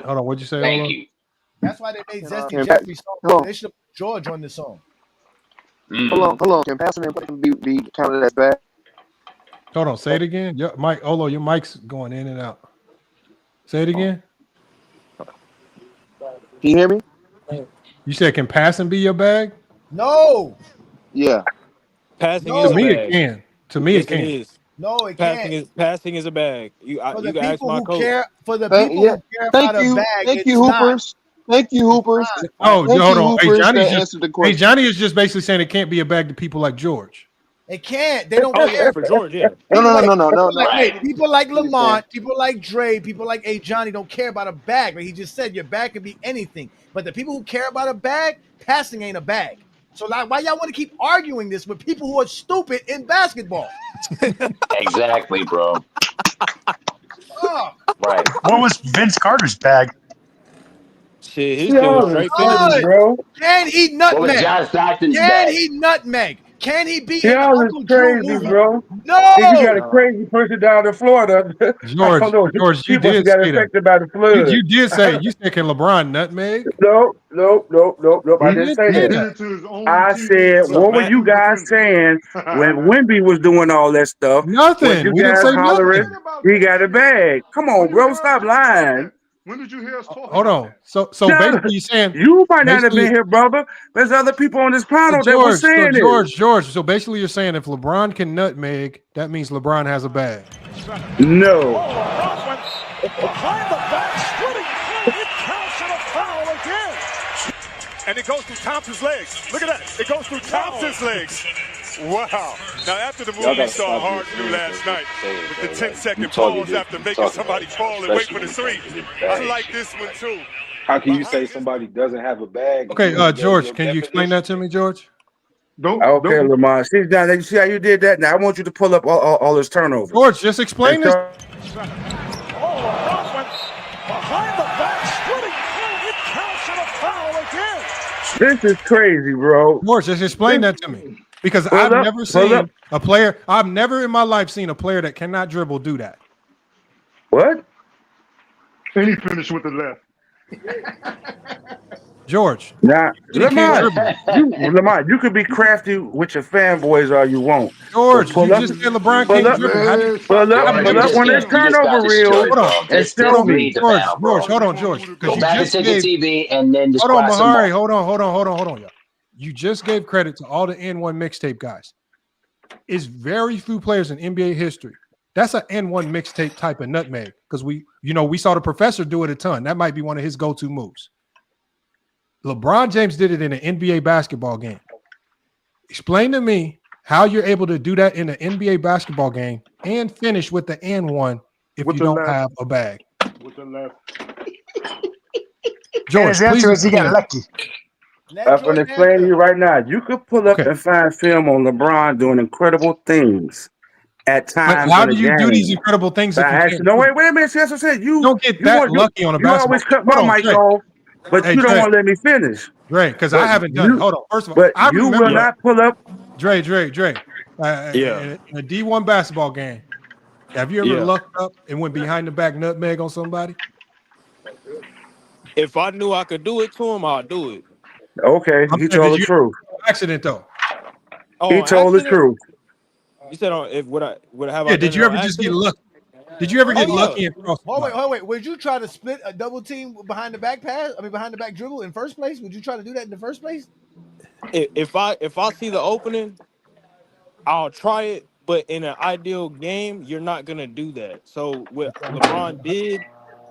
Hold on, what'd you say, Thank Olo? you. That's why they made Zesty can Jeffrey song. hold on, They should have put George on the song. hold on. Can passing and playing be counted as bad? Hold on, say it again. Yeah, Mike, Olo, your mic's going in and out. Say it again. Can you hear me? You said can passing be your bag? No, Yeah. Passing To is a no, me, it bag. can. To me, it Yes, it can. is. no, it can't. Passing is a bag. For You the can ask people my who coach. care, for the people Yeah. who care Thank about a you. bag, Thank you, it's not. Hoopers. Thank you, It's Hoopers. not. Oh, Thank hold you, on. Hey, Hoopers, Johnny's that just answered the question. Johnny is just basically saying it can't be a bag to people like George. It can't. They don't Oh yeah, care. for George, yeah. People wait. People like Right. wait. People like Please, man. Lamont. People like Dre. People like A. Johnny don't care about a bag. Like he just said, your bag can be anything. But the people who care about a bag, passing ain't a bag. So like, why y'all want to keep arguing this with people who are stupid in basketball? Exactly, bro. Oh, Right. What was Vince Carter's bag? Shit, his shit was Y'all is straight crazy, fish. good. bro. Can he What was nutmeg? John Stockton's Can bag? he nutmeg? Can he be in the Y'all is Uncle Drew crazy, movie? bro. If you got a No. crazy person down in Florida, I don't George, know. George, you He must have did got say that. affected by the You flood. did say you said can LeBron nutmeg? Nope. I You didn't did say say He that. did that. it to his own I said, What's up, what were Matt? you team guys defender. saying when Wimby was doing all that stuff? Was Nothing. you We didn't guys say hollering, nothing. he got a bag? Come When on, you bro, heard stop him say lying. that? When did you hear us talking? Hold on. So basically, you're saying you might not have been here, brother. There's other people on this panel that were saying it. George. So basically, you're saying if LeBron can nutmeg, that means LeBron has a bag. No. Behind the back, splitting three. It counts and a foul again. And it goes through Thompson's legs. Look at that. It goes through Thompson's legs. Wow. Now, after the move we saw Hard do last night with the 10-second pause after making somebody fall and wait for the three, I like this one, too. How can you say somebody doesn't have a bag? Okay, George, can you explain that to me, George? Okay, Lamar. See, now you see how you did that? Now I want you to pull up all his turnovers. George, just explain this. Behind the back, splitting three. It counts and a foul again. This is crazy, bro. George, just explain that to me. Because I've never seen a player, I've never in my life seen a player that cannot dribble do that. What? And he finished with the left. George. Nah, Lamar, you could be crafty with your fanboys all you want. George, you just said LeBron can't dribble. Pull up one of his turnover reels and show me. George, hold on, George. Go back to the TV and then just hold on, Mahari. Hold on, y'all. You just gave credit to all the N1 mixtape guys. It's very few players in NBA history. That's an N1 mixtape type of nutmeg because we saw the professor do it a ton. That might be one of his go-to moves. LeBron James did it in an NBA basketball game. Explain to me how you're able to do that in an NBA basketball game and finish with the N1 if you don't have a bag. With the left. George, his answer is he got lucky. I'm going to explain to you right now. You could pull up and find film on LeBron doing incredible things at times. But how do you do these incredible things? No, wait a minute. See, that's what I said. You don't get that lucky on a basketball. You always cut my mic off, but you don't want to let me finish. Dre, because I haven't done it. Hold on. First of all, but you will not pull up. Dre. In a D1 basketball game, have you ever lucked up and went behind the back nutmeg on somebody? If I knew I could do it to him, I'd do it. Okay, he told the truth. Accident though. He told the truth. You said if would I have? Yeah. Did you ever just get lucky? Did you ever get lucky and cross? Wait. Would you try to split a double team behind the back pass? I mean, behind the back dribble in first place? Would you try to do that in the first place? If I see the opening, I'll try it. But in an ideal game, you're not gonna do that. So what LeBron did,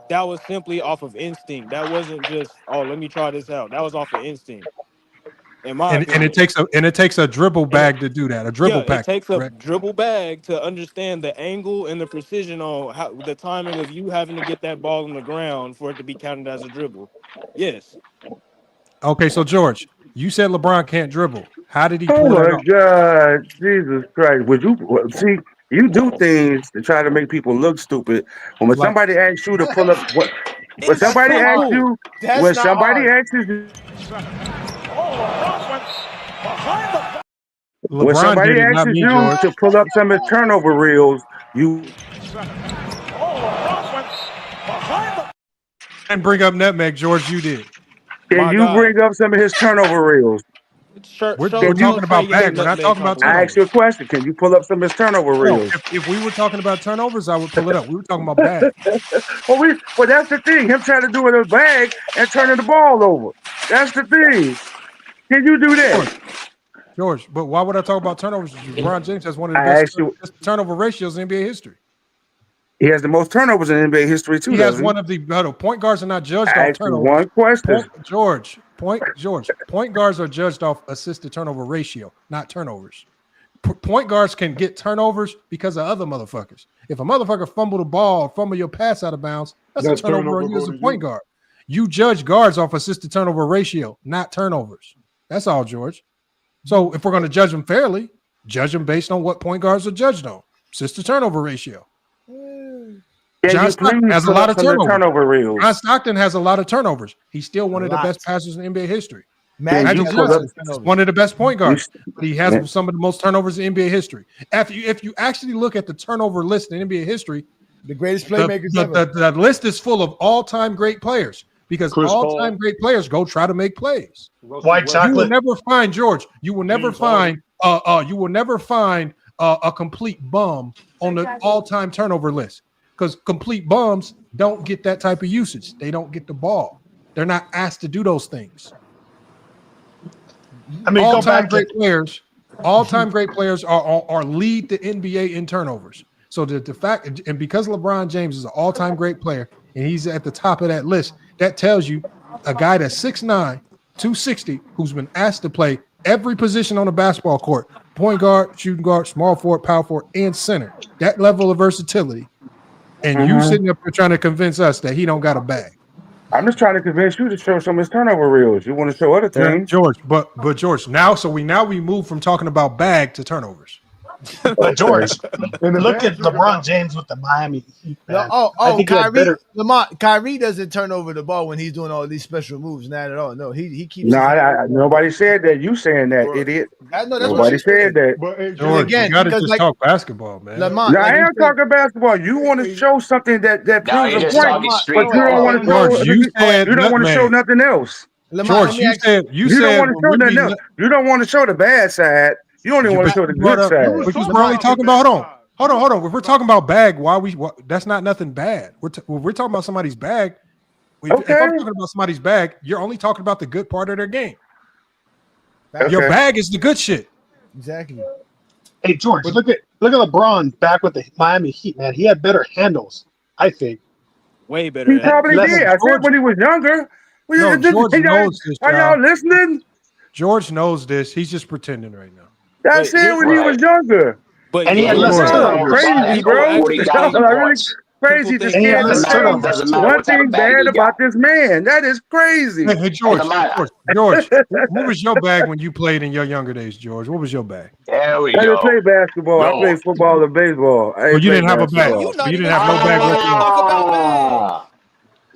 that was simply off of instinct. That wasn't just, let me try this out. That was off of instinct. And it takes a dribble bag to do that. A dribble pack. It takes a dribble bag to understand the angle and the precision on how the timing of you having to get that ball on the ground for it to be counted as a dribble. Yes. Okay, so George, you said LeBron can't dribble. How did he pull it off? Oh my God, Jesus Christ! Would you see? You do things to try to make people look stupid. When somebody asks you to pull up, when somebody asks you, when somebody asks you to pull up some of his turnover reels, you and bring up nutmeg, George. You did. Can you bring up some of his turnover reels? We're talking about bags. We're not talking about turnovers. I asked you a question. Can you pull up some of his turnover reels? If we were talking about turnovers, I would pull it up. We were talking about bags. well, that's the thing. Him trying to do it in a bag and turning the ball over. That's the thing. Can you do that? George, but why would I talk about turnovers? LeBron James has one of the best turnover ratios in NBA history. He has the most turnovers in NBA history, too. He has one of the point guards are not judged off turnovers. One question. Point guards are judged off assisted turnover ratio, not turnovers. Point guards can get turnovers because of other motherfuckers. If a motherfucker fumble the ball, fumble your pass out of bounds, that's a turnover on you as a point guard. You judge guards off assisted turnover ratio, not turnovers. That's all, George. So if we're going to judge them fairly, judge them based on what point guards are judged on. Assisted turnover ratio. John Stockton has a lot of turnovers. John Stockton has a lot of turnovers. He's still one of the best passers in NBA history. Magic Johnson is one of the best point guards. He has some of the most turnovers in NBA history. If you actually look at the turnover list in NBA history, the greatest playmakers ever. The list is full of all-time great players because all-time great players go try to make plays. White chocolate. You will never find George. You will never find. You will never find a complete bum on the all-time turnover list. because complete bums don't get that type of usage. They don't get the ball. They're not asked to do those things. I mean, all-time great players are lead the NBA in turnovers. So the fact, and because LeBron James is an all-time great player and he's at the top of that list, that tells you a guy that's 6'9", 260, who's been asked to play every position on the basketball court, point guard, shooting guard, small forward, power forward, and center. That level of versatility. And you sitting up here trying to convince us that he don't got a bag. I'm just trying to convince you to show some of his turnover reels. You want to show other things, George. But George, now we move from talking about bag to turnovers. But George, look at LeBron James with the Miami Heat. Kyrie doesn't turn over the ball when he's doing all these special moves. Not at all. No, he keeps. No, nobody said that. You saying that, idiot? Nobody said that. But George, you got to just talk basketball, man. Lamont, I am talking basketball. You want to show something that proves a point, but you don't want to show. You don't want to show nothing else. George, you said you don't want to show nothing else. You don't want to show the bad side. You don't even want to show the good side. Because we're only talking about hold on. If we're talking about bag, that's not nothing bad. We're talking about somebody's bag. If I'm talking about somebody's bag, you're only talking about the good part of their game. Your bag is the good shit. Exactly. Hey George, look at LeBron back with the Miami Heat, man. He had better handles, I think. Way better. He probably did. I said when he was younger. George knows this. Are y'all listening? George knows this. He's just pretending right now. That's it when he was younger. But and he had less crazy, bro. Crazy to say one thing bad about this man. That is crazy. Hey George, what was your bag when you played in your younger days, George? What was your bag? There we go. I didn't play basketball. I played football and baseball. You didn't have a bag. You didn't have no bag whatsoever.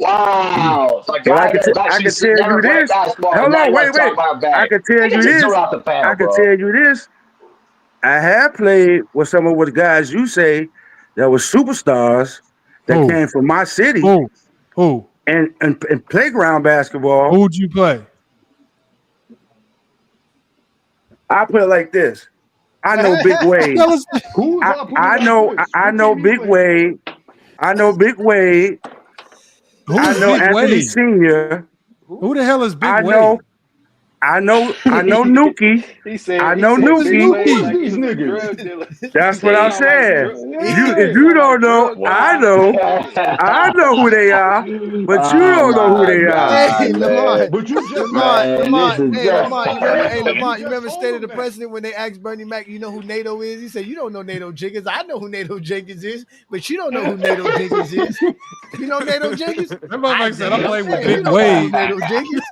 Wow. But I can tell you this. Hold on, wait. I can tell you this. I can tell you this. I have played with some of the guys you say that were superstars that came from my city. Who? And playground basketball. Who'd you play? I put it like this. I know Big Wade. I know Big Wade. I know Big Wade. I know Anthony Sr. Who the hell is Big Wade? I know Nuki. I know Nuki. These niggas. That's what I'm saying. If you don't know, I know who they are, but you don't know who they are. Hey, Lamont. But you just Lamont, you remember State of the President when they asked Bernie Mac, you know who NATO is? He said, you don't know NATO Jenkins. I know who NATO Jenkins is, but you don't know who NATO Jenkins is. You know NATO Jenkins? Remember I said I played with Big Wade. NATO Jenkins.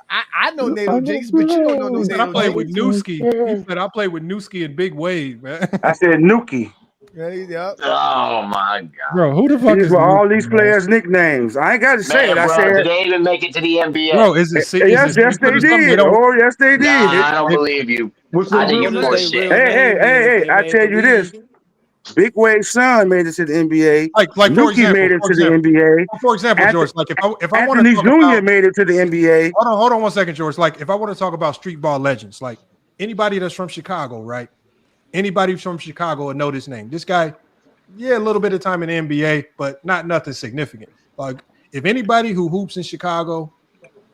I know NATO Jenkins, but you don't know no NATO I played with Newski. He said I played with Newski and Big Wade, man. I said Nuki. Oh my God, bro! Who the fuck these is were all Nuki, these players' nicknames? I ain't got to say it. I said, did they even make it to the NBA? Bro, is it? Yes, they did. Oh, yes, they did. Nah, I don't believe you. I think you're full of shit. Hey! I tell you this. Big Wade's son made it to the NBA. Like Nuki made it to the NBA. For example, George, like if I want Anthony to Jr. made it to the NBA. Hold on 1 second, George. Like if I want to talk about street ball legends, like anybody that's from Chicago, right? Anybody from Chicago would know this name. This guy, a little bit of time in the NBA, but not nothing significant. Like if anybody who hoops in Chicago,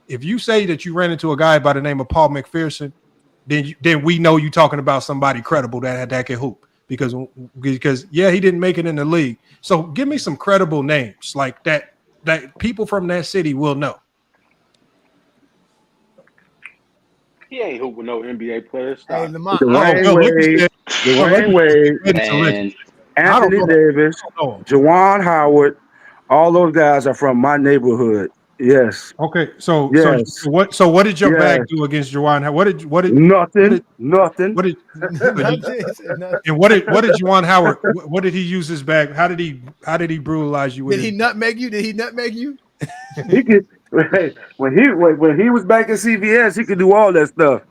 if you say that you ran into a guy by the name of Paul McPherson, then we know you're talking about somebody credible that can hoop. Because he didn't make it in the league. So give me some credible names like that people from that city will know. He ain't hooping no NBA players. Hey, Lamont. Dwayne Wade, Anthony Davis, Juwan Howard, all those guys are from my neighborhood. Yes. Okay. So yes. So what did your bag do against Juwan? Nothing. And what did Juwan Howard? What did he use his bag? How did he brutalize you? Did he nutmeg you? He could. When he was back in CBS, he could do all that stuff.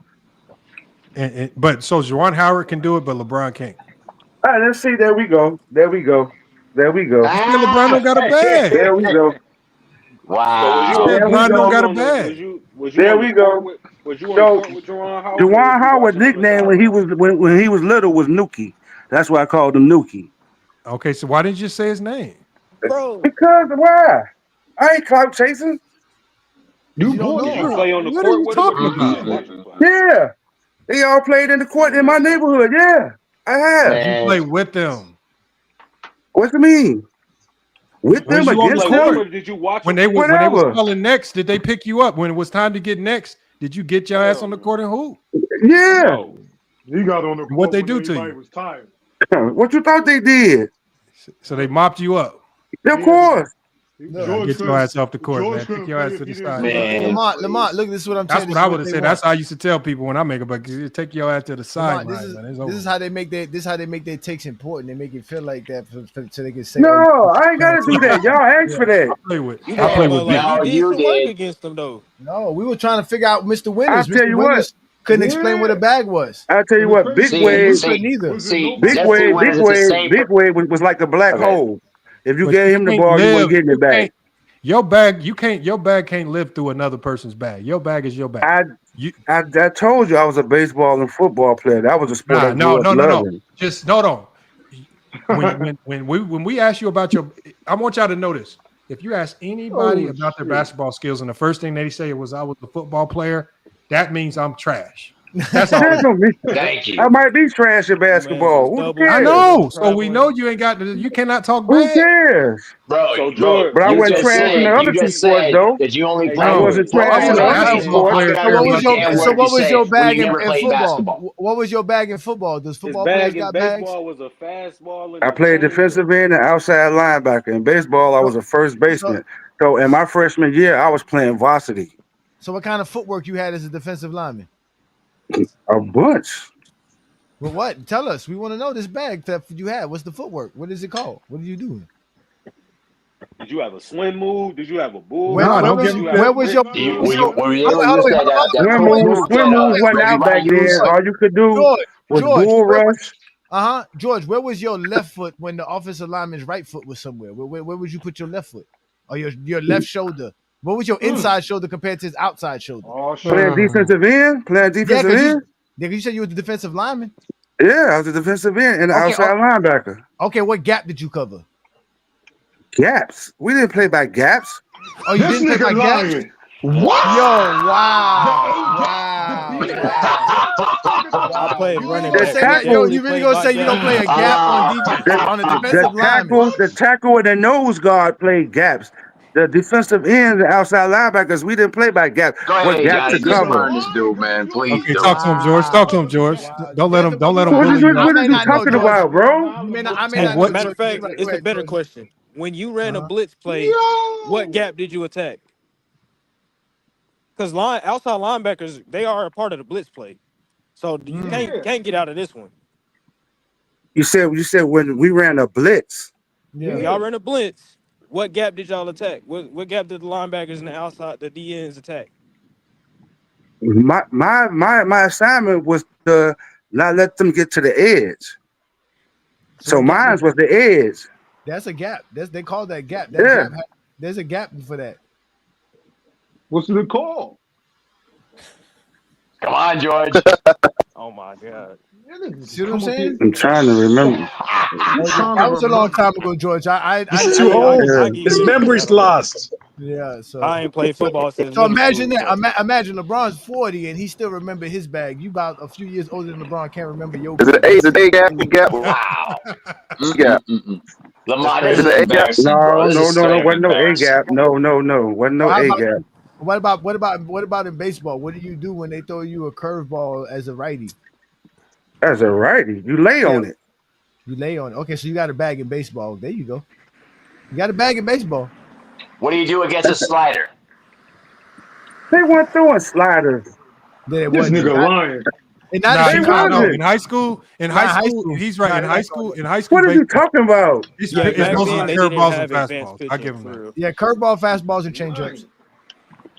But so Juwan Howard can do it, but LeBron can't. All right, let's see. There we go. LeBron don't got a bag. There we go. Wow. LeBron don't got a bag. There we go. Juwan Howard's nickname when he was little was Nuki. That's why I called him Nuki. Okay, so why didn't you just say his name? Bro. Because why? I ain't clout chasing. You Did you play on the What are court you with him, or talking did you just about? watch him play? Yeah. They all played in the court in my neighborhood. Yeah. I have. You play with them. What you mean? With Was them you on the against Play with him, them? or did you watch when him they play? when they was Whatever. calling next? Did they pick you up when it was time to get next? Did you get your ass on the court and hoop? Yeah. No. He got on the What court they when do to everybody you? was tired. What you thought they did? So they mopped you up. Of course. George Get your ass off the court, George man. Take couldn't your play ass if to he the didn't side. play with Lamont, look, this is what I'm That's saying. what This I is would have they said. want. That's how I used to tell people when I make a buck. Take your ass to the Lamont, sideline, man. It's this over. is how they make their takes important. They make it feel like that so they can say, No, "Oh, I ain't gotta do that. Y'all asked for that. I play with. You I made play it with look like big. you No, did you some work did. against them though. no." We were trying to figure out Mr. I'll Winters. tell Mr. you what. Winters couldn't explain what a bag was. I'll tell you And the what. Big crazy See, thing, Wave, We see, couldn't either. was it see. Big nobody? Jesse Wave, Big Winters is the Wave, same. Big Wave was like the black Okay. hole. If you But gave you him the can't ball, you wouldn't live. get in the You bag. can't. Your bag. You can't. Your bag can't live through another person's bag. Your bag is your bag. I told you I was a baseball and football player. That was a sport I No. grew up loving. Just hold on. When we ask you about your, I want y'all to know this. If you ask anybody about their basketball skills, and the first thing they say was I was a football player, that means I'm trash. That's all. Thank I you. might be trash at basketball. Who I cares? know. So we know you ain't got. You cannot talk Who bad. cares? Bro, But I you wasn't just trash in the said other two sports, though. that you only Hey, played I with wasn't George. trash All in you the other two basketball sports. How players can I So what care was believe about a their damn bag. word you say when you never in played football? basketball? What was your bag in football? Does His football players bag in got bags? baseball was a fastball and I a played changeup. defensive end and outside linebacker. In baseball, I So, was a first so, baseman. So in my freshman year, I was playing varsity. so what kind of footwork you had as a defensive lineman? A bunch. Well, what? Tell us. We want to know this bag that you had. What's the footwork? What is it called? What are you doing? Did you have a swim move? Did you have a bull Where, No, route? where don't was give Did them you have where a was brick your route? Were you hold on, use that Swim wait, moves, swim moves wasn't because you out might back then. use All you could do was George, bull where was rush. George, where was your left foot when the offensive lineman's right foot was somewhere? Where would you put your left foot? Or your left shoulder? What was your inside shoulder compared to his outside shoulder? Oh Playing shit! defensive end. Playing Yeah, defensive because end. you said you were the defensive lineman. Yeah, I was a defensive end and an Okay, outside linebacker. okay, what gap did you cover? Gaps. We didn't play by gaps. Oh, you This didn't play nigga by gaps? lying. What? Yo, wow. The B gap. I played running The back. We tackle, definitely You really played gonna by say you don't play gaps. a gap the, on a the defensive lineman? tackle and the nose guard played gaps. The defensive ends and outside linebackers, we didn't play by gaps. Go What ahead, gap to guys. Just cover? learn this dude, man. Please Okay, do. talk to him, George. Talk to him, George. Wow. Don't let him. Don't let him What is, bully you I what out. is may you not know, talking George. about, bro? I may Hey, not know, what? Matter of George. fact, Go it's a ahead, better George. question. When you ran a Uh-huh. blitz play, what gap did you attack? Because outside linebackers, they are a part of the blitz play. So you can't get out of this one. You said when we ran a blitz. Yeah. Y'all ran a blitz. What gap did y'all attack? What gap did the linebackers and the outside, the DNs attack? My assignment was to not let them get to the edge. So what gap mine was the edge. That's a gap. They call that gap. Yeah. There's a gap for that. What's it called? Come on, George. Oh my God. See what I'm saying? I'm trying to remember. That was a long time ago, George. He's too old. His memory's lost. Yeah, so I ain't played football since so middle imagine school, that. so. Imagine LeBron's 40 and he still remember his bag. You about a few years older than LeBron, can't remember your Is bag. it A gap? Wow. Gap. Lamar, Is this it is A gap? embarrassing, bro. No, This no, is no, no. straight up Wasn't no A embarrassing. gap. No. Wasn't no Well, how A about gap. what about in baseball? What do you do when they throw you a curveball as a righty? As a righty, you lay on it. You lay on it. Okay, so you got a bag in baseball. There you go. You got a bag in baseball. What do you do against a slider? They weren't throwing sliders. This nigga lying. Nah, They no. wasn't. In high school, he's right. In high school, What are you baseball, talking about? it's Yeah, back mostly then they didn't curveballs and have advanced fastballs. I pitching give him for that. real. Yeah, curveball, fastballs, and changeups.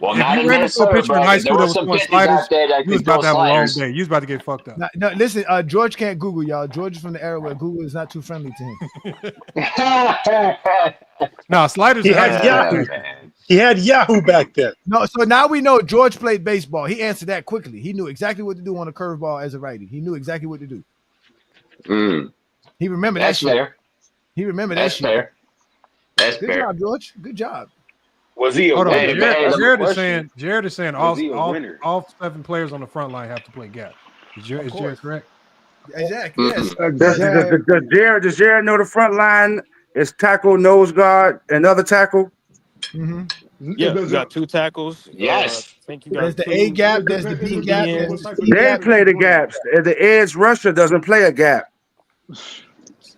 Well, If not you in ran into a Minnesota, pitcher in bro. high There school that were was some throwing pitchers sliders, out there that you was could throw about to have a long sliders. day. You was about to get fucked up. No, listen, George can't Google, y'all. George is from the era where Google is not too friendly to him. No, sliders. He had Yahoo. He had Yahoo back then. No, so now we know George played baseball. He answered that quickly. He knew exactly what to do on a curveball as a righty. He knew exactly what to do. He remembered That's that shit. fair. He remembered That's that shit. fair. That's Good fair. job, George. Good job. Was he a Hold on, winner? Jared is saying all 7 players on the front line have to play gap. Is Jared correct? Exactly. Yes. Does Jared know the front line is tackle, nose guard, and other tackle? Mm-hmm. Yeah, you got 2 tackles. Yes. I think you got There's the 2. A gap. There's the B gap. There's the C They gap. play the gaps. The edge rusher doesn't play a gap.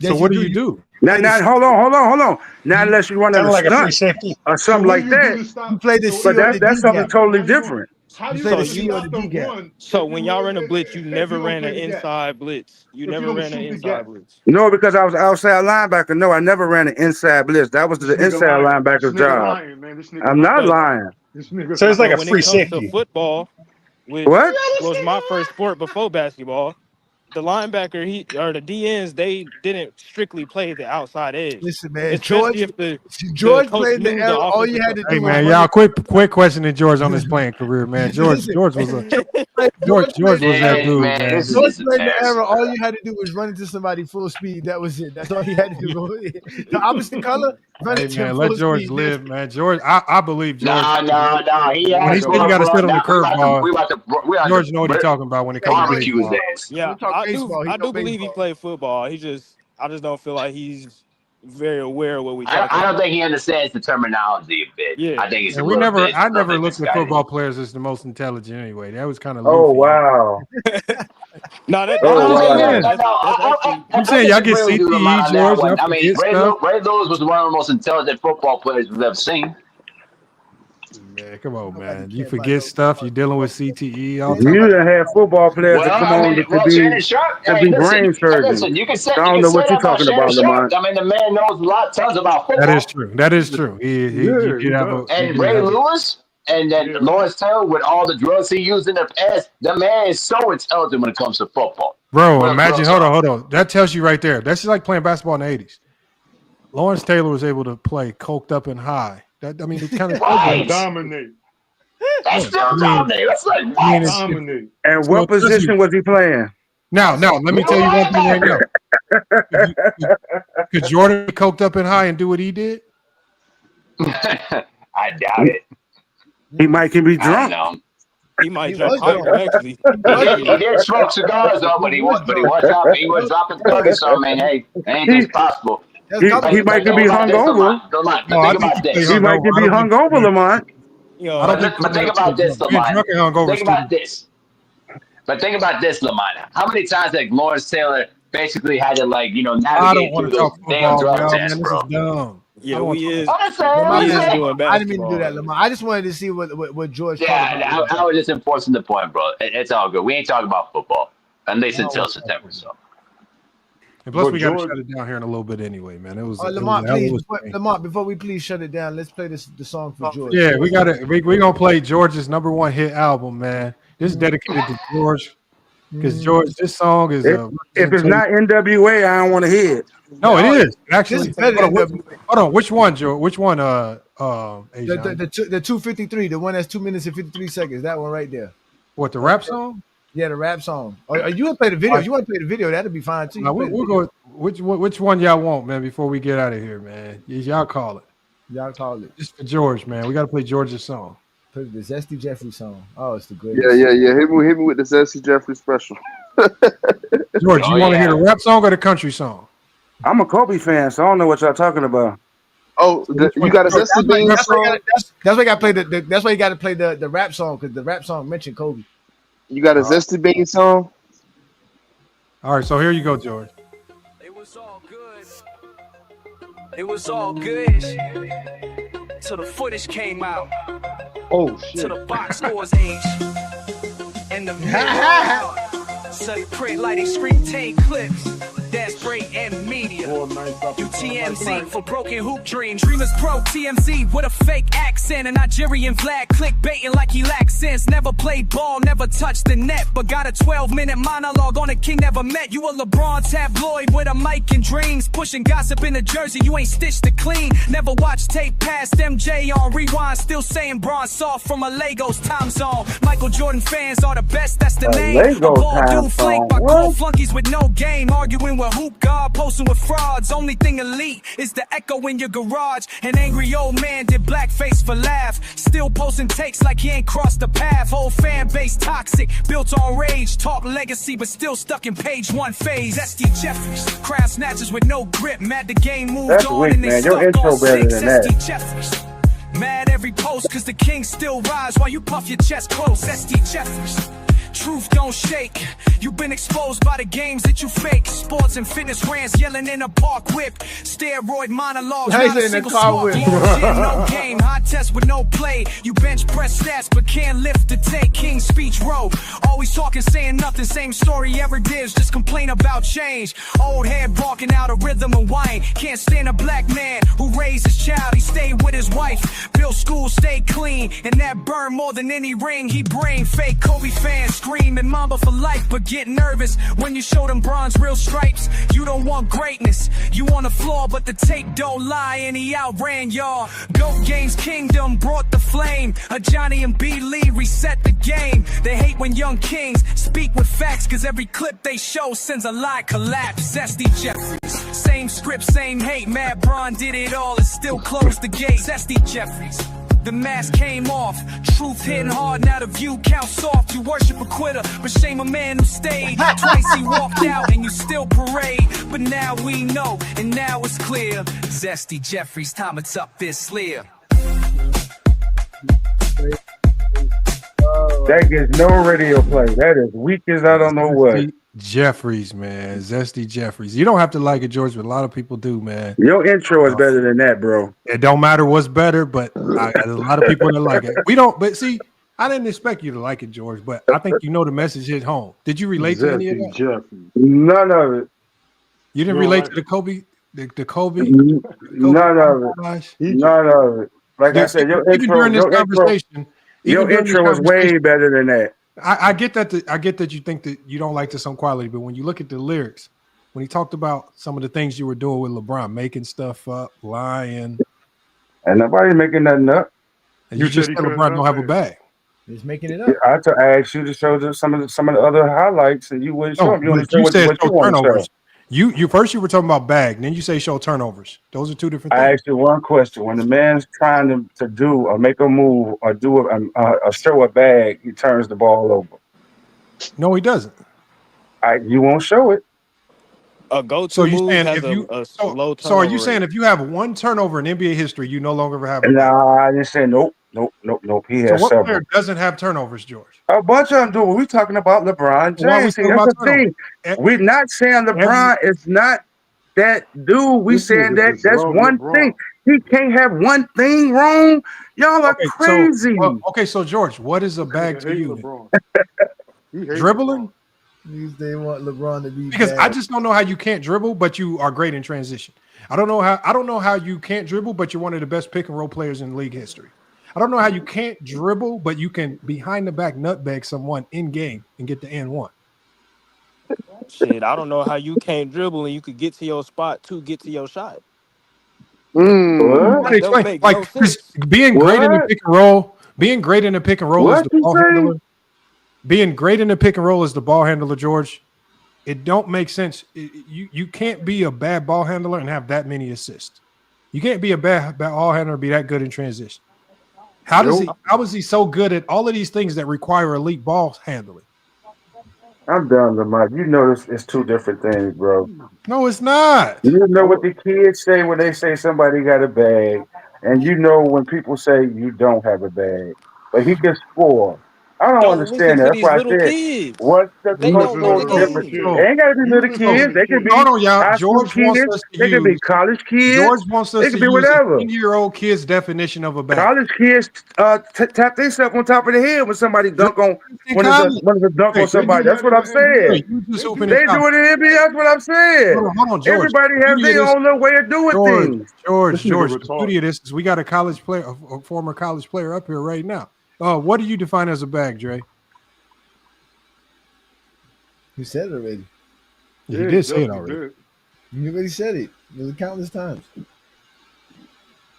So what do you do? Now, hold on. Not unless you run a like a free stunt safety or something like that. You play the C But or the that's D something gap. totally different. You play the C or the D gap. So when y'all ran a blitz, you never ran an inside blitz. You never ran an inside blitz. No, because I was outside linebacker. No, I never ran an inside blitz. That was the inside linebacker's job. I'm not lying. So it's like a when free it comes safety. to football, which What? was my first sport before basketball, the linebacker the DNs, they didn't strictly play the outside edge. Listen, man, Especially George if the George coach played the knew era. All you offensive had to do Hey was man, run y'all it. quick questioning George on his playing career, man. George was George was that dude, man. George played the era. All you had to do was run into somebody full speed. That was it. That's all you had to do. The opposite color, run Hey into him man, let full George speed. live, man. George, I believe George. Nah. He When he has said you got to sit on the curveball, we about to George know what he's talking about when it comes to barbecue his baseball. ass. Yeah, I do believe he played football. I just don't feel like he's very aware of what we talking I don't about. think he understands the terminology a bit. Yeah. I think he's And a little bit. I never bit looked at misguided. football players as the most intelligent anyway. That was kind of Oh wow. No, that's I'm saying y'all get Really do CTE, Lamont on that George. one. Y'all I mean, forget stuff. Ray Lewis was one of the most intelligent football players we've ever seen. Man, come on, man. You forget stuff. You're dealing with CTE all the You time. done had football players that come on Shannon Sharp. to Hey, be listen, brain surgeons. listen. You can say I don't know what that you're about talking Shannon about, Sharp. Lamont. I mean, the man knows tons about football. That is true. That is true. You did have a. And Ray Lewis and then Lawrence Taylor with all the drugs he used in the past. The man is so intelligent when it comes to football. Bro, imagine. Hold on. That tells you right there. That's just like playing basketball in the '80s. Lawrence Taylor was able to play coked up and high. It kind of dominate. That's still dominate. That's like what? Dominate. And what position was he playing? Now, let me tell you one thing right now. Could Jordan be coked up and high and do what he did? I doubt it. He might can be drunk. He might drink actually. He did smoke cigars though, but he was dropping 30 something. And hey, anything's possible. He might can be hungover. He might can be hungover, Lamont. But think about this, Lamont. Think about this. But think about this, Lamont. How many times like Lawrence Taylor basically had to navigate through those damn drug tests, bro? Dumb. Yeah, we is. I didn't mean to do that, Lamar. I just wanted to see what George. Yeah, I was just enforcing the point, bro. It's all good. We ain't talking about football, at least until September. So. And plus, we got to shut it down here in a little bit anyway, man. It was. Lamont, please, Lamont, before we please shut it down, let's play the song for George. Yeah, we got it. We're gonna play George's #1 hit album, man. This is dedicated to George, because George, this song is. If it's not NWA, I don't want to hear it. No, it is actually. Hold on, which one, George? Which one? The 253, the one that's 2 minutes and 53 seconds. That one right there. What, the rap song? Yeah, the rap song. Or you want to play the video? If you want to play the video, that'd be fine too. We'll go. Which one y'all want, man? Before we get out of here, man. Y'all call it. Y'all call it. Just for George, man. We got to play George's song. Play the Zesty Jeffrey song. Oh, it's the greatest. Yeah. Hit me with the Zesty Jeffrey special. George, you want to hear the rap song or the country song? I'm a Kobe fan, so I don't know what y'all talking about. Oh, you got a Zesty Bean song? That's why you got to play that's why you got to play the rap song, because the rap song mentioned Kobe. You got a Zesty Bean song? All right, so here you go, George. It was all good till the footage came out. Oh shit! Till the box scores age and the video suck print like they screen 10 clips. That's great and media. UTMZ for broken hoop dreams. Dreamers Pro TMZ with a fake accent. A Nigerian flag clickbaiting like he lacks sense. Never played ball, never touched the net, but got a 12-minute monologue on a king never met. You a LeBron tabloid with a mic and dreams. Pushing gossip in the jersey, you ain't stitched it clean. Never watched tape past MJ on rewind. Still saying Bron soft from a Legos time zone. Michael Jordan fans are the best, that's the name. A ball dude flanked by cold flunkies with no game. Arguing with hoop god, posting with fraud. yards. Only thing elite is the echo in your garage. An angry old man did blackface for laugh. Still posting takes like he ain't crossed the path. Whole fan base toxic, built on rage. Talk legacy, but still stuck in page one phase. S.D. Jeffries, crown snatchers with no grip. Mad the game moved That's on weak, and they man. Your stuck intro on better six. than that. S.D. Jeffries. Mad every post cause the king still rise while you puff your chest close. S.D. Jeffries. Truth don't shake. You've been exposed by the games that you fake. Sports and fitness rants yelling in a park whip. Steroid monologues. Nice Not a in the single car smart whip. blow. Gym, no game. Hot test with no play. You bench press stats but can't lift the take. King speech row. Always talking, saying nothing. Same story ever gives. Just complain about change. Old head barking out a rhythm of whine. Can't stand a black man who raised his child. He stayed with his wife. Built school, stayed clean. And that burned more than any ring he bring. Fake Kobe fans screaming Mamba for life, but get nervous when you show them bronze real stripes. You don't want greatness, you want a flaw, but the tape don't lie, and he outran y'all. GOAT Games Kingdom brought the flame. A Johnny and B. Lee reset the game. They hate when young kings speak with facts, cause every clip they show sends a lie collapse. S.D. Jeffries, same script, same hate. Mad Bron did it all and still closed the gates. S.D. Jeffries. The mask came off, truth hitting hard, now the view counts soft. You worship a quitter, but shame a man who stayed. Twice he walked out and you still parade. But now we know, and now it's clear. Zesty Jeffries, time it's up this year. That gets no radio play. That is weak as I don't know what. Jeffries, man. Zesty Jeffries. You don't have to like it, George, but a lot of people do, man. Your intro is better than that, bro. It don't matter what's better, but there's a lot of people that like it. We don't, but see, I didn't expect you to like it, George, but I think you know the message hit home. Did you relate to any of that? Jeffries. None of it. You didn't relate to the Kobe? The Kobe? None of it. None of it. Like I said, your even during this conversation, your intro was way better than that. I get that. I get that you think that you don't like the song quality, but when you look at the lyrics, when he talked about some of the things you were doing with LeBron, making stuff up, lying, and nobody making nothing up. And you just said LeBron don't have a bag. He's making it up. I asked you to show some of the other highlights, and you wouldn't show them. You only you said show want to turnovers. show. You first you were talking about bag, then you say show turnovers. Those are two different things. I asked you one question: when the man's trying to do or make a move or do a show a bag, he turns the ball over. No, he doesn't. You won't show it. A go-to so you move saying has if you a so, low so are you turnover saying rate. if you have one turnover in NBA history, you no longer have a bag? Nah, I didn't say nope. He So has what several. player doesn't have turnovers, George? A bunch of them do. We're talking about LeBron Why are we James. See, talking that's about the thing. We're not saying LeBron is not that dude. We saying that that's one thing. He can't have one thing wrong. Y'all are crazy. So George, what is a bag to you? Dribbling? They want LeBron to be Because bad. I just don't know how you can't dribble, but you are great in transition. I don't know how you can't dribble, but you're one of the best pick and roll players in league history. I don't know how you can't dribble, but you can behind the back nutbag someone in game and get the N1. Shit, I don't know how you can't dribble and you could get to your spot to get to your shot. What? That don't make no sense. Being great in the pick and roll, is the ball handler. Being great in the pick and roll is the ball handler, George. It don't make sense. You can't be a bad ball handler and have that many assists. You can't be a bad ball handler and be that good in transition. How is he so good at all of these things that require elite ball handling? I'm done, Lamar. You know this is two different things, bro. No, it's not. You know what the kids say when they say somebody got a bag, and you know when people say you don't have a bag, but he can score. I don't understand that. That's why I said, what's the cultural difference? They ain't got to be little kids. They can be high school kids. They can be college kids. George wants us they can to be use whatever. a 10-year-old kid's definition of a bag. College kids tap themselves on top of the head when somebody dunk on one of the dunk on somebody. That's what I'm saying. They do it in NBA. That's what I'm saying. Hold on, George. Everybody has their own little way of doing things. George, the beauty of this is we got a college player, a former college player up here right now. What do you define as a bag, Dre? You said it already. Yeah, he did say it already. You already said it. It was countless times.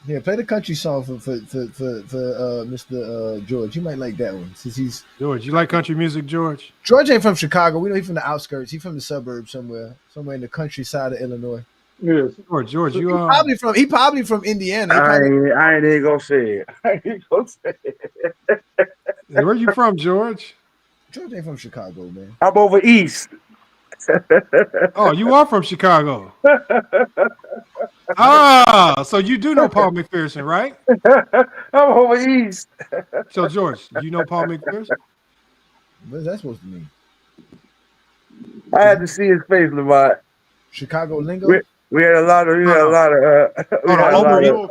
Yeah, play the country song for Mr. George. You might like that one since he's George. You like country music, George? George ain't from Chicago. We know he's from the outskirts. He's from the suburbs somewhere in the countryside of Illinois. Yes. George, you he probably from Indiana. I ain't even gonna say it. I ain't even gonna say it. Where you from, George? George ain't from Chicago, man. I'm over east. Oh, you are from Chicago. So you do know Paul McPherson, right? I'm over east. So George, you know Paul McPherson? What is that supposed to mean? I had to see his face, Lamont. Chicago lingo. We had a lot of.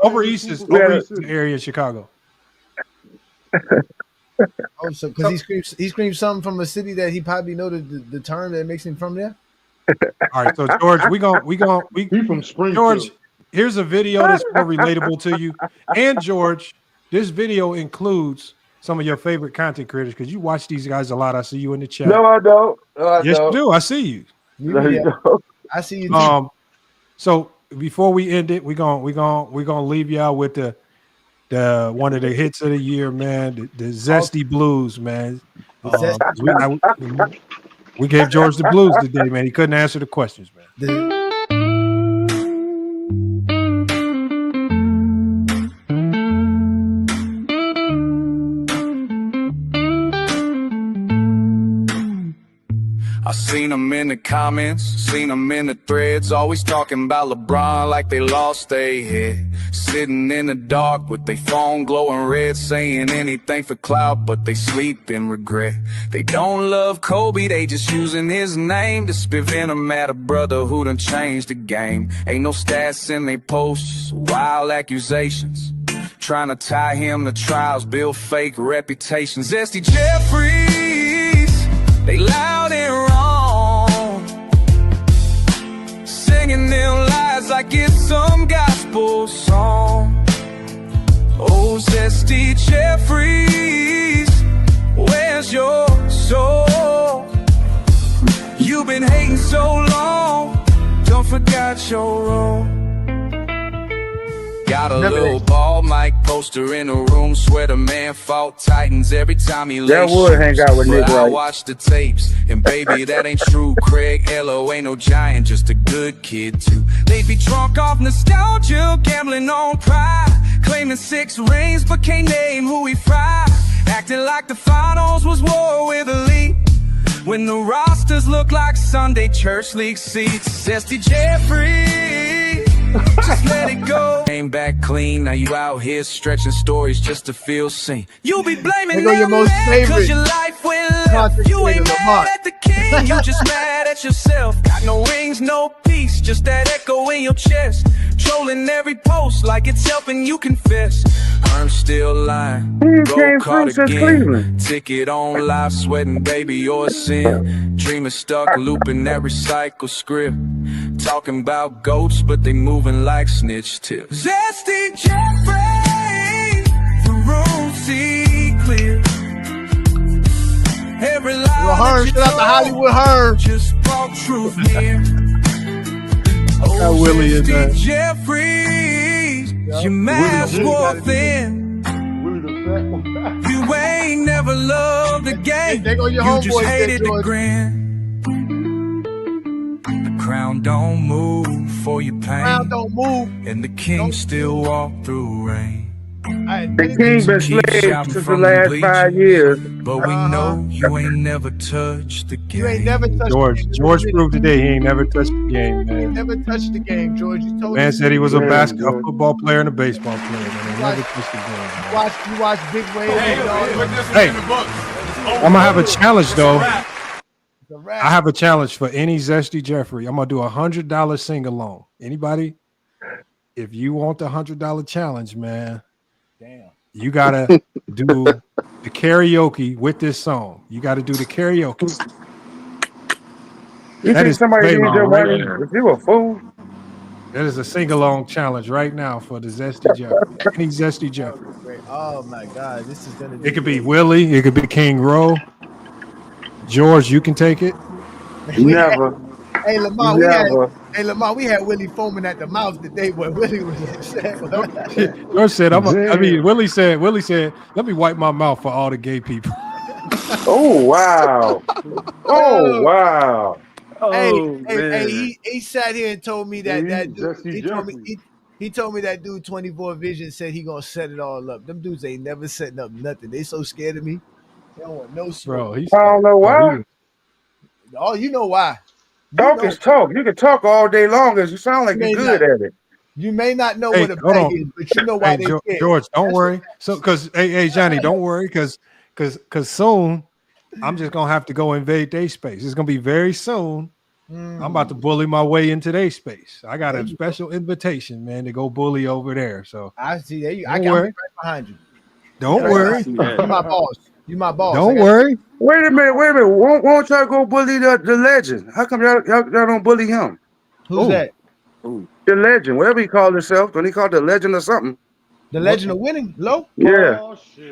Over east is the area of Chicago. Oh, so because he screams something from a city that he probably know the term that makes him from there. All right, so George, we from Springfield. George, here's a video that's more relatable to you. And George, this video includes some of your favorite content creators because you watch these guys a lot. I see you in the chat. No, I don't. Yes, you do. I see you. No, you don't. I see you too. So before we end it, we're gonna leave y'all with the one of the hits of the year, man. The Zesty Blues, man. We gave George the blues today, man. He couldn't answer the questions, man. I seen them in the comments, seen them in the threads, always talking about LeBron like they lost their head. Sitting in the dark with their phone glowing red, saying anything for clout, but they sleep in regret. They don't love Kobe, they just using his name to spit venom at a brother who done changed the game. Ain't no stats in they posts, just wild accusations. Trying to tie him to trials, build fake reputations. Zesty Jeffries, they loud and wrong, singing them lies like it's some gospel song. Oh, Zesty Jeffries, where's your soul? You've been hating so long, don't forget your role. Got a little ball mic poster in the room, swear the man fought Titans every time he That would hang out with Nick, I right? watched the tapes, and baby, that ain't true. Craig Ello ain't no giant, just a good kid too. They'd be drunk off nostalgia, gambling on pride, claiming 6 rings, but can't name who he fried. Acting like the finals was war with elite, when the rosters look like Sunday church league seats. Zesty Jeffries, just let it go. Came back clean, now you out here stretching stories just to feel seen. You be blaming them man, cause your life went left. You ain't mad at the king, you just mad at yourself. Got no rings, no peace, just that echo in your chest. Trolling every post like it's helping you confess. I'm still lying, roll card again. Ticket on live, sweating, baby, you're a sin. Dreamer stuck, looping that recycle script. Talking about goats, but they moving like snitch tips. Zesty Jeffries, the room see clear. Every lie that you shout out to Hollywood Herb. Just brought truth near. Oh, Willie in Zesty that. Jeffries, your mask wore thin. You ain't never loved the game. You just hated the grin. The crown don't move for your pain. Crown don't move. And the king still walk through rain. The king been slaved since the last 5 years. But we know you ain't never touched the game. You ain't never touched George proved today he ain't never touched the game, man. Never touched the game, George. You told Man me. said he was a football player and a baseball player, man. He never touched the game. Man. You watch Big Wave. Hey, I'm gonna have a challenge though. I have a challenge for any Zesty Jeffrey. I'm gonna do $100 sing along. Anybody? If you want the $100 challenge, man, damn, you gotta do the karaoke with this song. You gotta do the karaoke. You That think is somebody needs Draymond your right money? there. If you a fool? That is a sing-along challenge right now for the Zesty Jeffrey. Any Zesty Jeffrey. Oh my God, this is gonna be. It could be Willie. It could be King Rowe. George, you can take it. Never. Hey Lamar, Never. we had Willie foaming at the mouth today, but Willie was upset. George said, Willie said, let me wipe my mouth for all the gay people. Oh wow. Oh wow. He sat here and told me that dude. Jesse He told me Jeffrey. he told me that dude 24 Vision said he gonna set it all up. Them dudes ain't never setting up nothing. They so scared of me. They don't want no smoke. Bro, he's I don't know why. Oh, you know why? Talk is talk. You can talk all day long as you sound like you're good at it. You may not know Hey, what a hold bag on. is, but you know why they scared. George, don't worry. So, because hey, Johnny, don't worry, because soon I'm just gonna have to go invade their space. It's gonna be very soon. I'm about to bully my way into their space. I got a special invitation, man, to go bully over there. So I see. There you. Don't I'm worry. right behind you. Don't Right worry. behind you. You my boss. You my boss. Don't worry. Wait a minute. Why don't y'all go bully the legend? How come y'all don't bully him? Who's that? The legend, whatever he called himself. Don't he call the legend or something? The legend of winning, Low. Yeah.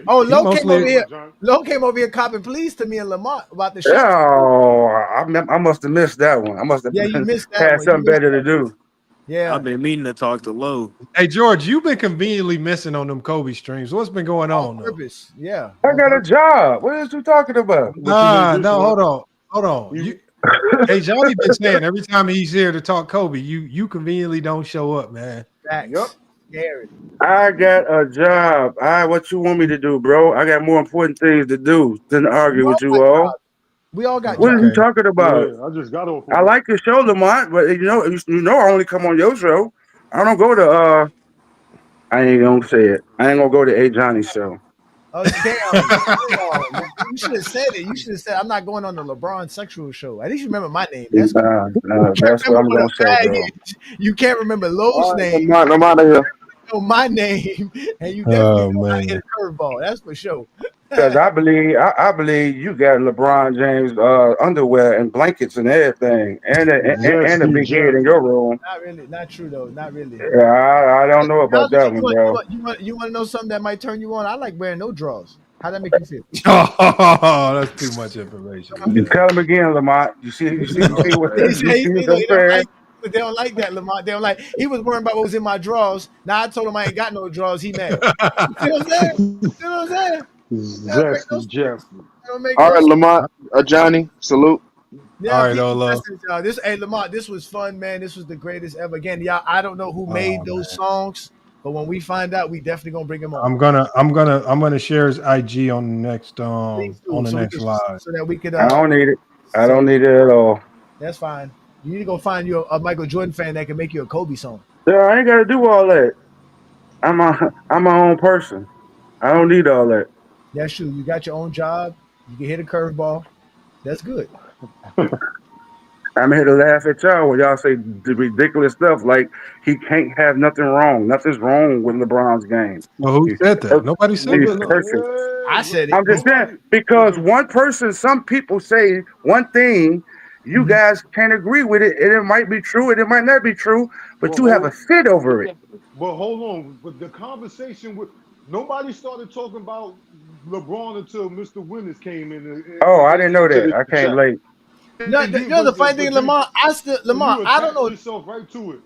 Oh, He Low came mostly- over here. Low came over here copping pleas to me and Lamont about the show. Oh, I must have missed that one. I must have Yeah, you missed that had one. something You better to do. Yeah. I've been meaning to talk to Lowe. Hey, George, you've been conveniently missing on them Kobe streams. What's been going on? Though? Purpose. Yeah. I got a job. What is you talking about? Hold on. Hey, Johnny been saying every time he's here to talk Kobe, you conveniently don't show up, man. Facts. Scary. I got a job. What you want me to do, bro? I got more important things to do than to argue with you all. We all got What are jobs. you talking about? Yeah, I just got off. I like your show, Lamont, but you know I only come on your show. I don't go to I ain't gonna say it. I ain't gonna go to A Johnny's show. Oh damn! You should have said it. You should have said, "I'm not going on the LeBron sexual show." At least you remember my name. That's Nah, that's what I'm gonna say, bro. You can't remember Lowe's name. I'm out of here. You know my name, and you definitely know how to hit a curveball. That's for sure. Because I believe you got LeBron James underwear and blankets and everything, and a big head in your room. Not really. Not true though. Not really. Yeah, I don't know about that one, bro. You want to know something that might turn you on? I like wearing no drawers. How that make you feel? Oh, that's too much information. You tell him again, Lamont. You see what I'm saying? They don't like that, Lamont. They don't like. He was worrying about what was in my drawers. Now I told him I ain't got no drawers. He mad. You know what I'm saying? You know what I'm saying? Jesse Jeffrey. All right, Lamont, Johnny, salute. Yeah, all right, peace and Olo. blessings, y'all. Hey, Lamont, this was fun, man. This was the greatest ever. Again, y'all, I don't know who made those songs, but when we find out, we definitely gonna bring him on. I'm gonna share his IG on the next next live. So that we could. I don't need it. I don't need it at all. That's fine. You need to go find you a Michael Jordan fan that can make you a Kobe song. Yeah, I ain't gotta do all that. I'm my own person. I don't need all that. That's true. You got your own job. You can hit a curveball. That's good. I'm here to laugh at y'all when y'all say the ridiculous stuff like he can't have nothing wrong. Nothing's wrong with LeBron's game. Well, who said that? Nobody said He's that. perfect. I said it. I'm just saying because one person, some people say one thing, you guys can't agree with it, and it might be true, and it might not be true, but you have a fit over it. But hold on, but the conversation with nobody started talking about LeBron until Mr. Winters came in. Oh, I didn't know that. I came late. No, you know the funny thing, Lamont. Lamont, I don't know. Yourself right to it.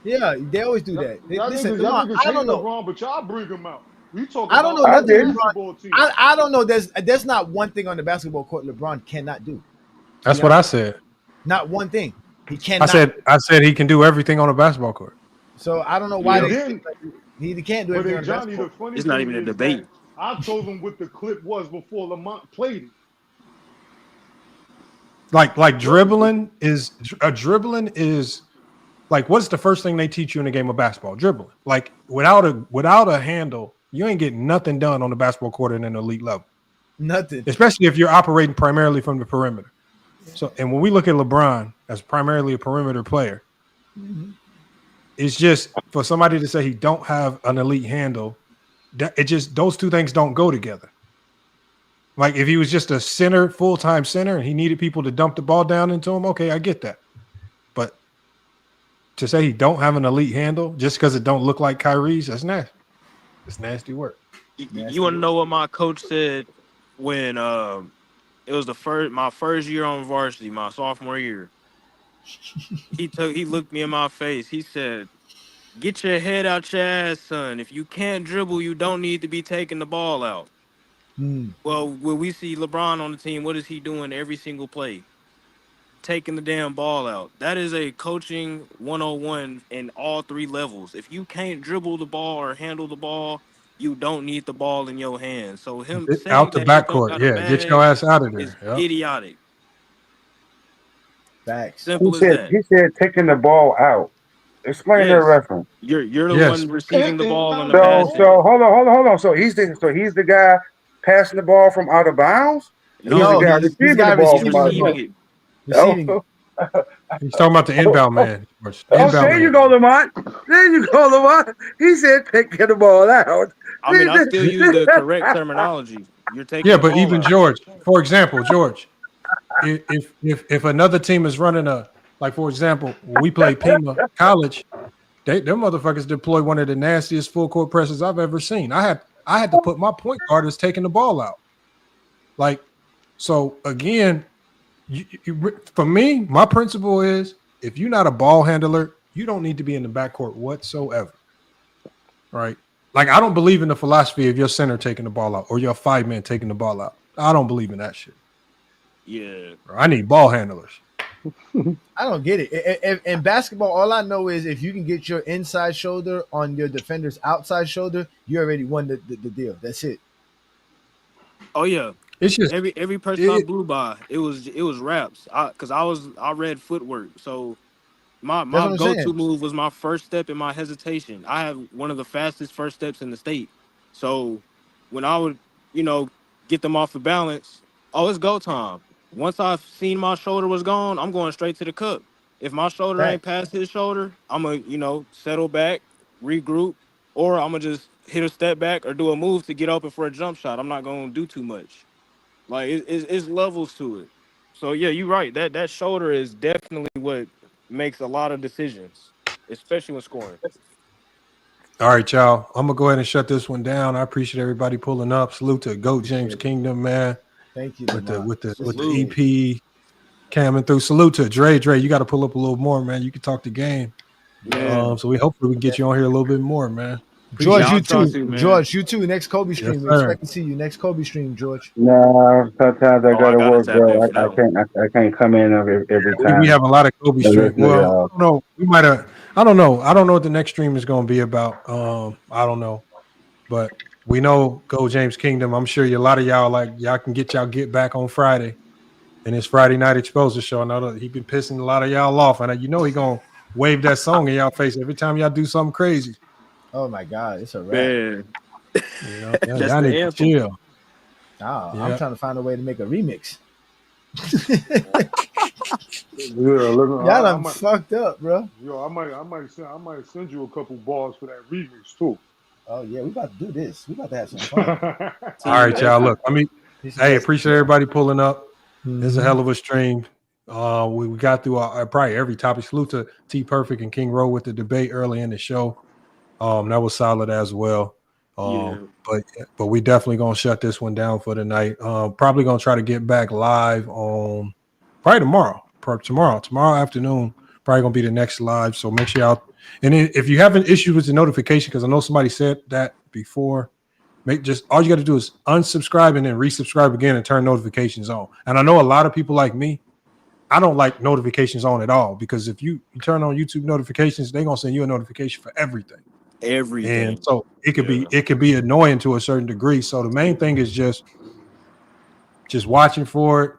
Yeah, they always do that. Listen, Y'all Lamont, niggas I don't hate know. LeBron, but y'all bring him out. We talking I don't know about nothing. basketball team. I don't know. There's not one thing on the basketball court LeBron cannot do. That's what I said. Not one thing. He cannot. I said he can do everything on a basketball court. So I don't know why he can't do everything on the Johnny, basketball. the funny It's not thing even a is debate. that I told him what the clip was before Lamont played it. Like dribbling is like what's the first thing they teach you in the game of basketball? Dribbling. Like without a handle, you ain't getting nothing done on the basketball court at an elite level. Nothing. Especially if you're operating primarily from the perimeter. So, and when we look at LeBron as primarily a perimeter player, it's just for somebody to say he don't have an elite handle, it just those two things don't go together. Like if he was just a center, full-time center, and he needed people to dump the ball down into him, okay, I get that. But to say he don't have an elite handle just because it don't look like Kyrie's, that's nasty. It's nasty work. You want to know what my coach said when it was my first year on varsity, my sophomore year. He looked me in my face. He said, "Get your head out your ass, son. If you can't dribble, you don't need to be taking the ball out." Well, when we see LeBron on the team, what is he doing every single play? taking the damn ball out. That is a coaching 101 in all three levels. If you can't dribble the ball or handle the ball, you don't need the ball in your hands. So him Get saying out the that he don't backcourt. got a Yeah, get your bag ass out of is there. Yep. idiotic. Facts. Simple as that. He said taking the ball out. Explain that Yes. reference. You're the Yes. one receiving the ball on the So pass. hold on. So he's the guy passing the ball from out of bounds. He's the No, guy he's receiving guy the ball receiving from out of the ball. bounds. Receiving it. He's talking about the inbound man. Inbound There man. you go, Lamont. There you go, Lamont. He said taking the ball out. I mean, I still use the correct terminology. You're taking Yeah, the but ball even out. George, for example, George, if another team is running like for example, when we play Pima College, them motherfuckers deploy one of the nastiest full court presses I've ever seen. I had to put my point guard as taking the ball out. Like, so again, for me, my principle is if you're not a ball handler, you don't need to be in the backcourt whatsoever. Right? Like, I don't believe in the philosophy of your center taking the ball out or your 5-man taking the ball out. I don't believe in that shit. Yeah. I need ball handlers. I don't get it. In basketball, all I know is if you can get your inside shoulder on your defender's outside shoulder, you already won the deal. That's it. Oh yeah. It's just every person I blew by, it was raps. I read footwork. So my what I'm go-to saying. move was my first step in my hesitation. I have one of the fastest first steps in the state. So when I would, get them off the balance, it's go time. Once I've seen my shoulder was gone, I'm going straight to the cup. If my shoulder ain't past his shoulder, I'm going to, settle back, regroup, or I'm going to just hit a step back or do a move to get open for a jump shot. I'm not going to do too much. Like, it's levels to it. So, yeah, you're right. That shoulder is definitely what makes a lot of decisions, especially when scoring. All right, y'all. I'm going to go ahead and shut this one down. I appreciate everybody pulling up. Salute to GOAT James Kingdom, man. Thank you. With the EP coming through. Salute to Dre. You got to pull up a little more, man. You can talk the game. Yeah. So we hopefully we can get you on here a little bit more, man. George, you too. George, you too. Next Kobe stream. Yes, We sir. expect to see you next Kobe stream, George. Nah, sometimes I gotta work, tap bro. in for I can't come in every time. We have a lot of Kobe stream. Listen to Well, y'all. I don't know. We might have. I don't know. I don't know what the next stream is going to be about. I don't know, but we know Go James Kingdom. I'm sure a lot of y'all can get back on Friday, and it's Friday Night Exposure show. I know that he been pissing a lot of y'all off, and he gonna wave that song in y'all face every time y'all do something crazy. Oh my God, it's a wrap. Man. Y'all need to chill. I'm trying to find a way to make a remix. Y'all done fucked up, bro. Yo, I might send you a couple bars for that remix too. Oh yeah, we about to do this. We about to have some fun. All right, y'all. Look, hey, appreciate everybody pulling up. This is a hell of a stream. We got through probably every topic. Salute to T Perfect and King Rowe with the debate early in the show. That was solid as well. But we definitely gonna shut this one down for tonight. Probably gonna try to get back live on probably tomorrow afternoon. Probably gonna be the next live. So make sure y'all. And if you have an issue with the notification, because I know somebody said that before, all you got to do is unsubscribe and then resubscribe again and turn notifications on. And I know a lot of people like me, I don't like notifications on at all, because if you turn on YouTube notifications, they're gonna send you a notification for everything. And so it could be annoying to a certain degree. So the main thing is just watching for it,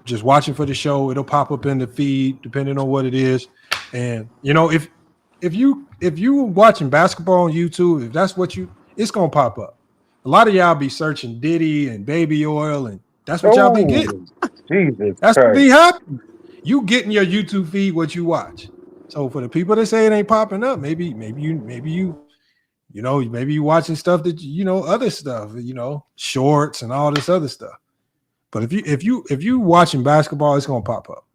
just watching for the show. It'll pop up in the feed depending on what it is. And if you watching basketball on YouTube, if that's what it's gonna pop up. A lot of y'all be searching Diddy and Baby Oil, and that's what y'all be getting. Jesus, that's what be happening. You getting your YouTube feed what you watch. So for the people that say it ain't popping up, maybe you watching stuff that other stuff, shorts and all this other stuff. But if you watching basketball, it's gonna pop up.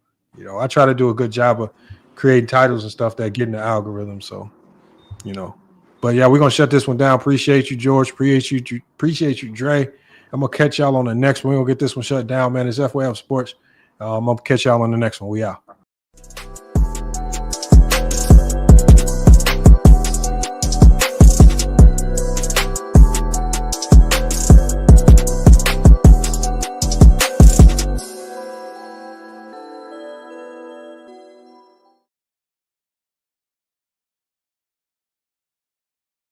I try to do a good job of creating titles and stuff that get in the algorithm. So, but yeah, we're gonna shut this one down. Appreciate you, George. Appreciate you, Dre. I'm gonna catch y'all on the next one. We're gonna get this one shut down, man. It's FYF Sports. I'm gonna catch y'all on the next one. We out.